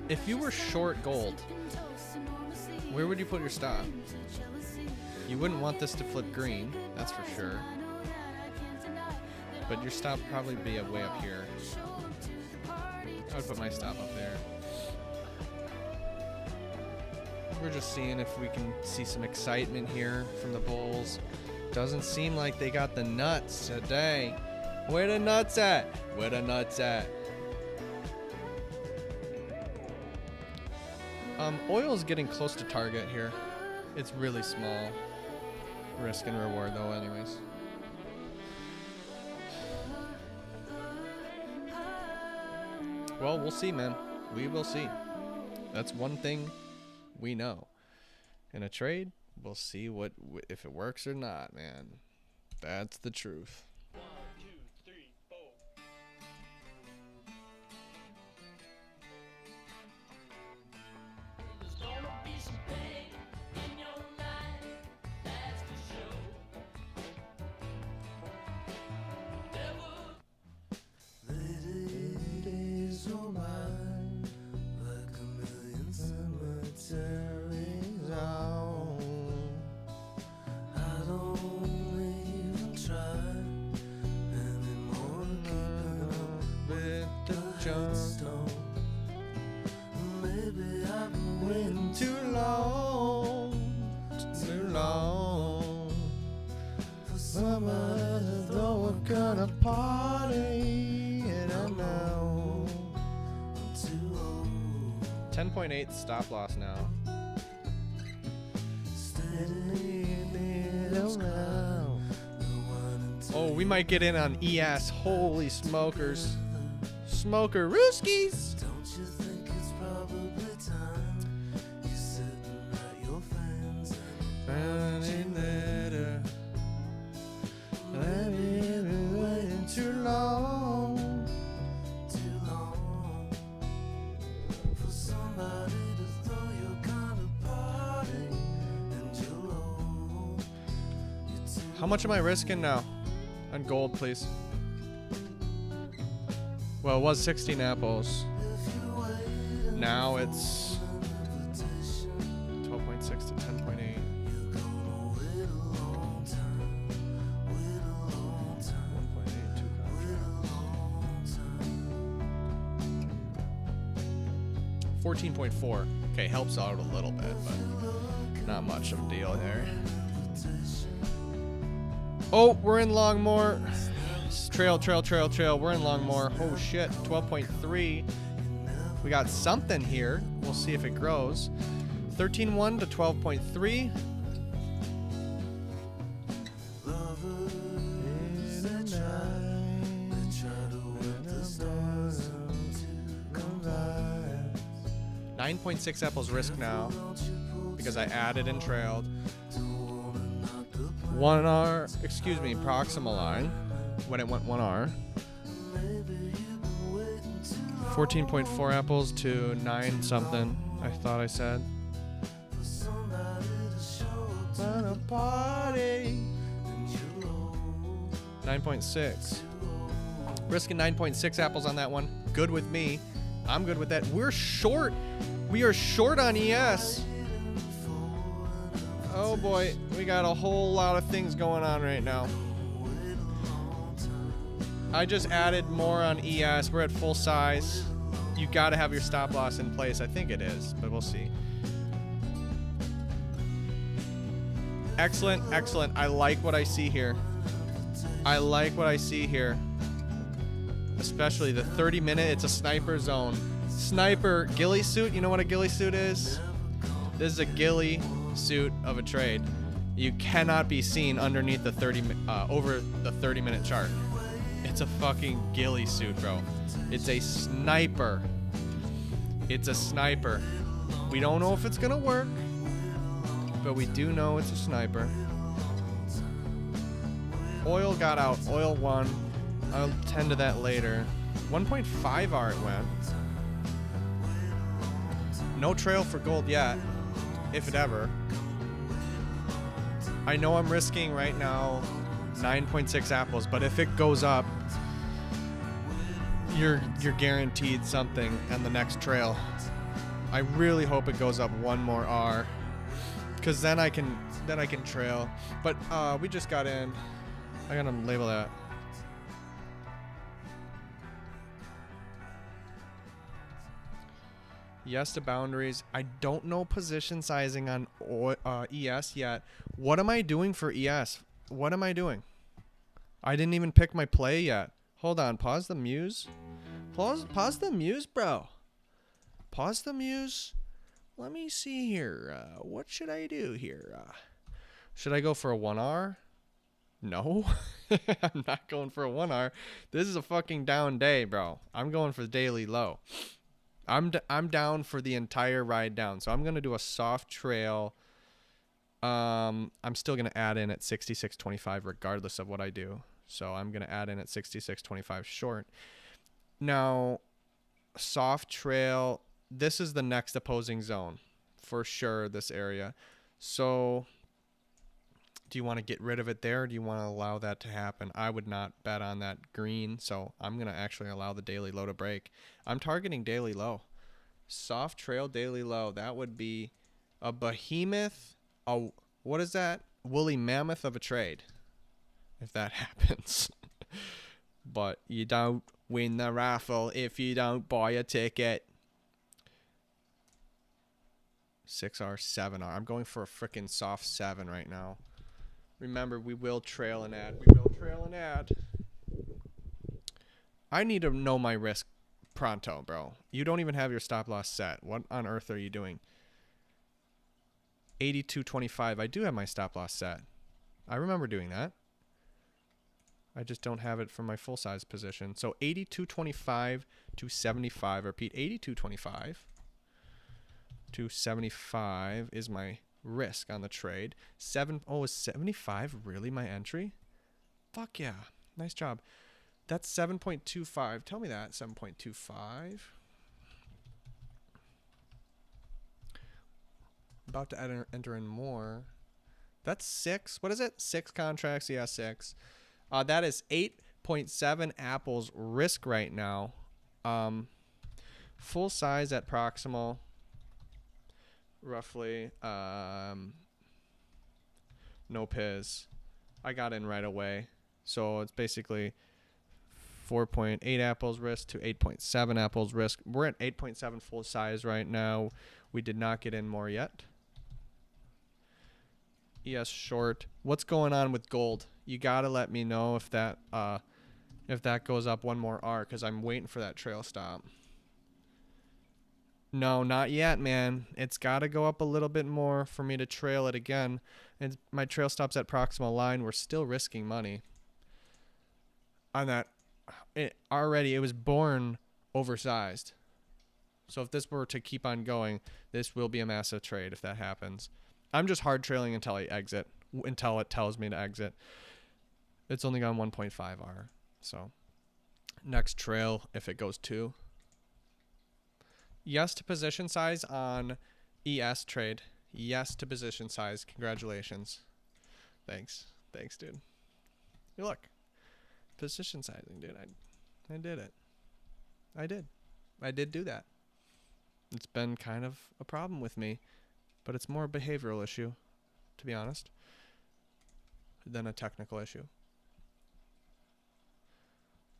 Speaker 1: If you were short gold, where would you put your stop? You wouldn't want this to flip green, that's for sure. But your stop would probably be way up here. I would put my stop up there. We're just seeing if we can see some excitement here from the bulls. Doesn't seem like they got the nuts today. Where the nuts at? Where the nuts at? Oil's getting close to target here. It's really small. Risk and reward though anyways. Well, we'll see, man. We will see. That's one thing we know. In a trade, we'll see if it works or not, man. That's the truth. Gonna party and I know I'm too old. 10.8 stop loss now. Oh, we might get in on ES. Holy smokers. Smoker Rooskies. Don't you think it's probably time you're sitting at your fans and letter. I've been waiting too long for somebody to throw your kind of party and you're low. How much am I risking now? On gold, please. Well, it was 16 apples. Now it's 12.6 to 10.8. 1.8, 2 contracts. 14.4. Okay, helps out a little bit, but not much of a deal there. Oh, we're in Longmore. Trail. We're in Longmore. Oh shit, 12.3. We got something here. We'll see if it grows. 13.1 to 12.3. .6 apples risk now because I added and trailed. 1R, excuse me, proximal line when it went 1R. 14.4 apples to 9 something, I thought I said. 9.6. Risking 9.6 apples on that one. Good with me. I'm good with that. We're short. We are short on ES. Oh boy, we got a whole lot of things going on right now. I just added more on ES. We're at full size. You gotta have your stop loss in place. I think it is, but we'll see. Excellent. I like what I see here. Especially the 30-minute, it's a sniper zone. Sniper ghillie suit, you know what a ghillie suit is? This is a ghillie suit of a trade. You cannot be seen underneath the over the 30-minute chart. It's a fucking ghillie suit, bro. It's a sniper. It's a sniper. We don't know if it's gonna work, but we do know it's a sniper. Oil got out. Oil won. I'll tend to that later. 1.5R it went. No trail for gold yet, if it ever. I know I'm risking right now 9.6 apples, but if it goes up, you're guaranteed something on the next trail. I really hope it goes up one more R, because then I can trail. But we just got in. I gotta label that. Yes to boundaries. I don't know position sizing on ES yet. What am I doing for ES? What am I doing? I didn't even pick my play yet. Hold on. Pause the muse. Pause the muse, bro. Pause the muse. Let me see here. What should I do here? Should I go for a 1R? No. I'm not going for a 1R. This is a fucking down day, bro. I'm going for the daily low. I'm down for the entire ride down. So I'm going to do a soft trail. I'm still going to add in at 66.25 regardless of what I do. So I'm going to add in at 66.25 short. Now, soft trail, this is the next opposing zone for sure, this area. So do you want to get rid of it there, or do you want to allow that to happen? I would not bet on that green, so I'm going to actually allow the daily low to break. I'm targeting daily low. Soft trail daily low. That would be a behemoth. What is that? Woolly mammoth of a trade, if that happens. But you don't win the raffle if you don't buy a ticket. 6R, 7R. I'm going for a freaking soft 7 right now. Remember, we will trail and add. I need to know my risk pronto, bro. You don't even have your stop loss set. What on earth are you doing? 82.25. I do have my stop loss set. I remember doing that. I just don't have it for my full size position. So 82.25 to 75. Repeat, 82.25 to 75 is my risk on the trade. Is 75 really my entry? Fuck yeah. Nice job. That's 7.25. Tell me that. 7.25. About to enter in more. That's 6. What is it? 6 contracts. Yeah, 6. That is 8.7 apples risk right now. Full size at proximal, roughly. No piz. I got in right away. So it's basically 4.8 apples risk to 8.7 apples risk. We're at 8.7 full size right now. We did not get in more yet. ES short. What's going on with gold? You gotta let me know if that goes up one more R, because I'm waiting for that trail stop. No, not yet, man. It's gotta go up a little bit more for me to trail it again. And my trail stops at proximal line. We're still risking money on that. It was born oversized. So if this were to keep on going, this will be a massive trade if that happens. I'm just hard trailing until I exit, until it tells me to exit. It's only gone 1.5 R. So next trail, if it goes 2. Yes to position size on ES trade. Yes to position size. Congratulations. Thanks, dude. Hey, look. Position sizing, dude. I did it. I did do that. It's been kind of a problem with me, but it's more a behavioral issue, to be honest, than a technical issue.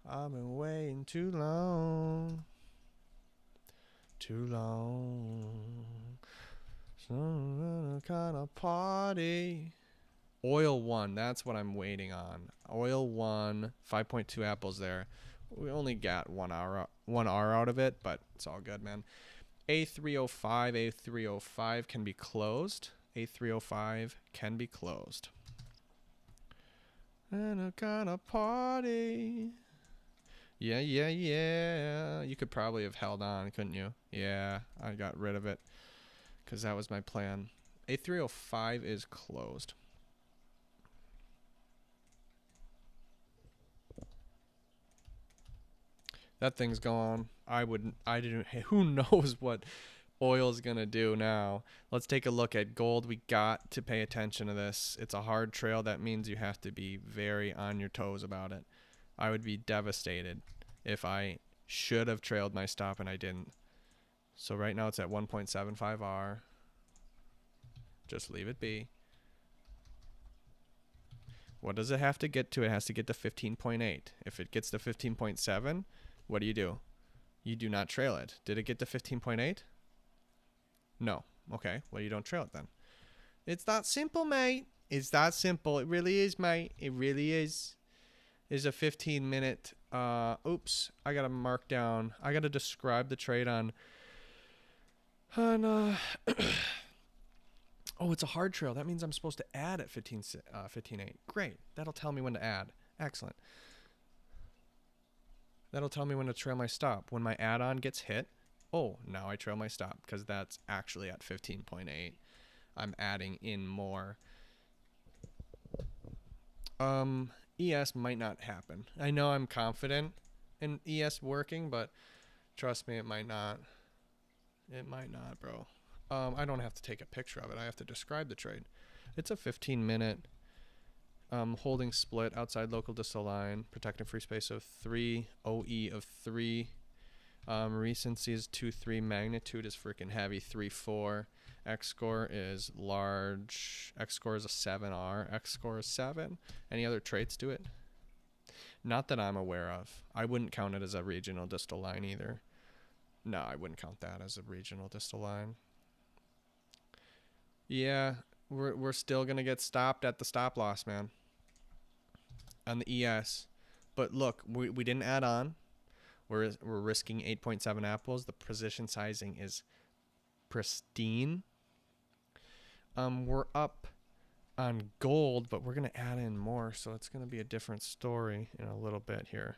Speaker 1: I've been waiting too long. Too long. Some kind of party. Oil 1, that's what I'm waiting on. Oil 1, 5.2 apples there. We only got 1 R out of it, but it's all good, man. A305 can be closed. A305 can be closed. And a kind of party. Yeah. You could probably have held on, couldn't you? Yeah, I got rid of it because that was my plan. A305 is closed. That thing's gone. Who knows what oil's gonna do now. Let's take a look at gold. We got to pay attention to this. It's a hard trail. That means you have to be very on your toes about it. I would be devastated if I should have trailed my stop and I didn't. So right now it's at 1.75 R. Just leave it be. What does it have to get to? It has to get to 15.8. If it gets to 15.7, what do? You do not trail it. Did it get to 15.8? No. Okay. Well, you don't trail it then. It's that simple, mate. It's that simple. It really is, mate. It really is. Is a 15-minute. Oops. I got to mark down. I got to describe the trade on. Oh, it's a hard trail. That means I'm supposed to add at 15.8. Great. That'll tell me when to add. Excellent. That'll tell me when to trail my stop. When my add-on gets hit, oh, now I trail my stop because that's actually at 15.8. I'm adding in more. ES might not happen. I know I'm confident in ES working, but trust me, it might not. It might not, bro. I don't have to take a picture of it. I have to describe the trade. It's a 15-minute holding split outside local distal line, protecting free space of 3, OE of 3. Recency is 2-3. Magnitude is freaking heavy, 3-4. X score is large. X score is a 7R. X score is 7. Any other traits to it? Not that I'm aware of. I wouldn't count it as a regional distal line either. No, I wouldn't count that as a regional distal line. Yeah, we're still going to get stopped at the stop loss, man. On the ES. But look, we didn't add on. We're risking 8.7 apples. The position sizing is pristine. We're up on gold, but we're going to add in more, so it's going to be a different story in a little bit here.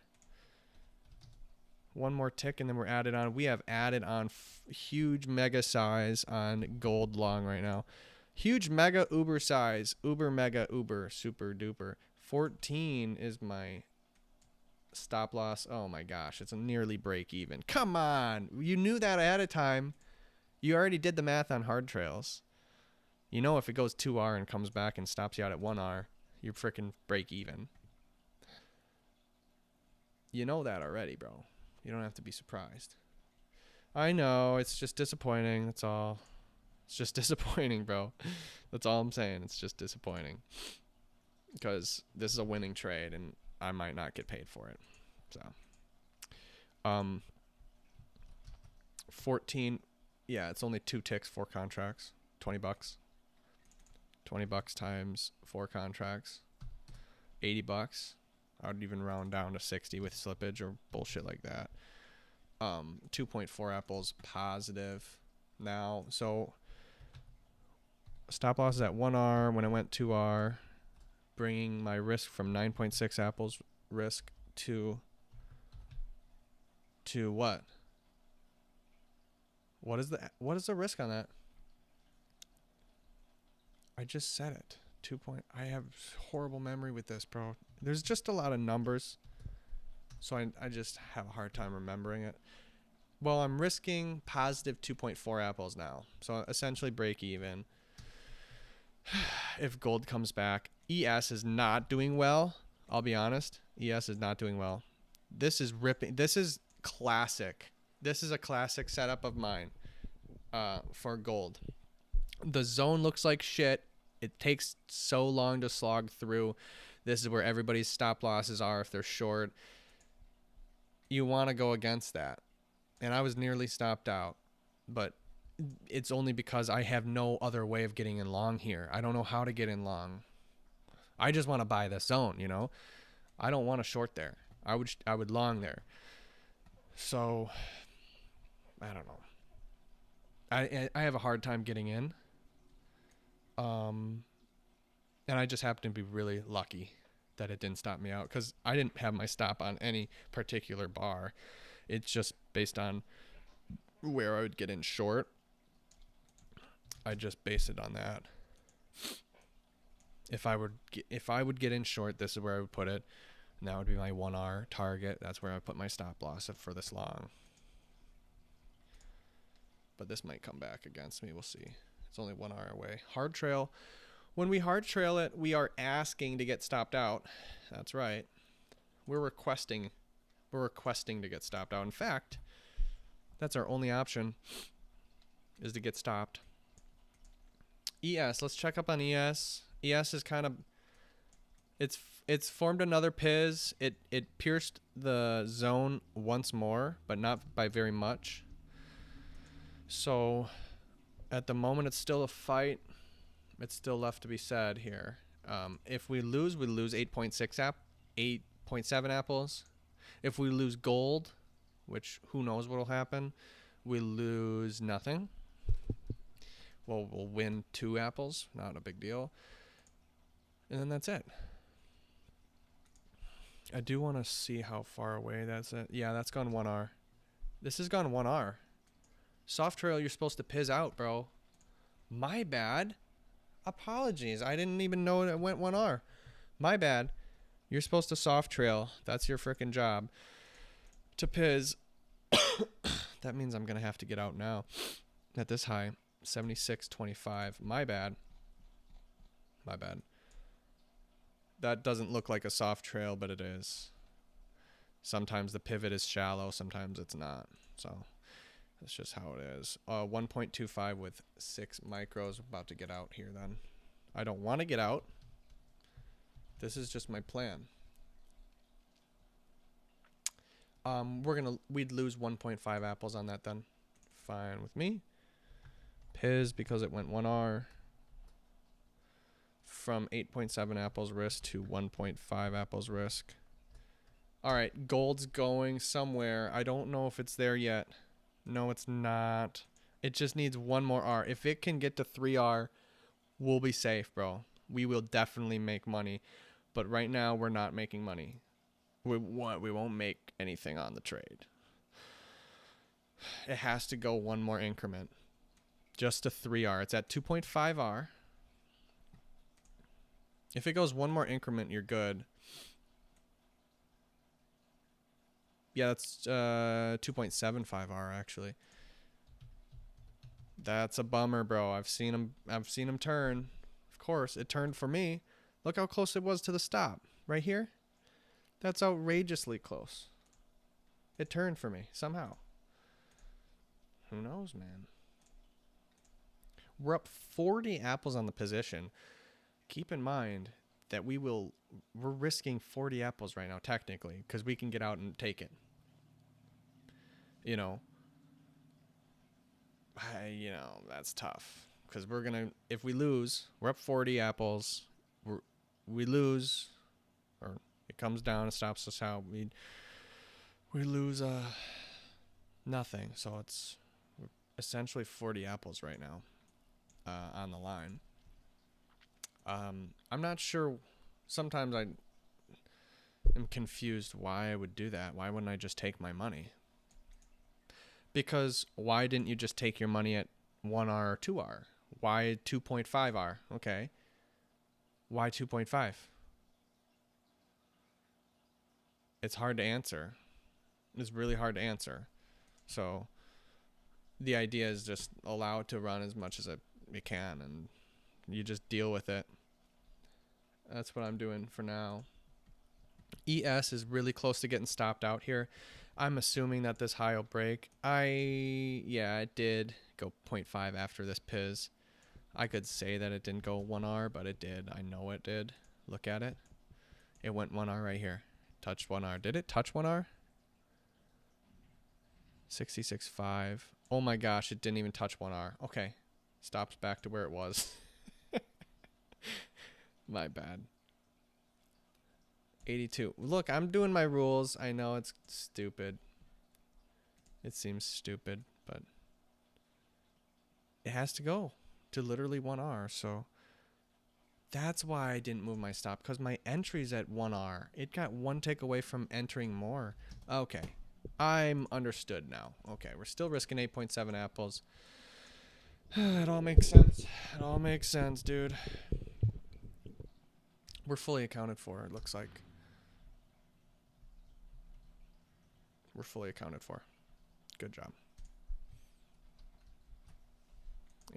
Speaker 1: One more tick, and then we're added on. We have added on huge mega size on gold long right now. Huge mega uber size. Uber mega uber super duper. 14 is my stop loss. Oh my gosh, it's a nearly break even. Come on. You knew that ahead of time. You already did the math on hard trails. You know if it goes 2R and comes back and stops you out at 1R, you're freaking break even. You know that already, bro. You don't have to be surprised. I know, it's just disappointing. That's all. It's just disappointing, bro. That's all I'm saying. It's just disappointing. Because this is a winning trade, and I might not get paid for it. So, 14. Yeah, it's only 2 ticks, 4 contracts. $20. $20 times 4 contracts. $80. I would even round down to 60 with slippage or bullshit like that. 2.4 apples positive now. So stop loss is at 1R when it went 2R, bringing my risk from 9.6 apples risk to what? What is the risk on that? I just said it. I have horrible memory with this, bro. There's just a lot of numbers, so I just have a hard time remembering it. Well, I'm risking positive 2.4 apples now, so essentially break even. If gold comes back, ES is not doing well. I'll be honest. ES is not doing well. This is ripping. This is classic. This is a classic setup of mine for gold. The zone looks like shit. It takes so long to slog through. This is where everybody's stop losses are if they're short. You want to go against that. And I was nearly stopped out. But it's only because I have no other way of getting in long here. I don't know how to get in long. I just want to buy this zone, you know. I don't want to short there. I would long there. So I don't know. I have a hard time getting in. And I just happen to be really lucky that it didn't stop me out, because I didn't have my stop on any particular bar. It's just based on where I would get in short. I just base it on that. If I would get in short, this is where I would put it. And that would be my 1R target. That's where I put my stop loss for this long. But this might come back against me. We'll see. It's only 1R away. Hard trail. When we hard trail it, we are asking to get stopped out. That's right. We're requesting to get stopped out. In fact, that's our only option, is to get stopped. ES. Let's check up on ES. ES is kind of, it's formed another PIZ. It pierced the zone once more, but not by very much. So at the moment, it's still a fight. It's still left to be said here. If we lose 8.7 apples. If we lose gold, which who knows what will happen, we lose nothing. Well, we'll win 2 apples. Not a big deal. And then that's it. I do want to see how far away that's at. Yeah, that's gone 1R. This has gone 1R. Soft trail, you're supposed to PIZ out, bro. My bad. Apologies. I didn't even know it went 1R. My bad. You're supposed to soft trail. That's your freaking job. To PIZ. That means I'm going to have to get out now. At this high. 76.25. My bad. My bad. That doesn't look like a soft trail, but it is. Sometimes the pivot is shallow. Sometimes it's not. So that's just how it is. 1.25 with 6 micros. About to get out here then. I don't want to get out. This is just my plan. We'd lose 1.5 apples on that then. Fine with me. PIZ because it went 1R. From 8.7 apples risk to 1.5 apples risk. All right, gold's going somewhere. I don't know if it's there yet. No, it's not. It just needs 1 more R. If it can get to 3R, we'll be safe, bro. We will definitely make money. But right now, we're not making money. We won't make anything on the trade. It has to go 1 more increment. Just to 3R. It's at 2.5R. If it goes 1 more increment, you're good. Yeah, that's 2.75R actually. That's a bummer, bro. I've seen him turn. Of course, it turned for me. Look how close it was to the stop. Right here. That's outrageously close. It turned for me somehow. Who knows, man? We're up 40 apples on the position. Keep in mind that we're risking 40 apples right now, technically, because we can get out and take it. You know, that's tough. Because if we lose, we're up 40 apples. We lose, or it comes down and stops us out. We lose nothing. So it's essentially 40 apples right now on the line. I'm not sure. Sometimes I am confused why I would do that. Why wouldn't I just take my money? Because why didn't you just take your money at 1R or 2R? Why 2.5R? Okay. Why 2.5? It's hard to answer. It's really hard to answer. So the idea is just allow it to run as much as it can, and you just deal with it. That's what I'm doing for now. ES is really close to getting stopped out here. I'm assuming that this high will break. Yeah, it did go 0.5 after this Piz. I could say that it didn't go 1R, but it did. I know it did. Look at it. It went 1R right here. Touched 1R. Did it touch 1R? 66.5. Oh my gosh, it didn't even touch 1R. Okay. Stops back to where it was. My bad. 82. Look, I'm doing my rules. I know it's stupid. It seems stupid, but it has to go to literally 1R. So that's why I didn't move my stop, because my entry's at 1R. It got one tick away from entering more. Okay. I'm understood now. Okay, we're still risking 8.7 apples. It all makes sense. It all makes sense, dude. We're fully accounted for, it looks like. We're fully accounted for. Good job.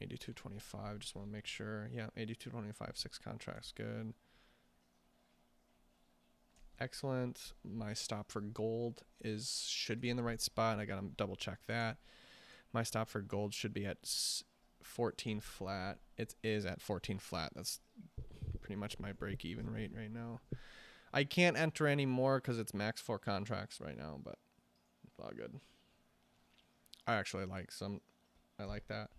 Speaker 1: 82.25, just want to make sure. Yeah, 82.25, 6 contracts, good. Excellent. My stop for gold should be in the right spot. I gotta double check that. My stop for gold should be at 14 flat. It is at 14 flat. That's pretty much my break-even rate right now. I can't enter any more because it's max 4 contracts right now, but it's all good. I actually like some. I like that.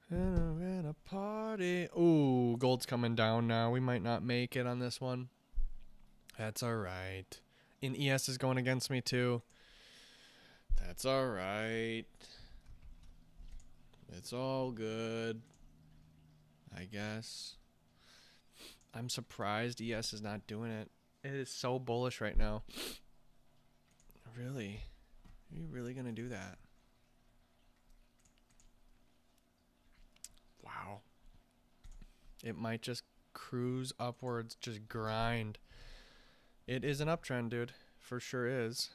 Speaker 1: At a party. Ooh, gold's coming down now. We might not make it on this one. That's all right. And ES is going against me too. That's all right. It's all good, I guess. I'm surprised ES is not doing it. It is so bullish right now. Really? Are you really going to do that? Wow. It might just cruise upwards, just grind. It is an uptrend, dude. For sure is.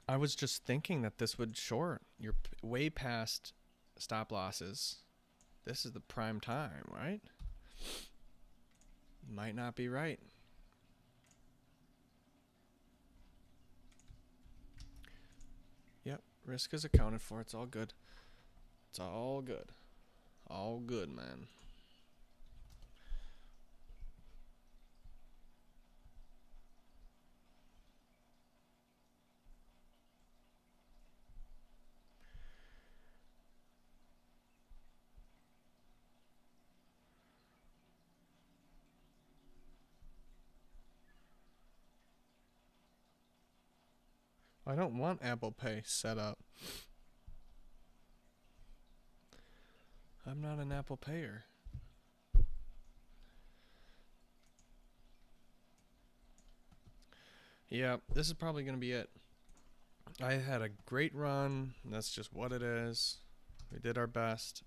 Speaker 1: I was just thinking that this would short. You're way past stop losses. This is the prime time, right? Might not be right. Yep, risk is accounted for. It's all good. It's all good. All good, man. I don't want Apple Pay set up. I'm not an Apple Payer. Yeah, this is probably going to be it. I had a great run. That's just what it is. We did our best.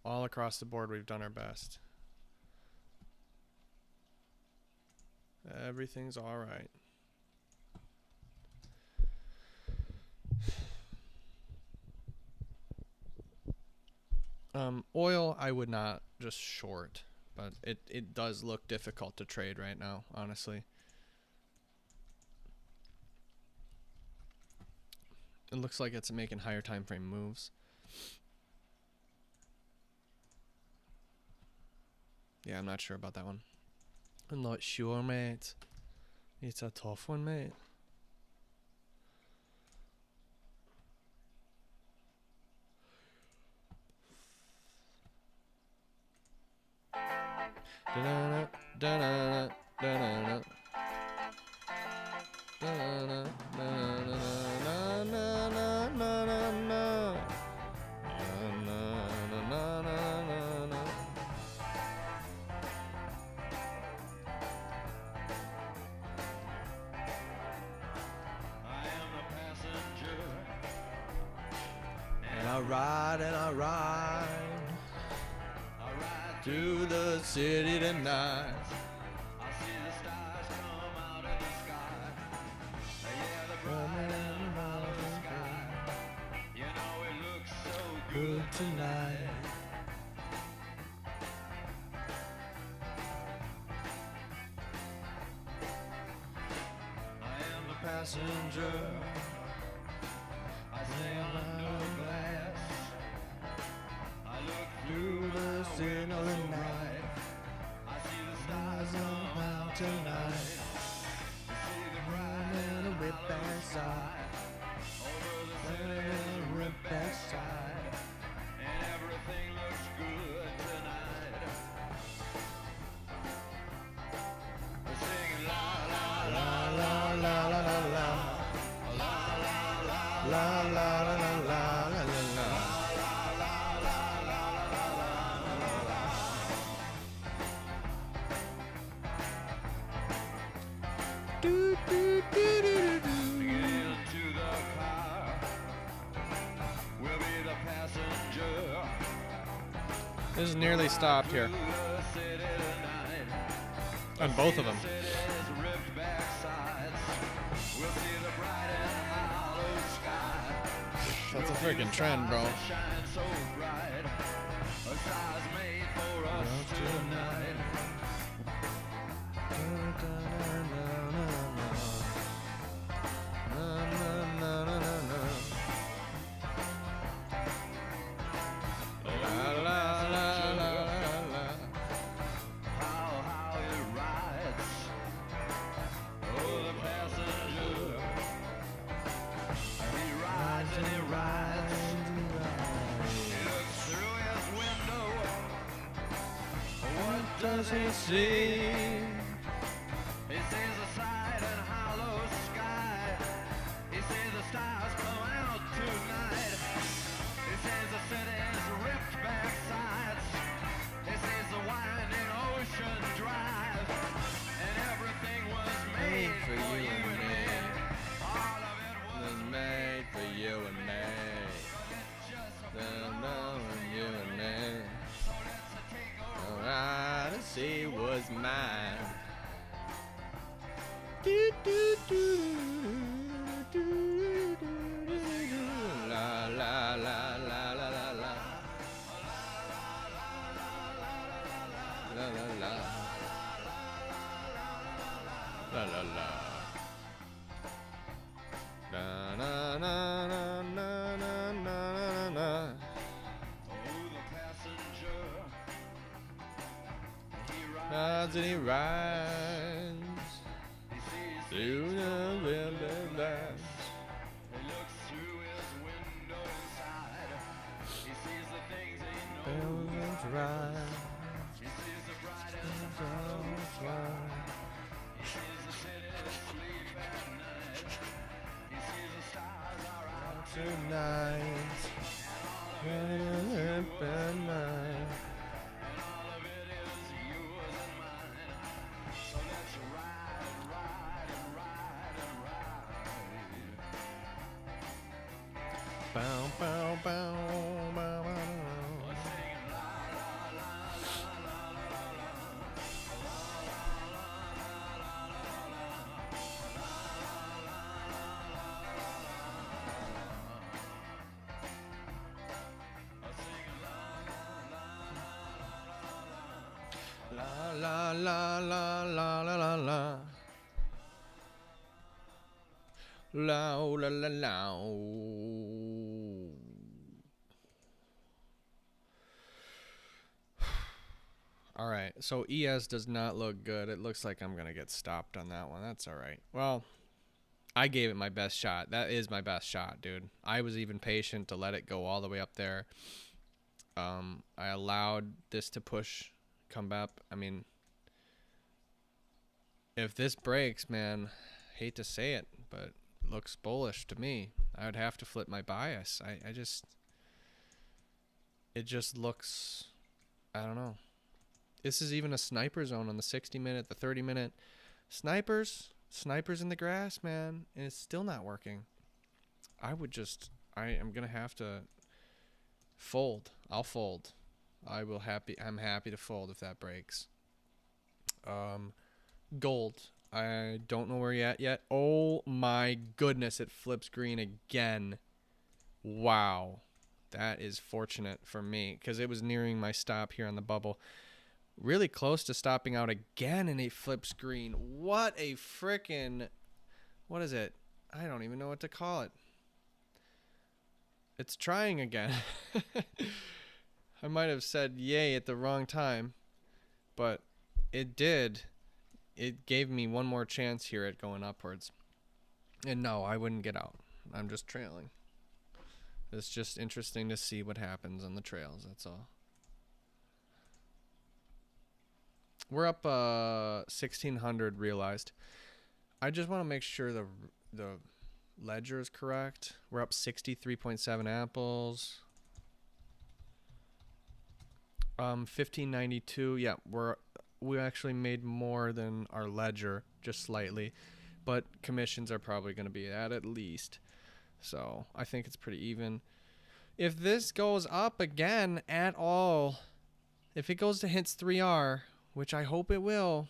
Speaker 1: All across the board, we've done our best. Everything's all right. Oil, I would not just short, but it does look difficult to trade right now, honestly. It looks like it's making higher time frame moves. Yeah, I'm not sure about that one. I'm not sure, mate. It's a tough one, mate. Da-da-da, da-da-da, da-da-da. Da-da-da, da-da-da, na-na-na-na-na-na. Na-na-na-na-na-na. And I ride through the city tonight.
Speaker 6: I see the stars come out of the sky. Yeah, the bright and the sky. You know it looks so
Speaker 1: Good tonight.
Speaker 6: I am the passenger. I stay under glass. I look
Speaker 1: Through the city tonight.
Speaker 6: I see the stars come out tonight. I see the bright and the rip side. Over the city and the rip side. And everything looks good tonight. We're singing la la la la la la la la. La la la la la la la la la la.
Speaker 1: Do, do, do, do, do, do.
Speaker 6: Get into the car. We'll be the passenger.
Speaker 1: This is nearly stopped here.
Speaker 6: The city tonight.
Speaker 1: On both of them.
Speaker 6: City's ripped back sides. We'll see the bright and hollow sky.
Speaker 1: That's a freaking trend, bro.
Speaker 6: Shine so bright. A star's made for us tonight. How it rides. Oh, the passenger. He rides and he rides. He looks through his window. What does he see? He sees a side and hollow sky. He sees the stars come out tonight. He sees the city's ripped back sides. He sees the winding ocean drive. And everything was made for you and me. All of it was
Speaker 1: Made for you and me.
Speaker 6: just
Speaker 1: You and me. All to see was mine. Do, do, do, do, do, do, do. La la la la la la la. La la la. La la la. Na na na na na na na na. Rides and he rides through the river bands.
Speaker 6: He looks through his window inside. He sees the things he knows.
Speaker 1: Bells rise,
Speaker 6: He sees the bright and
Speaker 1: bells rise.
Speaker 6: he sees the city sleep at night. He sees the stars are out
Speaker 1: Tonight,
Speaker 6: and all of
Speaker 1: Bow, bow, bow, bow, bow. La la la la la la la. La la la la. All right, so ES does not look good. It looks like I'm gonna get stopped on that one. That's all right. Well, I gave it my best shot. That is my best shot, dude. I was even patient to let it go all the way up there. I allowed this to push, come up. I mean, if this breaks, man, hate to say it, but it looks bullish to me. I would have to flip my bias. It just looks, I don't know. This is even a sniper zone on the 60-minute, the 30-minute. Snipers in the grass, man, and it's still not working. I am going to have to fold. I'll fold. I'm happy to fold if that breaks. Gold. I don't know where you're at yet. Oh my goodness, it flips green again. Wow. That is fortunate for me because it was nearing my stop here on the bubble. Really close to stopping out again, and it flips green. What a frickin'... What is it? I don't even know what to call it. It's trying again. I might have said yay at the wrong time, but it did. It gave me one more chance here at going upwards. And no, I wouldn't get out. I'm just trailing. It's just interesting to see what happens on the trails, that's all. We're up 1,600 realized. I just want to make sure the ledger is correct. We're up 63.7 apples. 1592. Yeah, we actually made more than our ledger, just slightly, but commissions are probably going to be at least. So I think it's pretty even. If this goes up again at all, if it goes to hints 3R, which I hope it will,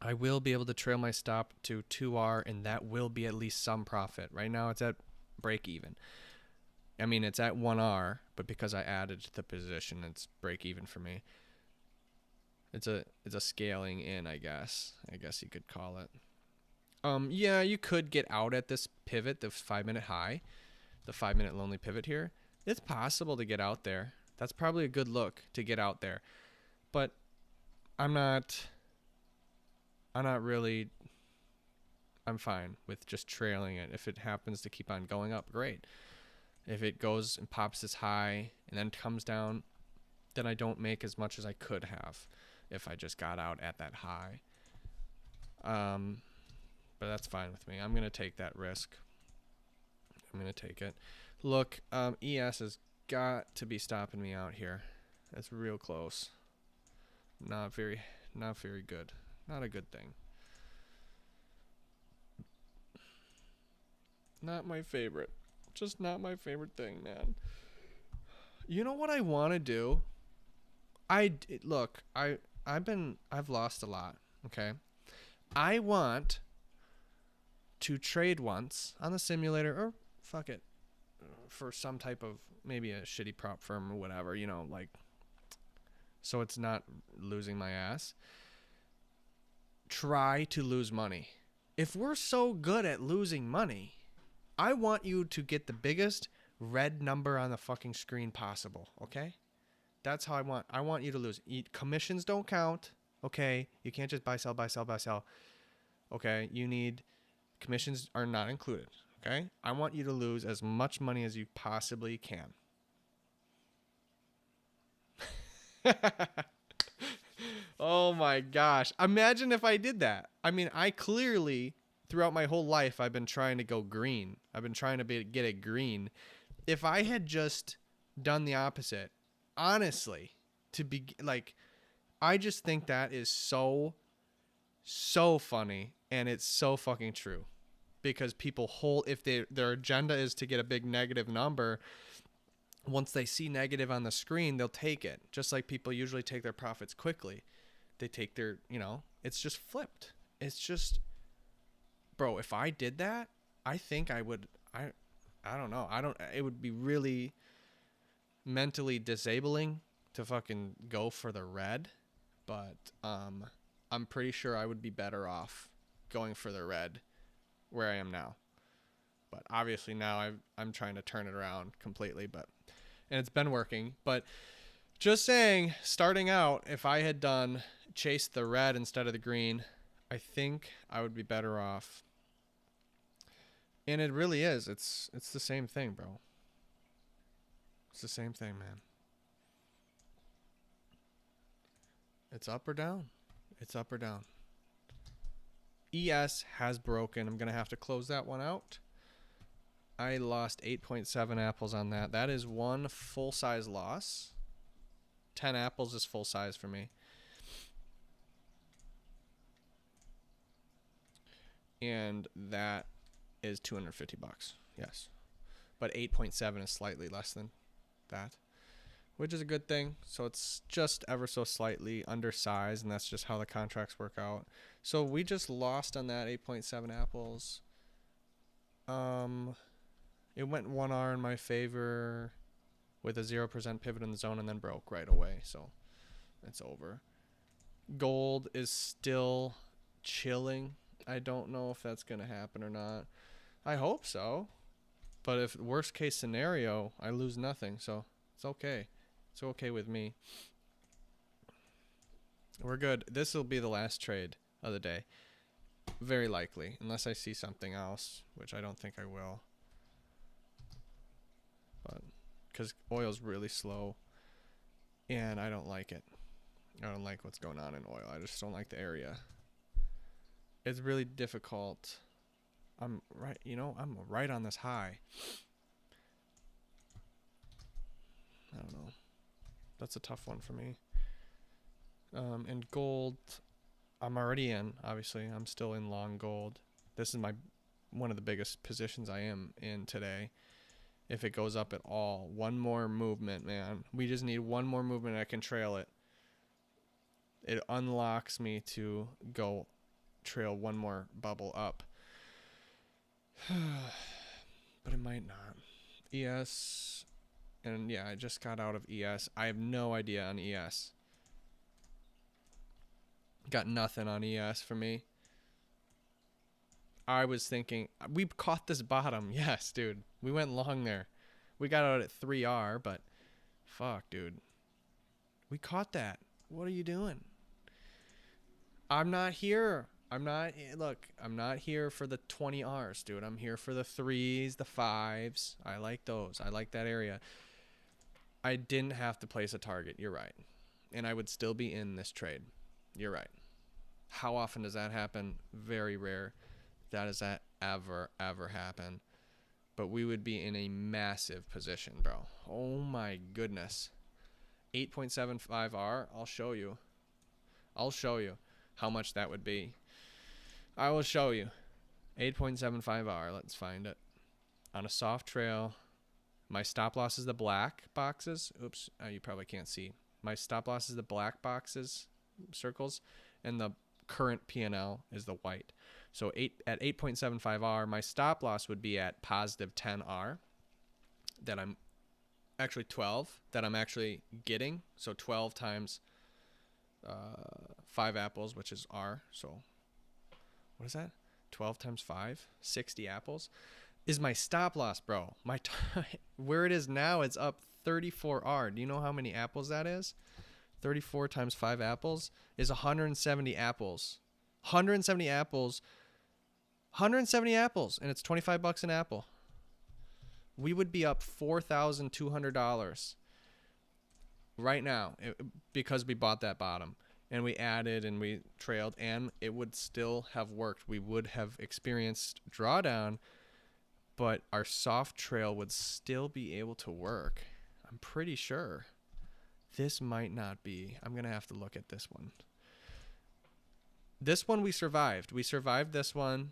Speaker 1: I will be able to trail my stop to 2R, and that will be at least some profit. Right now it's at break even. I mean, it's at 1R, but because I added to the position, it's break even for me. It's a scaling in, I guess you could call it. Yeah, you could get out at this pivot, the 5-minute high, the 5-minute lonely pivot here. It's possible to get out there. That's probably a good look to get out there. But I'm fine with just trailing it. If it happens to keep on going up, great. If it goes and pops this high and then comes down, then I don't make as much as I could have if I just got out at that high. But that's fine with me. I'm going to take that risk. I'm going to take it. Look, ES has got to be stopping me out here. That's real close. Not very good. Not a good thing. Not my favorite. Just not my favorite thing, man. You know what I want to do? I've lost a lot, okay? I want to trade once on the simulator, or fuck it, for some type of, maybe a shitty prop firm or whatever, like, so it's not losing my ass. Try to lose money. If we're so good at losing money, I want you to get the biggest red number on the fucking screen possible, okay? That's how I want you to lose. Commissions don't count, okay? You can't just buy, sell, buy, sell, buy, sell. Okay? Commissions are not included, okay? I want you to lose as much money as you possibly can. Oh my gosh. Imagine if I did that. I mean, I clearly, throughout my whole life, I've been trying to go green. I've been trying to get it green. If I had just done the opposite. Honestly, to be like, I just think that is so funny, and it's so fucking true, because people hold, if their agenda is to get a big negative number, once they see negative on the screen, they'll take it. Just like people usually take their profits quickly. They take their, it's just flipped. It's just, bro, if I did that, I think I would, I don't know. It would be really mentally disabling to fucking go for the red, but I'm pretty sure I would be better off going for the red where I am now. But obviously now I'm trying to turn it around completely, and it's been working. But just saying, starting out, if I had chased the red instead of the green, I think I would be better off. And it really is. It's the same thing, bro. It's the same thing, man. It's up or down. It's up or down. ES has broken. I'm going to have to close that one out. I lost 8.7 apples on that. That is one full-size loss. 10 apples is full size for me. And that is $250. Yes. But 8.7 is slightly less than that, which is a good thing. So it's just ever so slightly undersized, and that's just how the contracts work out. So we just lost on that 8.7 apples. It went 1R in my favor with a 0% pivot in the zone and then broke right away. So it's over. Gold is still chilling. I don't know if that's going to happen or not. I hope so. But if worst case scenario, I lose nothing. So it's okay. It's okay with me. We're good. This will be the last trade of the day. Very likely. Unless I see something else, which I don't think I will. But because oil's really slow. And I don't like it. I don't like what's going on in oil. I just don't like the area. It's really difficult. I'm right on this high. I don't know. That's a tough one for me. And gold, I'm already in. Obviously, I'm still in long gold. This is one of the biggest positions I am in today. If it goes up at all, one more movement, man. We just need one more movement. I can trail it. It unlocks me to go trail one more bubble up. But it might not. ES, and yeah, I just got out of ES. I have no idea on ES. Got nothing on ES for me. I was thinking, we caught this bottom. Yes, dude. We went long there. We got out at 3R, but fuck, dude. We caught that. What are you doing? I'm not here. I'm not here for the 20 R's, dude. I'm here for the 3s, the 5s. I like those. I like that area. I didn't have to place a target. You're right. And I would still be in this trade. You're right. How often does that happen? Very rare. Does that ever happen? But we would be in a massive position, bro. Oh my goodness. 8.75 R. I'll show you how much that would be. I will show you. 8.75 R. Let's find it. On a soft trail. My stop loss is the black boxes. Oops. You probably can't see. My stop loss is the black boxes, circles, and the current P&L is the white. So at 8.75 R, my stop loss would be at positive 10 R. That I'm actually 12. That I'm actually getting. So 12 times 5 apples, which is R. So what is that? 12 times 5, 60 apples is my stop loss, bro. Where it is now, it's up 34R. Do you know how many apples that is? 34 times 5 apples is 170 apples. 170 apples. 170 apples, and it's $25 an apple. We would be up $4,200 right now because we bought that bottom. And we added and we trailed, and it would still have worked. We would have experienced drawdown, but our soft trail would still be able to work. I'm pretty sure. This might not be. I'm going to have to look at this one. This one we survived. We survived this one.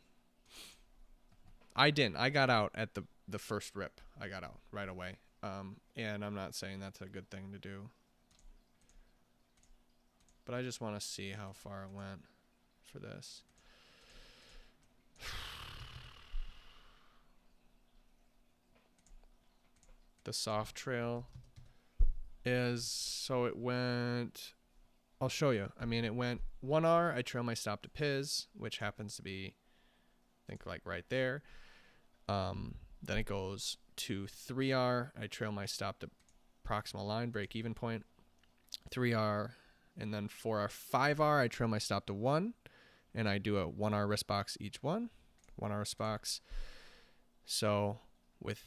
Speaker 1: I didn't. I got out at the first rip. I got out right away. And I'm not saying that's a good thing to do. But I just want to see how far it went for this. The soft trail is, so it went, I'll show you. I mean, it went 1R. I trail my stop to Piz, which happens to be, I think, like right there. Then it goes to 3R. I trail my stop to proximal line, break even point. 3R, and then 4R, 5R. I trail my stop to 1, and I do a 1R wrist box each one. 1R wrist box. So with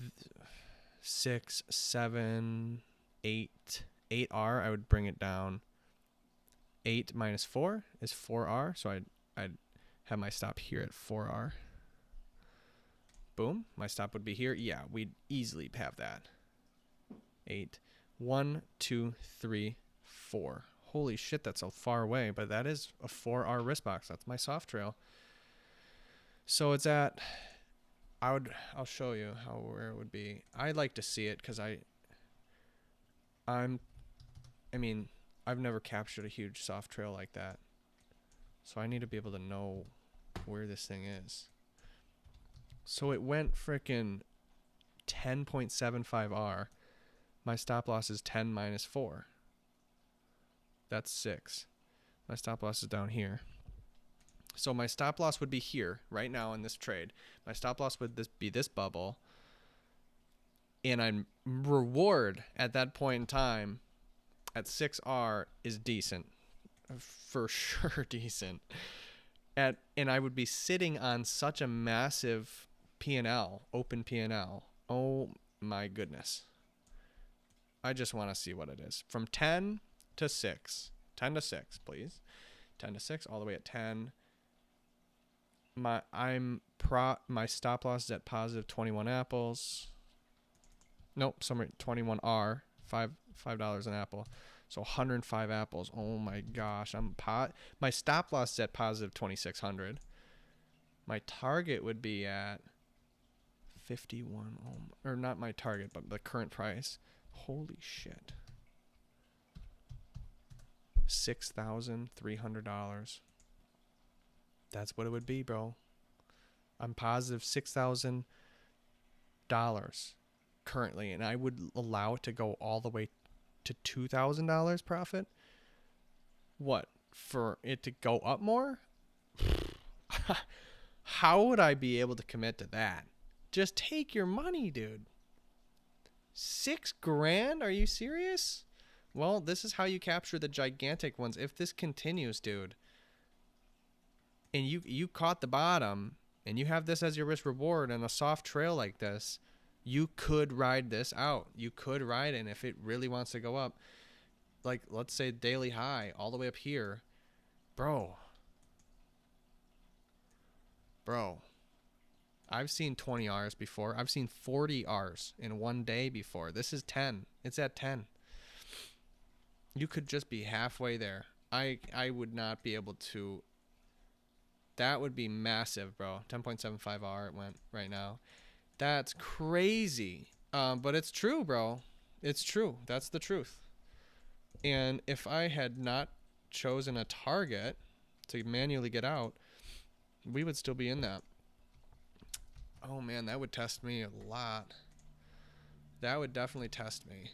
Speaker 1: 6, 7, 8, 8R, I would bring it down. 8 minus 4 is 4R, so I'd have my stop here at 4R. Boom, my stop would be here. Yeah, we'd easily have that. 8, 1, 2, 3, 4. Holy shit, that's so far away, but that is a 4R wrist box. That's my soft trail. So it's at, I'll show you where it would be. I'd like to see it because I mean, I've never captured a huge soft trail like that. So I need to be able to know where this thing is. So it went frickin' 10.75R. My stop loss is 10 minus 4. That's 6. My stop loss is down here. So my stop loss would be here right now in this trade. My stop loss would be this bubble. And my reward at that point in time at 6R is decent. For sure decent. And I would be sitting on such a massive P&L, open P&L. Oh my goodness. I just want to see what it is. From 10 to 6. 10 to 6, please. 10 to 6, all the way at 10. My stop loss is at positive 21 apples. Nope, 21R, $5 an apple. So 105 apples. Oh my gosh, my stop loss is at positive 2600. My target would be at 51, or not my target, but the current price. Holy shit. $6,300. That's what it would be, bro. I'm positive $6,000 currently, and I would allow it to go all the way to $2,000 profit. What, for it to go up more? How would I be able to commit to that? Just take your money, dude. $6,000? Are you serious? Well, this is how you capture the gigantic ones. If this continues, dude, and you caught the bottom, and you have this as your risk reward and a soft trail like this, you could ride this out. You could ride it, and if it really wants to go up, like let's say daily high all the way up here, bro, I've seen 20 Rs before. I've seen 40 Rs in one day before. This is 10. It's at 10. You could just be halfway there. I would not be able to. That would be massive, bro. 10.75 R it went right now. That's crazy. But it's true, bro. It's true. That's the truth. And if I had not chosen a target to manually get out, we would still be in that. Oh man, that would test me a lot. That would definitely test me.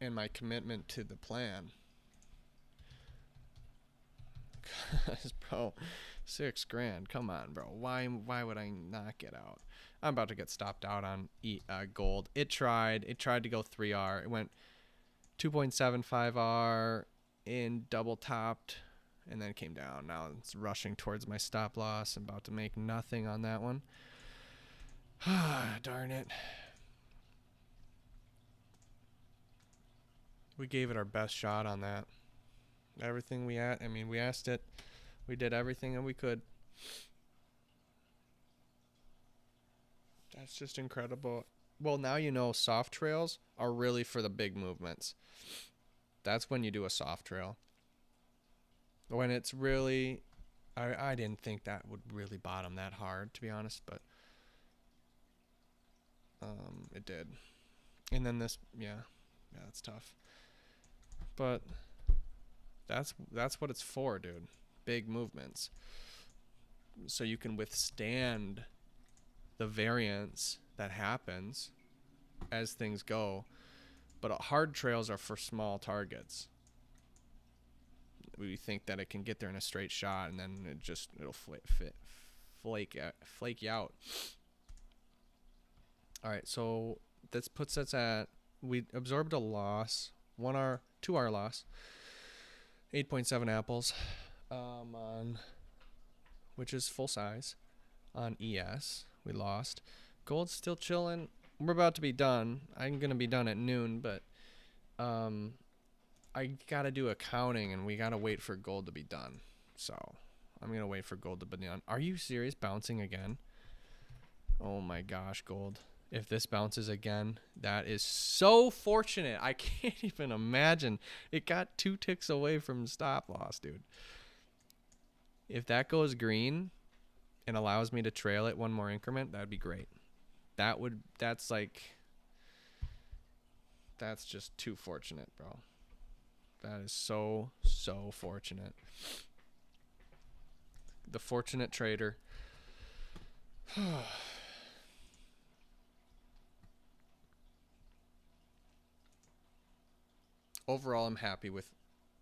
Speaker 1: And my commitment to the plan. Cause bro, $6,000. Come on, bro. Why would I not get out? I'm about to get stopped out on gold. It tried to go 3R. It went 2.75R in double topped and then came down. Now it's rushing towards my stop loss. I'm about to make nothing on that one. Darn it. We gave it our best shot on that. Everything we asked it. We did everything that we could. That's just incredible. Well, now you know soft trails are really for the big movements. That's when you do a soft trail. When it's really, I didn't think that would really bottom that hard, to be honest, but it did. And then this, yeah, that's tough. But that's what it's for, dude. Big movements. So you can withstand the variance that happens as things go. But hard trails are for small targets. We think that it can get there in a straight shot, and then it'll flake you out. All right, so this puts us at, we absorbed a loss, 2-hour loss, 8.7 apples, on, which is full size, on ES. We lost. Gold's still chilling. We're about to be done. I'm gonna be done at noon, but I gotta do accounting, and we gotta wait for gold to be done. So I'm gonna wait for gold to be done. Are you serious? Bouncing again? Oh my gosh, gold. If this bounces again, that is so fortunate. I can't even imagine. It got 2 ticks away from stop loss, dude. If that goes green and allows me to trail it one more increment, that'd be great. That's just too fortunate, bro. That is so fortunate. The fortunate trader. Overall, I'm happy with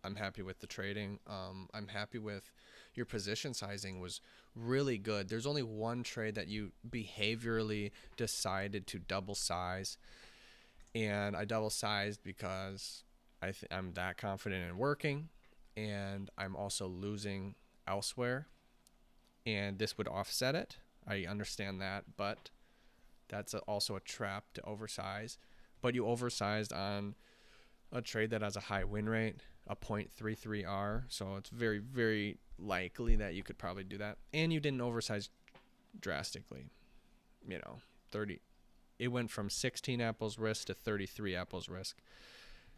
Speaker 1: the trading. I'm happy with your position sizing was really good. There's only one trade that you behaviorally decided to double size, and I double sized because I'm that confident in working, and I'm also losing elsewhere, and this would offset it. I understand that, but that's also a trap to oversize. But you oversized on a trade that has a high win rate, a 0.33R, so it's very, very likely that you could probably do that. And you didn't oversize drastically. 30. It went from 16 apples risk to 33 apples risk.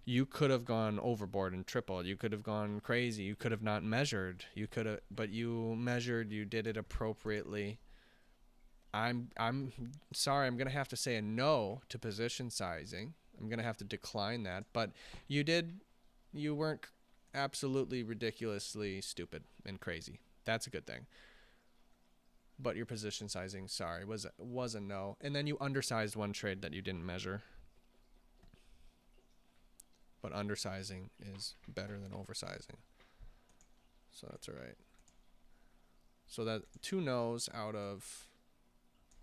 Speaker 1: You could have gone overboard and tripled. You could have gone crazy. You could have not measured. But you measured. You did it appropriately. I'm sorry. I'm gonna have to say a no to position sizing. I'm gonna have to decline that. But you weren't absolutely ridiculously stupid and crazy. That's a good thing. But your position sizing, sorry, was a no. And then you undersized one trade that you didn't measure. But undersizing is better than oversizing. So that's all right. So that 2 no's out of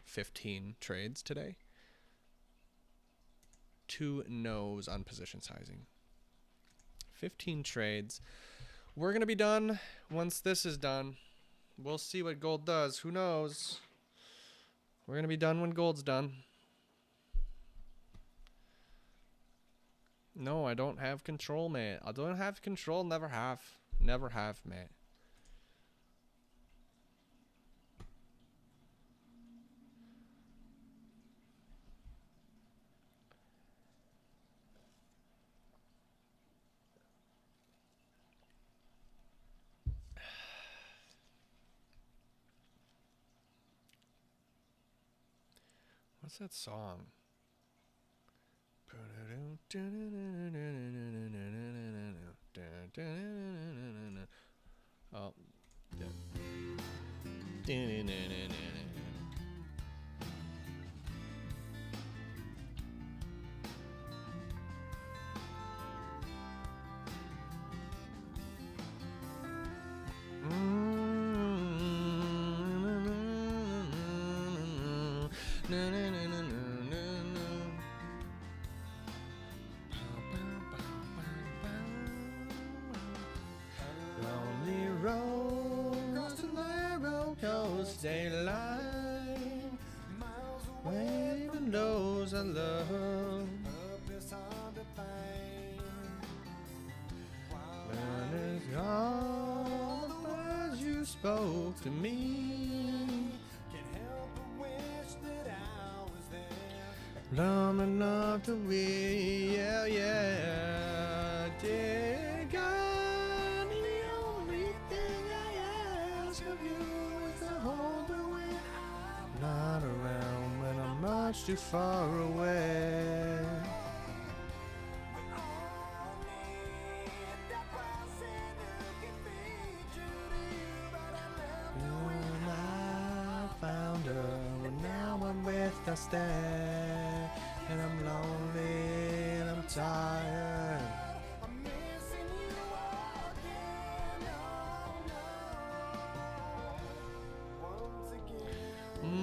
Speaker 1: 15 trades today. 2 no's on position sizing. 15 trades. We're going to be done once this is done. We'll see what gold does. Who knows? We're going to be done when gold's done. No, I don't have control, mate. I don't have control. Never have. Never have, mate. What's that song? Oh, yeah. Lonely road, across the narrow coast, daylight, where the those I love. When it's gone, the words you spoke to me Long enough to be, yeah, yeah. Dear God, the only thing I ask of you is to hold the wind. Not around when I'm much too far away. And I found her, and now I'm with her stand. And I'm lonely and I'm tired.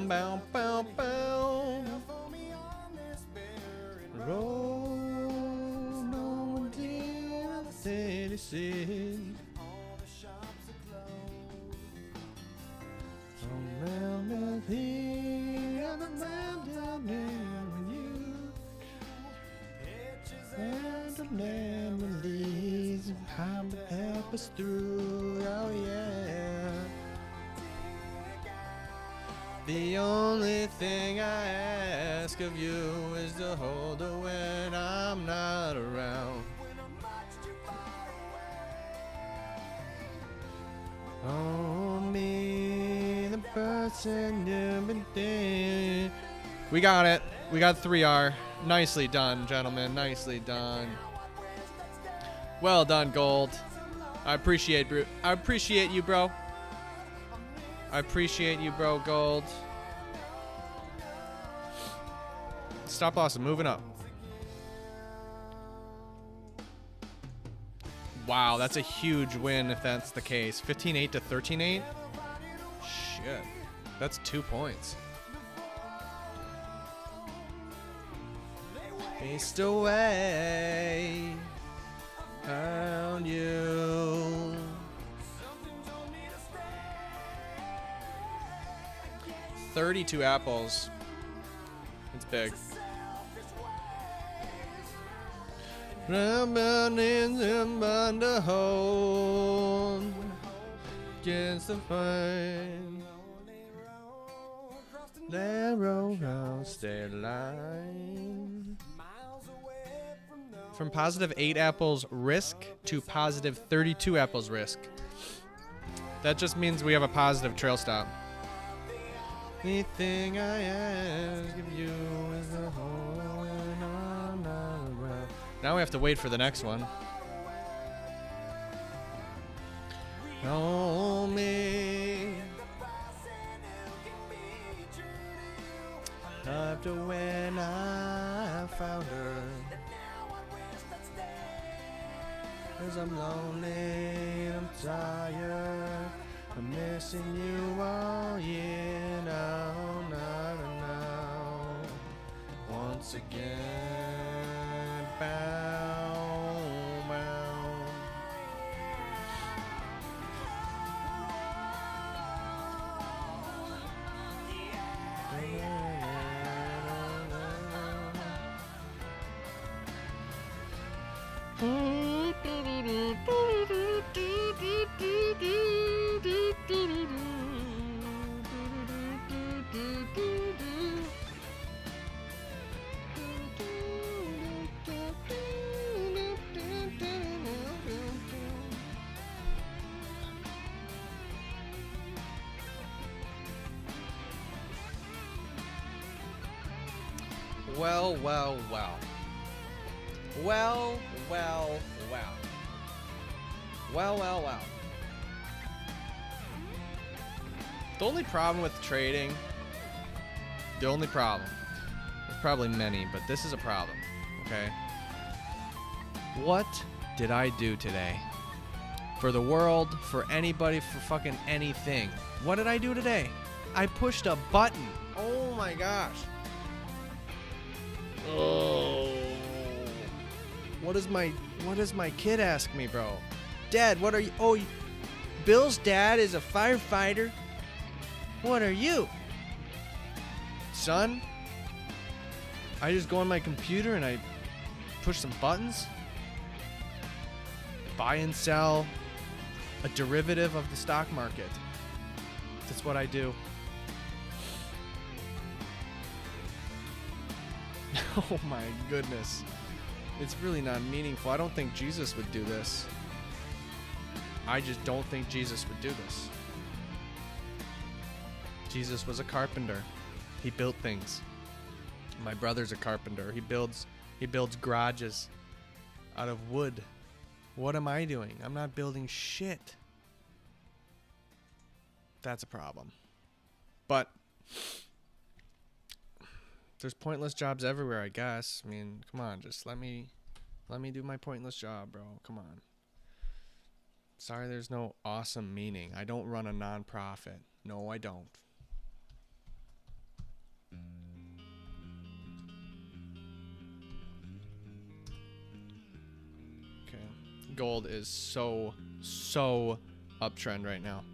Speaker 1: Bow, bow, bow. Roll on down the city street. Around the hill and around down there with you. And the memories of how to help us through. Oh yeah. The only thing I ask of you is to hold her when I'm not around. Oh, me, the person you've been thinking. We got it. We got 3R. Nicely done, gentlemen. Nicely done. Well done, Gold. I appreciate you, bro. I appreciate you, bro, Gold. Stop loss, moving up. Wow, that's a huge win if that's the case. 15-8 to 13-8? Shit. That's 2 points. Faced away. Found you. 32 apples. It's big. Rubbing in the hold against the fine. Narrow road, stay line. From positive 8 apples risk to positive 32 apples risk. That just means we have a positive trail stop. Anything I ask of you is the whole and I'm not around. Now we have to wait for the next one. Oh, me. After when I found her. 'Cause I'm lonely, I'm tired. I'm missing you all year now, now. Once again, bound, bound. Well, well, well. Well, well, well. Well, well, well. The only problem with trading, there's probably many, but this is a problem, okay? What did I do today? For the world, for anybody, for fucking anything. What did I do today? I pushed a button. Oh my gosh. Oh. What does my kid ask me, bro? Dad, what are you? Oh, Bill's dad is a firefighter. What are you? Son, I just go on my computer and I push some buttons. Buy and sell a derivative of the stock market. That's what I do. Oh my goodness. It's really not meaningful. I don't think Jesus would do this. I just don't think Jesus would do this. Jesus was a carpenter. He built things. My brother's a carpenter. He builds garages out of wood. What am I doing? I'm not building shit. That's a problem. But there's pointless jobs everywhere, I guess. I mean, come on, just let me do my pointless job, bro. Come on. Sorry, there's no awesome meaning. I don't run a nonprofit. No, I don't. Okay. Gold is so uptrend right now.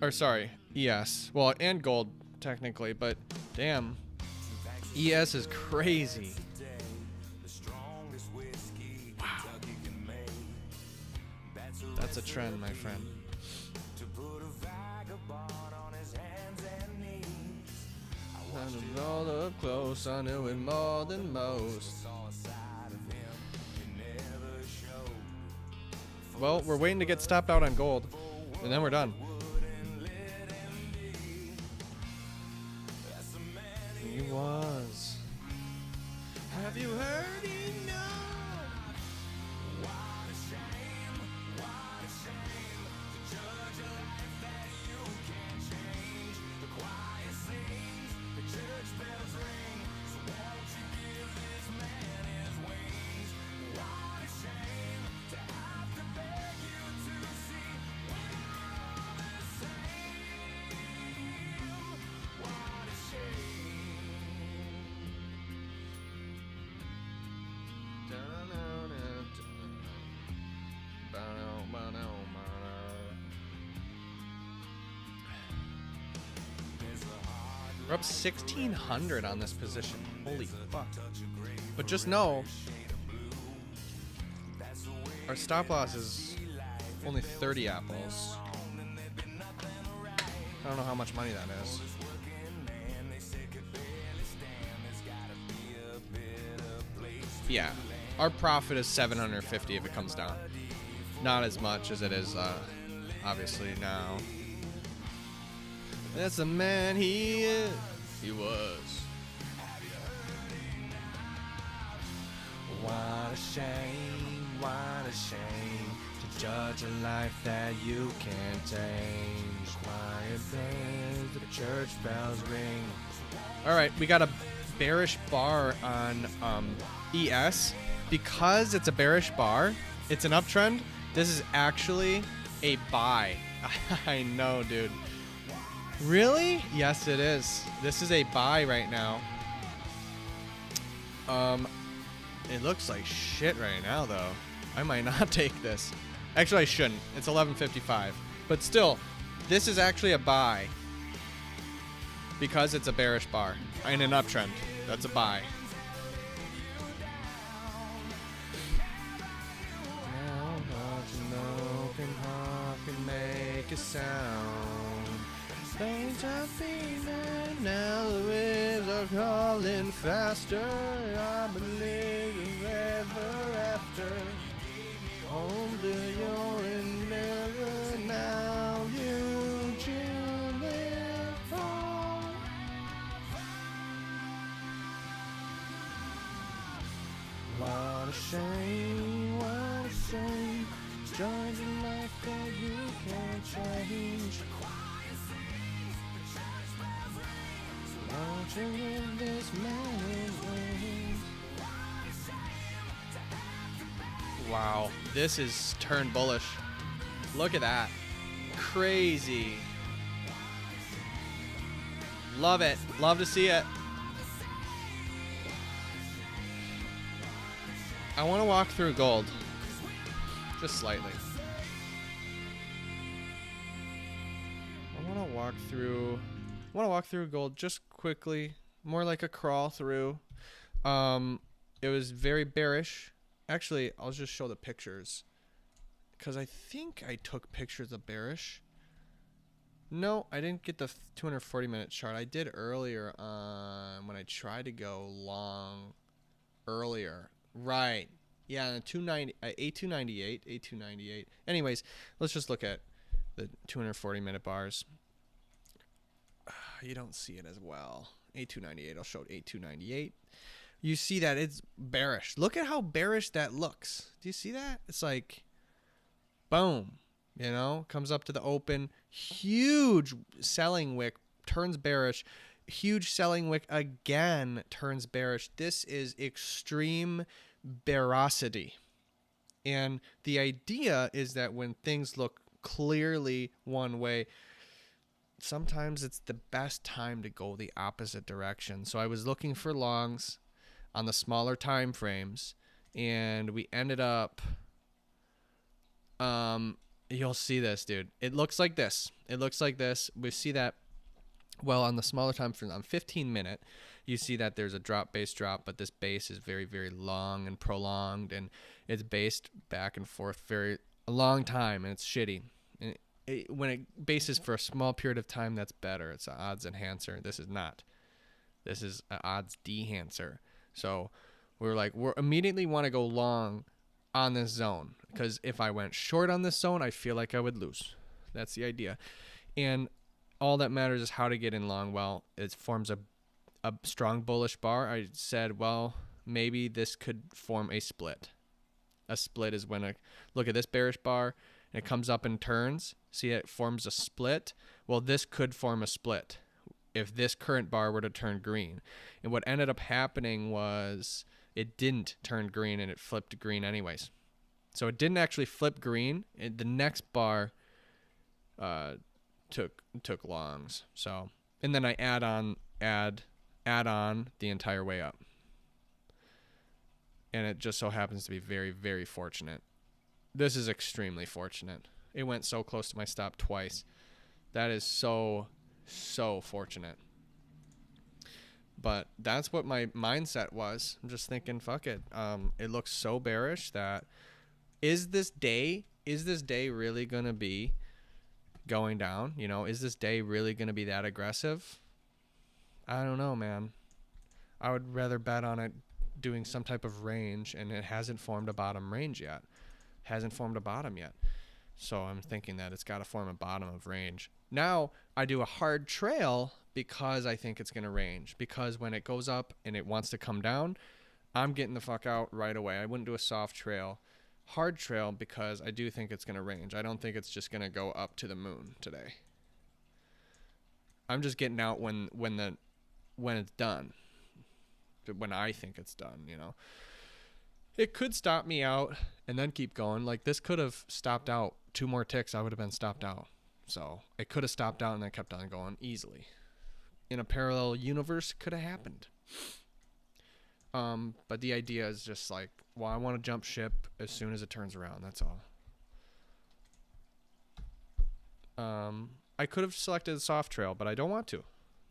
Speaker 1: Or sorry, ES. Well, and gold technically, but damn. ES is crazy. Wow. That's a trend, my friend. I rolled up close, I knew it more than most. Well, we're waiting to get stopped out on gold, and then we're done. He was. Have you heard enough? What a shame, what a shame. To judge a life that you can't change. The choir sings, the church bells ring. So won't you give this man his wings? What a shame to have to beg you to see. We're all the same. What a shame. We're up 1,600 on this position. Holy fuck. But just know, our stop loss is only 30 apples. I don't know how much money that is. Yeah, our profit is 750 if it comes down. Not as much as it is, obviously, now. That's the man he is. He was. What a shame, what a shame to judge a life that you can't change. Quiet bells, the church bells ring. All right, we got a bearish bar on ES. Because it's a bearish bar, it's an uptrend. This is actually a buy. I know, dude. Really? Yes, it is. This is a buy right now. It looks like shit right now, though. I might not take this. Actually, I shouldn't. It's 11.55. But still, this is actually a buy. Because it's a bearish bar. And an uptrend. That's a buy. Can make a sound. Things are feeling, now the waves are calling faster. I believe ever after. Home to your endeavor, now you live on. What a shame, what a shame. Join the life that you can't change. Won't you give this man his wings? Wow, this is turned bullish. Look at that. Crazy. Love it. Love to see it. I want to walk through gold. Just slightly. I want to walk through gold just quickly, more like a crawl through. It was very bearish. Actually, I'll just show the pictures because I think I took pictures of bearish. No, I didn't get the 240-minute chart. I did earlier when I tried to go long earlier. Right. Yeah, 290, A298, A298. Anyways, let's just look at the 240-minute bars. You don't see it as well. A298, I'll show it A298. You see that it's bearish. Look at how bearish that looks. Do you see that? It's like, boom, you know, comes up to the open. Huge selling wick, turns bearish. Huge selling wick again, turns bearish. This is extreme bearosity. And the idea is that when things look clearly one way, sometimes it's the best time to go the opposite direction. So I was looking for longs on the smaller time frames, and we ended up you'll see this, dude. It looks like this. We see that, well, on the smaller time frame, on 15-minute, you see that there's a base drop, but this base is very, very long and prolonged, and it's based back and forth a long time, and it's shitty. And when it bases for a small period of time, that's better. It's an odds enhancer. This is not. This is an odds dehancer. So we're immediately want to go long on this zone, because if I went short on this zone, I feel like I would lose. That's the idea. And all that matters is how to get in long. Well, it forms a strong bullish bar. I said, well, maybe this could form a split. A split is when look at this bearish bar, and it comes up and turns. See, it forms a split. Well, this could form a split if this current bar were to turn green. And what ended up happening was it didn't turn green, and it flipped green anyways. So it didn't actually flip green. The next bar took longs. So, and then I add on the entire way up. And it just so happens to be very, very fortunate. This is extremely fortunate. It went so close to my stop twice. That is so fortunate. But that's what my mindset was. I'm just thinking, fuck it. It looks so bearish that is this day really going to be going down? You know, is this day really going to be that aggressive? I don't know, man. I would rather bet on it doing some type of range, and it hasn't formed a bottom range yet. Hasn't formed a bottom yet. So I'm thinking that it's got to form a bottom of range. Now I do a hard trail because I think it's going to range. Because when it goes up and it wants to come down, I'm getting the fuck out right away. I wouldn't do a soft trail. Hard trail because I do think it's going to range. I don't think it's just going to go up to the moon today. I'm just getting out when it's done. When I think it's done, you know. It could stop me out and then keep going. Like this could have stopped out 2 more ticks. I would have been stopped out. So it could have stopped out and then kept on going easily. In a parallel universe, could have happened. But the idea is just like, well, I want to jump ship as soon as it turns around. That's all. I could have selected a soft trail, but I don't want to.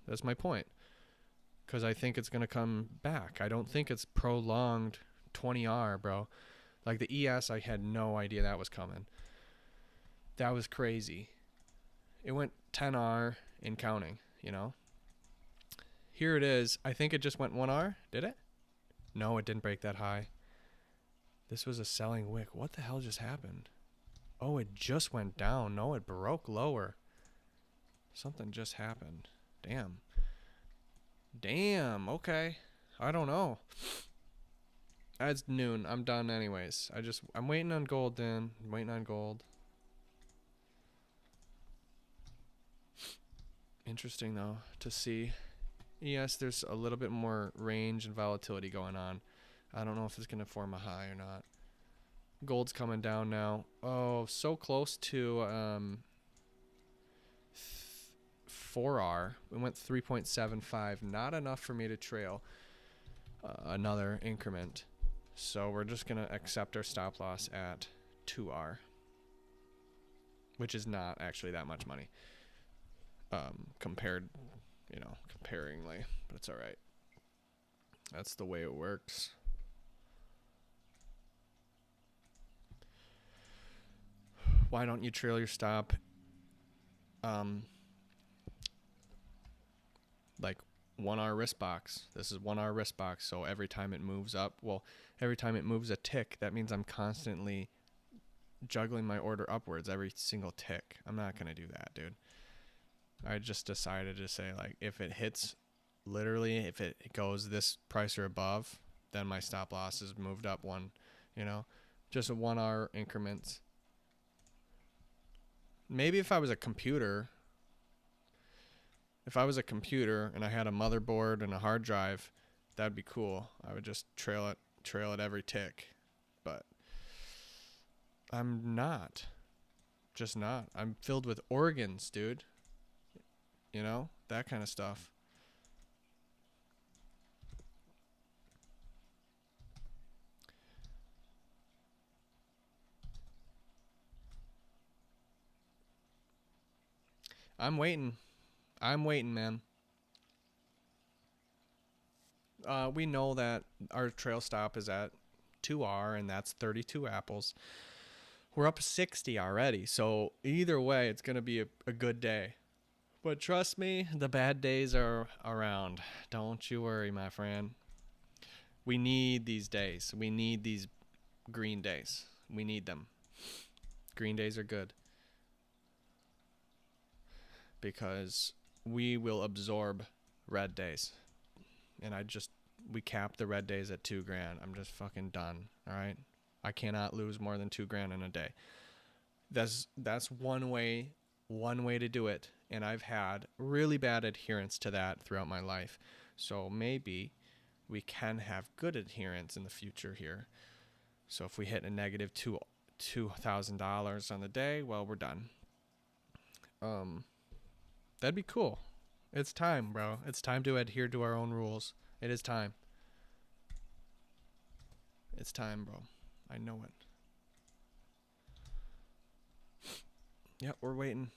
Speaker 1: That's my point. Because I think it's going to come back. I don't think it's prolonged 20R, bro. Like the ES, I had no idea that was coming. That was crazy. It went 10R in counting, you know. Here it is. I think it just went 1R. Did it? No, it didn't break that high. This was a selling wick. What the hell just happened? Oh, it just went down. No, it broke lower. Something just happened. Damn, okay. I don't know. It's noon. I'm done anyways. I'm waiting on gold then. I'm waiting on gold. Interesting though to see. Yes, there's a little bit more range and volatility going on. I don't know if it's going to form a high or not. Gold's coming down now. Oh, so close to 4R. We went 3.75. Not enough for me to trail another increment. So we're just going to accept our stop loss at 2R. Which is not actually that much money. Compared, comparingly. But it's alright. That's the way it works. Why don't you trail your stop? like 1R wrist box. This is 1R wrist box. So every time it moves up, well, every time it moves a tick, that means I'm constantly juggling my order upwards every single tick. I'm not going to do that, dude. I just decided to say, like, if it hits, literally, if it goes this price or above, then my stop loss is moved up one, you know, just a 1R increments. Maybe if I was a computer, and I had a motherboard and a hard drive, that'd be cool. I would just trail it every tick. But I'm not. Just not. I'm filled with organs, dude. You know, that kind of stuff. I'm waiting, man. We know that our trail stop is at 2R, and that's 32 apples. We're up 60 already, so either way, it's going to be a good day. But trust me, the bad days are around. Don't you worry, my friend. We need these days. We need these green days. We need them. Green days are good, because we will absorb red days. And we cap the red days at $2,000. I'm just fucking done. All right. I cannot lose more than $2,000 in a day. That's one way to do it. And I've had really bad adherence to that throughout my life. So maybe we can have good adherence in the future here. So if we hit a negative $2,000 on the day, well, we're done. That'd be cool. It's time, bro. It's time to adhere to our own rules. It is time. It's time, bro. I know it. Yep, we're waiting.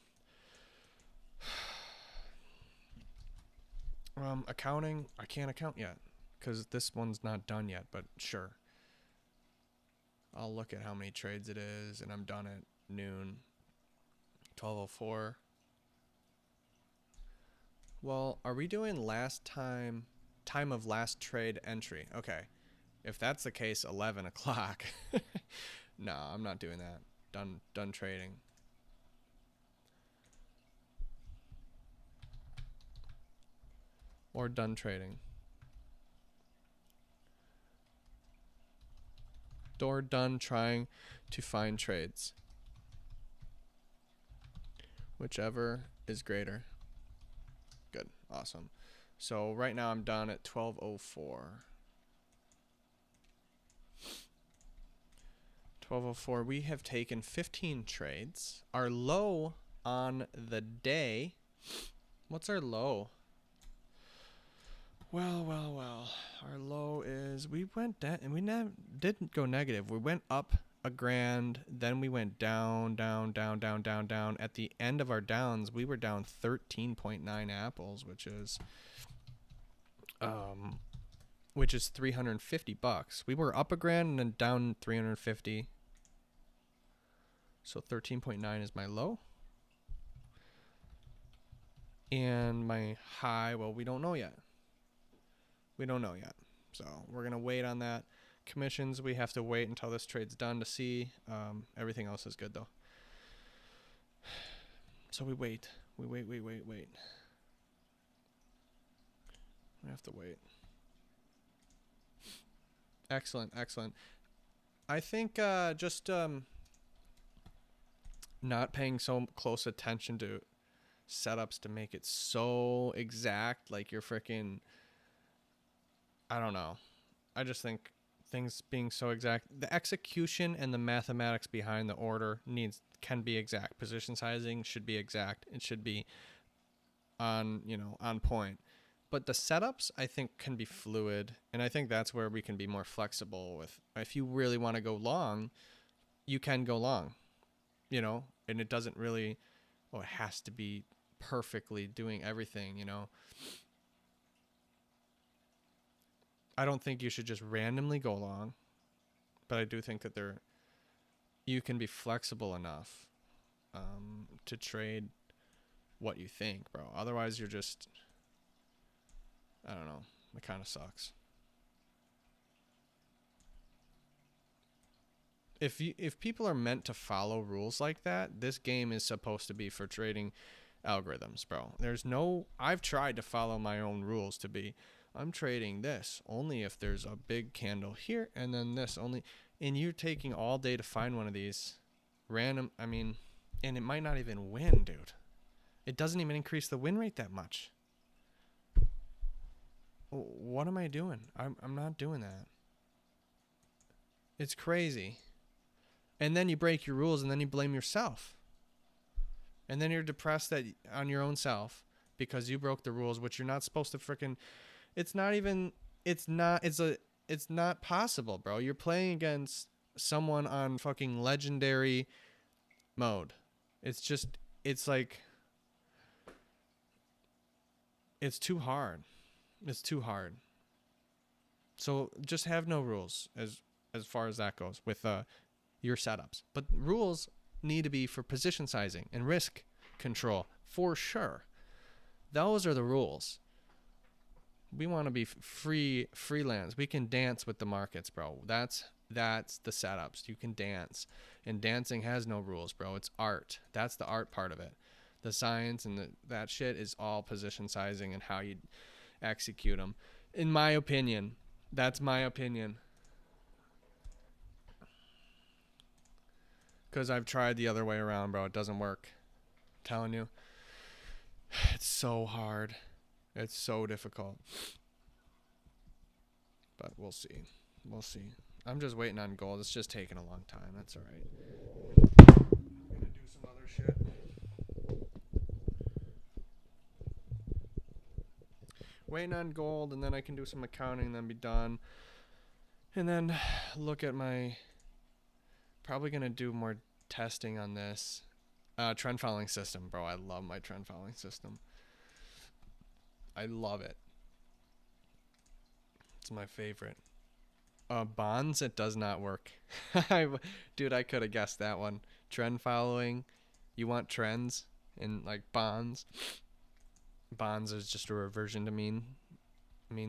Speaker 1: Accounting, I can't account yet because this one's not done yet, but sure. I'll look at how many trades it is, and I'm done at noon. 12:04. Well, are we doing time of last trade entry? Okay. If that's the case, 11 o'clock. No, I'm not doing that. Done trading. Or done trading. Or done trying to find trades. Whichever is greater. Good. Awesome. So right now I'm done at 12:04. 12:04. We have taken 15 trades. Our low on the day. What's our low? Well. Our low is we went down, and we didn't go negative. We went up $1,000, then we went down. At the end of our downs, we were down 13.9 apples, which is $350. We were up $1,000 and then down 350. So 13.9 is my low. And my high, well, we don't know yet. So we're going to wait on that. Commissions, we have to wait until this trade's done to see. Everything else is good, though. So we wait. We wait. We have to wait. Excellent. I think just not paying so close attention to setups to make it so exact, like you're freaking, I don't know. I just think things being so exact, the execution and the mathematics behind the order can be exact. Position sizing should be exact. It should be on point. But the setups, I think, can be fluid, and I think that's where we can be more flexible with. If you really want to go long, you can go long, and it doesn't really, it has to be perfectly doing everything, I don't think you should just randomly go long, but I do think that you can be flexible enough to trade what you think, bro. Otherwise, you're just I don't know. It kind of sucks. If people are meant to follow rules like that, this game is supposed to be for trading algorithms, bro. I've tried to follow my own rules to be, I'm trading this only if there's a big candle here and then this only, and you're taking all day to find one of these random, and it might not even win, dude. It doesn't even increase the win rate that much. What am I doing? I'm not doing that. It's crazy. And then you break your rules and then you blame yourself. And then you're depressed on your own self because you broke the rules, which you're not supposed to freaking, it's not possible, bro. You're playing against someone on fucking legendary mode. It's like, it's too hard. It's too hard. So just have no rules as far as that goes with your setups. But rules need to be for position sizing and risk control for sure. Those are the rules. We want to be freelance. We can dance with the markets, bro. That's the setups. You can dance. And dancing has no rules, bro. It's art. That's the art part of it. The science and that shit is all position sizing and how you execute them. In my opinion. That's my opinion. Because I've tried the other way around, bro. It doesn't work. I'm telling you. It's so hard. It's so difficult. But we'll see. We'll see. I'm just waiting on gold. It's just taking a long time. That's all right. I'm going to do some other shit. Waiting on gold, and then I can do some accounting, and then be done. And then look at my... Probably going to do more testing on this. Trend following system, bro. I love my trend following system. I love it. It's my favorite. Bonds, it does not work. Dude, I could have guessed that one. Trend following. You want trends in like bonds. Bonds is just a reversion to mean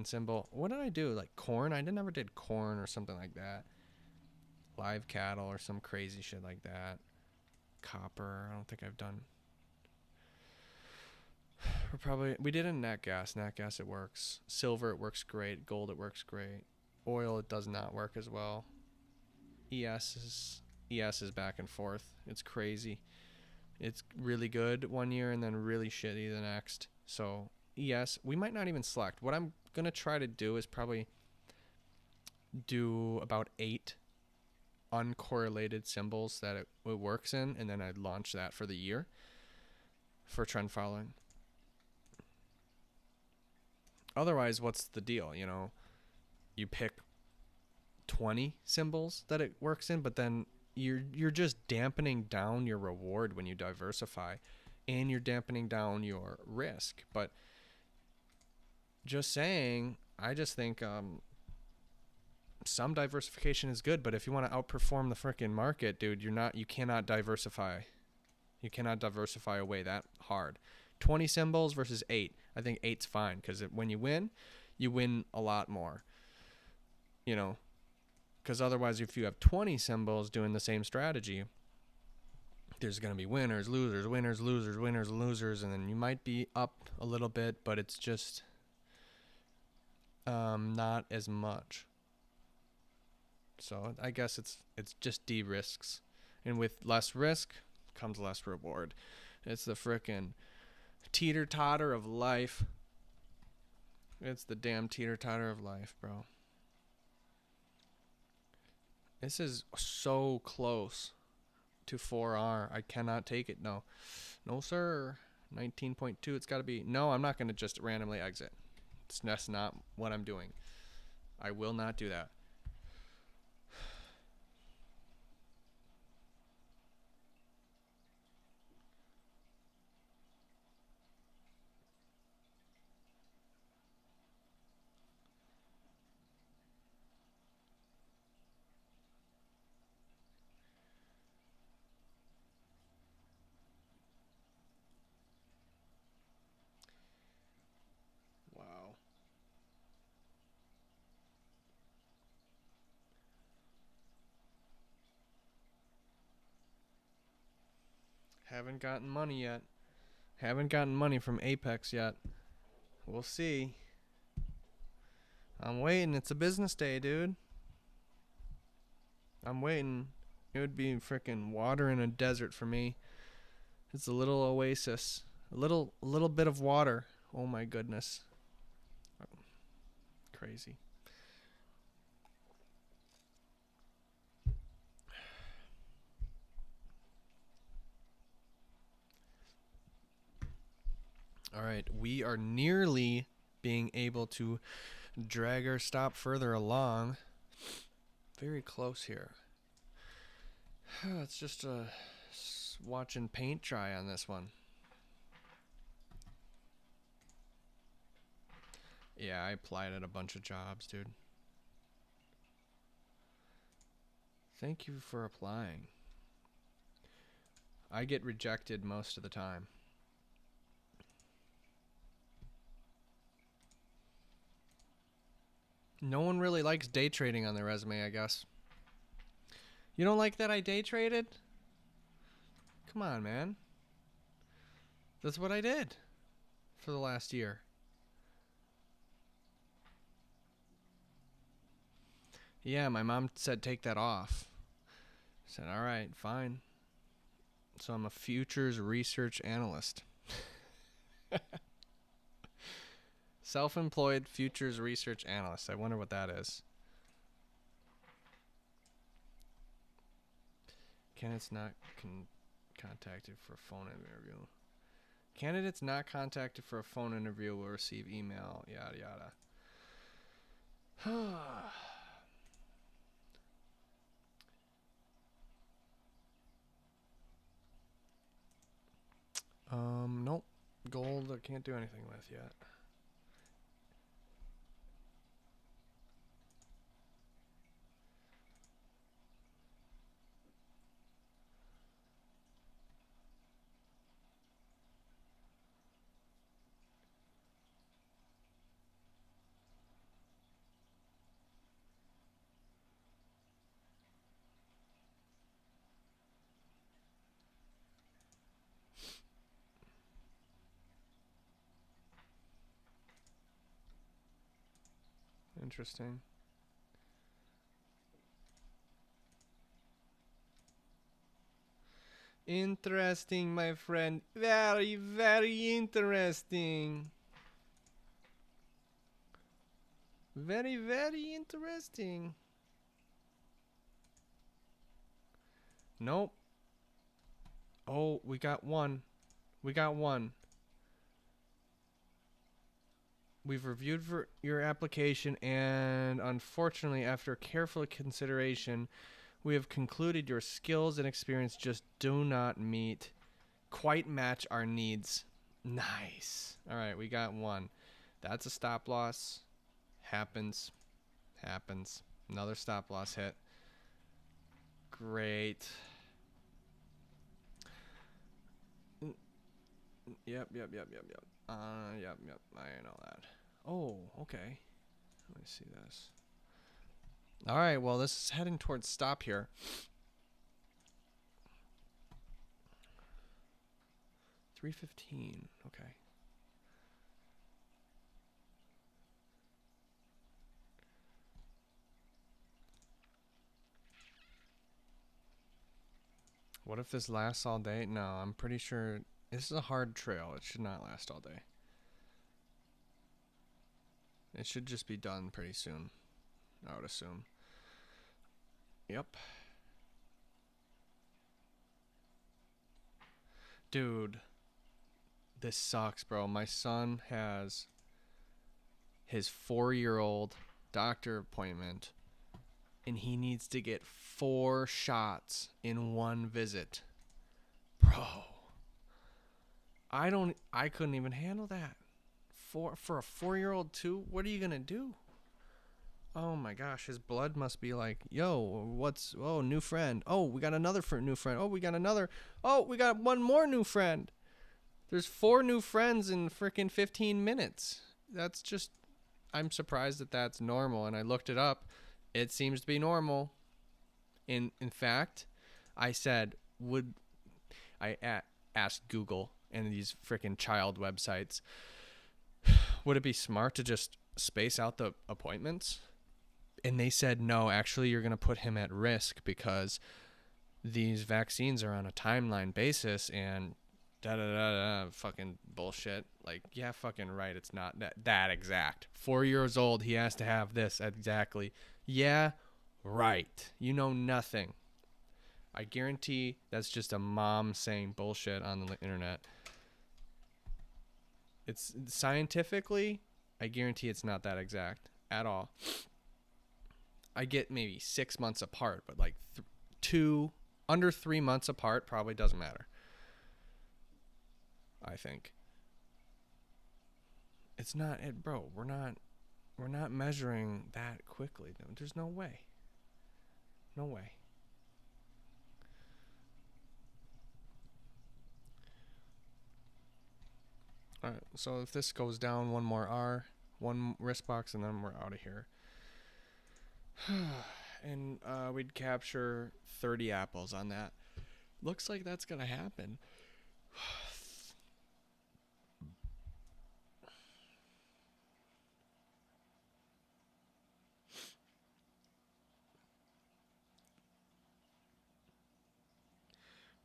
Speaker 1: symbol. What did I do? Like corn? I never did corn or something like that. Live cattle or some crazy shit like that. Copper, I don't think I've done. We did in nat gas. Nat gas, it works. Silver, it works great. Gold, it works great. Oil, it does not work as well. ES is back and forth. It's crazy. It's really good one year and then really shitty the next. So ES, we might not even select. What I'm gonna try to do is probably do about 8 uncorrelated symbols that it works in, and then I'd launch that for the year for trend following. Otherwise, what's the deal? You know, you pick 20 symbols that it works in, but then you're just dampening down your reward when you diversify, and you're dampening down your risk. But just saying, I just think some diversification is good, but if you want to outperform the freaking market, dude, you cannot diversify. You cannot diversify away that hard. 20 symbols versus 8. I think 8's fine, because when you win a lot more. You know, because otherwise if you have 20 symbols doing the same strategy, there's going to be winners, losers, winners, losers, winners, losers, and then you might be up a little bit, but it's just not as much. So I guess it's just de-risks. And with less risk comes less reward. It's the frickin' teeter-totter of life. It's the damn teeter-totter of life, bro. This is so close to 4R. I cannot take it. No. No, sir. 19.2. It's got to be. No, I'm not going to just randomly exit. That's not what I'm doing. I will not do that. Wow. Haven't gotten money yet. Haven't gotten money from Apex yet. We'll see. I'm waiting. It's a business day, dude. I'm waiting. It would be freaking water in a desert for me. It's a little oasis. A little bit of water. Oh my goodness. Crazy. All right, we are nearly being able to drag our stop further along. Very close here. It's just watching paint dry on this one. Yeah, I applied at a bunch of jobs, dude. Thank you for applying. I get rejected most of the time. No one really likes day trading on their resume, I guess. You don't like that I day traded? Come on, man. That's what I did for the last year. Yeah, my mom said take that off. I said, all right, fine. So I'm a futures research analyst. Self-employed futures research analyst. I wonder what that is. Candidates not contacted for a phone interview. Candidates not contacted for a phone interview will receive email. Yada yada. Nope. Gold I can't do anything with yet. Interesting. Interesting, my friend. Very, very interesting. Very, very interesting. Nope. Oh, we got one. We got one. We've reviewed for your application, and unfortunately, after careful consideration, we have concluded your skills and experience just do not quite match our needs. Nice. All right, we got one. That's a stop loss. Happens. Another stop loss hit. Great. Yep. Yep. I know that. Oh, okay. Let me see this. All right. Well, this is heading towards stop here. $3.15. Okay. What if this lasts all day? No, I'm pretty sure this is a hard trail. It should not last all day. It should just be done pretty soon, I would assume. Yep. Dude, this sucks, bro. My son has his 4-year-old doctor appointment, and he needs to get 4 shots in one visit. Bro, I couldn't even handle that. For a 4-year-old too? What are you gonna do? Oh my gosh, his blood must be like, yo, new friend. Oh, we got another new friend. Oh, we got another. Oh, we got one more new friend. There's 4 new friends in freaking 15 minutes. That's just, I'm surprised that that's normal. And I looked it up. It seems to be normal. In fact, I said, ask Google and these freaking child websites, would it be smart to just space out the appointments? And they said, no, actually, you're going to put him at risk because these vaccines are on a timeline basis and da-da-da-da, fucking bullshit. Like, yeah, fucking right, it's not that exact. 4 years old, he has to have this exactly. Yeah, right. You know nothing. I guarantee that's just a mom saying bullshit on the internet. It's scientifically, I guarantee it's not that exact at all. I get maybe 6 months apart, but like under 3 months apart probably doesn't matter. I think. It's not it, bro. We're not measuring that quickly. There's no way. No way. All right. So if this goes down, one more R, one wrist box, and then we're out of here. And we'd capture 30 apples on that. Looks like that's gonna happen.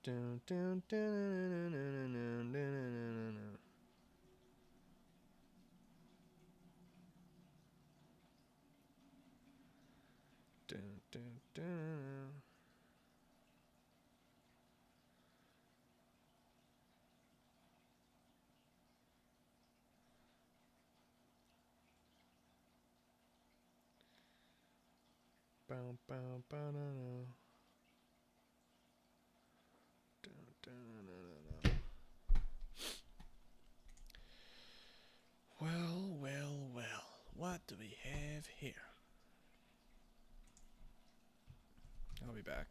Speaker 1: Dun, dun, dun, dun, dun, dun, dun, dun, dun, dun. Dun, dun, dun. Bow, bow, bow, no, no. Dun, dun, no, no, no. Well, well, well. What do we have here? I'll be back.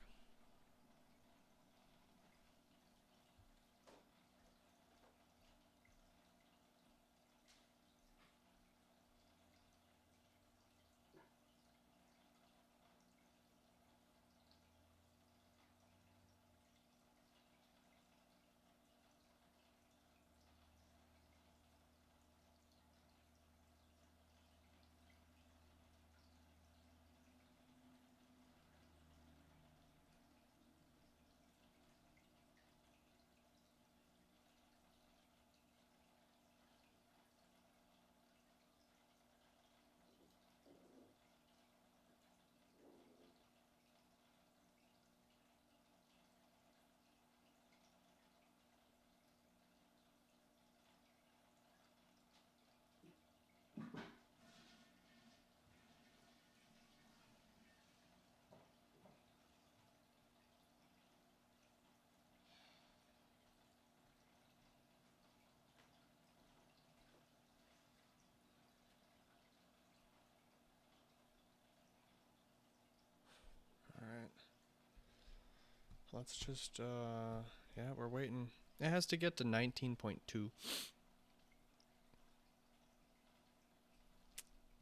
Speaker 1: Let's just, yeah, we're waiting. It has to get to 19.2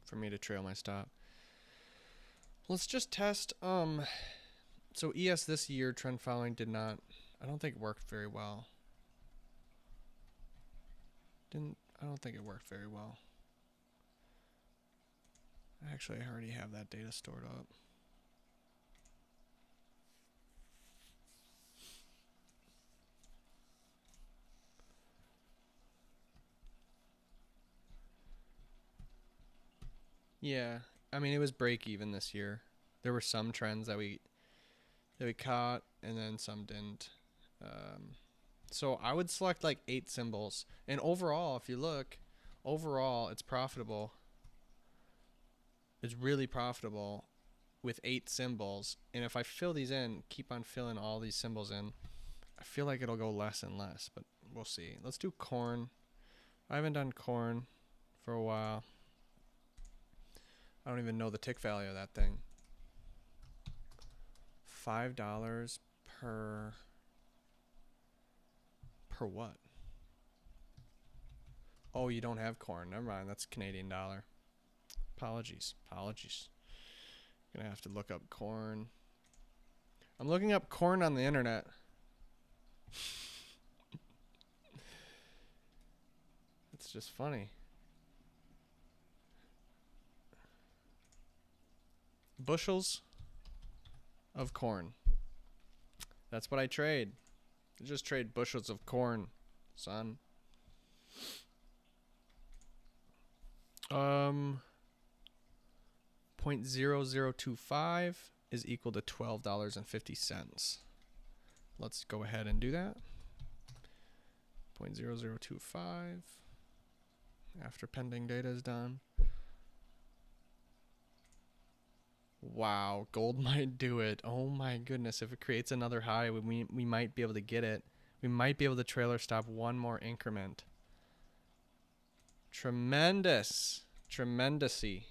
Speaker 1: for me to trail my stop. Let's just test, so ES this year, trend following did not, I don't think it worked very well. I don't think it worked very well. Actually, I already have that data stored up. Yeah, I mean, it was break even this year. There were some trends that we caught, and then some didn't. So I would select like 8 symbols, and overall, if you look, overall it's profitable. It's really profitable with 8 symbols, and if I fill these in, keep on filling all these symbols in, I feel like it'll go less and less, but we'll see. Let's do corn. I haven't done corn for a while. I don't even know the tick value of that thing. $5 per what? Oh, you don't have corn. Never mind. That's Canadian dollar. Apologies. Gonna have to look up corn. I'm looking up corn on the internet. just funny. Bushels of corn. That's what I trade. I just trade bushels of corn, son. 0.0025 is equal to $12.50. Let's go ahead and do that. 0.0025 after pending data is done. Wow, gold might do it. Oh my goodness, if it creates another high, we might be able to get it. We might be able to trailer stop one more increment. Tremendous. Tremendosity.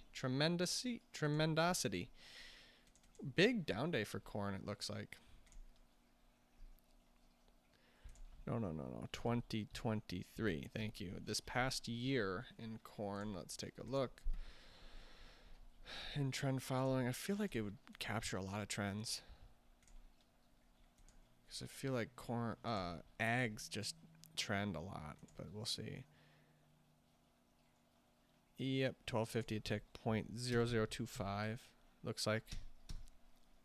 Speaker 1: Big down day for corn, it looks like. No. 2023. Thank you. This past year in corn, let's take a look. In trend following, I feel like it would capture a lot of trends. Because I feel like corn, ags just trend a lot, but we'll see. Yep, 1250 a tick, 0.0025 looks like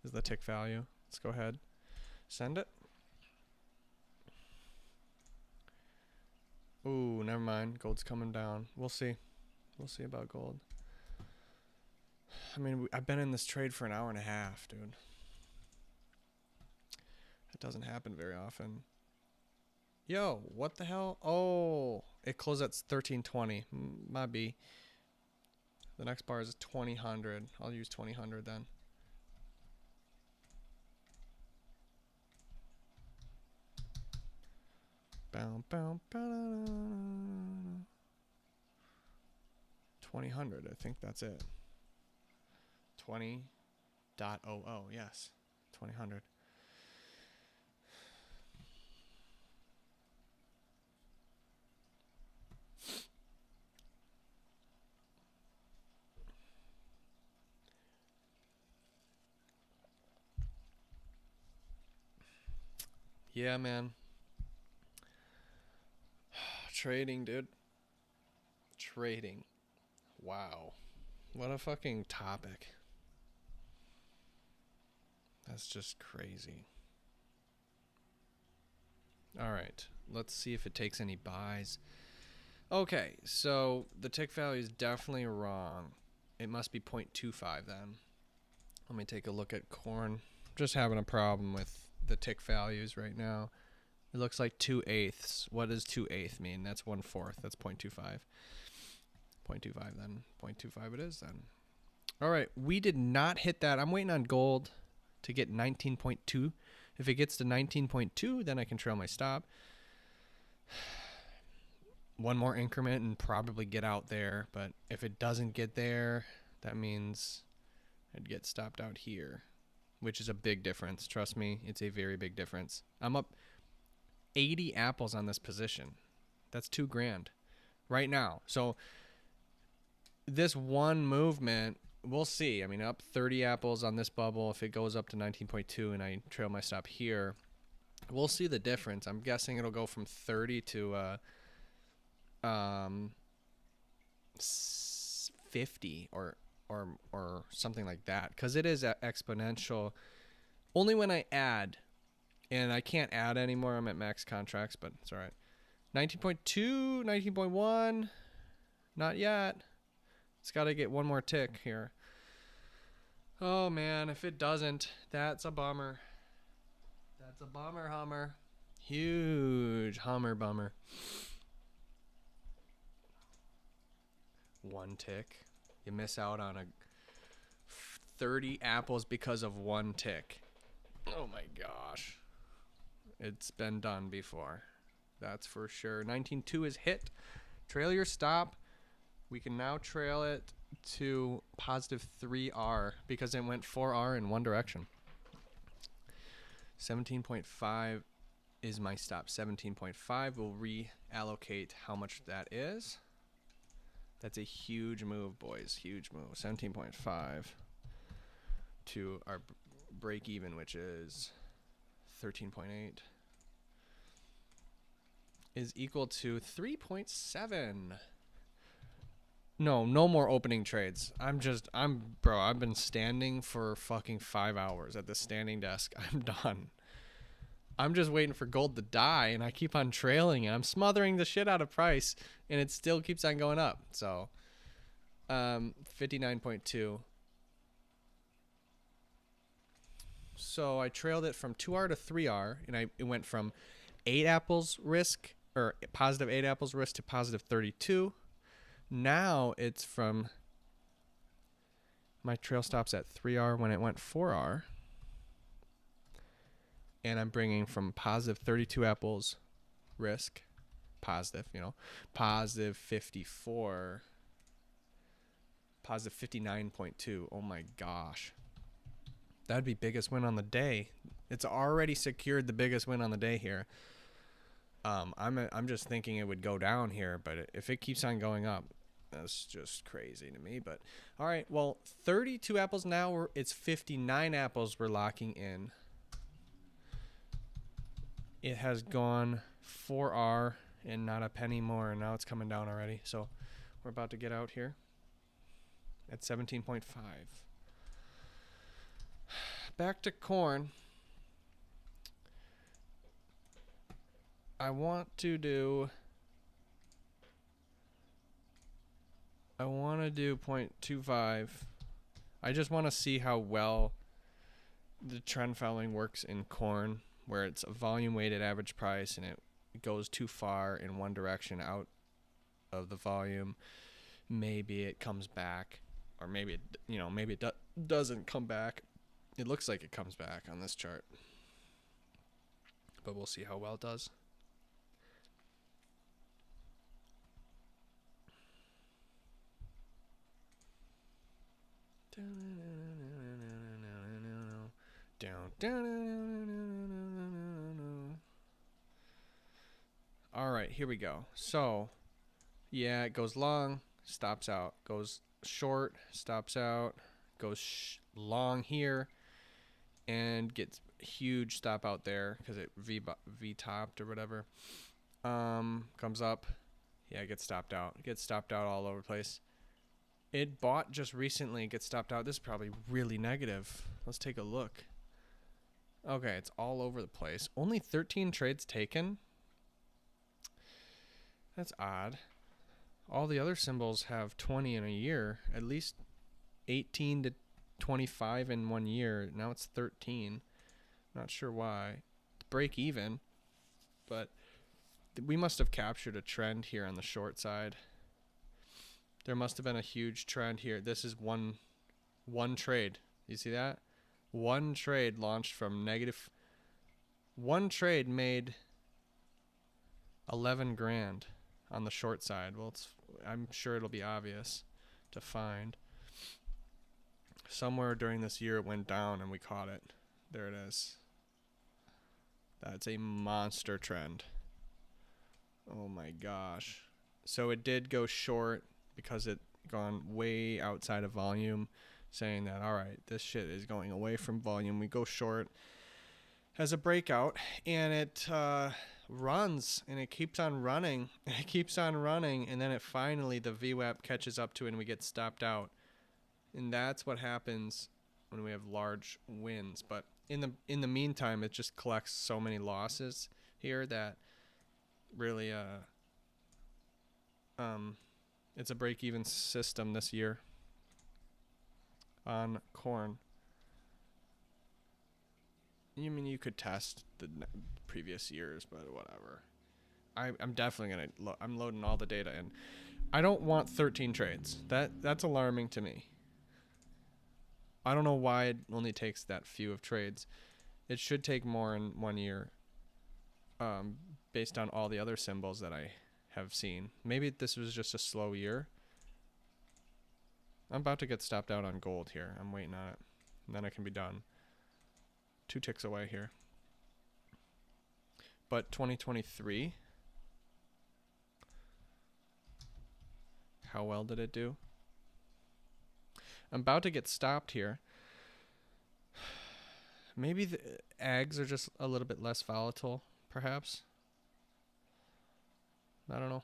Speaker 1: is the tick value. Let's go ahead, send it. Ooh, never mind. Gold's coming down. We'll see. We'll see about gold. I mean, I've been in this trade for an hour and a half, dude. It doesn't happen very often. Yo, what the hell? Oh, it closed at 1320. Might be. The next bar is 2000. I'll use 2000 then. Bow, bow, bow, 2000. I think that's it. 20.00. Yes, 2000. Yeah, man. Trading, dude. Trading. Wow. What a fucking topic. That's just crazy. All right. Let's see if it takes any buys. Okay, so the tick value is definitely wrong. It must be 0.25 then. Let me take a look at corn. Just having a problem with the tick values right now. It looks like 2/8. What does 2/8 mean? That's 1/4. That's 0.25. 0.25 then. 0.25 it is then. All right, we did not hit that. I'm waiting on gold to get 19.2. If it gets to 19.2, then I can trail my stop. One more increment and probably get out there. But if it doesn't get there, that means I'd get stopped out here, which is a big difference. Trust me, it's a very big difference. I'm up 80 apples on this position. That's $2,000 right now. So this one movement, we'll see. I mean, up 30 apples on this bubble. If it goes up to 19.2 and I trail my stop here, we'll see the difference. I'm guessing it'll go from 30 to 50 or something like that, because it is exponential. Only when I add, and I can't add anymore. I'm at max contracts, but it's all right. 19.2, 19.1, not yet. It's got to get one more tick here. Oh man, if it doesn't, that's a bummer. That's a bummer, Hummer. Huge Hummer bummer. One tick. You miss out on 30 apples because of one tick. Oh my gosh. It's been done before. That's for sure. 19.2 is hit. Trail your stop. We can now trail it to positive 3R because it went 4R in one direction. 17.5 is my stop. 17.5 will reallocate how much that is. That's a huge move, boys. Huge move. 17.5 to our break even, which is 13.8. is equal to 3.7. No more opening trades. Bro, I've been standing for fucking 5 hours at this standing desk. I'm done. I'm just waiting for gold to die, and I keep on trailing, and I'm smothering the shit out of price, and it still keeps on going up. So, 59.2. So I trailed it from 2R to 3R, and it went from 8 apples risk, or positive 8 apples risk, to positive 32. Now it's from, my trail stops at 3R when it went 4R. And I'm bringing from positive 32 apples risk, positive, positive 54, positive 59.2. Oh my gosh. That'd be biggest win on the day. It's already secured the biggest win on the day here. I'm just thinking it would go down here, but if it keeps on going up, that's just crazy to me. But all right, well, 32 apples now. It's 59 apples we're locking in. It has gone 4R and not a penny more, and now it's coming down already. So we're about to get out here at 17.5. Back to corn. I want to do 0.25. I just want to see how well the trend following works in corn, where it's a volume weighted average price and it goes too far in one direction out of the volume. Maybe it comes back, or maybe it doesn't come back. It looks like it comes back on this chart, but we'll see how well it does. All right, here we go. So, yeah, it goes long, stops out, goes short, stops out, goes long here, and gets huge stop out there because it V topped or whatever. Comes up, yeah, it gets stopped out. It gets stopped out all over the place. It bought just recently, gets stopped out. This is probably really negative. Let's take a look. Okay, it's all over the place. Only 13 trades taken. That's odd. All the other symbols have 20 in a year. At least 18 to 25 in 1 year. Now it's 13. Not sure why. Break even. But we must have captured a trend here on the short side. There must have been a huge trend here. This is one trade. You see that? One trade launched from negative. One trade made 11 grand on the short side. Well, I'm sure it'll be obvious to find. Somewhere during this year it went down and we caught it. There it is. That's a monster trend. Oh my gosh. So it did go short because it gone way outside of volume, saying that, all right, this shit is going away from volume. We go short as a breakout, and it runs, and it keeps on running, and it keeps on running, and then it finally, the VWAP catches up to it, and we get stopped out. And that's what happens when we have large wins. But in the meantime, it just collects so many losses here that really it's a break-even system this year on corn. You mean you could test the previous years, but whatever. I'm definitely gonna. I'm loading all the data in. I don't want 13 trades. That's alarming to me. I don't know why it only takes that few of trades. It should take more in 1 year, based on all the other symbols that I have seen. Maybe this was just a slow year. I'm about to get stopped out on gold here. I'm waiting on it, and then I can be done. 2 ticks away here. But 2023, how well did it do? I'm about to get stopped here. Maybe the ags are just a little bit less volatile, perhaps. I don't know.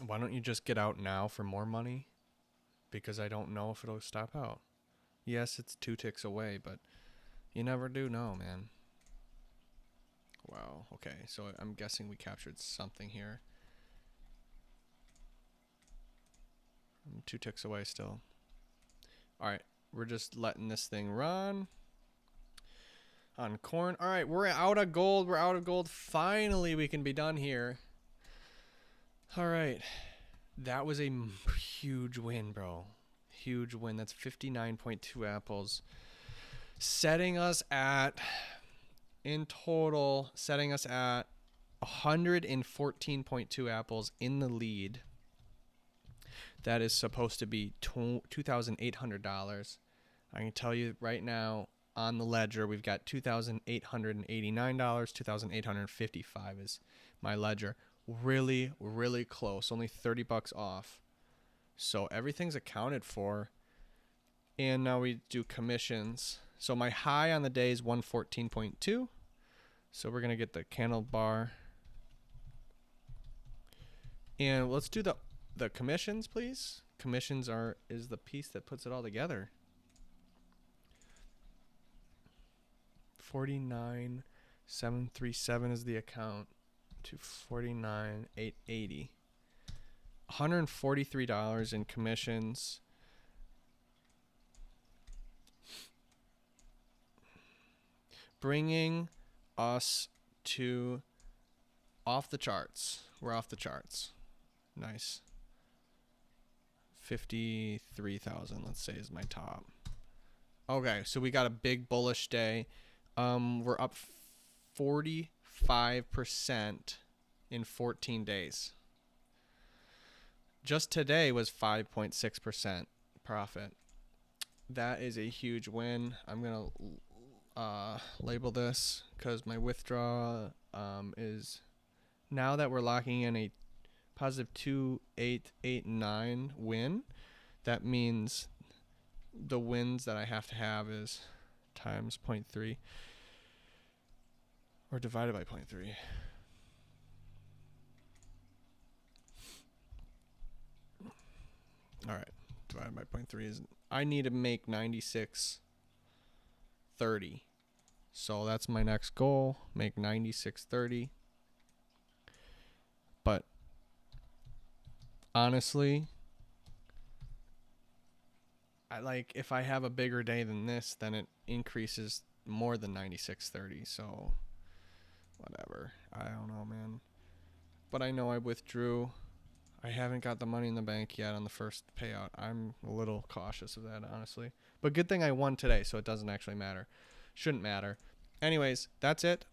Speaker 1: Why don't you just get out now for more money? Because I don't know if it'll stop out. Yes, it's 2 ticks away, but you never do know, man. Wow, okay, so I'm guessing we captured something here. I'm 2 ticks away still. Alright, we're just letting this thing run. On corn. Alright, we're out of gold. We're out of gold. Finally, we can be done here. Alright. That was a huge win, bro. Huge win. That's 59.2 apples. Setting us at, in total, setting us at 114.2 apples in the lead. That is supposed to be $2,800. I can tell you right now on the ledger, we've got $2,889. $2,855 is my ledger. Really, really close. Only 30 bucks off. So everything's accounted for. And now we do commissions. So my high on the day is 114.2. So we're going to get the candle bar. And let's do the commissions, please. Commissions is the piece that puts it all together. 49,737 is the account to 49,880. $143 in commissions. Bringing us to off the charts. We're off the charts. Nice. 53,000, let's say, is my top. Okay, so we got a big bullish day. We're up 45% in 14 days. Just today was 5.6% profit. That is a huge win. I'm going to label this because my withdraw is, now that we're locking in a positive 2,889 win, that means the wins that I have to have is times 0.3 or divided by 0.3. All right, divided by 0.3 is, I need to make 96.30. So that's my next goal, make 96.30. But honestly, if I have a bigger day than this, then it increases more than 96.30. So whatever. I don't know, man. But I know I withdrew. I haven't got the money in the bank yet on the first payout. I'm a little cautious of that, honestly. But good thing I won today, so it doesn't actually matter. Shouldn't matter. Anyways, that's it.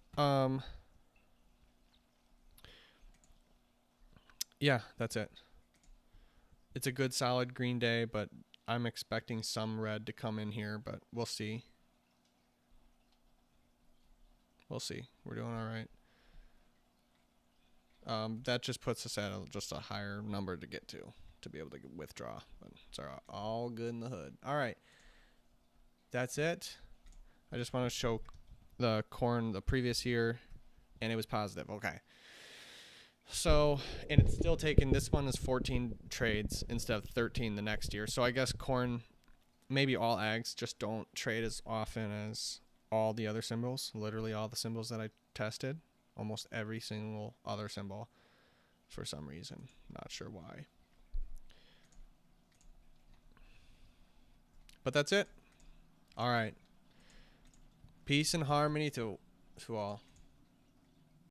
Speaker 1: Yeah, that's it. It's a good solid green day, but I'm expecting some red to come in here, but we'll see. We'll see. We're doing all right. That just puts us at just a higher number to get to be able to withdraw. But it's all good in the hood. All right. That's it. I just want to show the corn the previous year, and it was positive. Okay. So, and it's still taking, this one is 14 trades instead of 13 the next year. So I guess corn, maybe all ags just don't trade as often as all the other symbols. Literally all the symbols that I tested. Almost every single other symbol for some reason. Not sure why. But that's it. All right. Peace and harmony to all.